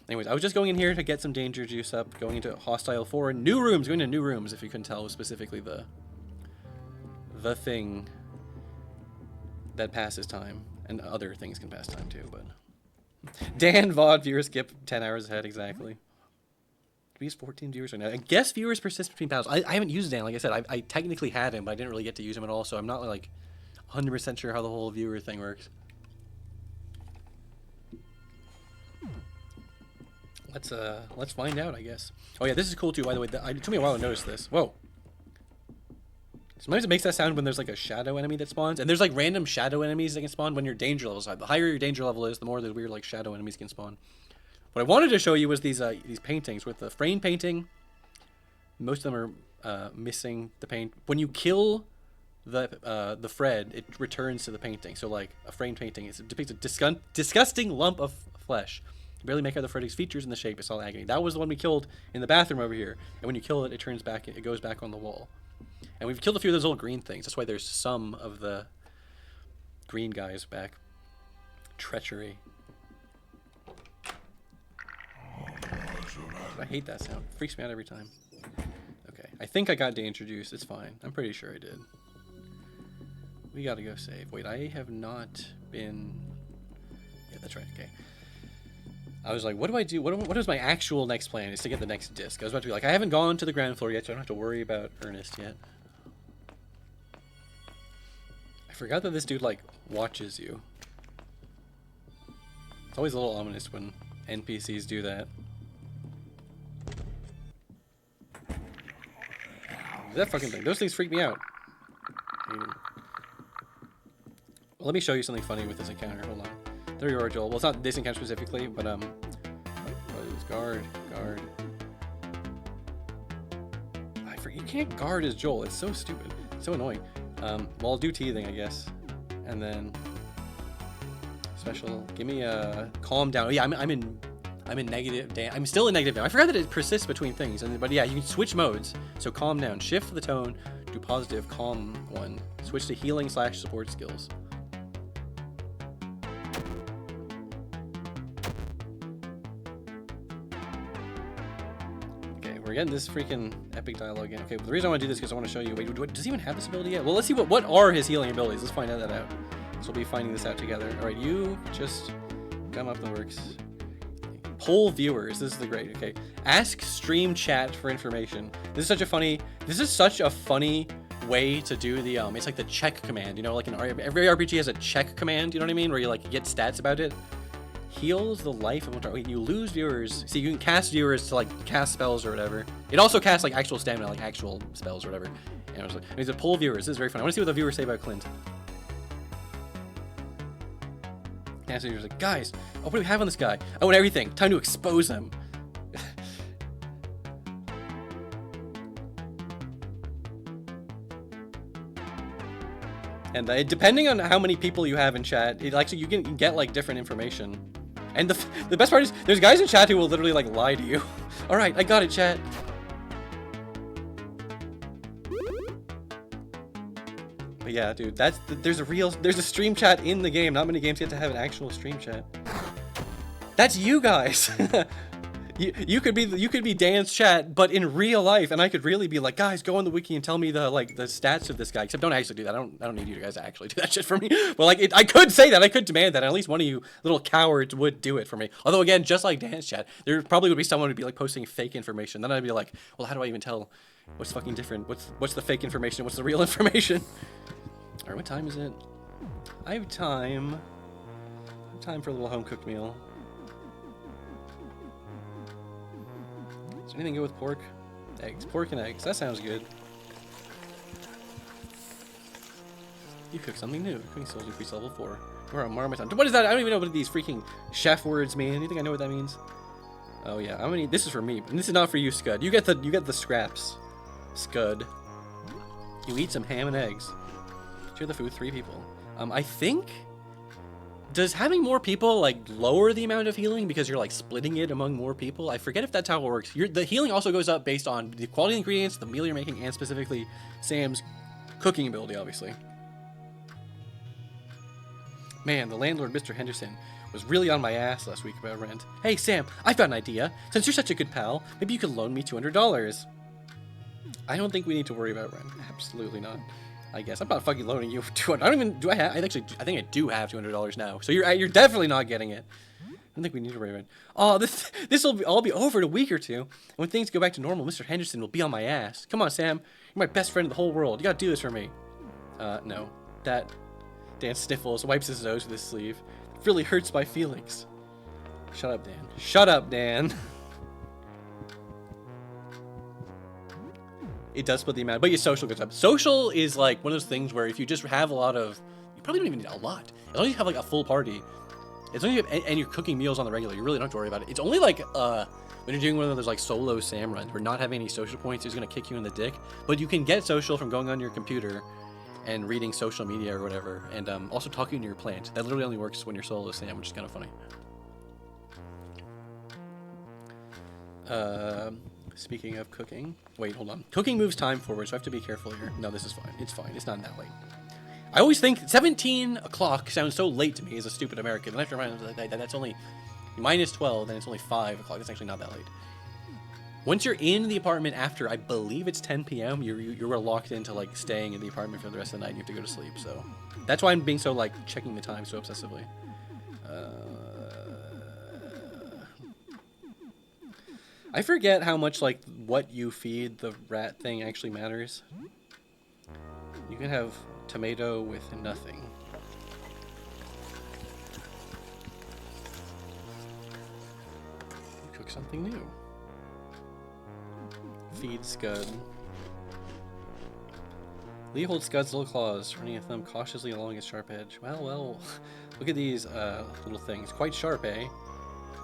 Anyways, I was just going in here to get some danger juice up, going into Hostile 4, new rooms, going to new rooms, if you couldn't tell, was specifically the thing that passes time, and other things can pass time too, but... Dan VOD viewer skip 10 hours ahead, exactly. He's 14 viewers right now. I guess viewers persist between battles. I haven't used Dan, like I said. I technically had him, but I didn't really get to use him at all, so I'm not like 100% sure how the whole viewer thing works. Let's find out, I guess. Oh yeah, this is cool too, by the way. It took me a while to notice this. Whoa. Sometimes it makes that sound when there's like a shadow enemy that spawns, and there's like random shadow enemies that can spawn when your danger level is high. The higher your danger level is, the more the weird like shadow enemies can spawn. What I wanted to show you was these paintings with the frame painting. Most of them are missing the paint. When you kill the Fred, it returns to the painting. So like a frame painting, it depicts a disgusting lump of flesh. You barely make out the Freddy's features in the shape. It's all agony. That was the one we killed in the bathroom over here. And when you kill it, it turns back. It goes back on the wall. And we've killed a few of those little green things. That's why there's some of the green guys back. Treachery. I hate that sound. It freaks me out every time. Okay. I think I got danger juice. It's fine. I'm pretty sure I did. We gotta go save. Wait, I have not been... Yeah, that's right. Okay. I was like, what do I do? What is my actual next plan? Is to get the next disc. I was about to be like, I haven't gone to the ground floor yet, so I don't have to worry about Ernest yet. I forgot that this dude, like, watches you. It's always a little ominous when NPCs do that. That fucking thing. Those things freak me out. Well, let me show you something funny with this encounter. Hold on. There you are, Joel. Well, it's not this encounter specifically, but guard. You can't guard as Joel. It's so stupid. It's so annoying. Well, I'll do teething, I guess, and then special. Give me a calm down. Oh, yeah, I'm in negative. I'm still in negative now. I forgot that it persists between things, but yeah, you can switch modes. So calm down. Shift the tone. Do positive. Calm one. Switch to healing / support skills. We're getting this freaking epic dialogue again. Okay, well, the reason I want to do this is because I want to show you. Wait, does he even have this ability yet? Well, let's see what are his healing abilities. Let's find that out. So we'll be finding this out together. All right, you just come up the works. Poll viewers. This is the great. Okay, ask stream chat for information. This is such a funny way to do the it's like the check command, you know, like every RPG has a check command, you know what I mean, where you like get stats about it. Heals the life of one. You lose viewers. See, you can cast viewers to like cast spells or whatever. It also casts like actual stamina, like actual spells or whatever. And I was like, I need to pull viewers. This is very fun. I want to see what the viewers say about Clint. Cast viewers like, guys, oh, what do we have on this guy? I want everything. Time to expose him. And depending on how many people you have in chat, it actually you can get like different information. And the best part is there's guys in chat who will literally like lie to you. All right, I got it, chat. But yeah, dude, there's a stream chat in the game. Not many games get to have an actual stream chat. That's you guys. You could be Dan's chat, but in real life, and I could really be like, guys, go on the wiki and tell me the stats of this guy. Except don't actually do that. I don't need you guys to actually do that shit for me. Well, like I could say that, I could demand that, and at least one of you little cowards would do it for me. Although again, just like Dan's chat, there probably would be someone who'd be like posting fake information. Then I'd be like, well, how do I even tell what's fucking different? What's the fake information? What's the real information? All right, what time is it? I have time. Time for a little home cooked meal. Is anything good with pork? Eggs. Pork and eggs. That sounds good. You cook something new. Cooking skills increase level 4. We're on Marmot. What is that? I don't even know what these freaking chef words mean. You think I know what that means? Oh yeah. I mean, this is for me, and this is not for you, Scud. You get the scraps, Scud. You eat some ham and eggs. Share the food 3 people. I think. Does having more people like lower the amount of healing because you're like splitting it among more people? I forget if that's how it works. The healing also goes up based on the quality of ingredients, the meal you're making, and specifically Sam's cooking ability, obviously. Man, the landlord, Mr. Henderson, was really on my ass last week about rent. Hey, Sam, I've got an idea. Since you're such a good pal, maybe you could loan me $200. I don't think we need to worry about rent. Absolutely not. I guess I'm not fucking loaning you for 200. I don't even. Do I have? I think I do have $200 now. So you're definitely not getting it. I don't think we need to worry about it. Oh, this will all be over in a week or two. And when things go back to normal, Mr. Henderson will be on my ass. Come on, Sam. You're my best friend in the whole world. You gotta do this for me. No. That. Dan sniffles, wipes his nose with his sleeve. It really hurts my feelings. Shut up, Dan. Shut up, Dan. It does split the amount, but your social goes up. Social is like one of those things where if you just have a lot of, you probably don't even need a lot. As long as you have like a full party, as long as you have, and you're cooking meals on the regular, you really don't have to worry about it. It's only like when you're doing one of those like solo Sam runs where not having any social points is gonna kick you in the dick. But you can get social from going on your computer and reading social media or whatever, and also talking to your plant. That literally only works when you're solo Sam, which is kind of funny. Speaking of cooking, wait, hold on. Cooking moves time forward, so I have to be careful here. No, this is fine. It's fine. It's not that late. I always think 17 o'clock sounds so late to me as a stupid American. Then I have to remind myself that that's only minus 12, and it's only 5 o'clock. It's actually not that late. Once you're in the apartment after, I believe it's 10 p.m., you're locked into like staying in the apartment for the rest of the night. And you have to go to sleep. So that's why I'm being so like checking the time so obsessively. I forget how much like what you feed the rat thing actually matters. You can have tomato with nothing. Cook something new. Feed Scud. Lee holds Scud's little claws, running a thumb cautiously along its sharp edge. Well, look at these little things. Quite sharp, eh?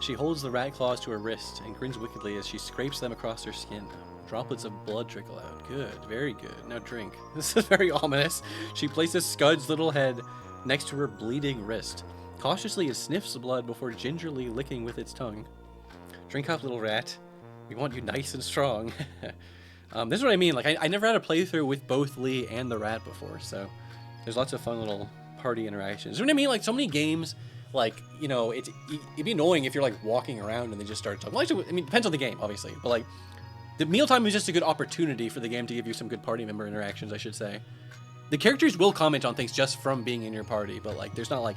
She holds the rat claws to her wrist and grins wickedly as she scrapes them across her skin. Droplets of blood trickle out. Good, very good. Now drink. This is very ominous. She places Scud's little head next to her bleeding wrist. Cautiously, it sniffs the blood before gingerly licking with its tongue. Drink up, little rat. We want you nice and strong. This is what I mean. Like, I never had a playthrough with both Lee and the rat before, so there's lots of fun little party interactions. You know what I mean? Like, so many games, like, you know, it'd be annoying if you're, like, walking around and they just start talking. Well, actually, I mean, it depends on the game, obviously, but, like, the mealtime is just a good opportunity for the game to give you some good party member interactions, I should say. The characters will comment on things just from being in your party, but, like, there's not, like,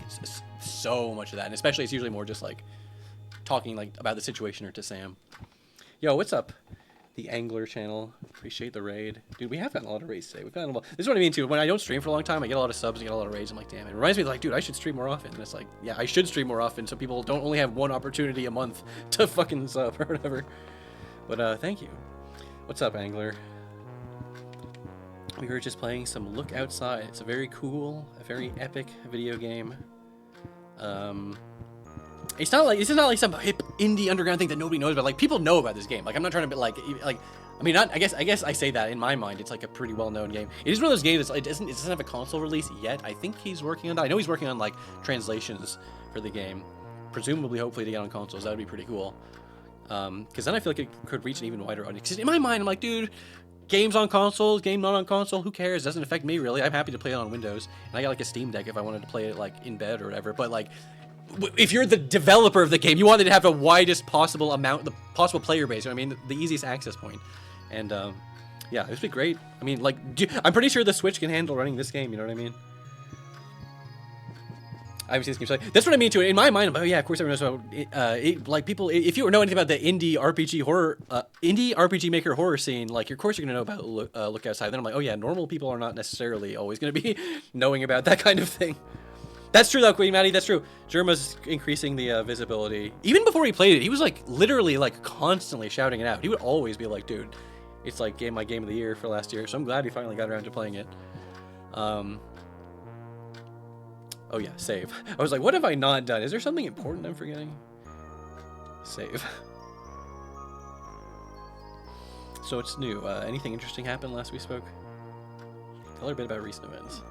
so much of that, and especially it's usually more just, like, talking, like, about the situation or to Sam. Yo, what's up? the Angler channel. Appreciate the raid. Dude, we have gotten a lot of raids today. We've gotten a lot. This is what I mean, too. When I don't stream for a long time, I get a lot of subs and get a lot of raids. I'm like, damn, it reminds me, like, dude, I should stream more often. And it's like, yeah, I should stream more often so people don't only have one opportunity a month to fucking sub or whatever. But, thank you. What's up, Angler? We were just playing some Look Outside. It's a very cool, a very epic video game. It's not like some hip indie underground thing that nobody knows about. Like, people know about this game. Like, I'm not trying to be like I mean, I guess I say that in my mind. It's like a pretty well-known game. It is one of those games. It doesn't have a console release yet. I think he's working on that. I know he's working on like translations for the game, presumably, hopefully, to get on consoles. That would be pretty cool. Because then I feel like it could reach an even wider audience. 'Cause in my mind, I'm like, dude, games on consoles, game not on console, who cares? It doesn't affect me really. I'm happy to play it on Windows, and I got like a Steam Deck if I wanted to play it like in bed or whatever. But like, if you're the developer of the game, you want it to have the widest possible amount, the possible player base. I mean, the easiest access point. And yeah, this would be great. I mean, like, I'm pretty sure the Switch can handle running this game. You know what I mean? I haven't seen this game, so that's what I mean to it. In my mind, I'm like, oh yeah, of course everyone knows about like people. If you know anything about the indie RPG maker horror scene, like, of course you're gonna know about Look Outside. Then I'm like, oh yeah, normal people are not necessarily always gonna be knowing about that kind of thing. That's true though, Queen Maddie. That's true. Germa's increasing the visibility. Even before he played it, he was like literally like constantly shouting it out. He would always be like, dude, it's like my game of the year for last year. So I'm glad he finally got around to playing it. Oh yeah, save. I was like, what have I not done? Is there something important I'm forgetting? Save. So it's new. Anything interesting happened last we spoke? Tell her a bit about recent events.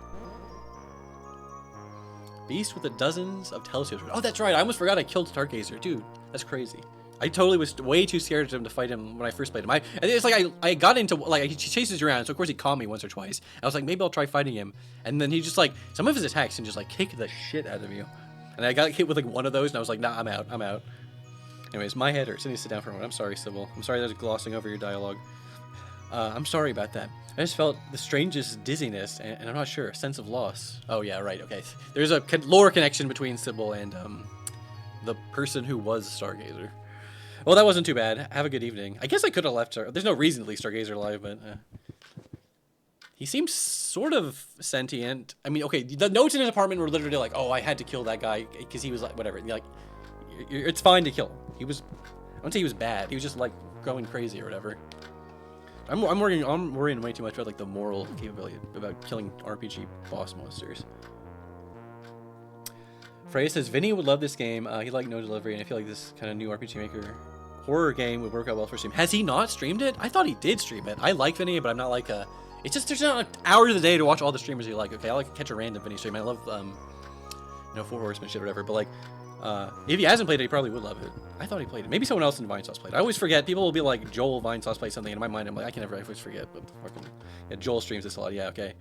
Beast with the dozens of telescopes. Oh, that's right. I almost forgot I killed Stargazer. Dude, that's crazy. I totally was way too scared of him to fight him when I first played him. It's like I got into, like, he chases you around, so of course he caught me once or twice. I was like, maybe I'll try fighting him. And then he just, like, some of his attacks can just, like, kick the shit out of you. And I got hit with, like, one of those, and I was like, nah, I'm out. Anyways, my head hurts. I need to sit down for a moment. I'm sorry, Sybil. I'm sorry that I was glossing over your dialogue. I'm sorry about that. I just felt the strangest dizziness, and I'm not sure, a sense of loss. Oh, yeah, right, okay. There's a lore connection between Sybil and the person who was Stargazer. Well, that wasn't too bad. Have a good evening. I guess I could have left her. There's no reason to leave Stargazer alive, but... He seems sort of sentient. I mean, okay, the notes in his apartment were literally like, oh, I had to kill that guy because he was like, whatever. Like, it's fine to kill him. He was... I wouldn't say he was bad. He was just, like, going crazy or whatever. I'm worrying way too much about like the moral capability about killing RPG boss monsters. Frey says Vinny would love this game. He liked No Delivery, and I feel like this kind of new RPG maker horror game would work out well for stream. Has he not streamed it? I thought he did stream it. I like Vinny, but I'm not like a. It's just there's not hours of the day to watch all the streamers you like. Okay, I like catch a random Vinny stream. I love you know, Four Horsemen shit or whatever. But like, if he hasn't played it, he probably would love it. I thought he played it. Maybe someone else in Vinesauce played it. I always forget. People will be like, Joel Vinesauce played something, and in my mind, I'm like, I always forget. But fucking, yeah, Joel streams this a lot. Yeah, okay.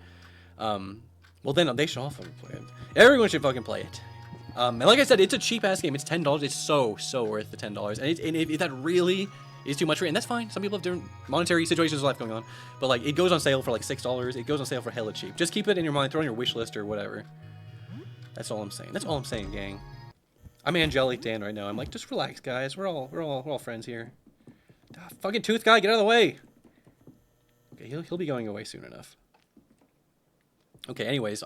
Well, then they should all fucking play it. Everyone should fucking play it. And like I said, it's a cheap ass game. It's $10. It's so worth the $10. And if that really is too much for you, and that's fine. Some people have different monetary situations in life going on. But like, it goes on sale for like $6. It goes on sale for hella cheap. Just keep it in your mind. Throw it on your wish list or whatever. That's all I'm saying. That's all I'm saying, gang. I'm Angelic Dan right now. I'm like, just relax, guys. We're all friends here. Fucking tooth guy, get out of the way. Okay, he'll be going away soon enough. Okay, anyways,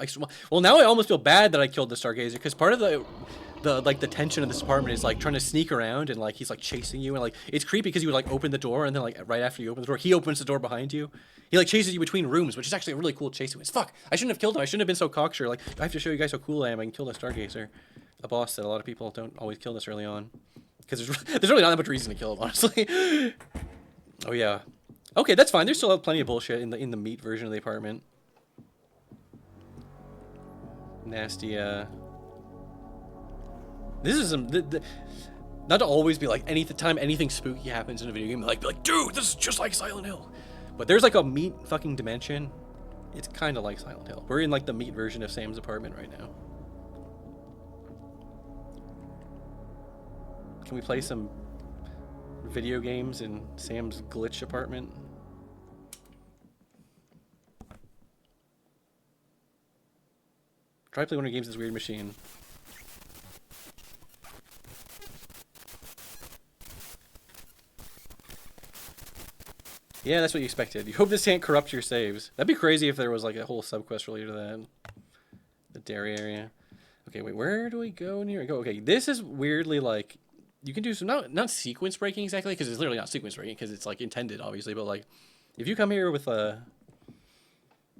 well now I almost feel bad that I killed the Stargazer because part of the tension of this apartment is like trying to sneak around and like he's like chasing you and like it's creepy because you would like open the door and then like right after you open the door he opens the door behind you. He like chases you between rooms, which is actually a really cool chase sequence. Fuck, I shouldn't have killed him. I shouldn't have been so cocksure. Like I have to show you guys how cool I am. I can kill the Stargazer. A boss that a lot of people don't always kill this early on because there's really not that much reason to kill him, honestly. Oh yeah. Okay, that's fine. There's still plenty of bullshit in the meat version of the apartment. Nasty, this is some, not to always be like, anytime anything spooky happens in a video game, be like, dude, this is just like Silent Hill. But there's like a meat fucking dimension. It's kind of like Silent Hill. We're in like the meat version of Sam's apartment right now. Can we play some video games in Sam's glitch apartment? Try to play one of your games with this weird machine. Yeah, that's what you expected. You hope this can't corrupt your saves. That'd be crazy if there was like a whole subquest related to that. The dairy area. Okay, wait, where do we go in here? Go. Okay, this is weirdly like you can do some not sequence breaking exactly because it's literally not sequence breaking because it's like intended obviously, but like if you come here with the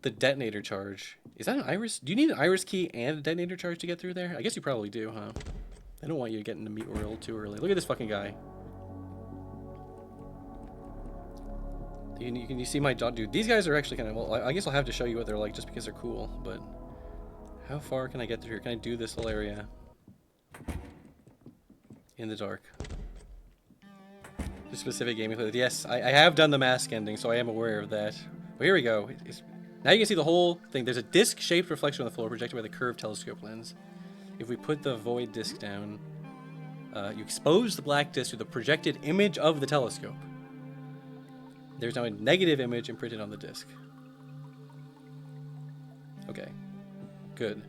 detonator charge, is that an iris? Do you need an iris key and a detonator charge to get through there? I guess you probably do, huh? I don't want you to get into meat world too early. Look at this fucking guy. Can you see my jaw? Dude, these guys are actually kind of... Well, I guess I'll have to show you what they're like just because they're cool, but... How far can I get through here? Can I do this whole area? In the dark. The specific gaming play. Yes, I have done the mask ending, so I am aware of that. But here we go. Now you can see the whole thing. There's a disc-shaped reflection on the floor projected by the curved telescope lens. If we put the void disc down, you expose the black disc to the projected image of the telescope. There's now a negative image imprinted on the disc. Okay. Good.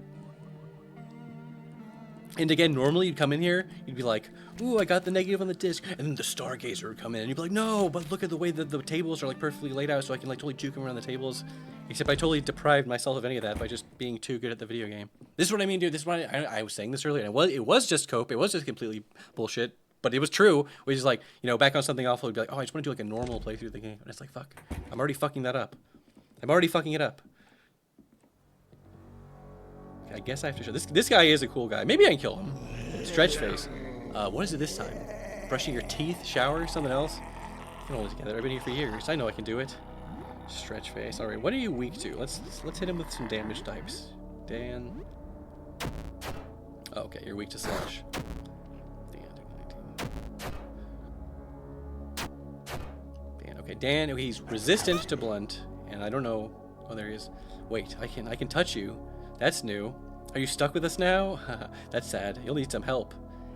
And again, normally you'd come in here, you'd be like, ooh, I got the negative on the disc, and then the stargazer would come in, and you'd be like, no, but look at the way that the tables are like perfectly laid out, so I can like totally juke them around the tables. Except I totally deprived myself of any of that by just being too good at the video game. This is what I mean, dude. This is what I was saying this earlier, and it was just cope. It was just completely bullshit. But it was true, which is like, you know, back on something awful, it'd be like, oh, I just want to do like a normal playthrough of the game. And it's like, fuck, I'm already fucking that up. I'm already fucking it up. Okay, I guess I have to show this guy is a cool guy. Maybe I can kill him. Stretch face. What is it this time? Brushing your teeth, shower, something else? I can hold it together. I've been here for years. I know I can do it. Stretch face. All right, what are you weak to? Let's hit him with some damage types. Dan. Oh, okay, you're weak to slash. Okay, Dan, he's resistant to blunt, and I don't know. Oh, there he is. Wait, I can touch you. That's new. Are you stuck with us now? That's sad. You'll need some help.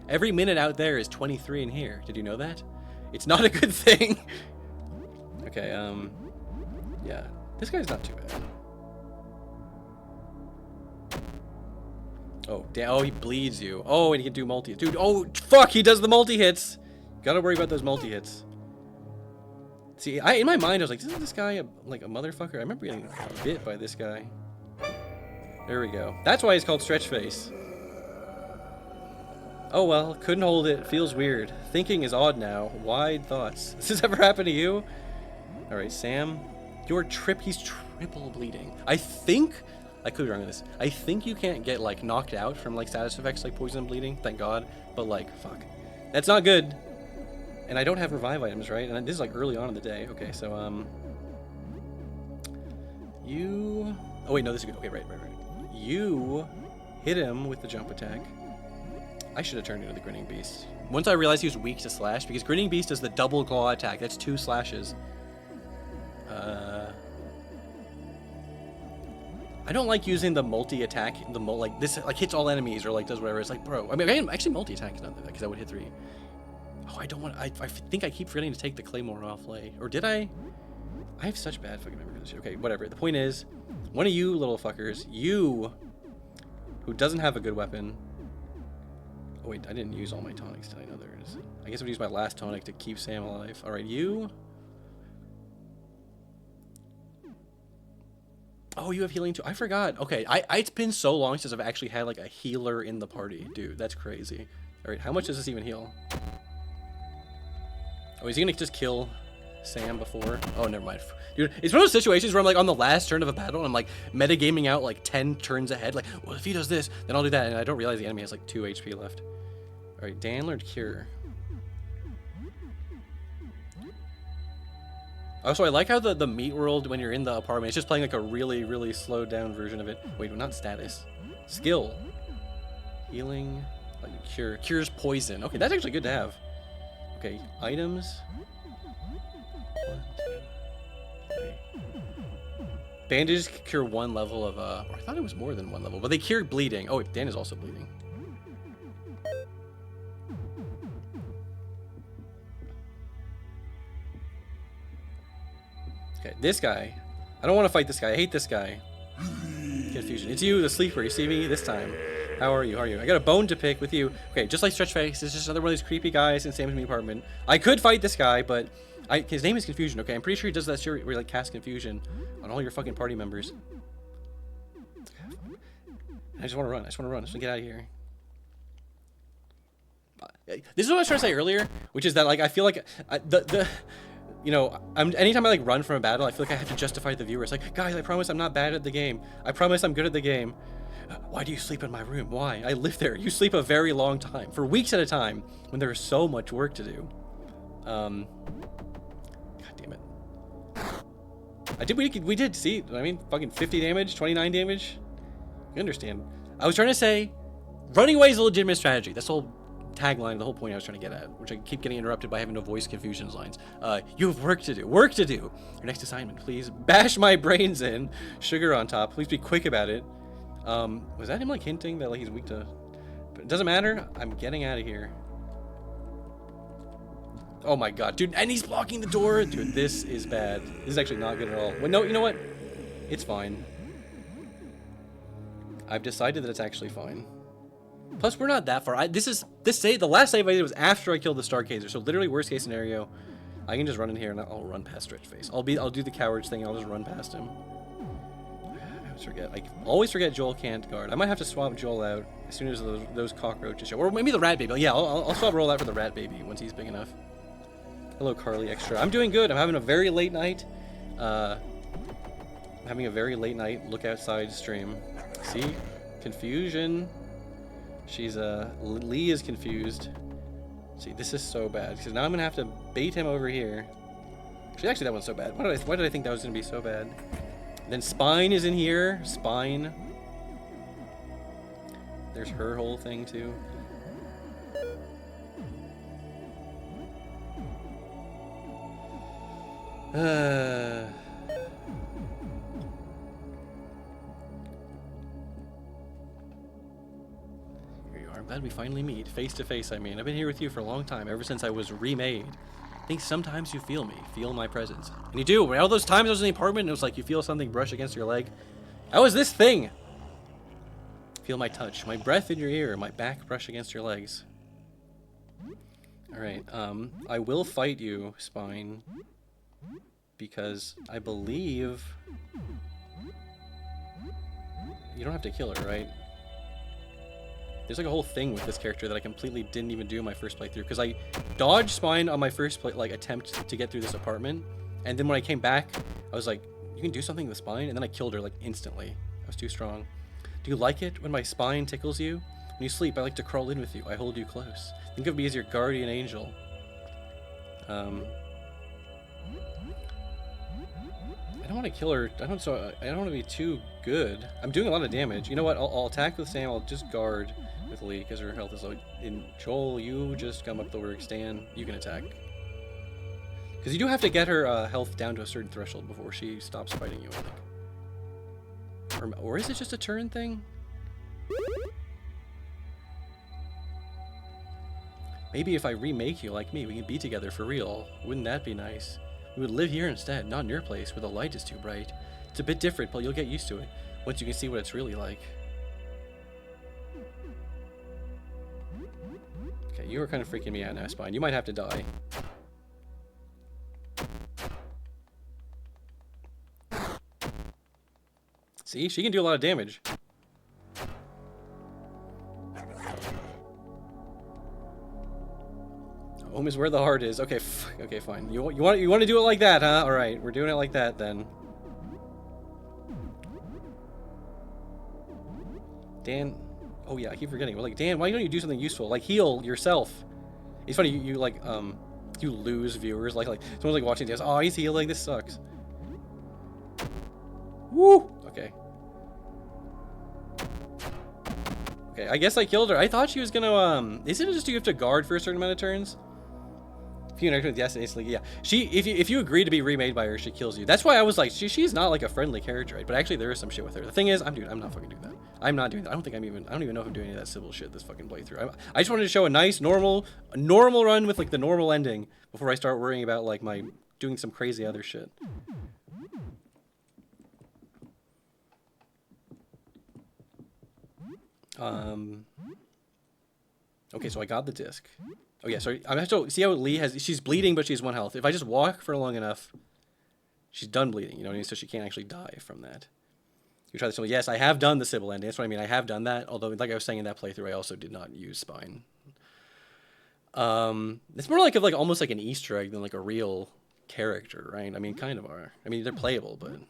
Every minute out there is 23 in here. Did you know that? It's not a good thing. Okay, yeah. This guy's not too bad. Oh, damn. Oh, he bleeds you. Oh, and he can do multi. Dude, oh, fuck, he does the multi-hits. Gotta worry about those multi-hits. See, in my mind, I was like, isn't this guy like a motherfucker? I remember getting bit by this guy. There we go. That's why he's called Stretch Face. Oh well, couldn't hold it. Feels weird. Thinking is odd now. Wide thoughts. Has this ever happened to you? Alright, Sam. He's triple bleeding. I could be wrong on this. I think you can't get like knocked out from like status effects like poison and bleeding. Thank God. But like, fuck. That's not good. And I don't have revive items, right? And this is like early on in the day. Okay, so you... Oh wait, no, this is good. Okay, right. You hit him with the jump attack. I should have turned into the Grinning Beast. Once I realized he was weak to slash, because Grinning Beast does the double claw attack. That's 2 slashes. I don't like using the multi-attack, like this like hits all enemies or like does whatever. It's like, bro, I mean, actually multi-attack is not that bad because I would hit 3. Oh, I don't want. I think I keep forgetting to take the claymore off lay. Or did I? I have such bad fucking memory for this shit. Okay, whatever. The point is, one of you little fuckers, you, who doesn't have a good weapon. Oh wait, I didn't use all my tonics. Did I know there is? I guess I would use my last tonic to keep Sam alive. All right, you. Oh, you have healing too. I forgot. Okay, it's been so long since I've actually had like a healer in the party, dude. That's crazy. All right, how much does this even heal? Oh, is he gonna just kill Sam before? Oh, never mind. Dude, it's one of those situations where I'm like on the last turn of a battle and I'm like metagaming out like 10 turns ahead. Like, well, if he does this, then I'll do that. And I don't realize the enemy has like 2 HP left. All right, Dan learned Cure. Also, I like how the meat world, when you're in the apartment, it's just playing like a really, really slowed down version of it. Wait, not status. Skill. Healing. Like cure. Cures poison. Okay, that's actually good to have. Okay, items. 1, 2, 3. Bandages cure 1 level of, or I thought it was more than 1 level, but they cure bleeding. Oh, Dan is also bleeding. Okay, this guy. I don't want to fight this guy. I hate this guy. Confusion. It's you, the sleeper. You see me this time. How are you? How are you? I got a bone to pick with you. Okay, just like Stretch Face, it's just another one of these creepy guys in Sam's apartment. I could fight this guy, but His name is Confusion, okay? I'm pretty sure he does that shit where he, like, casts confusion on all your fucking party members. I just want to run. I just want to get out of here. This is what I was trying to say earlier, which is that, like, I feel like you know, anytime I like run from a battle, I feel like I have to justify to the viewer. It's like, guys, I promise I'm not bad at the game. I promise I'm good at the game. Why do you sleep in my room? Why? I live there. You sleep a very long time, for weeks at a time, when there is so much work to do. God damn it. We did, see, I mean, fucking 50 damage, 29 damage. You understand. I was trying to say, running away is a legitimate strategy. That's the whole tagline, the whole point I was trying to get at, which I keep getting interrupted by having to voice Confusion's lines. You have work to do. Work to do. Your next assignment, please bash my brains in. Sugar on top. Please be quick about it. Was that him, like, hinting that, like, he's weak to... But it doesn't matter. I'm getting out of here. Oh my god, dude, and he's blocking the door. Dude, this is bad. This is actually not good at all. Well, no, you know what? It's fine. I've decided that it's actually fine. Plus, we're not that far. The last save I did was after I killed the Stargazer, so literally worst case scenario, I can just run in here and I'll run past Stretchface. I'll do the cowards thing and I'll just run past him. I always forget Joel can't guard. I might have to swap Joel out as soon as those cockroaches show. Or maybe the rat baby. Yeah, I'll swap Joel out for the rat baby once he's big enough. Hello, Carly Extra. I'm doing good. I'm having a very late night. Having a very late night look outside stream. See? Confusion. Lee is confused. See, this is so bad. Because now I'm going to have to bait him over here. Actually, that one's so bad. Why did I think that was going to be so bad? Then Spine is in here. Spine. There's her whole thing, too. Glad we finally meet, face to face. I mean, I've been here with you for a long time, ever since I was remade. I think sometimes you feel me, feel my presence. And you do. All those times I was in the apartment, it was like you feel something brush against your leg. That was this thing. Feel my touch, my breath in your ear, my back brush against your legs. Alright, I will fight you, Spine. Because I believe... You don't have to kill her, right? There's like a whole thing with this character that I completely didn't even do in my first playthrough, because I dodged Spine on my first attempt to get through this apartment, and then when I came back, I was like, you can do something with Spine, and then I killed her like instantly. I was too strong. Do you like it when my spine tickles you? When you sleep, I like to crawl in with you. I hold you close. Think of me as your guardian angel. I don't want to kill her. I don't want to be too good. I'm doing a lot of damage. You know what? I'll attack with Sam. I'll just guard with Lee because her health is low. And Joel, you just come up the work. Stan, you can attack. Because you do have to get her health down to a certain threshold before she stops fighting you, I think. Or is it just a turn thing? Maybe if I remake you like me, we can be together for real. Wouldn't that be nice? We would live here instead, not in your place where the light is too bright. It's a bit different, but you'll get used to it once you can see what it's really like. Okay, you are kind of freaking me out now, Spine. You might have to die. See, she can do a lot of damage. Home is where the heart is. Okay, okay, fine. You want to do it like that, huh? All right, we're doing it like that then. Dan, oh yeah, I keep forgetting. We're like, Dan, why don't you do something useful? Like heal yourself. It's funny you lose viewers. Like someone's like watching this. Oh, he's healing. This sucks. Woo. Okay. Okay, I guess I killed her. I thought she was gonna isn't it just you have to guard for a certain amount of turns? If you interact with yes instantly, yeah. If you agree to be remade by her, she kills you. That's why I was like, she's not like a friendly character, right? But actually there is some shit with her. The thing is, I'm not fucking doing that. I'm not doing that. I don't even know if I'm doing any of that civil shit this fucking playthrough. I just wanted to show a nice normal run with like the normal ending before I start worrying about like my doing some crazy other shit. Okay, so I got the disc. Oh yeah, sorry. I'm so see how Lee she's bleeding, but she has 1 health. If I just walk for long enough, she's done bleeding. You know what I mean? So she can't actually die from that. You try the Sybil. Yes, I have done the Sybil ending. That's what I mean. I have done that. Although, like I was saying in that playthrough, I also did not use Spine. It's more like almost like an Easter egg than like a real character, right? I mean, kind of are. I mean, they're playable, but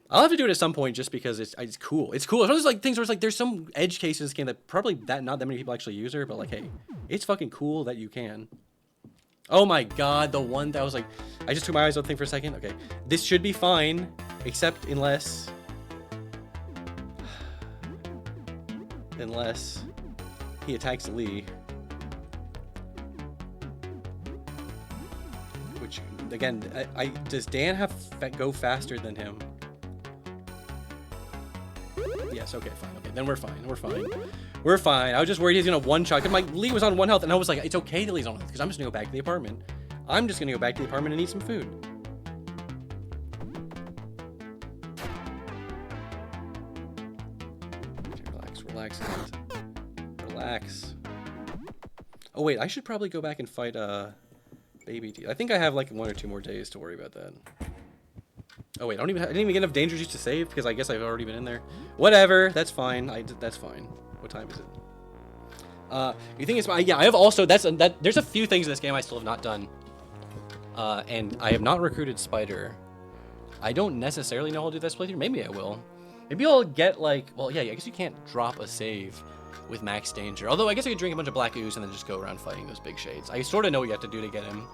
I'll have to do it at some point just because it's cool. It's cool. It's one of those like things where it's like there's some edge cases in this game that probably not that many people actually use her, but like, hey, it's fucking cool that you can. Oh my god, the one that was like, I just took my eyes off the thing for a second. Okay, this should be fine, except unless he attacks Lee. Which, again, does Dan go faster than him? Yes, okay, fine. Okay, then we're fine. We're fine. I was just worried he's gonna one-shot, because my Lee was on 1 health, and I was like, it's okay that Lee's on 1 health, because I'm just gonna go back to the apartment. I'm just gonna go back to the apartment and eat some food. Okay, relax. Oh wait, I should probably go back and fight Baby T. I think I have like 1 or 2 more days to worry about that. Oh wait, I didn't even get enough danger juice to save because I guess I've already been in there. Whatever, that's fine. That's fine. What time is it? You think it's yeah? I have also there's a few things in this game I still have not done. And I have not recruited Spider. I don't necessarily know how to do this playthrough. Maybe I will. Maybe I'll get like, well, yeah, I guess you can't drop a save with max danger. Although I guess I could drink a bunch of black ooze and then just go around fighting those big shades. I sort of know what you have to do to get him.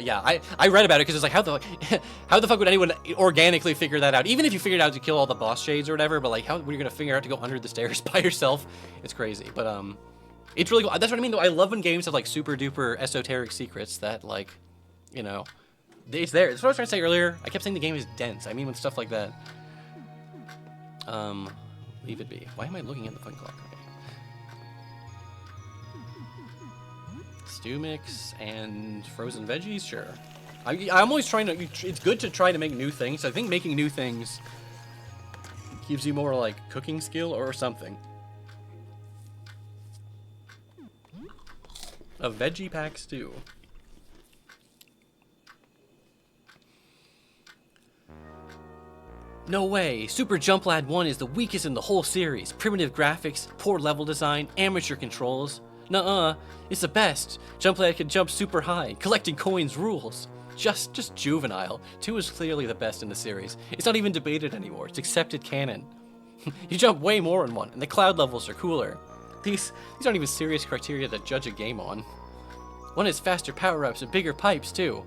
Yeah, I read about it because it's like, how the fuck would anyone organically figure that out? Even if you figured out to kill all the boss shades or whatever, but like, how were you gonna figure out to go under the stairs by yourself? It's crazy, but it's really cool. That's what I mean, though. I love when games have like super duper esoteric secrets that, like, you know, it's there. That's what I was trying to say earlier. I kept saying the game is dense. I mean, with stuff like that. Leave it be. Why am I looking at the fucking clock? Okay. Stew mix and frozen veggies, sure. I'm always trying to. It's good to try to make new things. I think making new things gives you more like cooking skill or something. A veggie pack stew. No way! Super Jump Lad 1 is the weakest in the whole series. Primitive graphics, poor level design, amateur controls. Nuh-uh, it's the best. Jump Lad can jump super high. Collecting coins rules. Just juvenile. 2 is clearly the best in the series. It's not even debated anymore. It's accepted canon. You jump way more in 1, and the cloud levels are cooler. These aren't even serious criteria to judge a game on. 1 has faster power-ups and bigger pipes, too.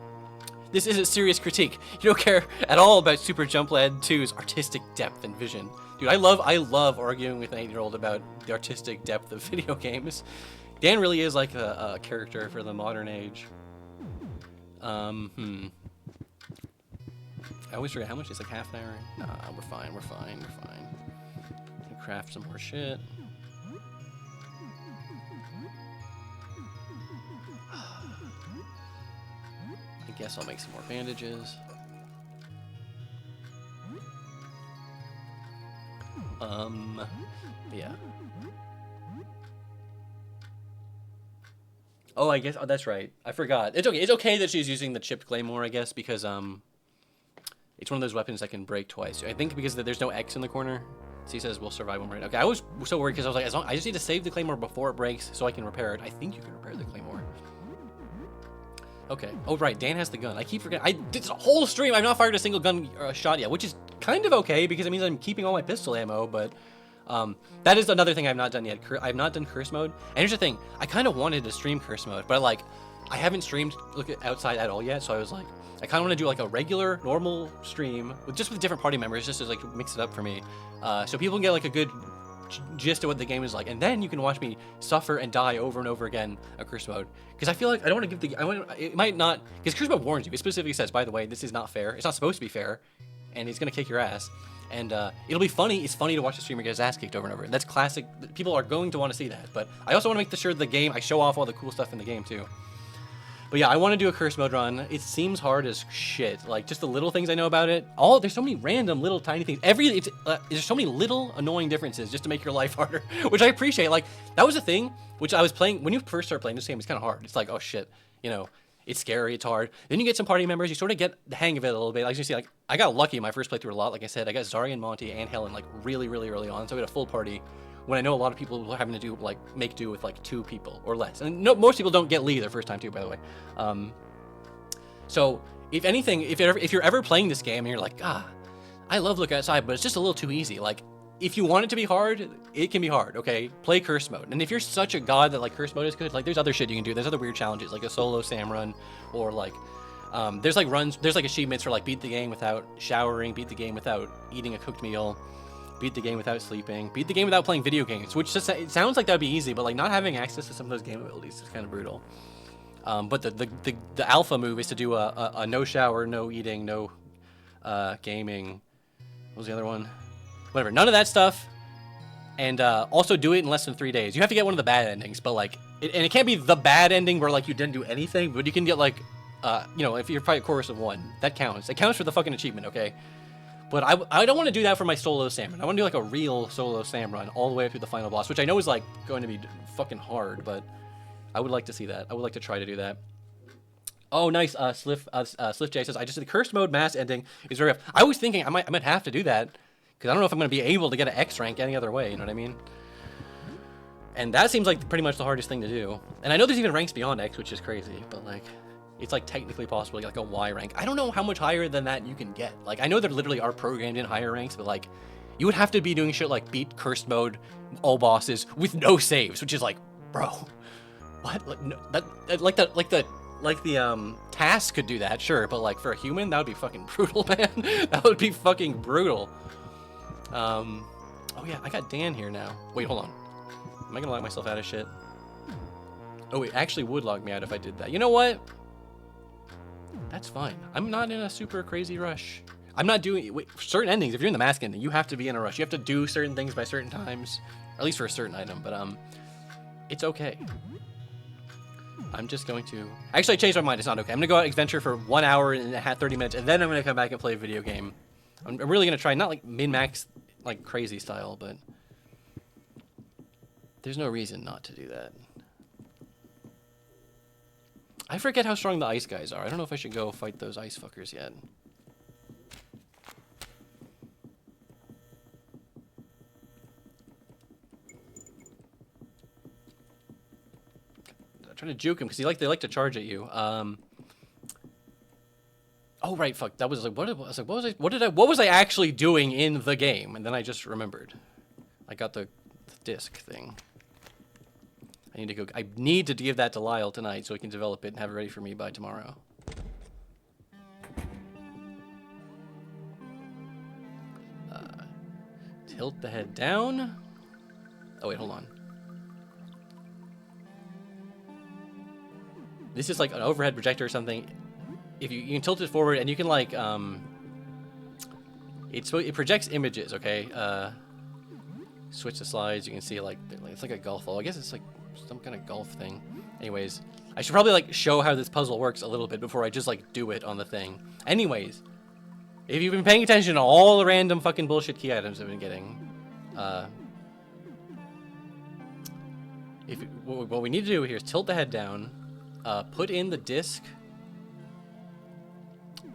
This isn't serious critique. You don't care at all about Super Jump Lad 2's artistic depth and vision. Dude, I love arguing with an 8-year-old about the artistic depth of video games. Dan really is like a character for the modern age. I always forget how much. It's like half an hour. Nah, we're fine. Craft some more shit. I guess I'll make some more bandages. Yeah. Oh, I guess, that's right. I forgot. It's okay. It's okay that she's using the chipped claymore, I guess, because, it's one of those weapons that can break twice. I think because there's no X in the corner. So he says we'll survive one right. Okay, I was so worried because I was like, I just need to save the claymore before it breaks so I can repair it. I think you can repair the claymore. Okay. Oh, right. Dan has the gun. I keep forgetting. This whole stream, I've not fired a single gun shot yet, which is kind of okay because it means I'm keeping all my pistol ammo, but that is another thing I've not done yet. I've not done curse mode. And here's the thing. I kind of wanted to stream curse mode, but like, I haven't streamed outside at all yet, so I was like, I kind of want to do like a regular, normal stream with different party members, just to like mix it up for me, so people can get like a good gist of what the game is like, and then you can watch me suffer and die over and over again at curse mode. Because I feel like I don't want to give it might not, because curse mode warns you. It specifically says, by the way, this is not fair. It's not supposed to be fair, and he's gonna kick your ass. And it'll be funny. It's funny to watch the streamer get his ass kicked over and over. That's classic. People are going to want to see that. But I also want to make sure the game, I show off all the cool stuff in the game too. But yeah, I want to do a curse mode run. It seems hard as shit. Like, just the little things I know about it. There's so many random little tiny things. There's so many little annoying differences just to make your life harder, which I appreciate. Like, that was a thing which I was playing when you first start playing this game. It's kind of hard. It's like, oh shit, it's scary, it's hard. Then you get some party members, you sort of get the hang of it a little bit. Like you see, like I got lucky in my first playthrough a lot. Like I said, I got Zari and Monty and Helen like really, really early on, so we had a full party. When I know a lot of people were having to do make do with like 2 people or less, and most people don't get Lee their first time too, by the way. So if anything, if you're ever playing this game and you're like, I love Look Outside, but it's just a little too easy. Like, if you want it to be hard, it can be hard, okay? Play curse mode. And if you're such a god that like curse mode is good, like there's other shit you can do. There's other weird challenges, like a solo Sam run, or like there's like runs, there's like achievements for like beat the game without showering, beat the game without eating a cooked meal, beat the game without sleeping, beat the game without playing video games, which just, it sounds like that'd be easy, but like not having access to some of those game abilities is kind of brutal. But the alpha move is to do a no shower, no eating, no gaming. What was the other one? Whatever, none of that stuff, and also do it in less than 3 days. You have to get one of the bad endings, but like, and it can't be the bad ending where like you didn't do anything, but you can get like, if you're fight chorus of 1, that counts. It counts for the fucking achievement, okay? But I don't want to do that for my solo Sam run. I want to do like a real solo Sam run all the way up to the final boss, which I know is like going to be fucking hard, but I would like to see that. I would like to try to do that. Oh, nice. Sliff J says, I just did the cursed mode mass ending is very rough. I was thinking I might have to do that, because I don't know if I'm going to be able to get an X rank any other way, you know what I mean? And that seems like pretty much the hardest thing to do. And I know there's even ranks beyond X, which is crazy, but like, it's like technically possible to get like a Y rank. I don't know how much higher than that you can get. Like, I know there literally are programmed in higher ranks, but like, you would have to be doing shit like beat cursed mode, all bosses, with no saves, which is like, bro, what? Like, no, the task could do that, sure, but like for a human, that would be fucking brutal, man. That would be fucking brutal. Oh yeah, I got Dan here now. Wait, hold on. Am I gonna log myself out of shit? Oh, it actually would log me out if I did that. You know what? That's fine. I'm not in a super crazy rush. I'm not doing certain endings. If you're in the mask ending, you have to be in a rush. You have to do certain things by certain times, or at least for a certain item. But it's okay. I'm just going to... Actually, I changed my mind. It's not okay. I'm going to go out adventure for 1 hour and 30 minutes, and then I'm going to come back and play a video game. I'm really going to try, not like min-max, like crazy style, but there's no reason not to do that. I forget how strong the ice guys are. I don't know if I should go fight those ice fuckers yet. Trying to juke him because they like to charge at you. Oh right, fuck. That was like what was I actually doing in the game? And then I just remembered. I got the disc thing. I need to give that to Lyle tonight so he can develop it and have it ready for me by tomorrow. Tilt the head down. Oh wait, hold on. This is like an overhead projector or something. If you can tilt it forward and you can like it projects images, okay? Switch the slides, you can see like it's like a golf ball. I guess it's like some kind of golf thing. Anyways, I should probably like show how this puzzle works a little bit before I just like do it on the thing. Anyways, if you've been paying attention to all the random fucking bullshit key items I've been getting, what we need to do here is tilt the head down. Put in the disc,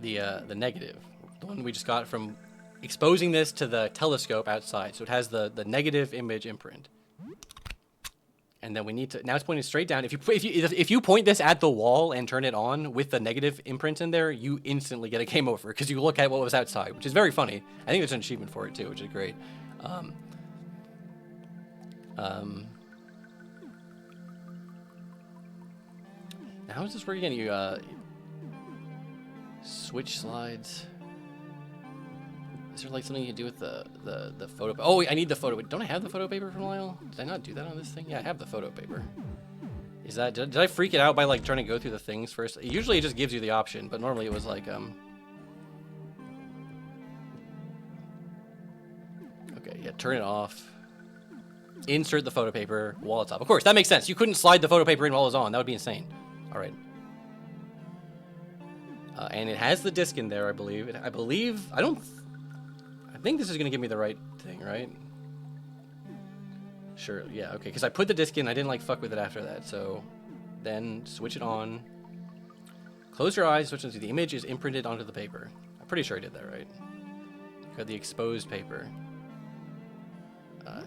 the negative, the one we just got from exposing this to the telescope outside. So it has the negative image imprint, and then we need to, now it's pointing straight down. If you point this at the wall and turn it on with the negative imprint in there, you instantly get a game over because you look at what was outside, which is very funny. I think there's an achievement for it too, which is great. How does this work again? You switch slides. Is there like something you can do with the photo? Oh, wait, I need the photo. Don't I have the photo paper from Lyle? Did I not do that on this thing? Yeah, I have the photo paper. Is that did I freak it out by like trying to go through the things first? Usually it just gives you the option, but normally it was like okay, yeah, turn it off. Insert the photo paper while it's up. Of course, that makes sense. You couldn't slide the photo paper in while it was on. That would be insane. All right. And it has the disc in there, I believe. I think this is gonna give me the right thing, right? Sure, yeah, okay, because I put the disc in, I didn't like fuck with it after that, so then switch it on. Close your eyes, switch into the image is imprinted onto the paper. I'm pretty sure I did that right. Got the exposed paper.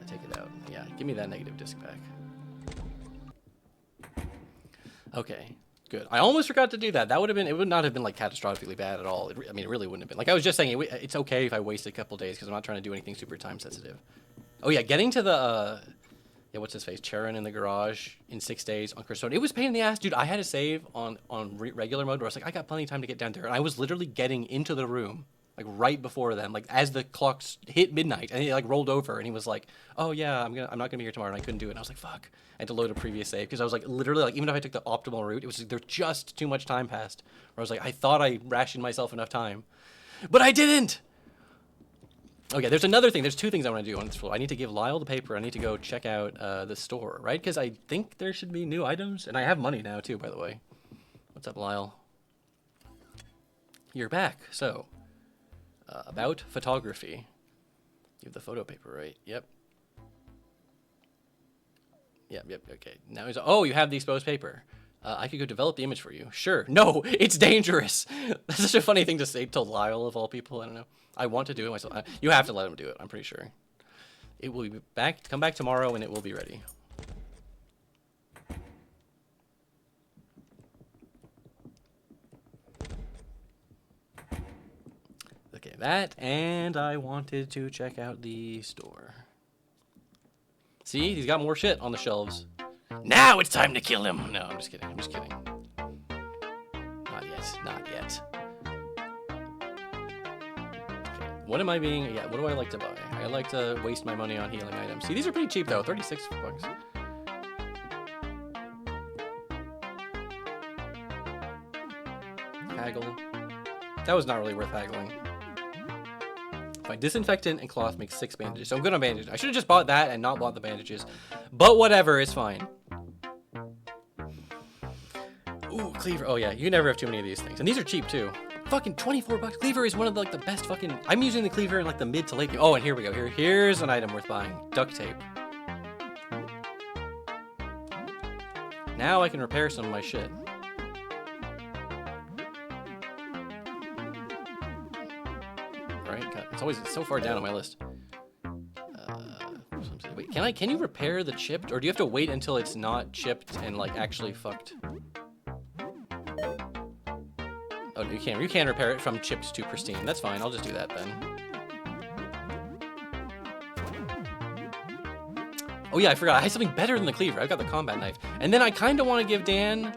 Take it out. Yeah, give me that negative disc back. Okay, good. I almost forgot to do that. That would have been, it would not have been like catastrophically bad at all. I mean, it really wouldn't have been. Like I was just saying, it's okay if I waste a couple days because I'm not trying to do anything super time sensitive. Oh yeah, getting to the, yeah, what's his face? Charon in the garage in 6 days on Crestone. It was a pain in the ass, dude. I had to save on regular mode where I was like, I got plenty of time to get down there. And I was literally getting into the room, like right before them, like as the clocks hit midnight, and he like rolled over and he was like, oh yeah, I'm not gonna be here tomorrow, and I couldn't do it. And I was like, fuck. I had to load a previous save because I was like, literally, like even if I took the optimal route, it was there just too much time passed. Where I was like, I thought I rationed myself enough time, but I didn't. Okay, there's another thing. There's two things I want to do on this floor. I need to give Lyle the paper. I need to go check out the store, right? Because I think there should be new items. And I have money now, too, by the way. What's up, Lyle? You're back. So, about photography. You have the photo paper, right? Yep. Yep, okay. Now he's, oh, you have the exposed paper. I could go develop the image for you. Sure. No, it's dangerous. That's such a funny thing to say to Lyle, of all people. I don't know. I want to do it myself. You have to let him do it, I'm pretty sure. It will be back. Come back tomorrow and it will be ready. Okay, that, and I wanted to check out the store. See, he's got more shit on the shelves. Now it's time to kill him. No, I'm just kidding. I'm just kidding. Not yet. Not yet. Okay. What am I being? Yeah. What do I like to buy? I like to waste my money on healing items. See, these are pretty cheap though. 36 bucks. Haggle. That was not really worth haggling. Fine. Disinfectant and cloth makes 6 bandages. So I'm good on bandages. I should have just bought that and not bought the bandages. But whatever, it's fine. Ooh, cleaver. Oh yeah, you never have too many of these things. And these are cheap too. Fucking 24 bucks. Cleaver is one of the, like the best fucking, I'm using the cleaver in like the mid to late. Oh, and here we go. Here's an item worth buying. Duct tape. Now I can repair some of my shit. Right? God, it's always so far down on my list. Wait, can you repair the chipped, or do you have to wait until it's not chipped and like actually fucked? Oh, you can. You can repair it from chipped to pristine. That's fine. I'll just do that then. Oh yeah, I forgot. I have something better than the cleaver. I've got the combat knife. And then I kind of want to give Dan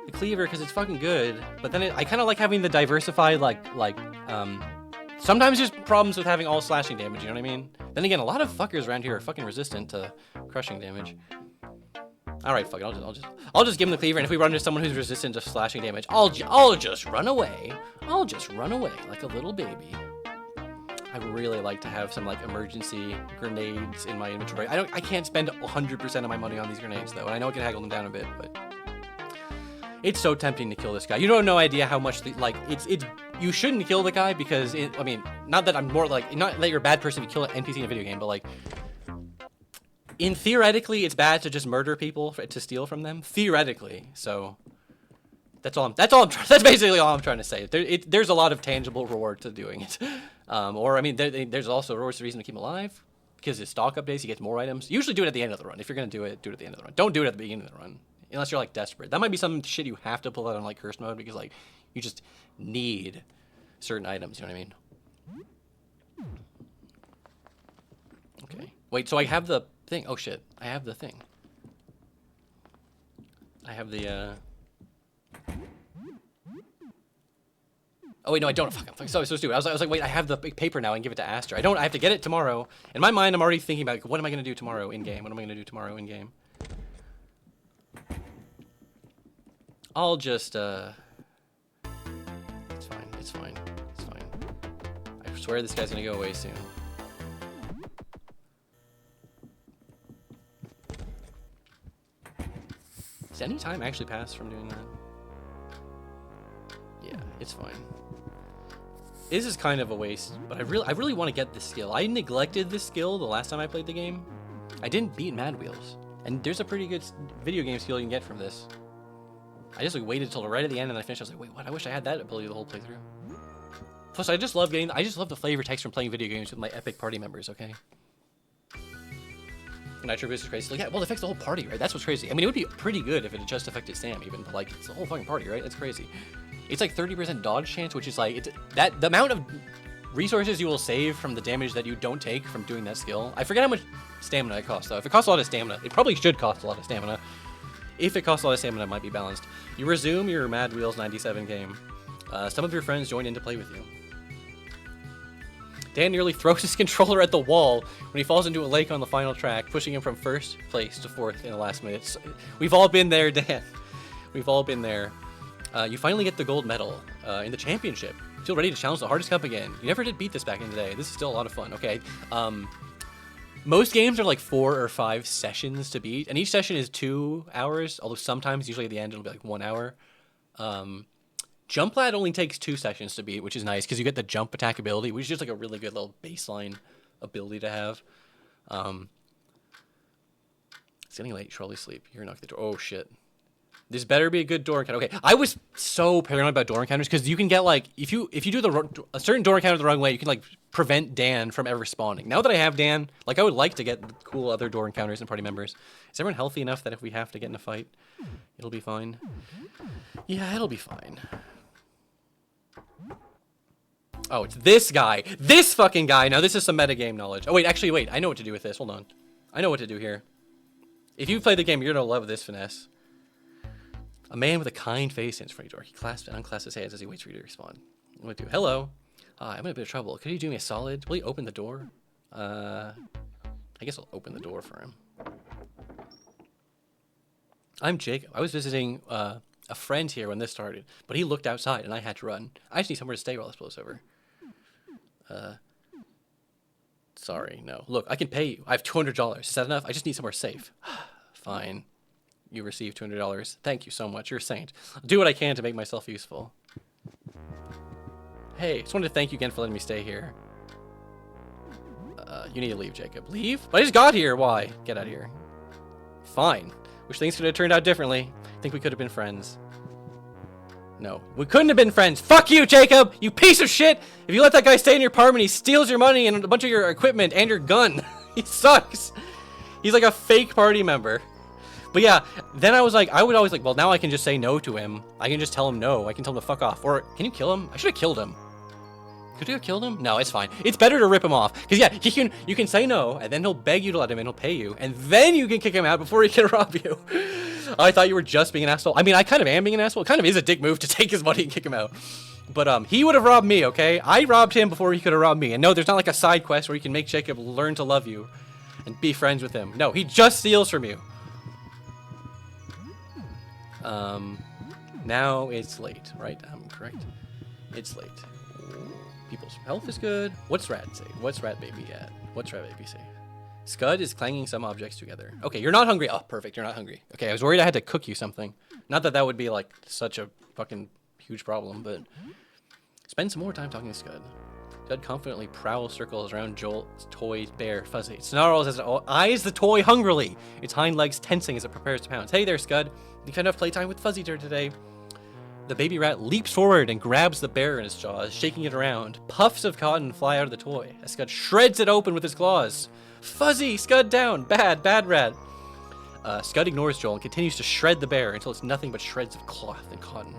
the cleaver because it's fucking good. But then I kind of like having the diversified, sometimes there's problems with having all slashing damage, you know what I mean? Then again, a lot of fuckers around here are fucking resistant to crushing damage. Alright, fuck it, I'll just give him the cleaver, and if we run into someone who's resistant to slashing damage, I'll just run away. I'll just run away like a little baby. I really like to have some like emergency grenades in my inventory. I can't spend 100% of my money on these grenades though, and I know I can haggle them down a bit, but it's so tempting to kill this guy. You don't have no idea how much you shouldn't kill the guy because I mean, not that I'm more like, not that you're a bad person if you kill an NPC in a video game, but like, theoretically, it's bad to just murder people to steal from them. Theoretically, so that's basically all I'm trying to say. There's a lot of tangible reward to doing it, or I mean, there's also rewards reason to keep him alive because his stock updates, you get more items. Usually, do it at the end of the run. If you're gonna do it at the end of the run. Don't do it at the beginning of the run unless you're like desperate. That might be some shit you have to pull out on like cursed mode because like you just need certain items. You know what I mean? Okay. Wait. So I have the thing. Oh shit, I have the thing. I have the oh wait, no I don't. Fuck, I'm so stupid. I was like wait, I have the paper now and give it to Aster. I have to get it tomorrow. In my mind I'm already thinking about like, what am I gonna do tomorrow in game? What am I gonna do tomorrow in game? I'll just it's fine, it's fine, it's fine. I swear this guy's gonna go away soon. Does any time actually pass from doing that? Yeah, It's fine. This is kind of a waste, but I really want to get this skill. I neglected this skill the last time I played the game. I didn't beat Mad Wheels, and there's a pretty good video game skill you can get from this. I just like waited till right at the end and I finished. I was like, wait, what? I wish I had that ability the whole playthrough. Plus, I just love the flavor text from playing video games with my epic party members. Okay. Nitro Boost is crazy. Like, yeah, well, it affects the whole party, right? That's what's crazy. I mean, it would be pretty good if it had just affected Sam, even, but like, it's the whole fucking party, right? That's crazy. It's like 30% dodge chance, which is like, the amount of resources you will save from the damage that you don't take from doing that skill. I forget how much stamina it costs, though. If it costs a lot of stamina, it probably should cost a lot of stamina. If it costs a lot of stamina, it might be balanced. You resume your Mad Wheels 97 game. Some of your friends join in to play with you. Dan nearly throws his controller at the wall when he falls into a lake on the final track, pushing him from first place to fourth in the last minute. So, we've all been there, Dan. We've all been there. You finally get the gold medal in the championship. Feel ready to challenge the hardest cup again. You never did beat this back in the day. This is still a lot of fun. Okay. Most games are like 4 or 5 sessions to beat, and each session is 2 hours, although sometimes, usually at the end, it'll be like 1 hour. Jump Lad only takes 2 sessions to beat, which is nice because you get the jump attack ability, which is just like a really good little baseline ability to have. It's getting late. Trolley sleep. You're knocking the door. Oh shit. This better be a good door encounter. Okay, I was so paranoid about door encounters because you can get like if you do a certain door encounter the wrong way, you can like prevent Dan from ever spawning. Now that I have Dan, like I would like to get cool other door encounters and party members. Is everyone healthy enough that if we have to get in a fight, it'll be fine? Yeah, it'll be fine. Oh, it's this guy. This fucking guy. Now, this is some metagame knowledge. Oh, wait. Actually, wait. I know what to do with this. Hold on. I know what to do here. If you play the game, you're going to love this finesse. A man with a kind face stands in front of your door. He clasps and unclasps his hands as he waits for you to respond. What do? Hello. Hi, I'm in a bit of trouble. Could you do me a solid? Will you open the door? I guess I'll open the door for him. I'm Jacob. I was visiting a friend here when this started, but he looked outside and I had to run. I just need somewhere to stay while this blows over. Sorry, no. Look, I can pay you. I have $200. Is that enough? I just need somewhere safe. Fine. You receive $200. Thank you so much. You're a saint. I'll do what I can to make myself useful. Hey, just wanted to thank you again for letting me stay here. You need to leave, Jacob. Leave? But I just got here. Why? Get out of here. Fine. Wish things could have turned out differently. Think we could have been friends. No, we couldn't have been friends. Fuck you, Jacob! You piece of shit! If you let that guy stay in your apartment, he steals your money and a bunch of your equipment and your gun. He sucks. He's like a fake party member. But yeah, then I was like, I would always like, well, now I can just say no to him. I can just tell him no. I can tell him to fuck off. Or, can you kill him? I should have killed him. Could you have killed him? No, it's fine. It's better to rip him off. Because yeah, you can say no, and then he'll beg you to let him in, he'll pay you. And then you can kick him out before he can rob you. I thought you were just being an asshole. I mean, I kind of am being an asshole. It kind of is a dick move to take his money and kick him out. But he would have robbed me, okay? I robbed him before he could have robbed me. And no, there's not like a side quest where you can make Jacob learn to love you and be friends with him. No, he just steals from you. Now it's late, right? I'm correct. It's late. People's health is good. What's Rat say? What's Rat Baby at? What's Rat Baby say? Scud is clanging some objects together. Okay, you're not hungry. Oh, perfect. You're not hungry. Okay, I was worried I had to cook you something. Not that that would be like such a fucking huge problem, but spend some more time talking to Scud. Scud confidently prowls circles around Joel's toy bear, Fuzzy. It snarls as it eyes the toy hungrily, its hind legs tensing as it prepares to pounce. Hey there, Scud. You've had enough playtime with Fuzzy today. The baby rat leaps forward and grabs the bear in his jaws, shaking it around. Puffs of cotton fly out of the toy as Scud shreds it open with his claws. Fuzzy, Scud down. Bad rat. Scud ignores Joel and continues to shred the bear until it's nothing but shreds of cloth and cotton.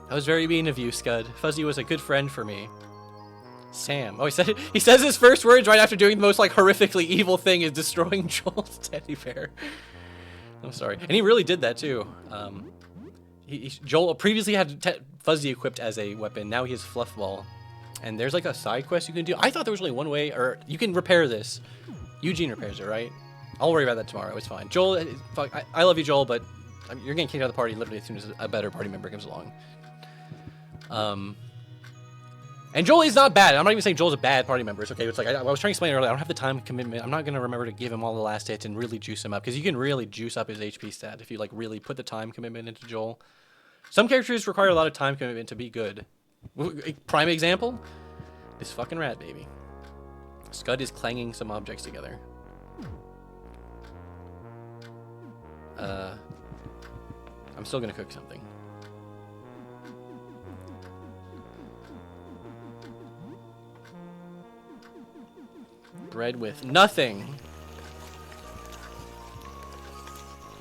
That was very mean of you, Scud. Fuzzy was a good friend for me. Sam. Oh, he says his first words right after doing the most like horrifically evil thing is destroying Joel's teddy bear. I'm sorry. And he really did that too. Joel previously had Fuzzy equipped as a weapon. Now he has Fluffball. And there's like a side quest you can do. I thought there was only one way, or you can repair this. Eugene repairs it, right? I'll worry about that tomorrow. It's fine. Joel, I love you, Joel, but you're getting kicked out of the party literally as soon as a better party member comes along. And Joel is not bad. I'm not even saying Joel's a bad party member. It's okay. It's like I was trying to explain earlier. I don't have the time commitment. I'm not going to remember to give him all the last hits and really juice him up. Because you can really juice up his HP stat if you like really put the time commitment into Joel. Some characters require a lot of time commitment to be good. Prime example, this fucking rat baby. Scud is clanging some objects together. I'm still gonna cook something. Bread with nothing.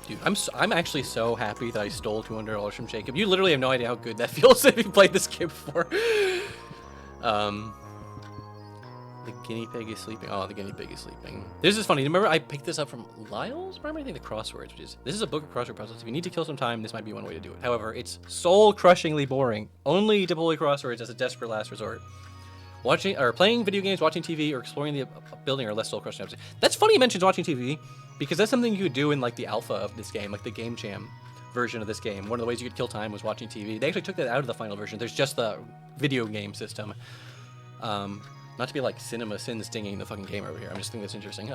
Dude, I'm actually so happy that I stole $200 from Jacob. You literally have no idea how good that feels if you played this game before. The guinea pig is sleeping. Oh, the guinea pig is sleeping. This is funny. Remember I picked this up from Lyle's? Where am I thinking the crosswords? This is a book of crossword puzzles. If you need to kill some time, this might be one way to do it. However, it's soul-crushingly boring. Only deploy crosswords as a desperate last resort. Watching or playing video games, watching TV, or exploring the building are less soul-crushing. That's funny you mentioned watching TV, because that's something you could do in like the alpha of this game, like the Game Jam version of this game. One of the ways you could kill time was watching TV. They actually took that out of the final version. There's just the video game system. Not to be like cinema sin stinging the fucking game over here. I'm just thinking that's interesting.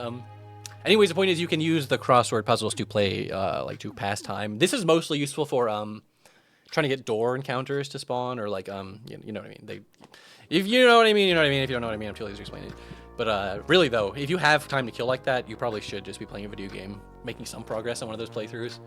Anyways, the point is you can use the crossword puzzles to play, like to pass time. This is mostly useful for trying to get door encounters to spawn, or like you know what I mean. If you know what I mean, you know what I mean. If you don't know what I mean, I'm too lazy to explain it. But really though, if you have time to kill like that, you probably should just be playing a video game, making some progress on one of those playthroughs.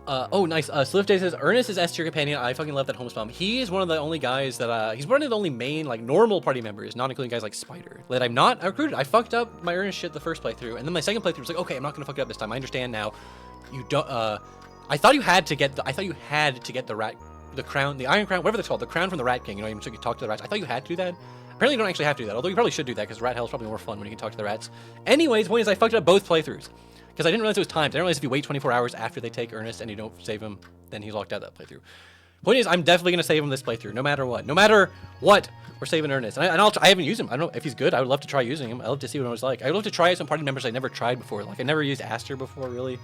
Oh, nice. Slift Day says, Ernest is S tier companion. I fucking love that homespun. He is one of the only guys that, he's one of the only main, like, normal party members, not including guys like Spider, that I'm not recruited. I fucked up my Ernest shit the first playthrough, and then my second playthrough was like, okay, I'm not gonna fuck it up this time. I understand now. You don't, I thought you had to get the rat, the crown, the Iron Crown, whatever it's called, the crown from the Rat King, you know, even so you can talk to the rats. I thought you had to do that. Apparently you don't actually have to do that, although you probably should do that, because Rat Hell is probably more fun when you can talk to the rats. Anyways, the point is I fucked up both playthroughs. Because I didn't realize it was timed. I didn't realize if you wait 24 hours after they take Ernest and you don't save him, then he's locked out that playthrough. Point is, I'm definitely going to save him this playthrough, no matter what. No matter what, we're saving Ernest. And I haven't used him. I don't know if he's good. I would love to try using him. I'd love to see what it was like. I'd love to try some party members I never tried before. Like, I never used Aster before, really.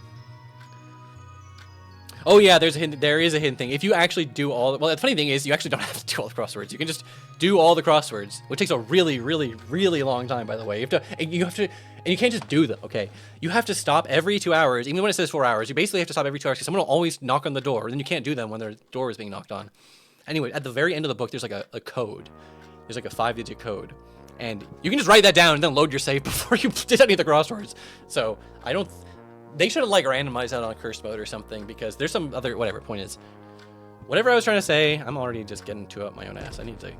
Oh yeah, there is a hidden thing. If you actually do all, well, the funny thing is you actually don't have to do all the crosswords. You can just do all the crosswords, which takes a really, really, really long time, by the way. And you can't just do them, okay? You have to stop every 2 hours, even when it says 4 hours. You basically have to stop every 2 hours because someone will always knock on the door, and then you can't do them when their door is being knocked on. Anyway, at the very end of the book, there's like a code. There's like a 5-digit code. And you can just write that down and then load your save before you did any of the crosswords. So, they should have like randomized that on cursed mode or something, because there's some other, whatever, point is. Whatever I was trying to say, I'm already just getting too up my own ass. I need to,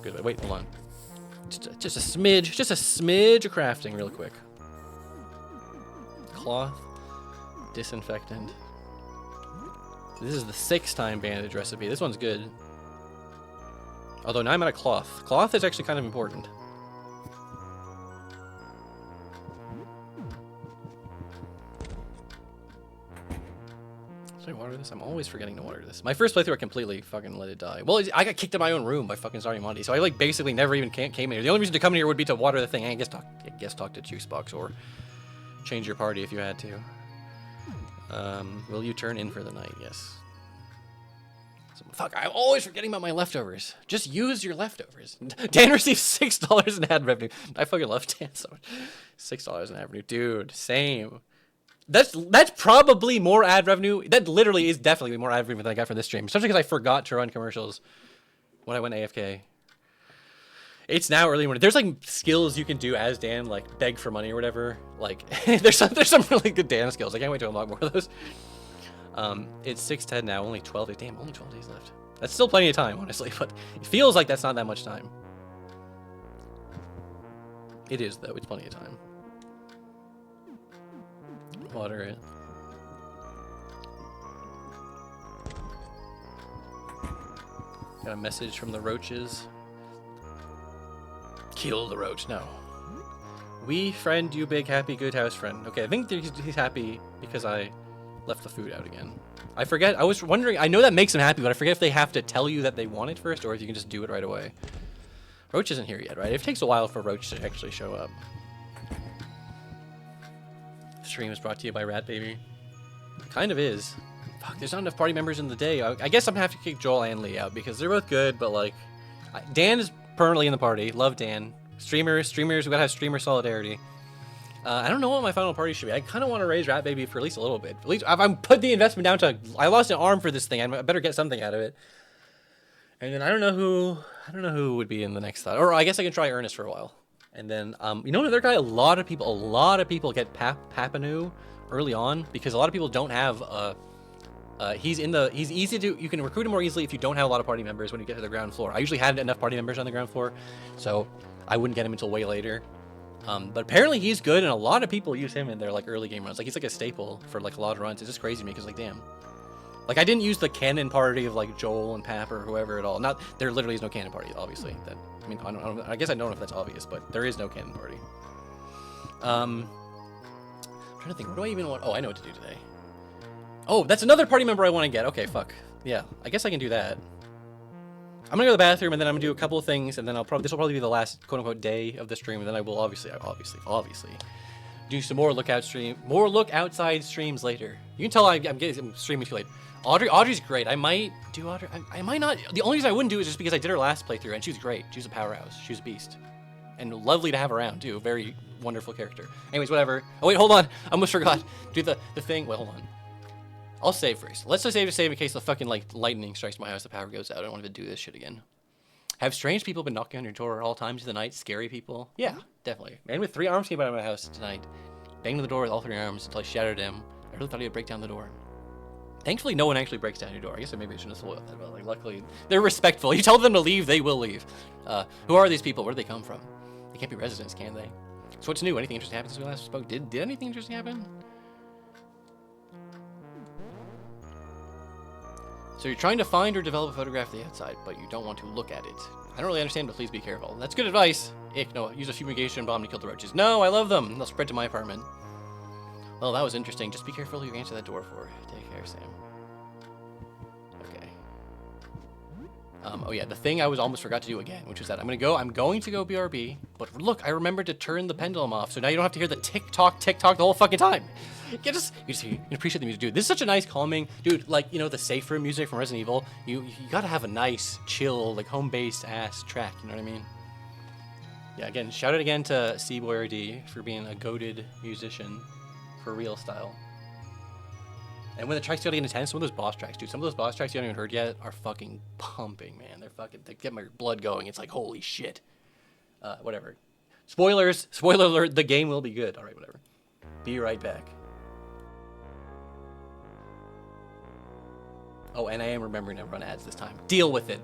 good, wait, hold on. Just a smidge of crafting real quick. Cloth, disinfectant. This is the 6-time bandage recipe. This one's good. Although now I'm out of cloth. Cloth is actually kind of important. Should I water this? I'm always forgetting to water this. My first playthrough I completely fucking let it die. Well, I got kicked in my own room by fucking Sorry Monty, so I like basically never even came in here. The only reason to come in here would be to water the thing. I guess talk to Juicebox or change your party if you had to. Will you turn in for the night? Yes. So, fuck, I'm always forgetting about my leftovers. Just use your leftovers. Dan receives $6 in ad revenue. I fucking love Dan so much. $6 in ad revenue. Dude, same. That's probably more ad revenue. That literally is definitely more ad revenue than I got for this stream. Especially because I forgot to run commercials when I went AFK. It's now early morning. There's like skills you can do as Dan, like beg for money or whatever. Like there's some really good Dan skills. I can't wait to unlock more of those. It's 6:10 now. Only 12 days. Damn, only 12 days left. That's still plenty of time, honestly. But it feels like that's not that much time. It is though. It's plenty of time. Water it. Got a message from the roaches. Kill the roach. No. We friend you big happy good house friend. Okay, I think he's happy because I left the food out again. I forget. I was wondering. I know that makes him happy, but I forget if they have to tell you that they want it first or if you can just do it right away. Roach isn't here yet, right? It takes a while for Roach to actually show up. Stream is brought to you by Rat Baby. Kind of is. Fuck, there's not enough party members in the day. I guess I'm gonna have to kick Joel and Lee out because they're both good, but like, Dan is permanently in the party. Love Dan. Streamers, we gotta have streamer solidarity. I don't know what my final party should be. I kind of want to raise Rat Baby for at least a little bit. At least I'm put the investment down to. I lost an arm for this thing. I better get something out of it. And then I don't know who would be in the next thought. Or I guess I can try Ernest for a while. And then you know another guy. A lot of people get Papanu early on because a lot of people don't have. He's easy to. You can recruit him more easily if you don't have a lot of party members when you get to the ground floor. I usually had enough party members on the ground floor, so I wouldn't get him until way later. But apparently he's good, and a lot of people use him in their like early game runs. Like he's like a staple for like a lot of runs. It's just crazy to me because like damn, like I didn't use the canon party of like Joel and Pap or whoever at all. Not there literally is no canon party, obviously. That I mean I guess I don't know if that's obvious, but there is no canon party. I'm trying to think. What do I even want? Oh, I know what to do today. Oh, that's another party member I want to get. Okay, fuck. Yeah, I guess I can do that. I'm gonna go to the bathroom and then I'm gonna do a couple of things and then this will probably be the last quote unquote day of the stream and then I will obviously do some more look outside streams later. You can tell I'm streaming too late. Audrey's great. I might do Audrey. I might not. The only reason I wouldn't do it is just because I did her last playthrough and she was great. She was a powerhouse. She was a beast. And lovely to have around too. Very wonderful character. Anyways, whatever. Oh wait, hold on. I almost forgot. Do the thing. Wait, hold on. I'll save first. Let's just save in case the fucking like lightning strikes my house, the power goes out. I don't want to do this shit again. Have strange people been knocking on your door at all times of the night? Scary people? Yeah, definitely. Man with 3 arms came out of my house tonight. Banged on the door with all 3 arms until I shattered him. I really thought he would break down the door. Thankfully, no one actually breaks down your door. I guess maybe I shouldn't have spoiled that, but like, luckily, they're respectful. You tell them to leave, they will leave. Who are these people? Where do they come from? They can't be residents, can they? So what's new? Anything interesting happen since we last spoke? Did anything interesting happen? So you're trying to find or develop a photograph of the outside, but you don't want to look at it. I don't really understand, but please be careful. That's good advice. Ick, no, use a fumigation bomb to kill the roaches. No, I love them. They'll spread to my apartment. Well, that was interesting. Just be careful who you answer that door for. Take care, Sam. Okay. Oh yeah, the thing I almost forgot to do again, which is that I'm going to go BRB, but look, I remembered to turn the pendulum off, so now you don't have to hear the tick-tock the whole fucking time. You can appreciate the music, dude. This is such a nice, calming, dude. Like, you know, the safe room music from Resident Evil. You gotta have a nice, chill, like home-based ass track. You know what I mean? Yeah. Again, shout out again to C-Boy for being a goated musician, for real style. And when the tracks get intense, some of those boss tracks, dude. Some of those boss tracks you haven't even heard yet are fucking pumping, man. They get my blood going. It's like holy shit. Whatever. Spoiler alert. The game will be good. All right, whatever. Be right back. Oh, and I am remembering to run ads this time. Deal with it.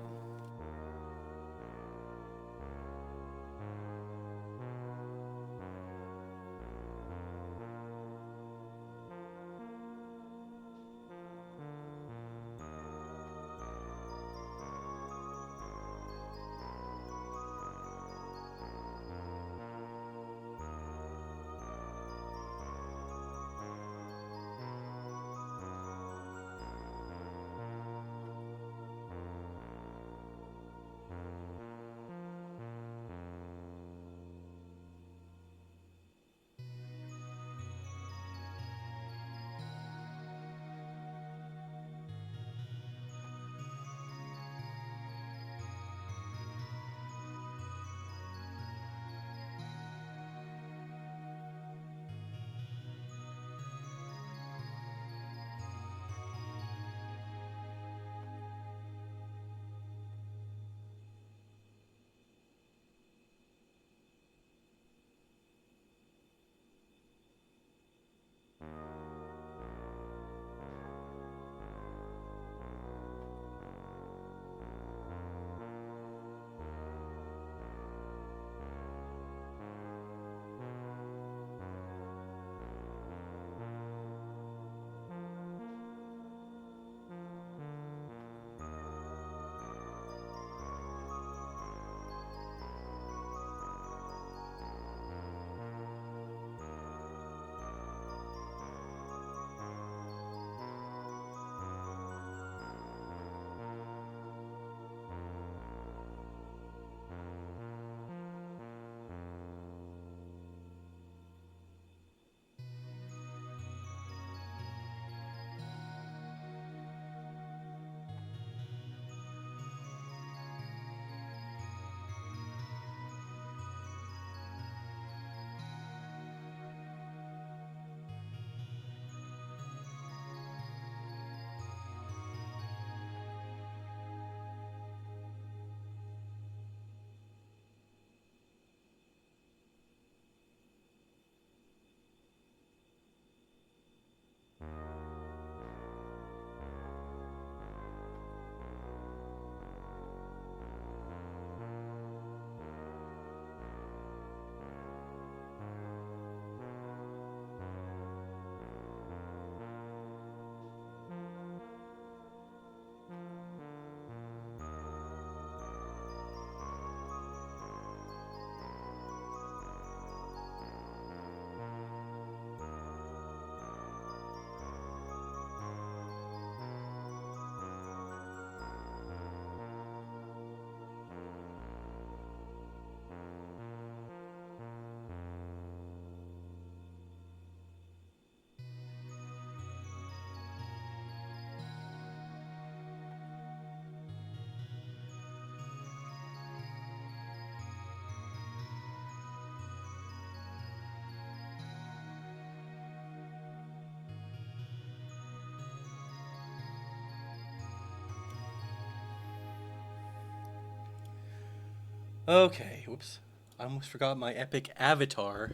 Okay, whoops. I almost forgot my epic avatar.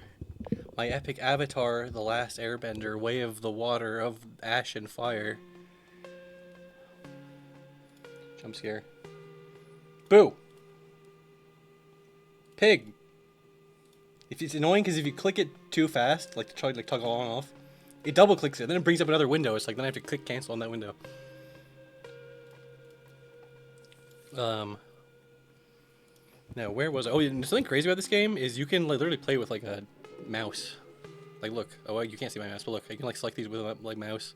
My epic avatar, the last airbender, way of the water of ash and fire. Jump scare. Boo! Pig! If it's annoying because if you click it too fast, like to try to like tug on off, it double clicks it, then it brings up another window. It's like then I have to click cancel on that window. Now where was I? Oh, and something crazy about this game is you can like, literally play with like a mouse. Like look, oh well, you can't see my mouse, but look, you can like select these with a like mouse.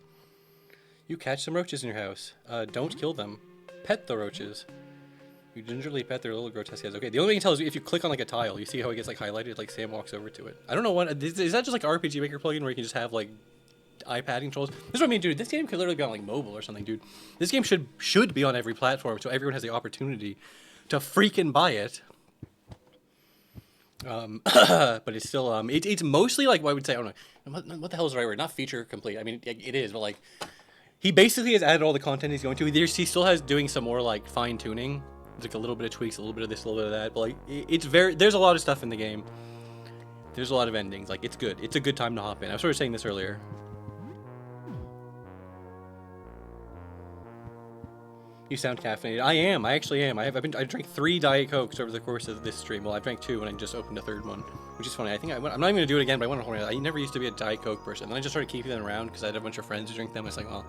You catch some roaches in your house. Don't kill them. Pet the roaches. You gingerly pet their little grotesque heads. Okay, the only thing you can tell is if you click on like a tile, you see how it gets like highlighted, like Sam walks over to it. I don't know what, is that just like an RPG Maker plugin where you can just have like iPad controls? This is what I mean, dude. This game could literally be on like mobile or something, dude. This game should be on every platform so everyone has the opportunity to freaking buy it. But it's still, it's mostly like, what I would say, I don't know, what the hell is the right word? Not feature complete. I mean, it is, but like, he basically has added all the content he's going to. He still has doing some more like fine tuning. There's like a little bit of tweaks, a little bit of this, a little bit of that. But like, there's a lot of stuff in the game. There's a lot of endings. Like, it's good. It's a good time to hop in. I was sort of saying this earlier. You sound caffeinated. I am. I actually am. I drank 3 Diet Cokes over the course of this stream. Well, I drank 2 and I just opened a 3rd one, which is funny. I'm not even gonna do it again, but I want to hold it. I never used to be a Diet Coke person. Then I just started keeping them around because I had a bunch of friends who drink them. It's like, well,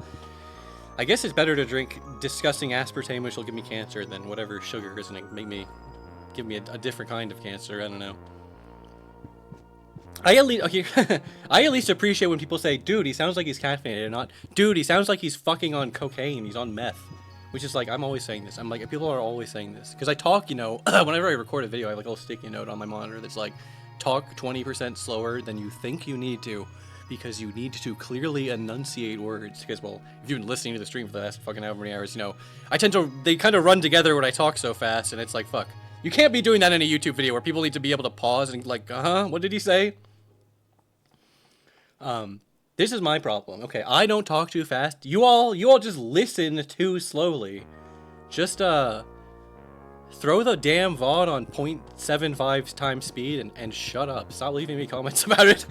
I guess it's better to drink disgusting aspartame, which will give me cancer, than whatever sugar is gonna give me a different kind of cancer. I don't know. I at least appreciate when people say, "Dude, he sounds like he's caffeinated," and not, "Dude, he sounds like he's fucking on cocaine. He's on meth." Which is like, I'm always saying this. I'm like, people are always saying this because I talk. Whenever I record a video, I have like a little sticky note on my monitor that's like, talk 20% slower than you think you need to, because you need to clearly enunciate words. Because, well, if you've been listening to the stream for the last fucking however many hours, they kind of run together when I talk so fast, and it's like, fuck. You can't be doing that in a YouTube video where people need to be able to pause and like, what did he say? This is my problem. Okay, I don't talk too fast. You all just listen too slowly. Just, throw the damn VOD on 0.75 times speed and shut up. Stop leaving me comments about it.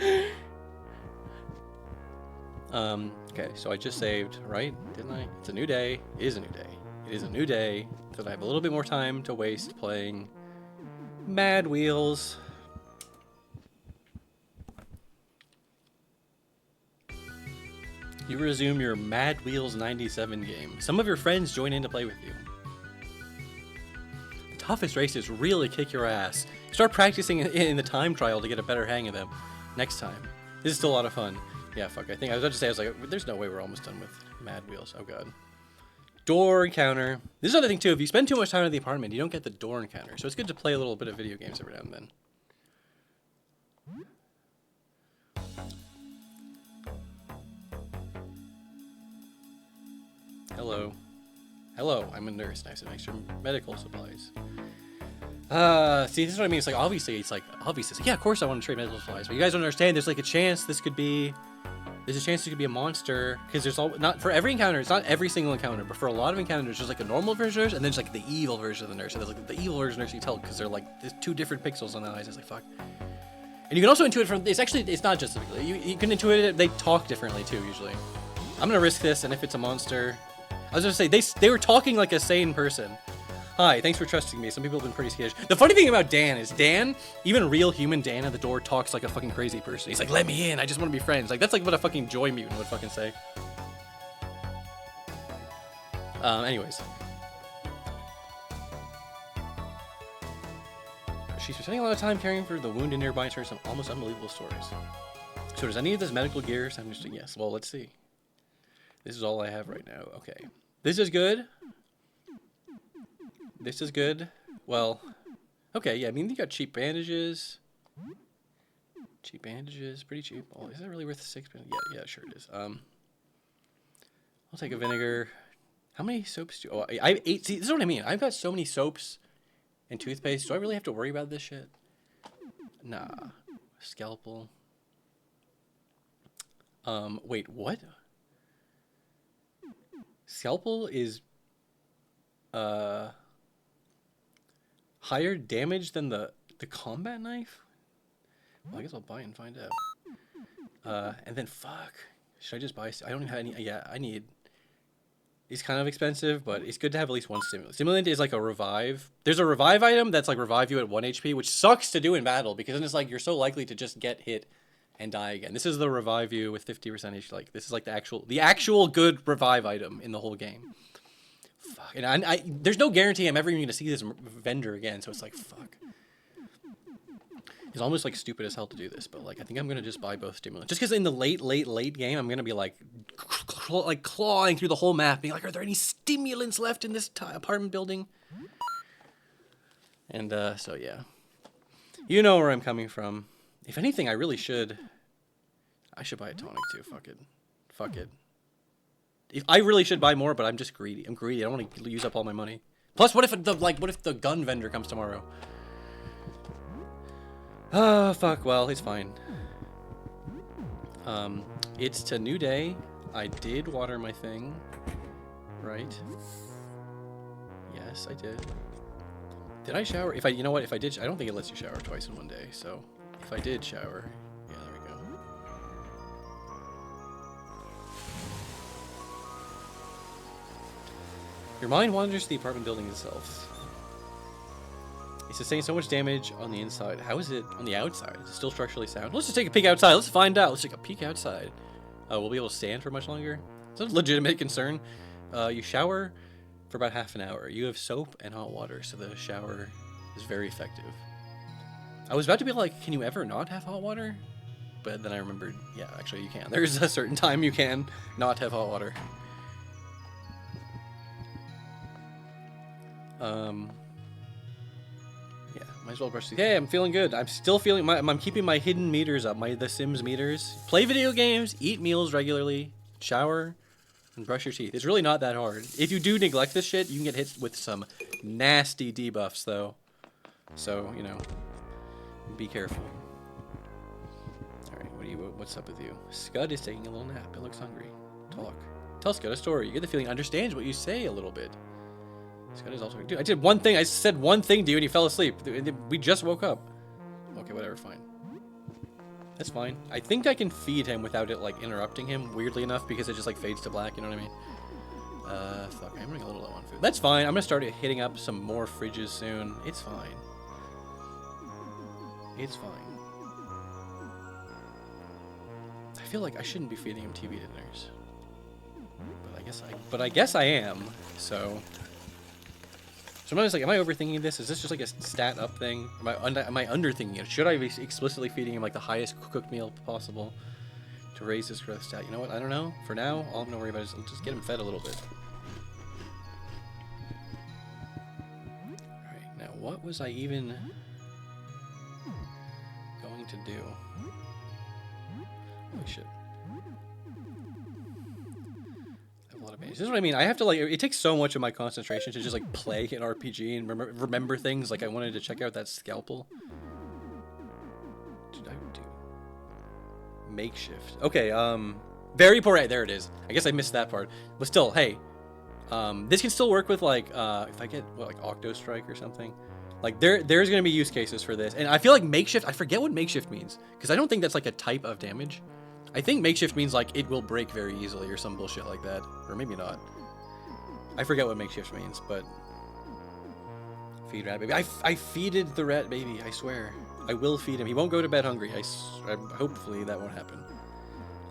Okay, so I just saved, right? Didn't I? It's a new day. It is a new day. It is a new day that I have a little bit more time to waste playing Mad Wheels. You resume your Mad Wheels 97 game. Some of your friends join in to play with you. The toughest races really kick your ass. Start practicing in the time trial to get a better hang of them next time. This is still a lot of fun. Yeah, fuck. I was about to say, there's no way we're almost done with Mad Wheels. Oh, God. Door encounter. This is another thing, too. If you spend too much time in the apartment, you don't get the door encounter. So it's good to play a little bit of video games every now and then. Hello. Hello, I'm a nurse. I have some extra medical supplies. See, this is what I mean. It's like, obviously, yeah, of course I want to trade medical supplies. But you guys don't understand, there's like a chance this could be a monster. Because there's not for every encounter, it's not every single encounter, but for a lot of encounters, there's like a normal version of nurse, and then there's like the evil version of the nurse. And there's like the evil version of nurse you tell, because they're like, there's 2 different pixels on the eyes. It's like, fuck. And you can also intuit from, it's not just, you can intuit it, they talk differently too, usually. I'm gonna risk this, and if it's a monster, I was gonna say, they were talking like a sane person. Hi, thanks for trusting me. Some people have been pretty skittish. The funny thing about Dan is even real human Dan at the door talks like a fucking crazy person. He's like, let me in, I just want to be friends. Like, that's like what a fucking Joy Mutant would fucking say. Anyways. She's spending a lot of time caring for the wounded nearby and sharing some almost unbelievable stories. So does any of this medical gear? I'm just, yes, well, let's see. This is all I have right now. Okay. This is good. This is good. Well, okay, yeah, I mean, you got cheap bandages. Cheap bandages, pretty cheap. Oh, is that really worth 6? Yeah, sure it is. I'll take a vinegar. How many soaps do... Oh, I have 8... See, this is what I mean. I've got so many soaps and toothpaste. Do I really have to worry about this shit? Nah. Scalpel. Wait, what? Scalpel is... Higher damage than the combat knife? Well, I guess I'll buy it and find out. And then fuck. Should I just buy? I don't even have any. Yeah, I need. It's kind of expensive, but it's good to have at least one stimulant. Stimulant is like a revive. There's a revive item that's like revive you at 1 HP, which sucks to do in battle because then it's like you're so likely to just get hit and die again. This is the revive you with 50% HP. Like this is like the actual good revive item in the whole game. Fuck. And I there's no guarantee I'm ever even gonna see this vendor again. So it's like fuck. It's almost like stupid as hell to do this, but like I think I'm gonna just buy both stimulants. Just because in the late game, I'm gonna be like clawing through the whole map, being like, are there any stimulants left in this apartment building? And so yeah, you know where I'm coming from. If anything, I should buy a tonic too. Fuck it. I really should buy more, but I'm just greedy. I'm greedy. I don't want to use up all my money. Plus, what if the gun vendor comes tomorrow? Oh, fuck. Well, it's fine. It's a new day. I did water my thing. Right? Yes, I did. Did I shower? You know what? If I did, I don't think it lets you shower twice in one day. So, if I did shower, yeah, there we go. Your mind wanders to the apartment building itself. It's sustained so much damage on the inside. How is it on the outside? Is it still structurally sound? Let's just take a peek outside. Let's find out. Let's take a peek outside. We'll be able to stand for much longer. It's a legitimate concern. You shower for about half an hour. You have soap and hot water, so the shower is very effective. I was about to be like, can you ever not have hot water? But then I remembered, yeah, actually you can. There's a certain time you can not have hot water. Yeah, might as well brush teeth. Hey, I'm feeling good. I'm still feeling I'm keeping my hidden meters up, The Sims meters. Play video games, eat meals regularly, shower, and brush your teeth. It's really not that hard. If you do neglect this shit, you can get hit with some nasty debuffs, though. So, you know, be careful. All right, what's up with you? Scud is taking a little nap. It looks hungry. Talk. Tell Scud a story. You get the feeling it understands what you say a little bit. Scott is also... Dude, I did one thing. I said one thing to you and you fell asleep. We just woke up. Okay, whatever, fine. That's fine. I think I can feed him without it, like, interrupting him, weirdly enough, because it just, like, fades to black, you know what I mean? Fuck, I'm running a little low on food. That's fine. I'm gonna start hitting up some more fridges soon. It's fine. It's fine. I feel like I shouldn't be feeding him TV dinners. But I guess I am, so... Sometimes, like, am I overthinking this? Is this just like a stat up thing? Am I underthinking it? Should I be explicitly feeding him like the highest cooked meal possible to raise his growth stat? You know what? I don't know. For now, all I'm gonna worry about is just get him fed a little bit. All right, now what was I even going to do? Holy shit. This is what I mean. I have to, like, it takes so much of my concentration to just, like, play an RPG and remember things. Like, I wanted to check out that scalpel. What did I do? Makeshift. Okay, very poor. Right, there it is. I guess I missed that part. But still, hey, this can still work with, like, if I get, what, like, Octo Strike or something. Like, there's going to be use cases for this. And I feel like makeshift, I forget what makeshift means. Because I don't think that's, like, a type of damage. I think makeshift means, like, it will break very easily or some bullshit like that. Or maybe not. I forget what makeshift means, but... Feed rat baby. I feeded the rat baby, I swear. I will feed him. He won't go to bed hungry. Hopefully that won't happen.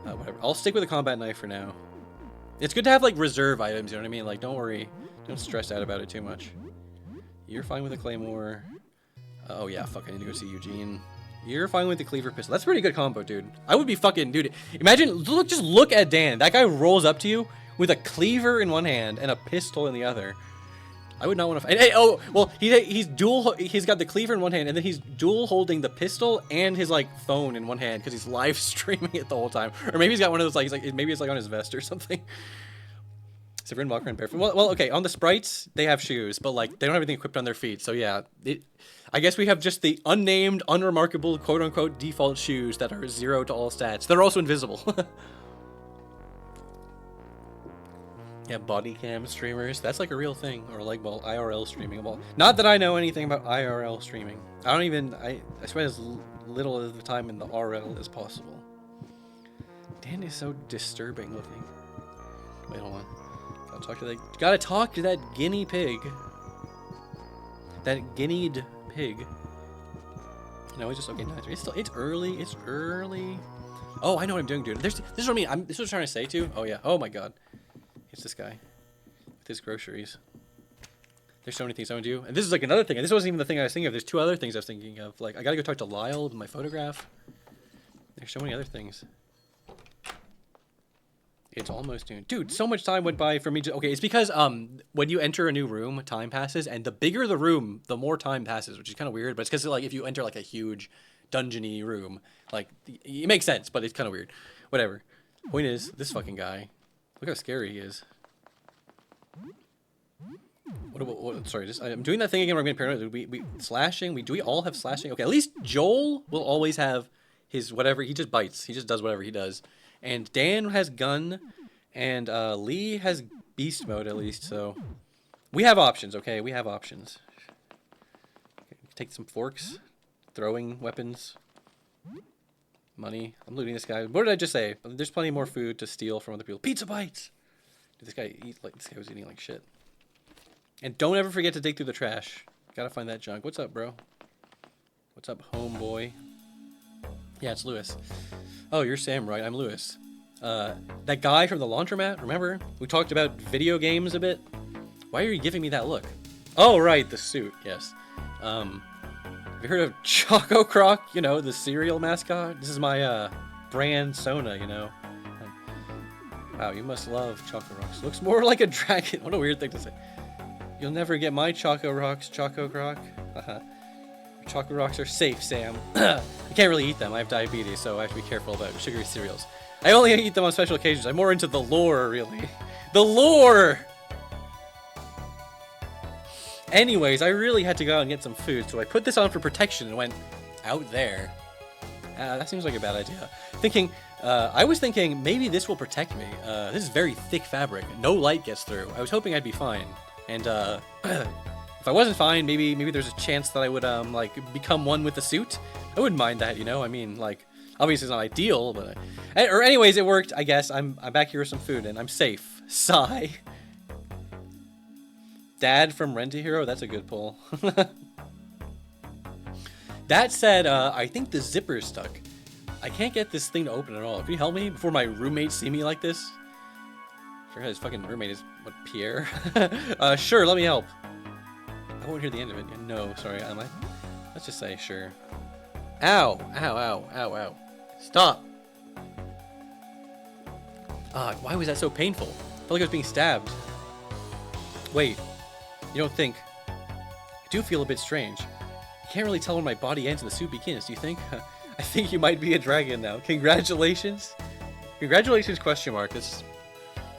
Whatever. I'll stick with the combat knife for now. It's good to have, like, reserve items, you know what I mean? Like, don't worry. Don't stress out about it too much. You're fine with the claymore. Oh, yeah, fuck, I need to go see Eugene. You're fine with the cleaver pistol. That's a pretty good combo, dude. I would be fucking... Dude, imagine... Just look at Dan. That guy rolls up to you with a cleaver in one hand and a pistol in the other. I would not want to fight. Hey, oh, well, he's dual... He's got the cleaver in one hand, and then he's dual holding the pistol and his, like, phone in one hand because he's live streaming it the whole time. Or maybe he's got one of those, like, maybe it's, like, on his vest or something. Severin walker and barefoot. Well, okay, on the sprites, they have shoes, but, like, they don't have anything equipped on their feet. So, yeah, I guess we have just the unnamed, unremarkable, quote-unquote, default shoes that are 0 to all stats. They're also invisible. Yeah, body cam streamers. That's like a real thing. Or like, well, IRL streaming. Well, not that I know anything about IRL streaming. I spend as little of the time in the RL as possible. Dan is so disturbing looking. Wait, hold on. Gotta talk to that guinea pig. That guineaed pig. No, it's just okay. No, it's early. It's early. Oh, I know what I'm doing, dude. This is what I mean. This is what I'm trying to say too. Oh yeah. Oh my god. It's this guy with his groceries. There's so many things I want to do, and this is like another thing. And this wasn't even the thing I was thinking of. There's two other things I was thinking of. Like I gotta go talk to Lyle with my photograph. There's so many other things. It's almost noon. Dude, so much time went by for me to... Okay, it's because when you enter a new room, time passes, and the bigger the room, the more time passes, which is kind of weird, but it's because like if you enter like a huge dungeony room, like it makes sense, but it's kind of weird. Whatever. Point is, this fucking guy, look how scary he is. Sorry, I'm doing that thing again where I'm getting paranoid. Slashing, do we all have slashing? Okay, at least Joel will always have his whatever, he just bites. He just does whatever he does. And Dan has gun, and Lee has beast mode at least, so we have options, okay? We have options. Okay, take some forks, throwing weapons, money. I'm looting this guy. What did I just say? There's plenty more food to steal from other people. Pizza bites! Dude, this guy was eating like shit. And don't ever forget to dig through the trash. Gotta find that junk. What's up, bro? What's up, homeboy? Yeah, it's Lewis. Oh, you're Sam, right? I'm Lewis. That guy from the laundromat, remember? We talked about video games a bit. Why are you giving me that look? Oh, right, the suit, yes. Have you heard of Choco Croc? You know, the cereal mascot? This is my, brand Sona, you know? Wow, you must love Choco Rocks. Looks more like a dragon. What a weird thing to say. You'll never get my Choco Rocks, Choco Croc. Chocolate Rocks are safe, Sam. I can't really eat them. I have diabetes, so I have to be careful about sugary cereals. I only eat them on special occasions. I'm more into the lore, really. The lore! Anyways, I really had to go out and get some food, so I put this on for protection and went out there. That seems like a bad idea. I was thinking maybe this will protect me. This is very thick fabric. No light gets through. I was hoping I'd be fine. And, if I wasn't fine, maybe there's a chance that I would, like, become one with the suit. I wouldn't mind that, you know? I mean, like, obviously it's not ideal, but... Or anyways, it worked, I guess. I'm back here with some food, and I'm safe. Sigh. Dad from Rent-A-Hero? That's a good pull. That said, I think the zipper's stuck. I can't get this thing to open at all. Can you help me before my roommates see me like this? I forgot his fucking roommate is, what, Pierre? Sure, let me help. I won't hear the end of it. No, sorry. Let's just say sure. Ow! Ow! Ow! Ow! Ow! Stop! Why was that so painful? I felt like I was being stabbed. Wait, you don't think? I do feel a bit strange. I can't really tell where my body ends and the suit begins. Do you think? I think you might be a dragon now. Congratulations! Congratulations? Question mark. That's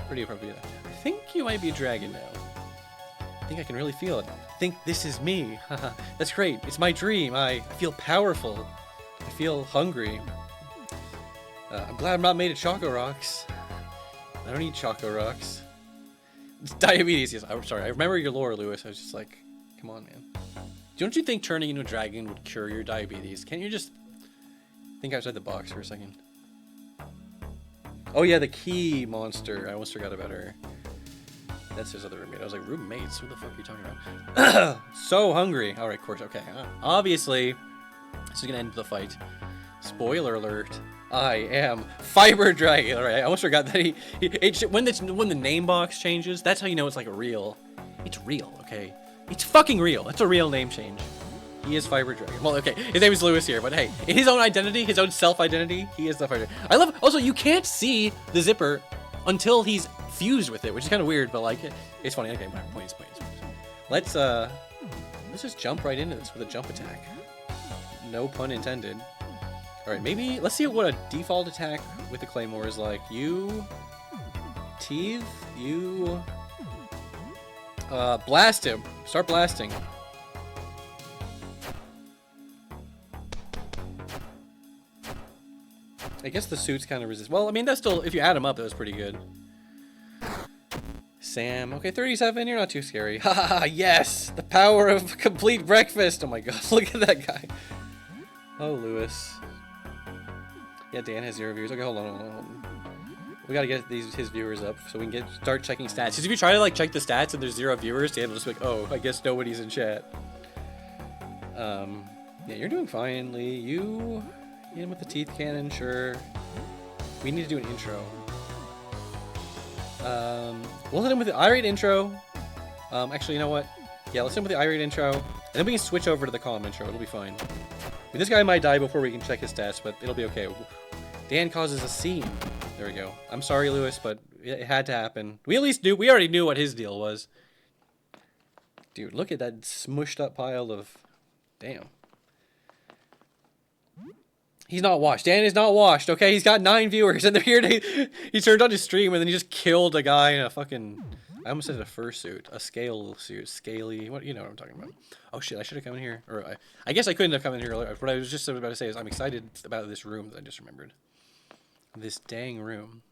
pretty appropriate. I think you might be a dragon now. I think I can really feel it. I think this is me. That's great. It's my dream. I feel powerful. I feel hungry. I'm glad I'm not made of Choco Rocks. I don't eat Choco Rocks. It's diabetes. Yes, I'm sorry. I remember your lore, Lewis. I was just like, come on, man. Don't you think turning into a dragon would cure your diabetes? Can't you just think outside the box for a second? Oh yeah, the key monster. I almost forgot about her. That's his other roommate. I was like, roommates? Who the fuck are you talking about? So hungry. All right, of course. Okay. Obviously, this is going to end the fight. Spoiler alert. I am Fiber Dragon. All right. I almost forgot that when the name box changes, that's how you know it's like a real. It's real, okay? It's fucking real. It's a real name change. He is Fiber Dragon. Well, okay. His name is Lewis here, but hey, in his own identity, his own self-identity, he is the Fiber Dragon. I love. Also, you can't see the zipper until he's fused with it, which is kind of weird, but like it's funny. Okay, my point is. Let's just jump right into this with a jump attack. No pun intended. All right, maybe let's see what a default attack with the claymore is like. You teeth, you blast him. Start blasting. I guess the suits kind of resist. Well, I mean, that's still, if you add them up, that was pretty good. Sam. Okay, 37. You're not too scary. Ha ha ha. Yes, the power of complete breakfast. Oh my god, look at that guy. Oh, Lewis. Yeah, Dan has 0 viewers. Okay, hold on. We gotta get his viewers up so we can start checking stats. Because if you try to like check the stats and there's 0 viewers, Dan will just be like, oh, I guess nobody's in chat. Yeah, you're doing fine, Lee. You hit him with the teeth cannon, sure. We need to do an intro. We'll hit him with the irate intro. Actually, you know what? Yeah, let's hit him with the irate intro, and then we can switch over to the calm intro. It'll be fine. I mean, this guy might die before we can check his stats, but it'll be okay. Dan causes a scene. There we go. I'm sorry, Lewis, but it had to happen. We already knew what his deal was. Dude, look at that smushed up pile of... Damn. He's not washed. Dan is not washed, okay? He's got 9 viewers, and they're here to... He turned on his stream, and then he just killed a guy in a fucking... I almost said a fursuit. A scale suit. Scaly... What? You know what I'm talking about. Oh, shit. I should have come in here. Or I guess I couldn't have come in here earlier. What I was just about to say is I'm excited about this room that I just remembered. This dang room.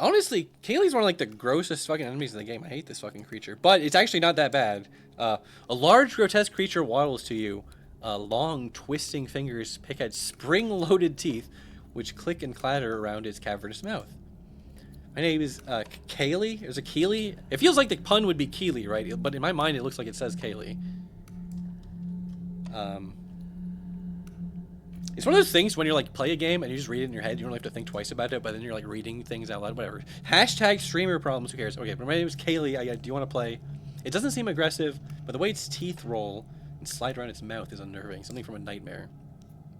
Honestly, Kaylee's one of like the grossest fucking enemies in the game. I hate this fucking creature. But it's actually not that bad. A large, grotesque creature waddles to you. Long, twisting fingers pick at spring-loaded teeth, which click and clatter around its cavernous mouth. My name is Kaylee. There's a Keely. It feels like the pun would be Keely, right? But in my mind, it looks like it says Kaylee. It's one of those things when you're like play a game and you just read it in your head. You don't have to think twice about it, but then you're like reading things out loud. Whatever. Hashtag streamer problems. Who cares? Okay, but my name is Kaylee. Do you want to play? It doesn't seem aggressive, but the way its teeth roll and slide around its mouth is unnerving. Something from a nightmare.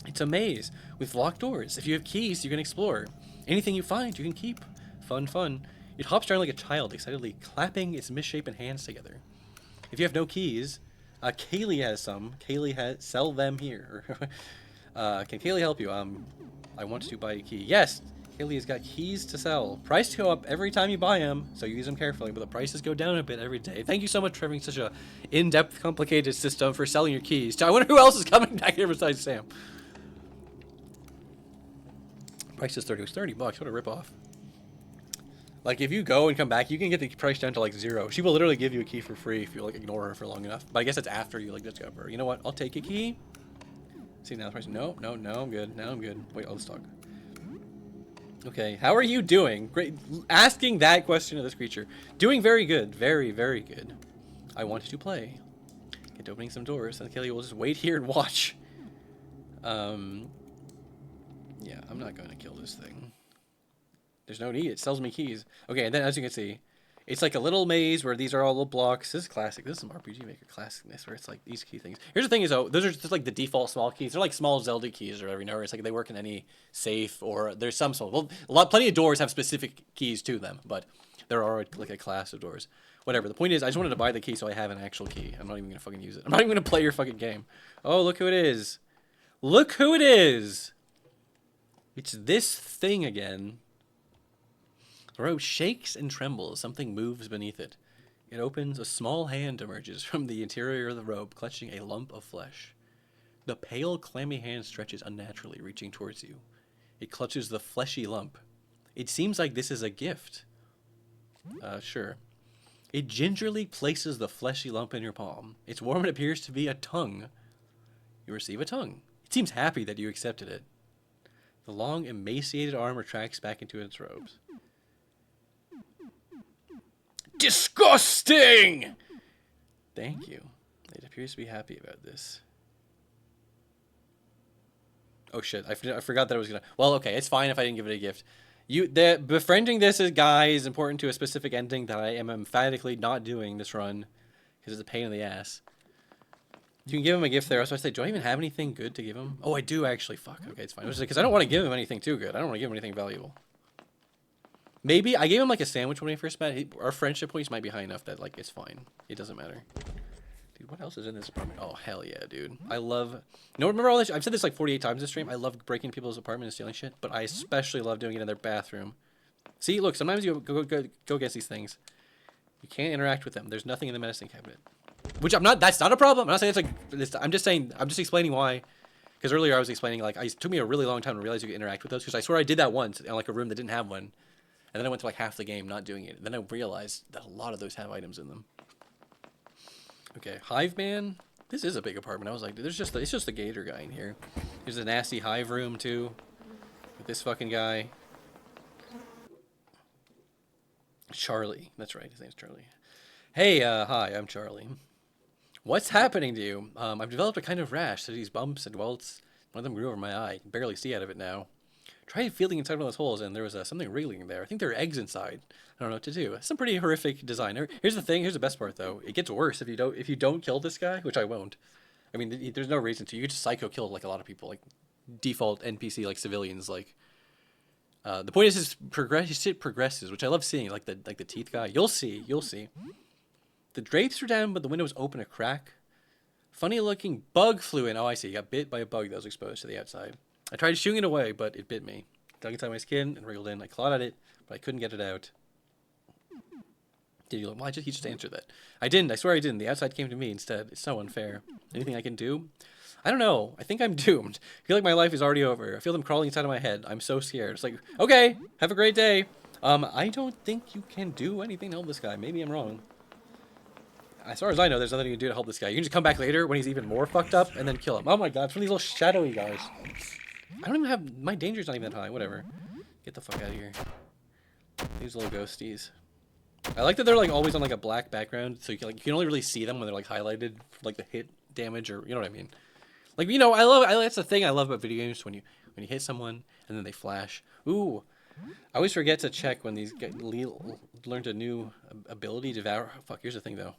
It's a maze with locked doors. If you have keys, you can explore. Anything you find, you can keep. Fun, fun. It hops around like a child, excitedly clapping its misshapen hands together. If you have no keys, Kaylee has some. Sell them here. Can Kaylee help you? I want to buy a key. Yes, Kaylee has got keys to sell. Prices go up every time you buy them, so use them carefully, but the prices go down a bit every day. Thank you so much for having such a in-depth, complicated system for selling your keys. I wonder who else is coming back here besides Sam. Price is 30. It was $30. What a ripoff. Like, if you go and come back, you can get the price down to, like, 0. She will literally give you a key for free if you, like, ignore her for long enough. But I guess that's after you, like, discover her. You know what? I'll take a key. See, now the price... No, I'm good. Now I'm good. Wait, let's talk. Okay, how are you doing? Great. Asking that question of this creature. Doing very good. Very, very good. I want to play. Get to opening some doors, and Kelly will just wait here and watch. Yeah, I'm not going to kill this thing. There's no need. It sells me keys. Okay, and then as you can see, it's like a little maze where these are all little blocks. This is classic. This is some RPG Maker classicness where it's like these key things. Here's the thing is, though, those are just like the default small keys. They're like small Zelda keys or whatever, you know, where it's like they work in any safe or there's some small. Well, plenty of doors have specific keys to them, but there are like a class of doors. Whatever. The point is, I just wanted to buy the key so I have an actual key. I'm not even going to fucking use it. I'm not even going to play your fucking game. Oh, look who it is. Look who it is. It's this thing again. The robe shakes and trembles. Something moves beneath it. It opens. A small hand emerges from the interior of the robe, clutching a lump of flesh. The pale, clammy hand stretches unnaturally, reaching towards you. It clutches the fleshy lump. It seems like this is a gift. Sure. It gingerly places the fleshy lump in your palm. It's warm and appears to be a tongue. You receive a tongue. It seems happy that you accepted it. The long, emaciated arm retracts back into its robes. Disgusting! Thank you. It appears to be happy about this. Oh shit, I forgot that I was gonna... Well, okay, it's fine if I didn't give it a gift. Befriending this guy is important to a specific ending that I am emphatically not doing this run, because it's a pain in the ass. You can give him a gift there. So I say, do I even have anything good to give him? Oh, I do actually. Fuck, okay, it's fine. Because I don't want to give him anything too good. I don't want to give him anything valuable. Maybe I gave him like a sandwich when we first met. Our friendship points might be high enough that like it's fine. It doesn't matter. Dude, what else is in this apartment? Oh hell yeah, dude! I love. No, remember all this? I've said this like 48 times this stream. I love breaking people's apartment and stealing shit, but I especially love doing it in their bathroom. See, look. Sometimes you go against these things. You can't interact with them. There's nothing in the medicine cabinet. Which I'm not. That's not a problem. I'm not saying it's like. I'm just saying. I'm just explaining why. Because earlier I was explaining like it took me a really long time to realize you could interact with those. Because I swear I did that once in like a room that didn't have one. And then I went to like half the game not doing it. Then I realized that a lot of those have items in them. Okay, Hive Man. This is a big apartment. I was like, dude, it's just the gator guy in here. There's a nasty hive room too, with this fucking guy. Charlie. That's right. His name's Charlie. Hey, hi. I'm Charlie. What's happening to you? I've developed a kind of rash. So these bumps and welts. One of them grew over my eye. I can barely see out of it now. Tried feeling inside one of those holes, and there was something wriggling there. I think there are eggs inside. I don't know what to do. Some pretty horrific design. Here's the thing. Here's the best part, though. It gets worse if you don't kill this guy, which I won't. I mean, there's no reason to. You could just psycho kill like a lot of people, like default NPC, like civilians. Like the point is, shit progresses, which I love seeing. Like the teeth guy. You'll see. The drapes were down, but the window was open a crack. Funny looking bug flew in. Oh, I see. He got bit by a bug that was exposed to the outside. I tried shooing it away, but it bit me. Dug inside my skin and wriggled in. I clawed at it, but I couldn't get it out. Did you look? Well, he just answered that. I didn't. I swear I didn't. The outside came to me instead. It's so unfair. Anything I can do? I don't know. I think I'm doomed. I feel like my life is already over. I feel them crawling inside of my head. I'm so scared. It's like, okay, have a great day. I don't think you can do anything to help this guy. Maybe I'm wrong. As far as I know, there's nothing you can do to help this guy. You can just come back later when he's even more fucked up and then kill him. Oh my god, it's one of these little shadowy guys. I don't even have... My danger's not even that high. Whatever. Get the fuck out of here. These little ghosties. I like that they're like always on like a black background, so you can only really see them when they're like highlighted for like the hit damage, or you know what I mean. Like, you know, that's the thing I love about video games, when you hit someone and then they flash. Ooh. I always forget to check when these learned a new ability, devour. Fuck, here's the thing though.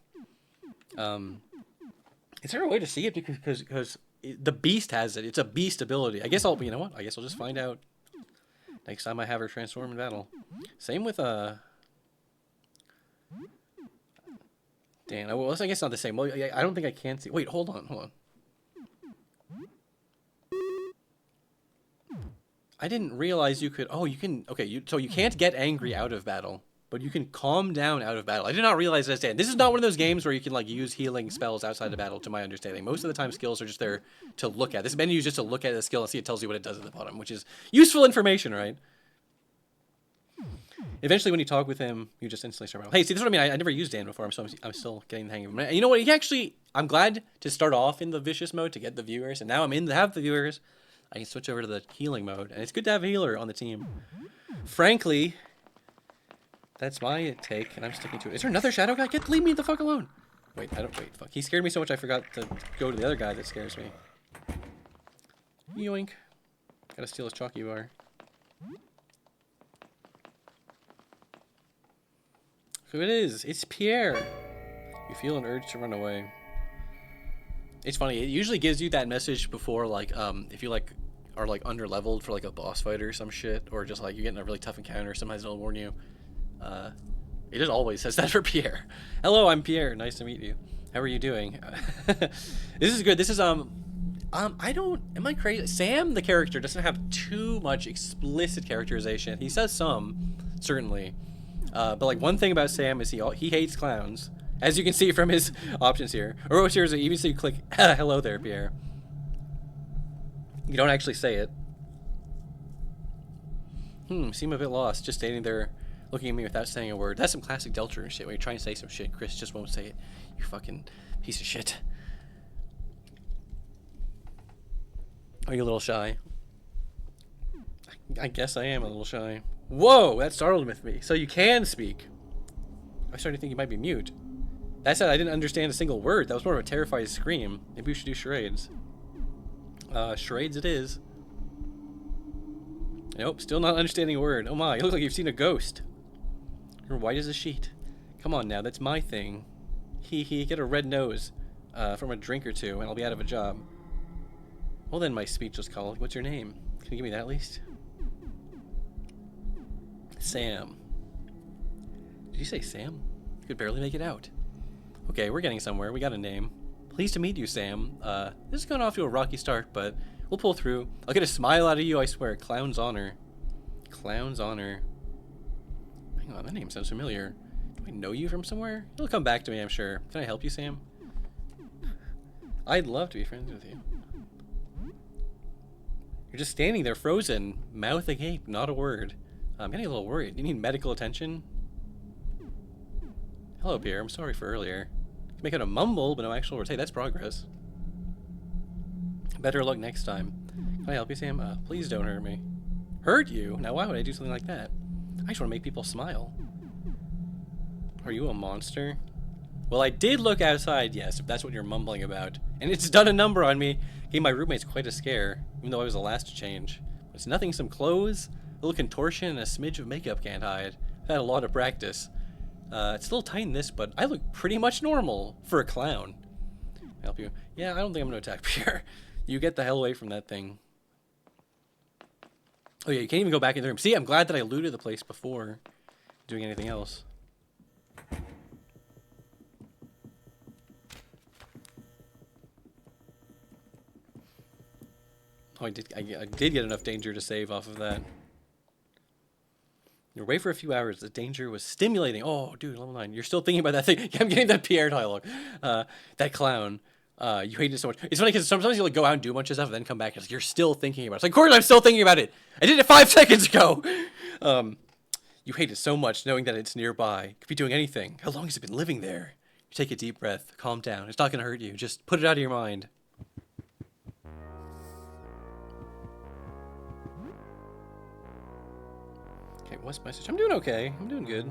Is there a way to see it? Because the beast has it. It's a beast ability. I guess you know what? I guess I'll just find out next time I have her transform in battle. Same with Dan. Well, I guess not the same. Well, I don't think I can see. Wait, hold on. I didn't realize you could. Oh, you can. Okay, so you can't get angry out of battle, but you can calm down out of battle. I did not realize that. This is not one of those games where you can like use healing spells outside of battle, to my understanding. Most of the time, skills are just there to look at. This menu is just to look at the skill and see it tells you what it does at the bottom, which is useful information, right? Eventually, when you talk with him, you just instantly start. Hey, see, this is what I mean. I never used Dan before, so I'm still getting the hang of him. You know what? I'm glad to start off in the vicious mode to get the viewers, and now I'm in to have the viewers. I can switch over to the healing mode, and it's good to have a healer on the team. Frankly, that's my take, and I'm sticking to it. Is there another shadow guy? Leave me the fuck alone. Wait, fuck. He scared me so much I forgot to go to the other guy that scares me. Yoink. Gotta steal his chalky bar. Who it is? It's Pierre. You feel an urge to run away. It's funny. It usually gives you that message before, like, if you like are like under leveled for like a boss fight or some shit, or just like you're getting a really tough encounter. Sometimes it'll warn you. It just always says that for Pierre. Hello, I'm Pierre. Nice to meet you. How are you doing? This is good. This is am I crazy? Sam, the character, doesn't have too much explicit characterization. He says some, certainly. But like one thing about Sam is he hates clowns, as you can see from his options here. Or here's even so you click hello there, Pierre. You don't actually say it. Seem a bit lost, just standing there looking at me without saying a word. That's some classic Delta shit. When you try and say some shit, Chris just won't say it. You fucking piece of shit. Are you a little shy? I guess I am a little shy. Whoa, that startled me. So you can speak. I started to think you might be mute. That said, I didn't understand a single word. That was more of a terrified scream. Maybe we should do charades. Charades it is. Nope, still not understanding a word. Oh my, it looks like you've seen a ghost. You're white as a sheet. Come on now, that's my thing. Get a red nose from a drink or two, and I'll be out of a job. Well then, my speechless colleague, what's your name? Can you give me that at least? Sam. Did you say Sam? You could barely make it out. Okay, we're getting somewhere. We got a name. Pleased to meet you, Sam. This is going off to a rocky start, but we'll pull through. I'll get a smile out of you, I swear. Clown's honor. Clown's honor. Hang on, that name sounds familiar. Do I know you from somewhere? It'll come back to me, I'm sure. Can I help you, Sam? I'd love to be friends with you. You're just standing there frozen, mouth agape, not a word. I'm getting a little worried. You need medical attention? Hello, Pierre. I'm sorry for earlier. You make it a mumble, but no actual words. Hey, that's progress. Better luck next time. Can I help you, Sam? Please don't hurt me. Hurt you? Now, why would I do something like that? I just want to make people smile. Are you a monster? Well, I did look outside, yes, if that's what you're mumbling about. And it's done a number on me. Gave my roommates quite a scare, even though I was the last to change. It's nothing some clothes, a little contortion, and a smidge of makeup can't hide. I've had a lot of practice. It's a little tight in this, but I look pretty much normal for a clown. Help you? Yeah, I don't think I'm going to attack Pierre. You get the hell away from that thing. Oh yeah, you can't even go back in the room. See, I'm glad that I looted the place before doing anything else. Oh, I did get enough danger to save off of that. You're away for a few hours. The danger was stimulating. Oh, dude, level 9. You're still thinking about that thing. I'm getting that Pierre dialogue. That clown. You hate it so much. It's funny because sometimes you like go out and do a bunch of stuff and then come back and you're still thinking about it. It's like, of course I'm still thinking about it. I did it 5 seconds ago. You hate it so much knowing that it's nearby. Could be doing anything. How long has it been living there? You take a deep breath. Calm down. It's not going to hurt you. Just put it out of your mind. Okay, what's message? I'm doing okay. I'm doing good.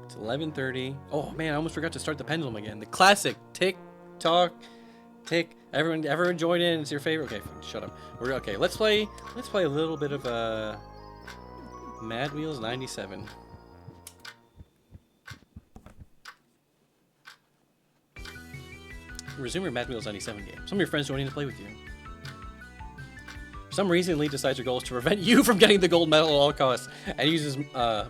It's 11:30. Oh man, I almost forgot to start the pendulum again. The classic tick tock tick. Everyone join in. It's your favorite. Okay, shut up. We're okay. Let's play a little bit of Mad Wheels 97. Resume your Mad Wheels 97 game. Some of your friends joining to play with you. For some reason, Lee decides her goal is to prevent you from getting the gold medal at all costs, and uses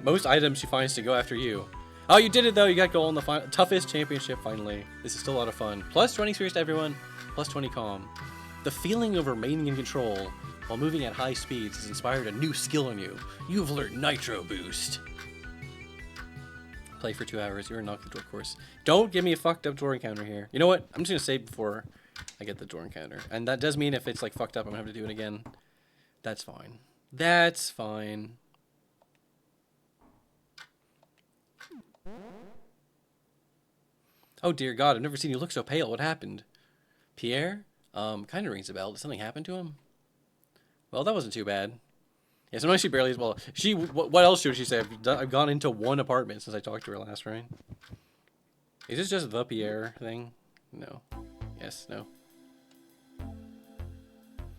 most items she finds to go after you. Oh, you did it though. You got gold in the toughest championship finally. This is still a lot of fun. Plus 20 experience to everyone. Plus 20 calm. The feeling of remaining in control while moving at high speeds has inspired a new skill in you. You've learned Nitro Boost. Play for 2 hours. You're unlocked the door course. Don't give me a fucked up door encounter here. You know what? I'm just gonna save before I get the door encounter. And that does mean if it's like fucked up, I'm gonna have to do it again. That's fine. That's fine. Oh dear God, I've never seen you look so pale. What happened? Pierre? Kind of rings a bell. Did something happen to him? Well, that wasn't too bad. Yeah, sometimes she barely, well, what else should she say? I've gone into one apartment since I talked to her last, right? Is this just the Pierre thing? No. Yes, no.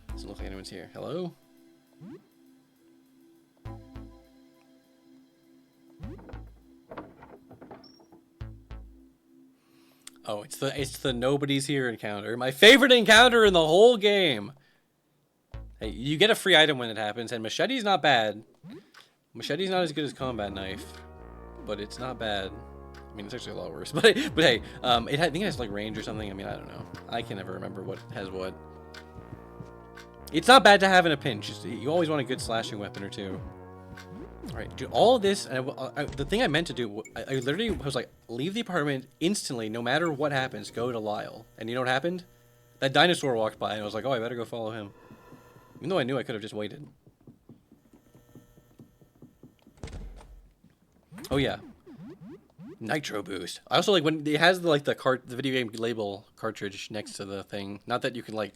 Doesn't look like anyone's here. Hello? Oh, it's the nobody's here encounter. My favorite encounter in the whole game. Hey, you get a free item when it happens, and machete's not bad. Machete's not as good as combat knife, but it's not bad. I mean, it's actually a lot worse. But hey, I think it has like range or something. I mean, I don't know. I can never remember what has what. It's not bad to have in a pinch. You always want a good slashing weapon or two. All right, do all of this, and the thing I meant to do, I literally was like, leave the apartment instantly, no matter what happens, go to Lyle. And you know what happened? That dinosaur walked by, and I was like, oh, I better go follow him. Even though I knew I could have just waited. Oh yeah, Nitro Boost. I also like when it has the video game label cartridge next to the thing. Not that you can like,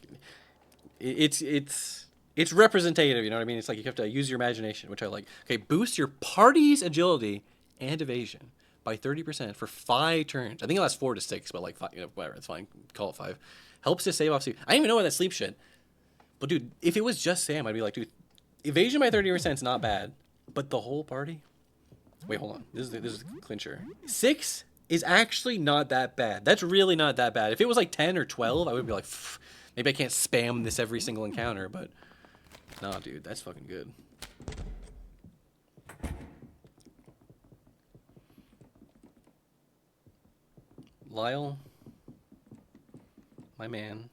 it's representative, you know what I mean? It's like you have to use your imagination, which I like. Okay, boost your party's agility and evasion by 30% for 5 turns. I think it lasts 4 to 6, but like 5, you know, whatever, it's fine. Call it 5. Helps to save off sleep. I didn't even know about that sleep shit. But dude, if it was just Sam, I'd be like, dude, evasion by 30% is not bad. But the whole party? Wait, hold on. This is a clincher. 6 is actually not that bad. That's really not that bad. If it was like 10 or 12, I would be like, maybe I can't spam this every single encounter, but nah, dude, that's fucking good. Lyle, my man,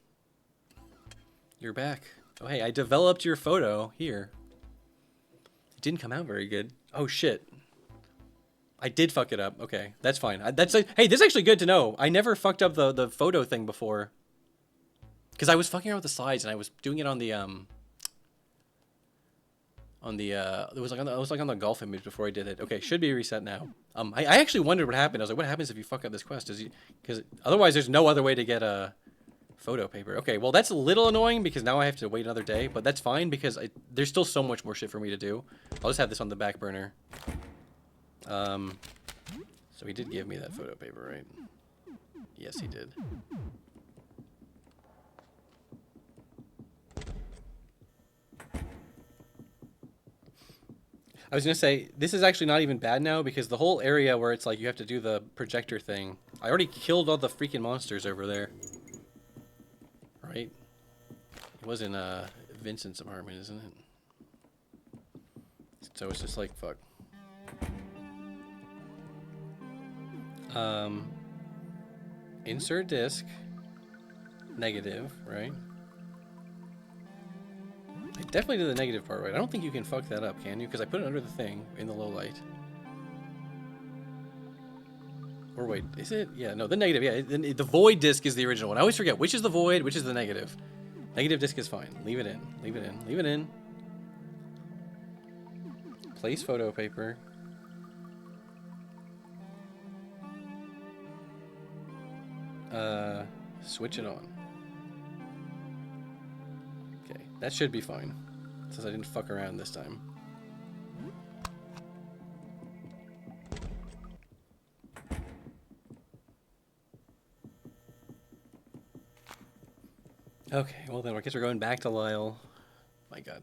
you're back. Oh, hey, I developed your photo here. It didn't come out very good. Oh, shit. I did fuck it up. Okay, that's fine. Hey, this is actually good to know. I never fucked up the photo thing before. Because I was fucking around with the slides and I was doing it on the it was like on the golf image before I did it. Okay, should be reset now. I actually wondered what happened. I was like, what happens if you fuck up this quest? Because otherwise there's no other way to get a photo paper. Okay, well that's a little annoying because now I have to wait another day, but that's fine because there's still so much more shit for me to do. I'll just have this on the back burner. So he did give me that photo paper, right? Yes, he did. I was gonna say, this is actually not even bad now because the whole area where it's like you have to do the projector thing, I already killed all the freaking monsters over there. Right? It was in Vincent's apartment, isn't it? So it's just like, fuck. Insert disk. Negative, right? I definitely did the negative part right. I don't think you can fuck that up, can you? Because I put it under the thing in the low light. Or wait, is it? Yeah, no, the negative. Yeah, the void disk is the original one. I always forget which is the void, which is the negative. Negative disk is fine. Leave it in. Leave it in. Leave it in. Place photo paper. Switch it on. Okay, that should be fine. Since I didn't fuck around this time. Okay, well then I guess we're going back to Lyle. My god.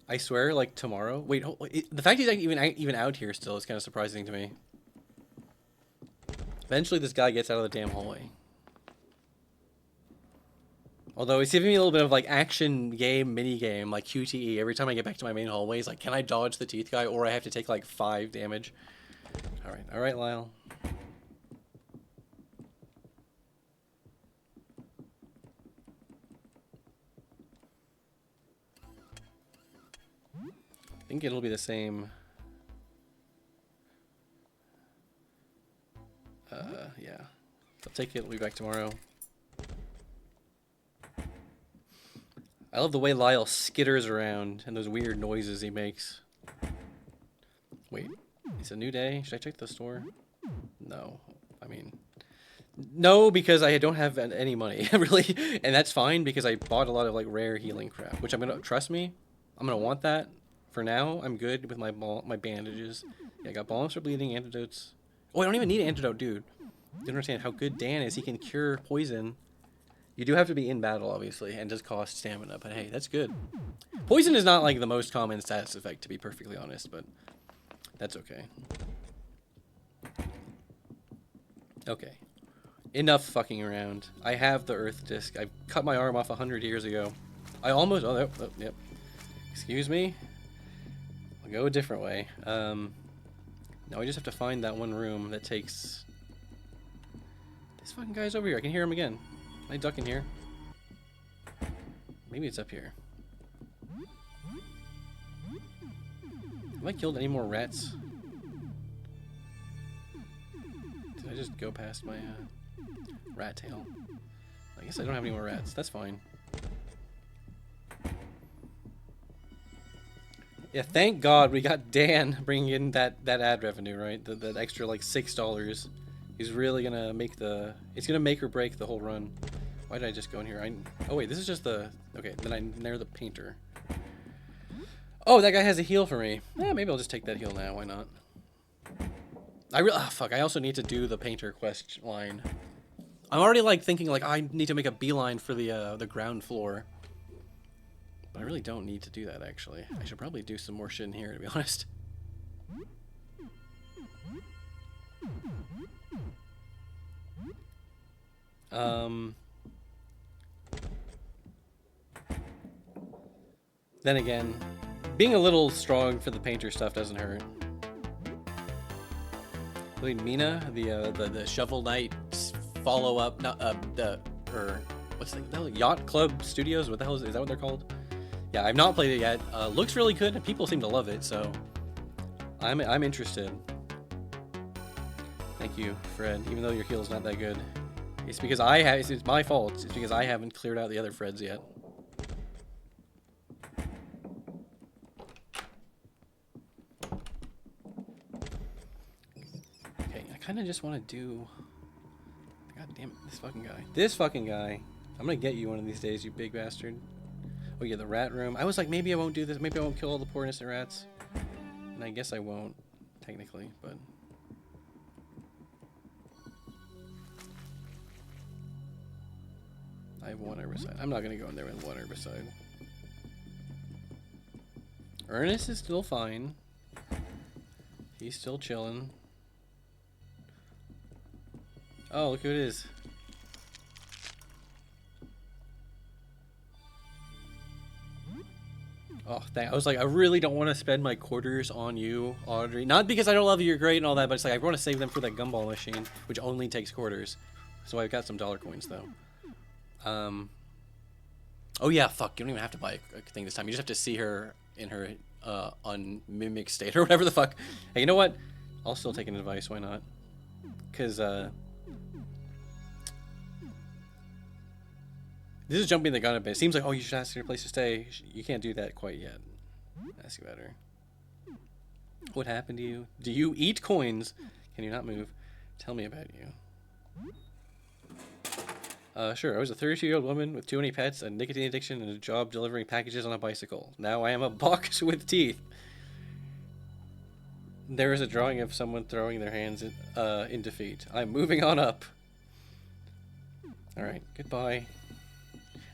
I swear, like, tomorrow... Wait, the fact he's like, even out here still is kind of surprising to me. Eventually this guy gets out of the damn hallway. Although it's giving me a little bit of, like, action game, mini game, like QTE. Every time I get back to my main hallway, it's like, can I dodge the teeth guy, or I have to take, like, 5 damage? Alright, Lyle. I think it'll be the same. Yeah. I'll take it. We'll be back tomorrow. I love the way Lyle skitters around and those weird noises he makes. Wait, it's a new day? Should I check the store? No. I mean, no, because I don't have any money, really. And that's fine because I bought a lot of, like, rare healing crap, which I'm going to, trust me, I'm going to want that. For now, I'm good with my bandages. Yeah, I got bombs for bleeding, antidotes. Oh, I don't even need an antidote, dude. You don't understand how good Dan is. He can cure poison. You do have to be in battle, obviously, and does cost stamina, but hey, that's good. Poison is not, like, the most common status effect, to be perfectly honest, but that's okay. Okay. Enough fucking around. I have the Earth Disc. I cut my arm off 100 years ago. I almost... Oh, yep. Excuse me. I'll go a different way. Now I just have to find that one room that takes... This fucking guy's over here. I can hear him again. Can I duck in here? Maybe it's up here. Have I killed any more rats? Did I just go past my rat tail? I guess I don't have any more rats. That's fine. Yeah, thank God we got Dan bringing in that ad revenue, right? That extra, like, $6. He's really gonna make the... It's gonna make or break the whole run. Why did I just go in here? Oh, wait, this is just the... Okay, then I nair the painter. Oh, that guy has a heal for me. Yeah, maybe I'll just take that heal now. Why not? Fuck, I also need to do the painter quest line. I'm already, like, thinking, like, I need to make a beeline for the ground floor. But I really don't need to do that, actually. I should probably do some more shit in here, to be honest. Then again, being a little strong for the painter stuff doesn't hurt. I mean, Mina, the Shovel Knight follow-up, what's the Yacht Club Studios? What the hell is that what they're called? Yeah, I've not played it yet. Looks really good, and people seem to love it, so I'm interested. Thank you, Fred, even though your heal's not that good. It's because I have. It's my fault. It's because I haven't cleared out the other Freds yet. Okay, I kind of just want to do. God damn it! This fucking guy. This fucking guy. I'm gonna get you one of these days, you big bastard. Oh yeah, the rat room. I was like, maybe I won't do this. Maybe I won't kill all the poor innocent rats. And I guess I won't, technically, but. I have one herbicide. I'm not gonna go in there with one herbicide. Ernest is still fine. He's still chilling. Oh, look who it is. Oh, I was like, I really don't want to spend my quarters on you, Audrey. Not because I don't love you, you're great and all that, but it's like I want to save them for that gumball machine, which only takes quarters. So I've got some dollar coins though. Oh yeah, fuck. You don't even have to buy a thing this time. You just have to see her in her unmimic state or whatever the fuck. Hey, you know what? I'll still take an advice. Why not? Because this is jumping the gun a bit. It seems like, oh, you should ask her place to stay. You can't do that quite yet. Ask about her. What happened to you? Do you eat coins? Can you not move? Tell me about you. Sure, I was a 32-year-old woman with too many pets, a nicotine addiction, and a job delivering packages on a bicycle. Now I am a box with teeth. There is a drawing of someone throwing their hands in defeat. I'm moving on up. Alright, goodbye.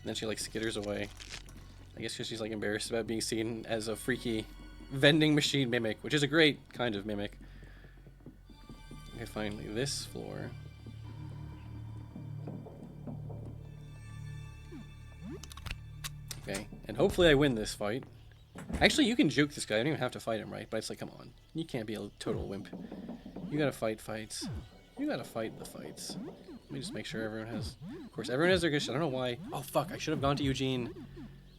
And then she, like, skitters away. I guess because she's, like, embarrassed about being seen as a freaky vending machine mimic, which is a great kind of mimic. Okay, finally, this floor. Okay, and hopefully I win this fight. Actually, you can juke this guy. I don't even have to fight him, right? But it's like, come on. You can't be a total wimp. You gotta fight fights. You gotta fight the fights. Let me just make sure everyone has... Of course, everyone has their good shit. I don't know why. Oh, fuck. I should have gone to Eugene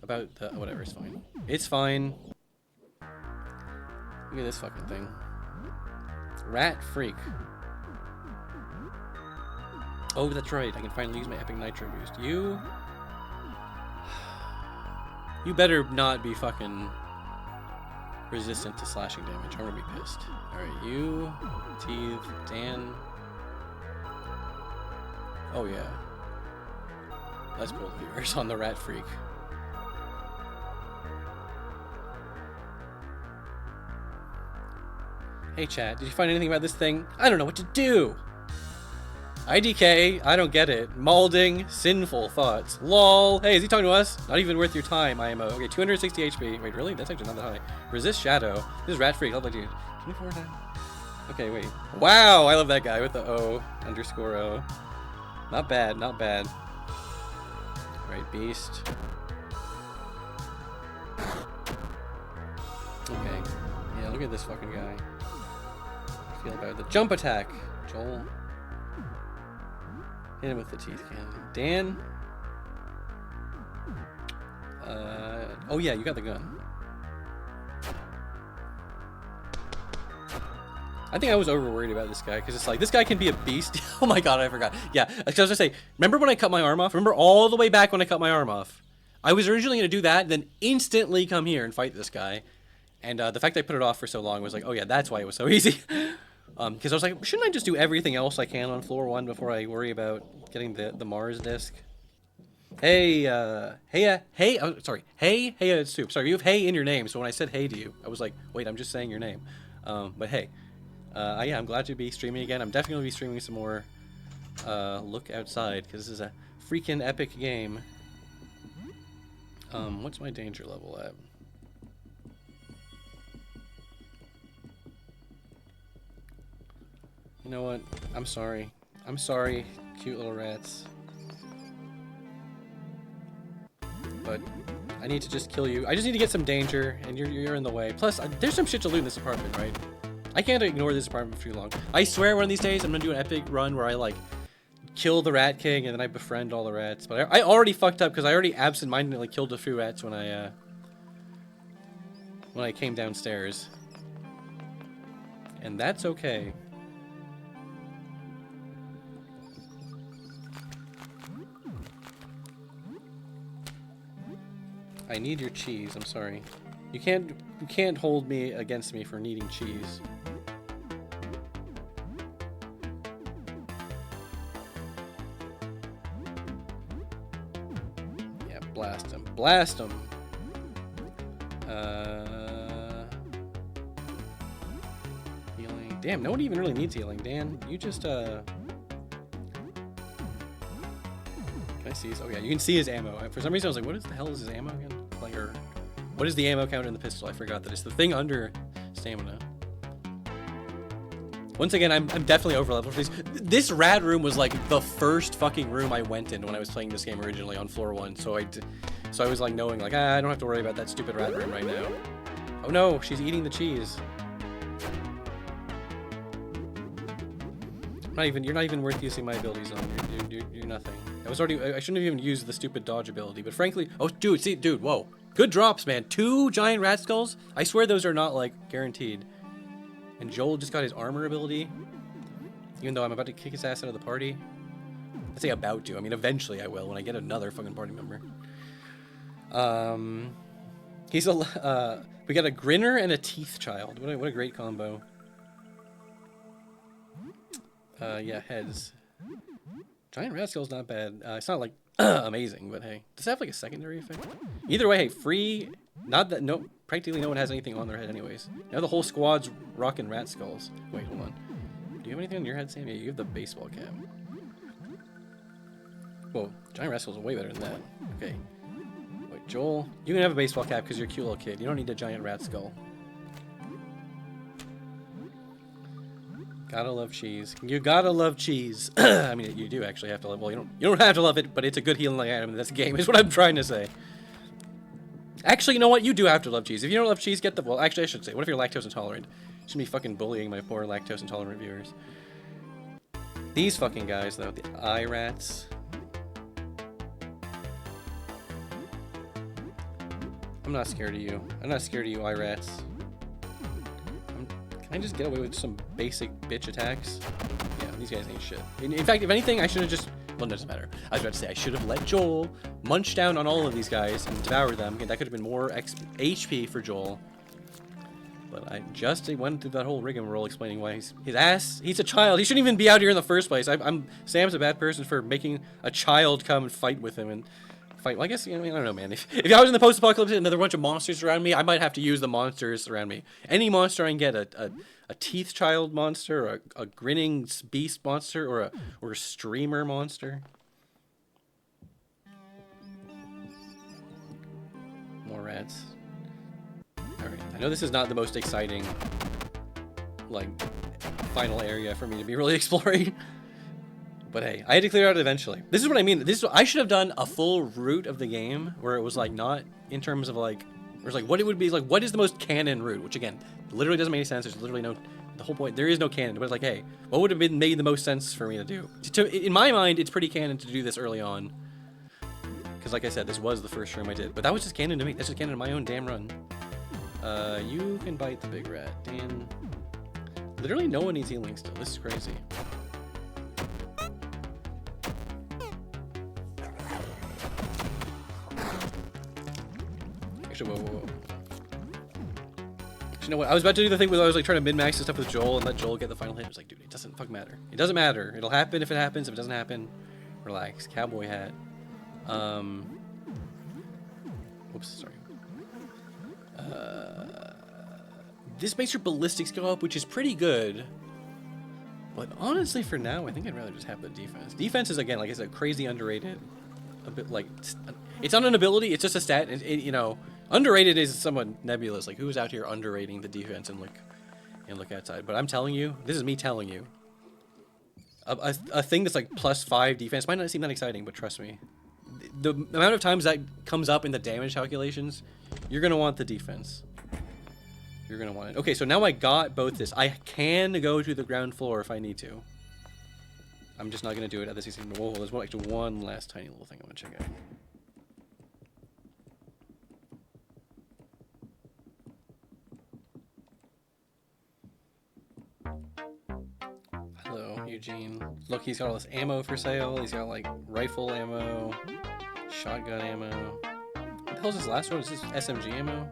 about the... Whatever, it's fine. It's fine. Look at this fucking thing. Rat freak. Oh, that's right. I can finally use my epic nitro boost. You... You better not be fucking resistant to slashing damage. I'm gonna be pissed. Alright, you, Teeth, Dan. Oh yeah. Let's pull the viewers on the rat freak. Hey chat, did you find anything about this thing? I don't know what to do! IDK, I don't get it. Maulding, sinful thoughts. LOL. Hey, is he talking to us? Not even worth your time, IMO. Okay, 260 HP. Wait, really? That's actually not that high. Resist shadow. This is rat freak. How about you? 24 times. Okay, wait. Wow, I love that guy with the O underscore O. Not bad, not bad. Alright, beast. Okay. Yeah, look at this fucking guy. I feel about the jump attack. Joel. Hit him with the teeth cannon. Dan? Oh yeah, you got the gun. I think I was over worried about this guy, because it's like, this guy can be a beast. Oh my god, I forgot. Yeah, I was gonna say, remember when I cut my arm off? Remember all the way back when I cut my arm off? I was originally gonna do that, then instantly come here and fight this guy. And the fact that I put it off for so long was like, oh yeah, that's why it was so easy. Because I was like, shouldn't I just do everything else I can on floor 1 before I worry about getting the Mars disc? Hey, it's Soup. Sorry, you have hey in your name, so when I said hey to you, I was like, wait, I'm just saying your name. But hey, yeah, I'm glad to be streaming again. I'm definitely going to be streaming some more Look Outside, because this is a freaking epic game. What's my danger level at? You know what? I'm sorry. I'm sorry, cute little rats. But I need to just kill you. I just need to get some danger, and you're in the way. Plus, there's some shit to loot in this apartment, right? I can't ignore this apartment for too long. I swear one of these days I'm gonna do an epic run where I, like, kill the Rat King, and then I befriend all the rats. But I already fucked up, because I already absentmindedly killed a few rats when I came downstairs. And that's okay. I need your cheese. I'm sorry. You can't hold me against me for needing cheese. Yeah, blast him. Blast him. Healing. Damn, no one even really needs healing. Dan, you just Can I see his? Oh yeah, you can see his ammo. For some reason, I was like, "What is the hell is his ammo again?" Like, or what is the ammo count in the pistol? I forgot that it's the thing under stamina. Once again, I'm definitely over leveled for these. This rad room was like the first fucking room I went in when I was playing this game originally on floor 1. So I was like knowing like I don't have to worry about that stupid rad room right now. Oh no, she's eating the cheese. You're not even worth using my abilities on. You're nothing. I shouldn't have even used the stupid dodge ability, but frankly, oh dude, whoa. Good drops, man. 2 giant rat skulls? I swear those are not like guaranteed. And Joel just got his armor ability. Even though I'm about to kick his ass out of the party. I'd say about to. I mean, eventually I will when I get another fucking party member. We got a grinner and a teeth child. What a great combo. Yeah, heads. Giant rat skull's not bad. It's not like amazing, but hey, does it have like a secondary effect? Either way, hey, free. Not that practically no one has anything on their head, anyways. Now the whole squad's rocking rat skulls. Wait, hold on. Do you have anything on your head, Sam? Yeah, you have the baseball cap. Whoa, giant rat skulls are way better than that. Okay. Wait, Joel, you can have a baseball cap because you're a cute little kid. You don't need a giant rat skull. Gotta love cheese. You gotta love cheese. I mean, you do actually have to love. Well, you don't have to love it, but it's a good healing item in this game. Is what I'm trying to say. Actually, you know what? You do have to love cheese. If you don't love cheese, get the. Well, actually, I should say. What if you're lactose intolerant? Shouldn't be fucking bullying my poor lactose intolerant viewers. These fucking guys, though, the eye rats. I'm not scared of you. I'm not scared of you, eye rats. Can I just get away with some basic bitch attacks? Yeah, these guys ain't shit. In fact, if anything, I should have just... Well, it doesn't matter. I was about to say, I should have let Joel munch down on all of these guys and devour them. That could have been more HP for Joel. But I just went through that whole rigmarole explaining why he's a child. He shouldn't even be out here in the first place. Sam's a bad person for making a child come and fight with him and... fight. Well, I guess, I don't know, man. If I was in the post-apocalypse and another bunch of monsters around me, I might have to use the monsters around me. Any monster I can get, a teeth child monster, or a grinning beast monster, or a streamer monster. More rats. Alright, I know this is not the most exciting, like, final area for me to be really exploring. But hey, I had to clear out it eventually. This is what I mean. I should have done a full route of the game where it was like not in terms of like, it was like what it would be like. What is the most canon route? Which again, literally doesn't make any sense. There's literally no. The whole point there is no canon. But it's like, hey, what would have made the most sense for me to do? In my mind, it's pretty canon to do this early on. Because like I said, this was the first room I did. But that was just canon to me. That's just canon to my own damn run. You can bite the big rat, Dan. Literally, no one needs healing still. This is crazy. Whoa. You know what? I was about to do the thing where I was like trying to min-max and stuff with Joel and let Joel get the final hit. I was like, dude, it doesn't fucking matter. It doesn't matter. It'll happen if it happens. If it doesn't happen, relax. Cowboy hat. Oops, sorry. This makes your ballistics go up, which is pretty good. But honestly, for now, I think I'd rather just have the defense. Defense is, again, like I said, crazy underrated. A bit like... It's not an ability, it's just a stat. You know... Underrated is somewhat nebulous. Like, who's out here underrating the defense and look outside? But I'm telling you, this is me telling you. A thing that's like +5 defense might not seem that exciting, but trust me. The amount of times that comes up in the damage calculations, you're going to want the defense. You're going to want it. Okay, so now I got both this. I can go to the ground floor if I need to. I'm just not going to do it at this season. Whoa, there's actually one last tiny little thing I want to check out. Hello, Eugene. Look, he's got all this ammo for sale. He's got like rifle ammo, shotgun ammo. What the hell is this last one? Is this SMG ammo?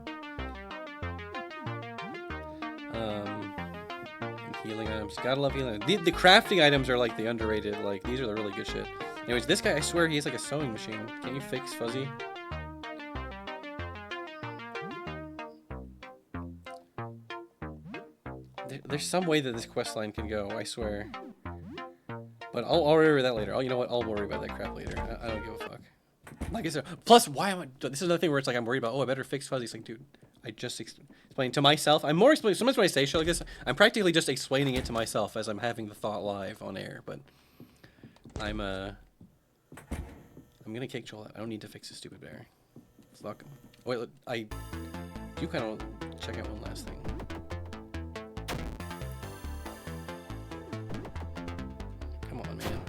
Healing items. Gotta love healing items. The crafting items are like the underrated, like these are the really good shit. Anyways, this guy, I swear he has like a sewing machine. Can you fix Fuzzy? There's some way that this quest line can go, I swear. But I'll worry about that later. Oh, you know what? I'll worry about that crap later. I don't give a fuck. Like I said, plus, why am I... This is another thing where it's like I'm worried about, oh, I better fix Fuzzy. It's like, dude, I just explained to myself. I'm more explaining... Sometimes when I say shit like this, I'm practically just explaining it to myself as I'm having the thought live on air. But I'm gonna kick Joel out. I don't need to fix this stupid bear. Fuck him. Wait, I do kind of want to check out one last thing. Come on, man.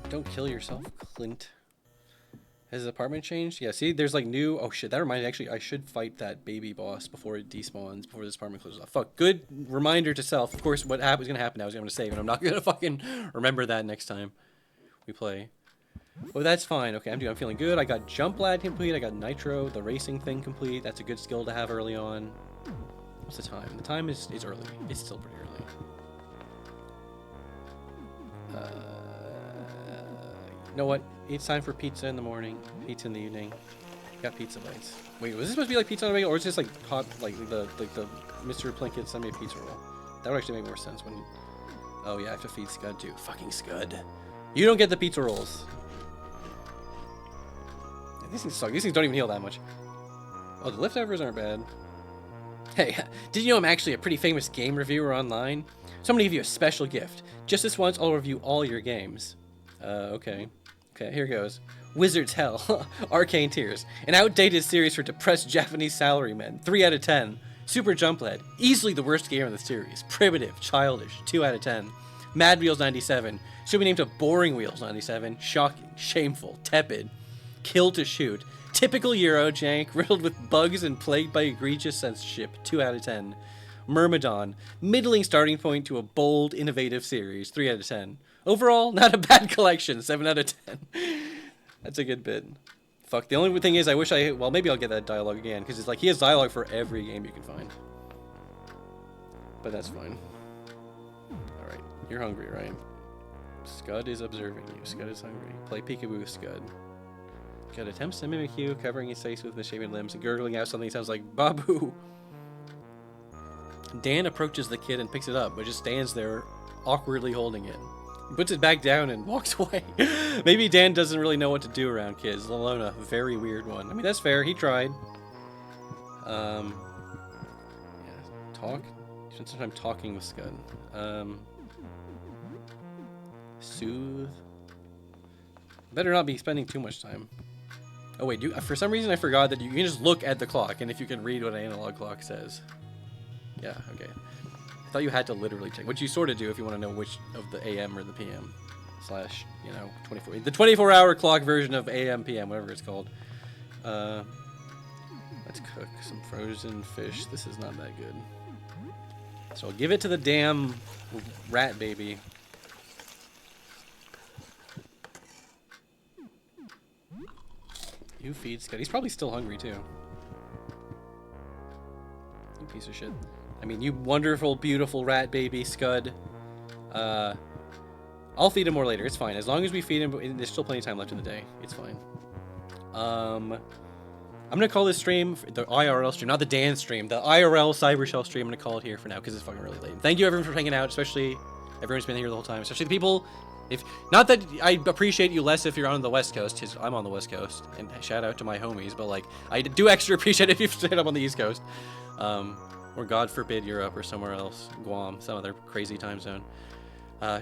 Don't kill yourself, Clint. Has his apartment changed? Yeah, see, there's like new... Oh shit, that reminds me, actually, I should fight that baby boss before it despawns, before this apartment closes off. Fuck, good reminder to self. Of course, what was gonna happen now is I'm gonna save, and I'm not gonna fucking remember that next time we play. Oh, that's fine. Okay, I'm feeling good. I got Jump Lad complete. I got Nitro, the racing thing complete. That's a good skill to have early on. What's the time? The time is early. It's still pretty early. You know what? It's time for pizza in the morning, pizza in the evening. Got pizza bites. Wait, was this supposed to be like pizza on a bagel, or is this like hot, like the Mr. Plinkett send me a pizza roll? That would actually make more sense when. Oh yeah, I have to feed Scud too. Fucking Scud. You don't get the pizza rolls. These things suck. These things don't even heal that much. Oh, the leftovers aren't bad. Hey, did you know I'm actually a pretty famous game reviewer online? So I'm gonna give you a special gift. Just this once, I'll review all your games. Okay. Okay, here goes. Wizard's Hell, Arcane Tears, an outdated series for depressed Japanese salarymen, 3 out of 10. Super Jump Lad, easily the worst game in the series. Primitive, childish, 2 out of 10. Mad Wheels 97, should be named to Boring Wheels 97, shocking, shameful, tepid. Kill to Shoot, typical Euro jank, riddled with bugs and plagued by egregious censorship, 2 out of 10. Myrmidon, middling starting point to a bold, innovative series, 3 out of 10. Overall, not a bad collection, 7 out of 10. That's a good bit. Fuck, the only thing is I wish well, maybe I'll get that dialogue again, because it's like he has dialogue for every game you can find. But that's fine. Alright, you're hungry, right? Scud is observing you. Scud is hungry. Play peekaboo with Scud. Scud attempts to mimic you, covering his face with misshapen limbs and gurgling out something that sounds like Babu. Dan approaches the kid and picks it up, but just stands there awkwardly holding it. He puts it back down and walks away. Maybe Dan doesn't really know what to do around kids, let alone a very weird one. I mean, that's fair. He tried. Yeah, talk. Spend some time talking with Scud. Soothe. Better not be spending too much time. Oh wait, for some reason I forgot that you can just look at the clock, and if you can read what an analog clock says. Yeah, okay. I thought you had to literally check, which you sort of do if you want to know which of the AM or the PM / 24. The 24-hour clock version of AM, PM, whatever it's called. Let's cook some frozen fish. This is not that good. So I'll give it to the damn rat baby. You feed Scud. He's probably still hungry too. You piece of shit. I mean, you wonderful, beautiful rat baby, Scud. I'll feed him more later. It's fine. As long as we feed him, there's still plenty of time left in the day. It's fine. I'm gonna call this stream the IRL stream, not the Dan stream. The IRL Cybershell stream. I'm gonna call it here for now because it's fucking really late. Thank you everyone for hanging out, especially everyone's been here the whole time. Especially the people. Not that I appreciate you less if you're on the West Coast, because I'm on the West Coast, and shout out to my homies. But like, I do extra appreciate it if you stayed up on the East Coast. Or God forbid Europe or somewhere else, Guam, some other crazy time zone.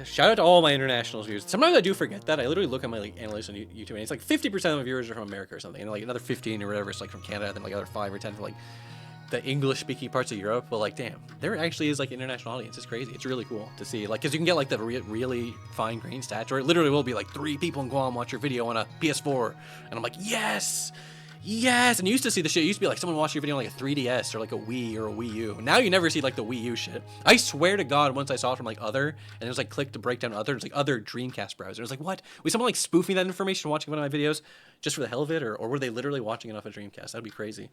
Shout out to all my international viewers. Sometimes I do forget that. I literally look at my like analytics on YouTube, and it's like 50% of my viewers are from America or something, and like another 15 or whatever is like from Canada, and then like another 5 or 10 from like the English-speaking parts of Europe. But like, damn, there actually is like international audience. It's crazy. It's really cool to see. Like, because you can get like the really fine-grained stats, or it literally will be like 3 people in Guam watch your video on a PS4, and I'm like, yes. Yes, and you used to see the shit. It used to be like someone watching your video on like a 3DS or like a Wii or a Wii U. Now you never see like the Wii U shit. I swear to God, once I saw it from like Other, and it was like click to break down Other, it's like Other Dreamcast browser. It was like, what? Was someone like spoofing that information watching one of my videos just for the hell of it? Or were they literally watching it off a Dreamcast? That'd be crazy.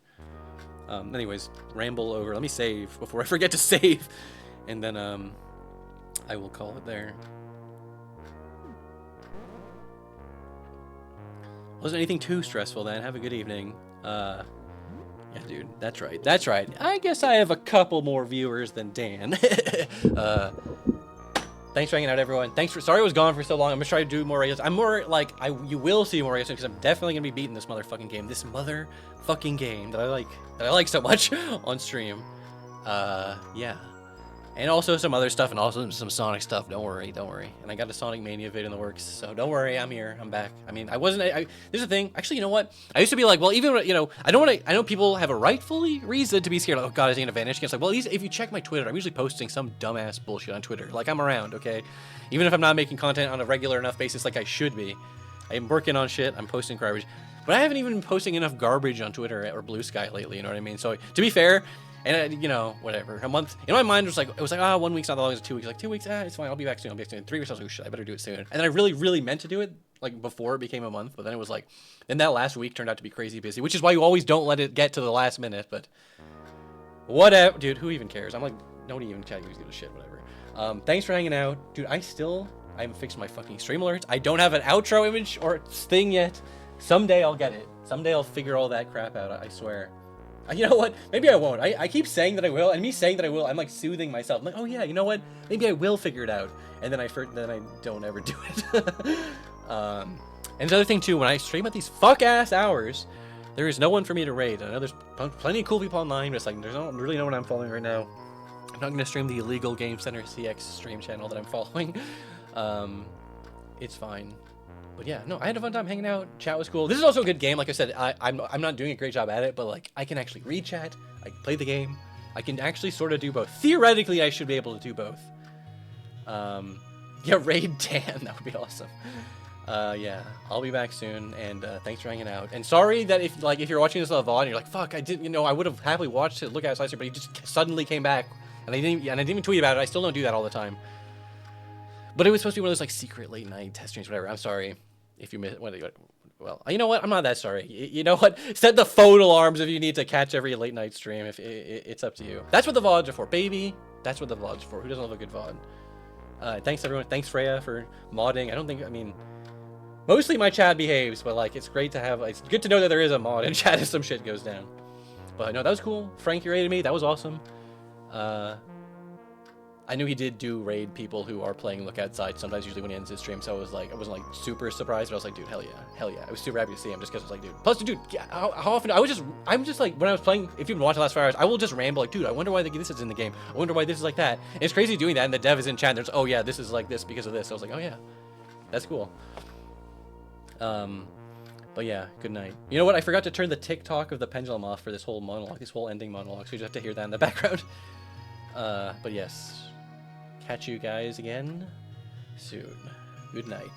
Anyways, ramble over. Let me save before I forget to save. And then I will call it there. Wasn't anything too stressful then. Have a good evening. Yeah, dude, that's right. That's right. I guess I have a couple more viewers than Dan. Thanks for hanging out, everyone. Sorry I was gone for so long. I'm gonna try to do more regulars. I'm more like you will see more regulars because I'm definitely gonna be beating this motherfucking game. This motherfucking game that I like so much on stream. Yeah. And also some other stuff, and also some Sonic stuff. Don't worry. And I got a Sonic Mania vid in the works, so don't worry. I'm here. I'm back. I mean, there's a thing. Actually, you know what? I used to be like, well, even I don't want to. I know people have a rightfully reason to be scared. Like, oh God, is he gonna vanish? It's like, well, if you check my Twitter, I'm usually posting some dumbass bullshit on Twitter. Like, I'm around, okay? Even if I'm not making content on a regular enough basis, like I should be. I'm working on shit. I'm posting garbage, but I haven't even been posting enough garbage on Twitter or Blue Sky lately. You know what I mean? So to be fair. And whatever. A month in my mind it was like 1 week's not that long as 2 weeks. Like 2 weeks, it's fine. I'll be back soon. 3 weeks. I was like, oh, shit, I better do it soon. And then I really, really meant to do it like before it became a month. But then it was like, then that last week turned out to be crazy busy, which is why you always don't let it get to the last minute. But whatever, dude. Who even cares? I'm like, nobody even gives a shit. Whatever. Thanks for hanging out, dude. I haven't fixed my fucking stream alerts. I don't have an outro image or thing yet. Someday I'll get it. Someday I'll figure all that crap out. I swear. You know what? Maybe I won't. I keep saying that I will, and me saying that I will, I'm like soothing myself. I'm like, oh yeah, you know what? Maybe I will figure it out, and then I don't ever do it. And the other thing too, when I stream at these fuck ass hours, there is no one for me to raid. I know there's plenty of cool people online, but it's like there's really no one I'm following right now. I'm not gonna stream the illegal Game Center CX stream channel that I'm following. It's fine. But yeah, no, I had a fun time hanging out. Chat was cool. This is also a good game. Like I said, I'm not doing a great job at it, but like I can actually read chat. I can play the game. I can actually sort of do both. Theoretically, I should be able to do both. Yeah, raid Dan. That would be awesome. Yeah, I'll be back soon, and thanks for hanging out. And sorry that if you're watching this on VOD and you're like, fuck, I didn't, I would have happily watched it, look at it last year, but he just suddenly came back, and I didn't even tweet about it. I still don't do that all the time. But it was supposed to be one of those like secret late night test streams, whatever. I'm sorry if you missed. Well, you know what? I'm not that sorry. You know what? Set the phone alarms if you need to catch every late night stream. If it's up to you. That's what the VODs are for, baby. That's what the VODs are for. Who doesn't love a good VOD? Thanks everyone. Thanks Freya for modding. Mostly my chat behaves, but like it's great to have. It's good to know that there is a mod in chat if some shit goes down. But no, that was cool. Frank, you raided me. That was awesome. I knew he did do raid people who are playing Look Outside sometimes, usually when he ends his stream, so I wasn't like super surprised, but I was like, dude, hell yeah. I was super happy to see him just because I was like, dude. Plus, dude, how often, I'm just like, when I was playing, if you've been watching the last 5 hours, I will just ramble like, dude, I wonder why this is in the game. I wonder why this is like that. And it's crazy doing that, and the dev is in chat, and there's, oh yeah, this is like this because of this. So I was like, oh yeah, that's cool. But yeah, good night. You know what? I forgot to turn the TikTok of the pendulum off for this whole monologue, this whole ending monologue, so you just have to hear that in the background. But yes. Catch you guys again soon. Good night.